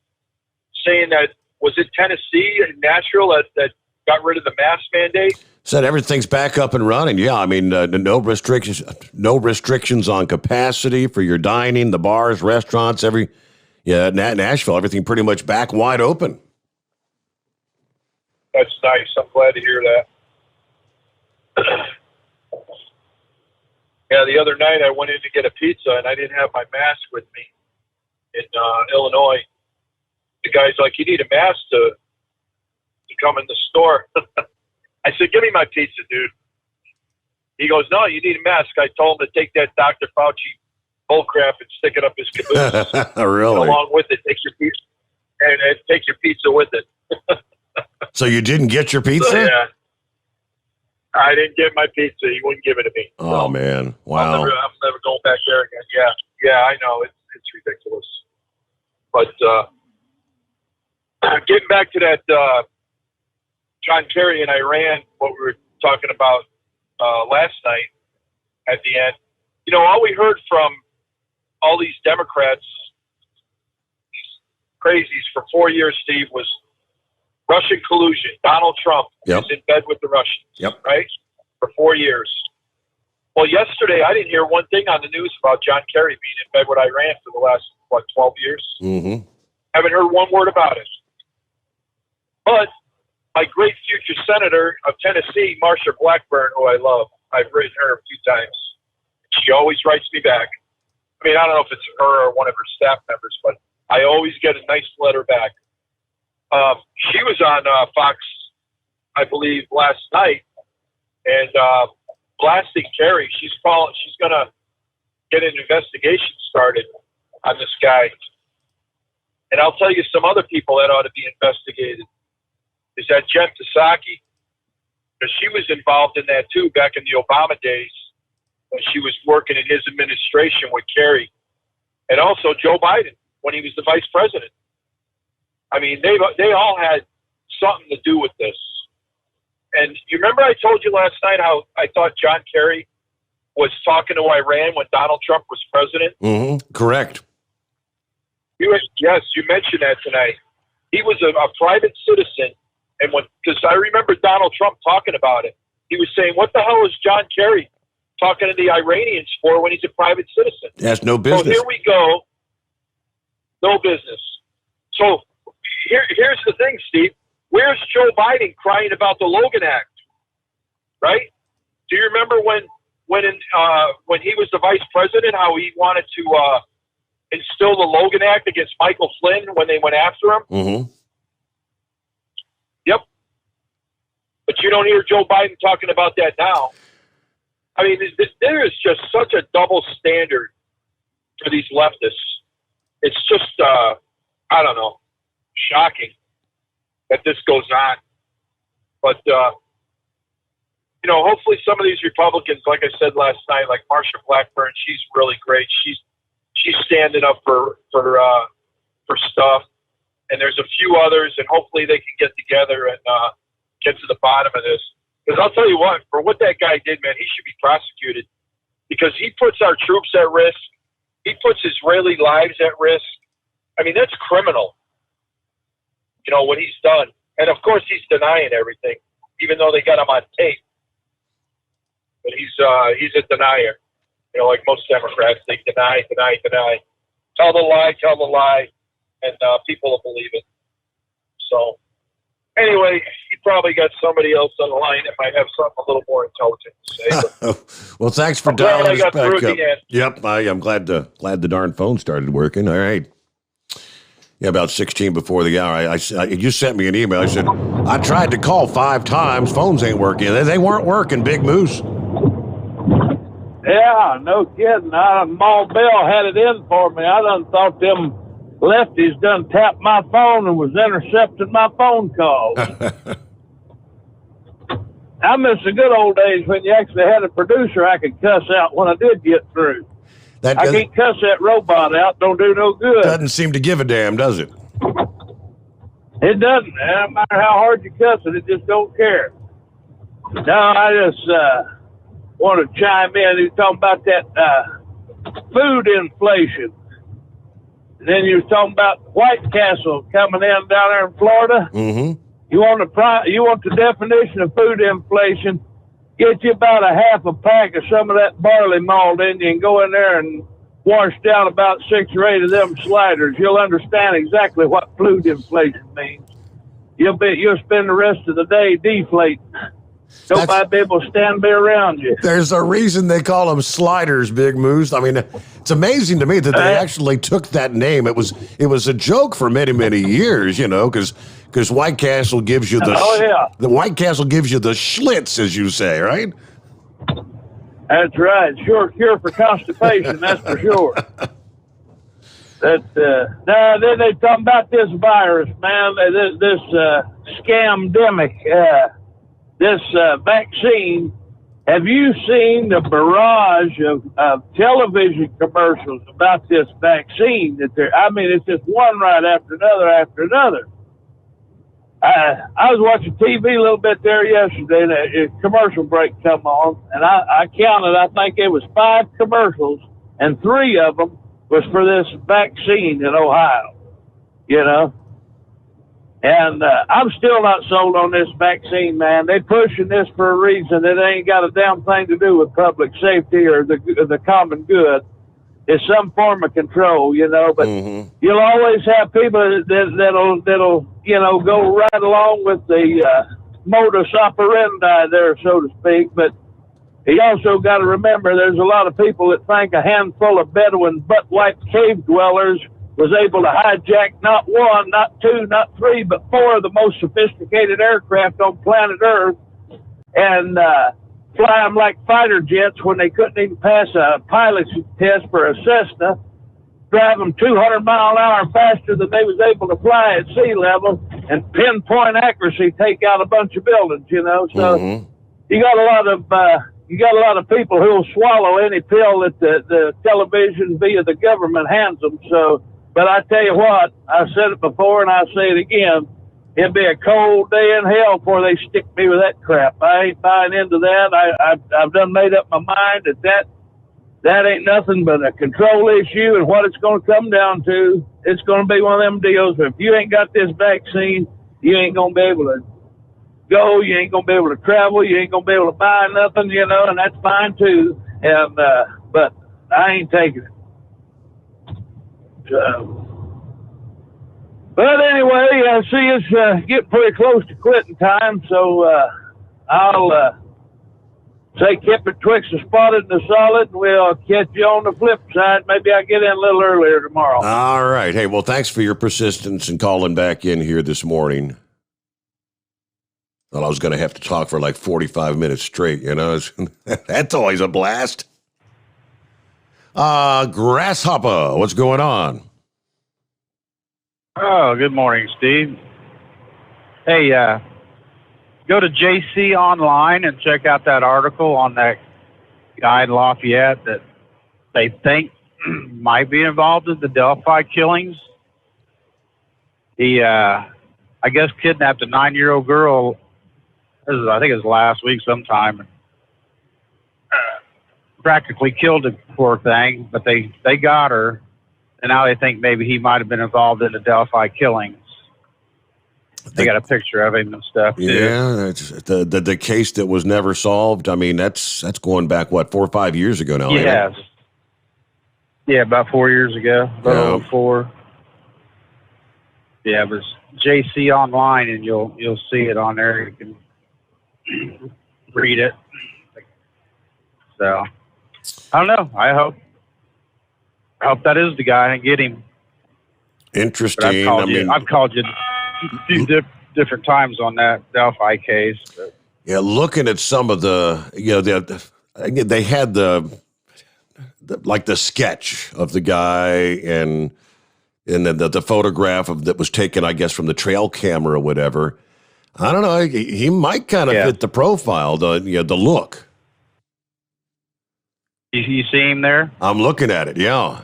saying that, was it Tennessee and Nashville that got rid of the mask mandate? Said everything's back up and running. Yeah, I mean, no restrictions on capacity for your dining, the bars, restaurants, Nashville, everything pretty much back wide open. That's nice. I'm glad to hear that. Yeah, the other night I went in to get a pizza and I didn't have my mask with me in Illinois. The guy's like, "You need a mask to come in the store." I said, "Give me my pizza, dude." He goes, "No, you need a mask." I told him to take that Dr. Fauci bullcrap and stick it up his caboose. Really? And along with it, take your pizza and take your pizza with it. So you didn't get your pizza? So, yeah. I didn't get my pizza. He wouldn't give it to me. Oh, man. Wow. I'm never going back there again. Yeah, I know. It's ridiculous. But getting back to that John Kerry and Iran, what we were talking about last night at the end, all we heard from all these Democrats, these crazies for 4 years, Steve, was Russian collusion. Donald Trump is in bed with the Russians, right? For 4 years. Well, yesterday I didn't hear one thing on the news about John Kerry being in bed with Iran for the last, 12 years? Mm-hmm. Haven't heard one word about it. But my great future senator of Tennessee, Marsha Blackburn, who I love, I've written her a few times. She always writes me back. I mean, I don't know if it's her or one of her staff members, but I always get a nice letter back. She was on Fox, I believe, last night, and blasting Kerry. She's going to get an investigation started on this guy. And I'll tell you some other people that ought to be investigated. Is that Jen Psaki, because she was involved in that too back in the Obama days when she was working in his administration with Kerry, and also Joe Biden when he was the vice president. I mean, they all had something to do with this. And you remember I told you last night how I thought John Kerry was talking to Iran when Donald Trump was president? Mm-hmm. Correct. Yes, you mentioned that tonight. He was a private citizen, and because I remember Donald Trump talking about it, he was saying, "What the hell is John Kerry talking to the Iranians for when he's a private citizen?" That's no business. So here we go. No business. So here's the thing, Steve. Where's Joe Biden crying about the Logan Act? Right? Do you remember when he was the vice president, how he wanted to instill the Logan Act against Michael Flynn when they went after him? Mm-hmm. Yep. But you don't hear Joe Biden talking about that now. I mean, there is just such a double standard for these leftists. It's just, I don't know, shocking that this goes on. But, hopefully some of these Republicans, like I said last night, like Marsha Blackburn, she's really great. She's standing up for stuff. And there's a few others, and hopefully they can get together and get to the bottom of this. Because I'll tell you what, for what that guy did, man, he should be prosecuted. Because he puts our troops at risk. He puts Israeli lives at risk. I mean, that's criminal, what he's done. And, of course, he's denying everything, even though they got him on tape. But he's a denier. Like most Democrats, they deny. Tell the lie, and people will believe it. So, anyway, he probably got somebody else on the line that might have something a little more intelligent to say. Well, thanks for I'm glad dialing I us got back through up. at the end. Yep, I'm glad the darn phone started working. All right. Yeah, about 16 before the hour. You sent me an email. I said, I tried to call 5 times. Phones ain't working. They weren't working, Big Moose. Yeah, no kidding. Maul Bell had it in for me. I done thought them lefties done tapped my phone and was intercepting my phone calls. I miss the good old days when you actually had a producer I could cuss out when I did get through. I can't cuss that robot out. Don't do no good. Doesn't seem to give a damn, does it? It doesn't. No matter how hard you cuss it, it just don't care. No, I just want to chime in. You're talking about that food inflation. And then you're talking about White Castle coming in down there in Florida. Mm-hmm. You want the definition of food inflation? Get you about a half a pack of some of that barley malt in you and go in there and wash down about 6 or 8 of them sliders. You'll understand exactly what food inflation means. You'll spend the rest of the day deflating. Nobody be able to stand be around you. There's a reason they call them sliders, Big Moose. I mean, it's amazing to me that they actually took that name. It was a joke for many, many years, because White Castle gives you the White Castle gives you the schlitz, as you say, right? That's right. Sure cure for constipation, that's for sure. Then they talking about this virus, man. This scamdemic. This vaccine. Have you seen the barrage of television commercials about this vaccine? It's just one right after another. I was watching TV a little bit there yesterday, and a commercial break come on, and I counted, I think it was 5 commercials, and 3 of them was for this vaccine in Ohio, And I'm still not sold on this vaccine, man. They pushing this for a reason. It ain't got a damn thing to do with public safety or the common good. It's some form of control, but you'll always have people that'll go right along with the modus operandi there, so to speak. But you also got to remember there's a lot of people that think a handful of Bedouin butt-wiped cave dwellers was able to hijack not 1, not 2, not 3, but 4 of the most sophisticated aircraft on planet Earth and fly them like fighter jets when they couldn't even pass a pilot's test for a Cessna, drive them 200 mile an hour faster than they was able to fly at sea level, and pinpoint accuracy take out a bunch of buildings, So you got a lot of people who will swallow any pill that the television via the government hands them. So, but I tell you what, I said it before and I'll say it again. It'd be a cold day in hell before they stick me with that crap. I ain't buying into that. I've done made up my mind that ain't nothing but a control issue, and what it's going to come down to, it's going to be one of them deals. If you ain't got this vaccine, you ain't going to be able to go. You ain't going to be able to travel. You ain't going to be able to buy nothing, and that's fine too. And but I ain't taking it. But anyway, I see it's getting pretty close to quitting time, so I'll say keep it twixt the spotted and the solid, and we'll catch you on the flip side. Maybe I'll get in a little earlier tomorrow. All right. Hey, well, thanks for your persistence and calling back in here this morning. Well, I was going to have to talk for like 45 minutes straight, That's always a blast. Grasshopper, what's going on? Oh, good morning, Steve. Hey, go to JC Online and check out that article on that guy in Lafayette that they think might be involved in the Delphi killings. He, I guess, kidnapped a 9-year-old girl. I think it was last week sometime. And, practically killed the poor thing, but they got her. And now they think maybe he might have been involved in the Delphi killings. They got a picture of him and stuff, too. Yeah, it's the case that was never solved. I mean, that's going back, 4 or 5 years ago now? Yes. Yeah, about 4 years ago. About 4. Yeah, it was JC Online, and you'll see it on there. You can read it. So I don't know. I hope that is the guy and get him. Interesting. But I've called you a few different times on that Delphi case. But. Yeah, looking at some of the, they had the sketch of the guy and then the photograph that was taken, I guess, from the trail camera or whatever. I don't know. He might kind of fit the profile, the look. You see him there? I'm looking at it. Yeah.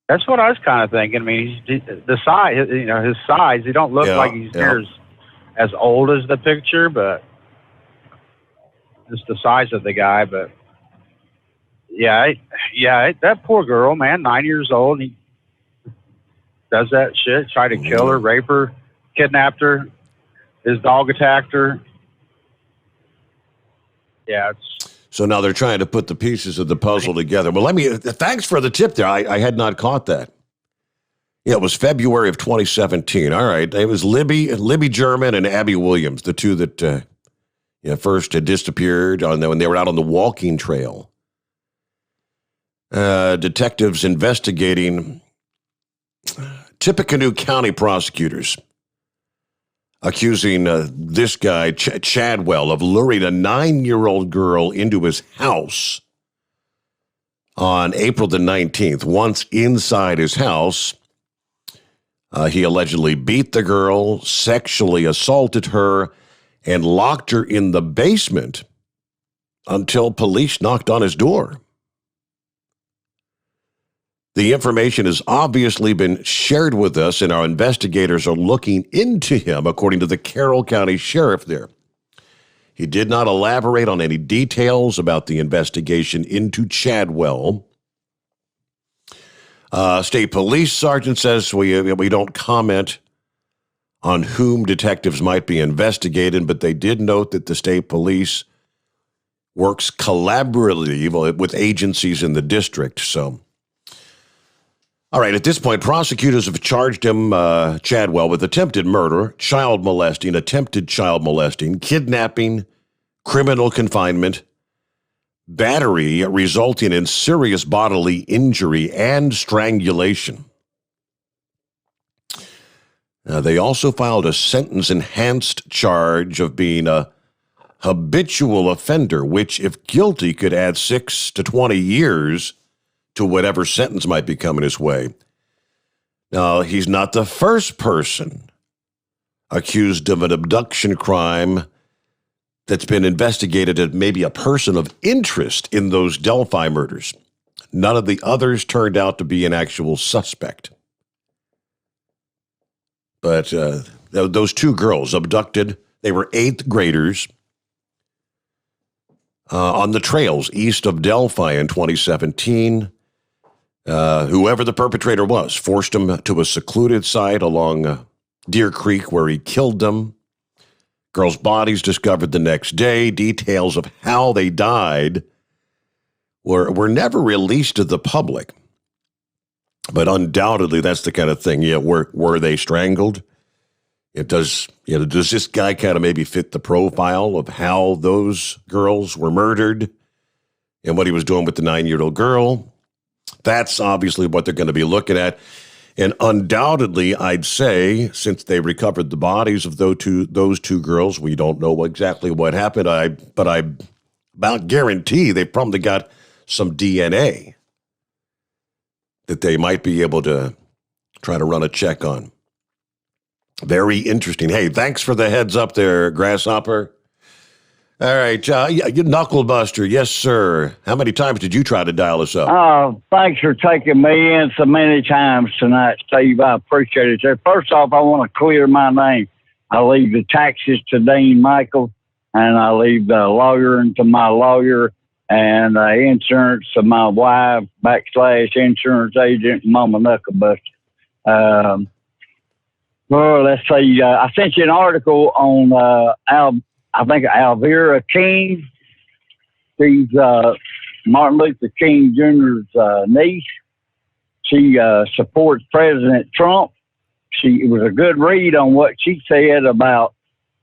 That's what I was kind of thinking. I mean, the size, his size. He don't look like he's near as old as the picture, but just the size of the guy. But that poor girl, man, 9 years old. He does that shit. Tried to kill her, rape her, kidnapped her. His dog attacked her. Yeah, So now they're trying to put the pieces of the puzzle together. Well, thanks for the tip there. I had not caught that. Yeah, it was February of 2017. All right. It was Libby German and Abby Williams, the two that first had disappeared when they were out on the walking trail. Detectives investigating Tippecanoe County prosecutors accusing this guy, Chadwell, of luring a 9-year-old girl into his house on April the 19th. Once inside his house, he allegedly beat the girl, sexually assaulted her, and locked her in the basement until police knocked on his door. The information has obviously been shared with us, and our investigators are looking into him, according to the Carroll County Sheriff there. He did not elaborate on any details about the investigation into Chadwell. State Police Sergeant says we don't comment on whom detectives might be investigating, but they did note that the state police works collaboratively with agencies in the district, so... All right, at this point, prosecutors have charged him, Chadwell, with attempted murder, child molesting, attempted child molesting, kidnapping, criminal confinement, battery resulting in serious bodily injury, and strangulation. They also filed a sentence-enhanced charge of being a habitual offender, which, if guilty, could add 6 to 20 years to whatever sentence might be coming his way. Now, he's not the first person accused of an abduction crime that's been investigated as maybe a person of interest in those Delphi murders. None of the others turned out to be an actual suspect. But those two girls abducted, they were 8th graders on the trails east of Delphi in 2017. Whoever the perpetrator was forced them to a secluded site along Deer Creek where he killed them. Girls' bodies discovered the next day. Details of how they died were never released to the public. But undoubtedly, that's the kind of thing. Yeah, were they strangled? Does this guy kind of maybe fit the profile of how those girls were murdered and what he was doing with the 9-year-old girl? That's obviously what they're going to be looking at. And undoubtedly, I'd say, since they recovered the bodies of those two girls, we don't know exactly what happened. But I about guarantee they probably got some DNA that they might be able to try to run a check on. Very interesting. Hey, thanks for the heads up there, Grasshopper. All right, you Knuckle Buster. Yes, sir. How many times did you try to dial us up? Oh, thanks for taking me in so many times tonight, Steve. I appreciate it. First off, I want to clear my name. I leave the taxes to Dean Michael, and I leave the lawyering to my lawyer, and the insurance to my wife, / insurance agent, Mama Knuckle Buster. Well, let's see. I sent you an article on I think Alvera King. She's Martin Luther King Jr.'s niece. She supports President Trump, it was a good read on what she said about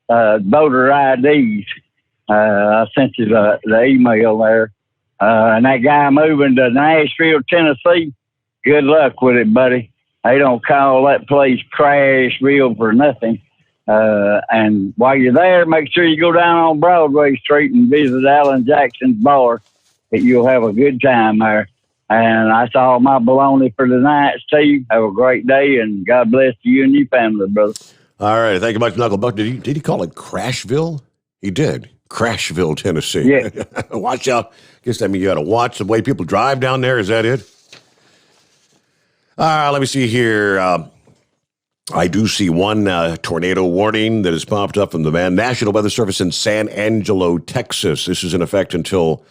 voter IDs. I sent you the email there. And that guy moving to Nashville, Tennessee, good luck with it, buddy. They don't call that place Crashville for nothing. And while you're there, make sure you go down on Broadway Street and visit Alan Jackson's bar. You'll have a good time there. And that's all my baloney for tonight, Steve. Have a great day, and God bless you and your family, brother. All right. Thank you much, Knuckle Buck. Did he call it Crashville? He did. Crashville, Tennessee. Yeah. Watch out. Guess that means you got to watch the way people drive down there. Is that it? Let me see here. I do see one tornado warning that has popped up from the National Weather Service in San Angelo, Texas. This is in effect until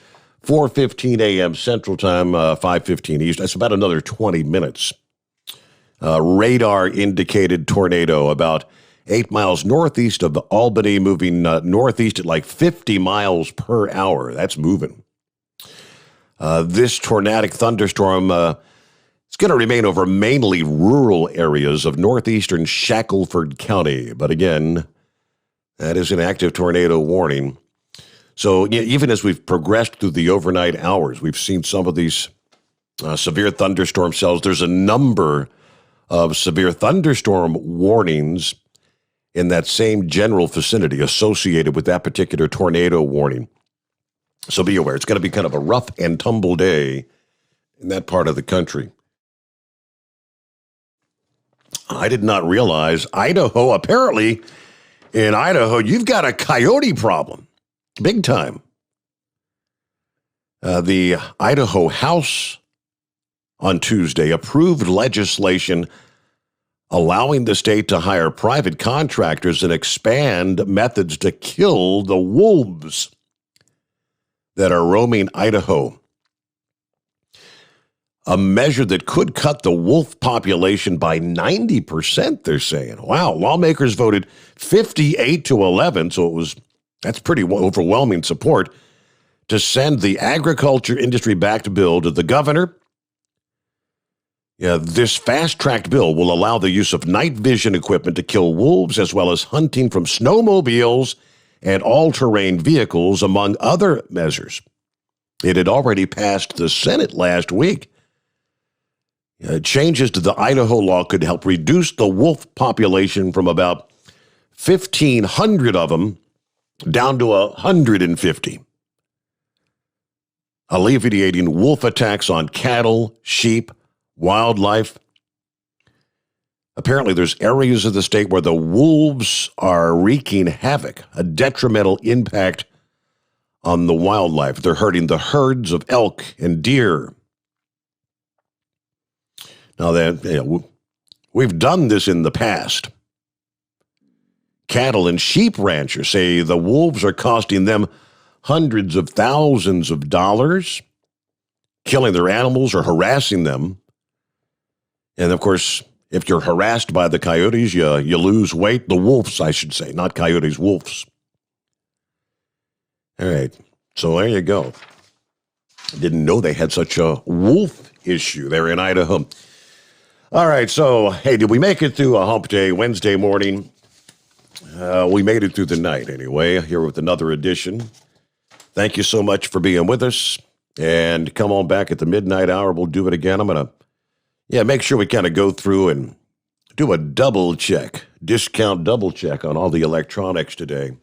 4:15 a.m. Central Time, 5:15 East. That's about another 20 minutes. Radar indicated tornado about 8 miles northeast of the Albany, moving northeast at like 50 miles per hour. That's moving. This tornadic thunderstorm it's going to remain over mainly rural areas of northeastern Shackleford County. But again, that is an active tornado warning. So even as we've progressed through the overnight hours, we've seen some of these severe thunderstorm cells. There's a number of severe thunderstorm warnings in that same general vicinity associated with that particular tornado warning. So be aware, it's going to be kind of a rough and tumble day in that part of the country. I did not realize Idaho, apparently in Idaho, you've got a coyote problem. Big time. The Idaho House on Tuesday approved legislation allowing the state to hire private contractors and expand methods to kill the wolves that are roaming Idaho. A measure that could cut the wolf population by 90%, they're saying. Wow, lawmakers voted 58-11, so that's pretty overwhelming support, to send the agriculture industry-backed bill to the governor. Yeah, this fast-tracked bill will allow the use of night vision equipment to kill wolves, as well as hunting from snowmobiles and all-terrain vehicles, among other measures. It had already passed the Senate last week. Changes to the Idaho law could help reduce the wolf population from about 1,500 of them down to 150, alleviating wolf attacks on cattle, sheep, wildlife. Apparently, there's areas of the state where the wolves are wreaking havoc, a detrimental impact on the wildlife. They're hurting the herds of elk and deer. Now, we've done this in the past. Cattle and sheep ranchers say the wolves are costing them hundreds of thousands of dollars, killing their animals or harassing them. And, of course, if you're harassed by the coyotes, you lose weight. The wolves, I should say, not coyotes, wolves. All right, so there you go. I didn't know they had such a wolf issue there in Idaho. All right, so, hey, did we make it through a hump day Wednesday morning? We made it through the night anyway, here with another edition. Thank you so much for being with us. And come on back at the midnight hour. We'll do it again. I'm going to, make sure we kind of go through and do a double check, discount double check on all the electronics today.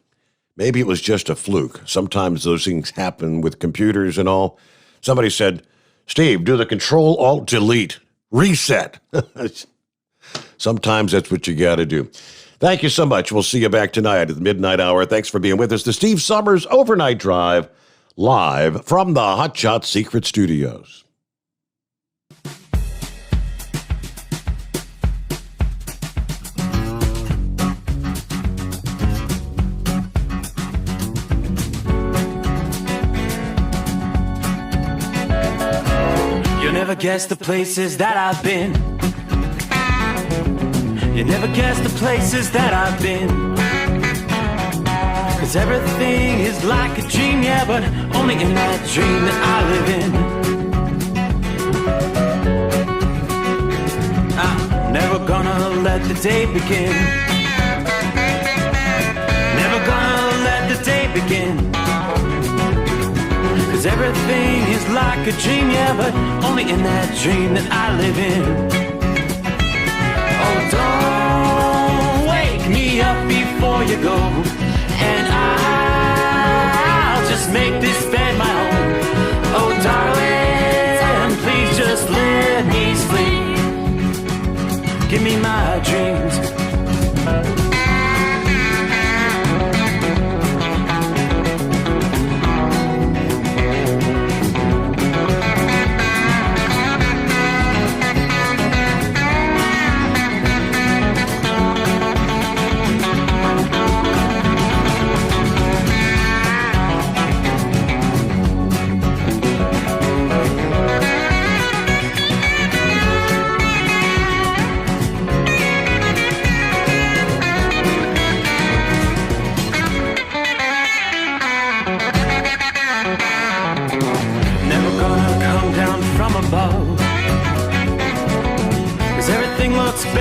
Maybe it was just a fluke. Sometimes those things happen with computers and all. Somebody said, Steve, do the Control-Alt-Delete. Reset. Sometimes that's what you got to do. Thank you so much. We'll see you back tonight at the midnight hour. Thanks for being with us. The Steve Sommers Overnight Drive, live from the Hot Shot Secret Studios. You never guess the places that I've been. You never guess the places that I've been. 'Cause everything is like a dream, yeah, but only in that dream that I live in. I'm never gonna let let the day begin. Never gonna let the day begin. 'Cause everything is like a dream, yeah, but only in that dream that I live in. Oh, don't wake me up before you go, and I'll just make this bed my home. Oh, darling, please just let me sleep. Give me my dreams.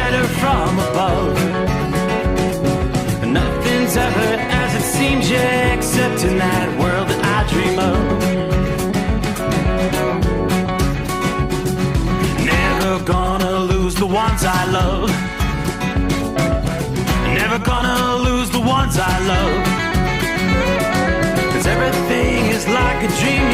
Better from above. Nothing's ever as it seems, yeah, except in that world that I dream of. Never gonna lose the ones I love. Never gonna lose the ones I love. 'Cause everything is like a dream,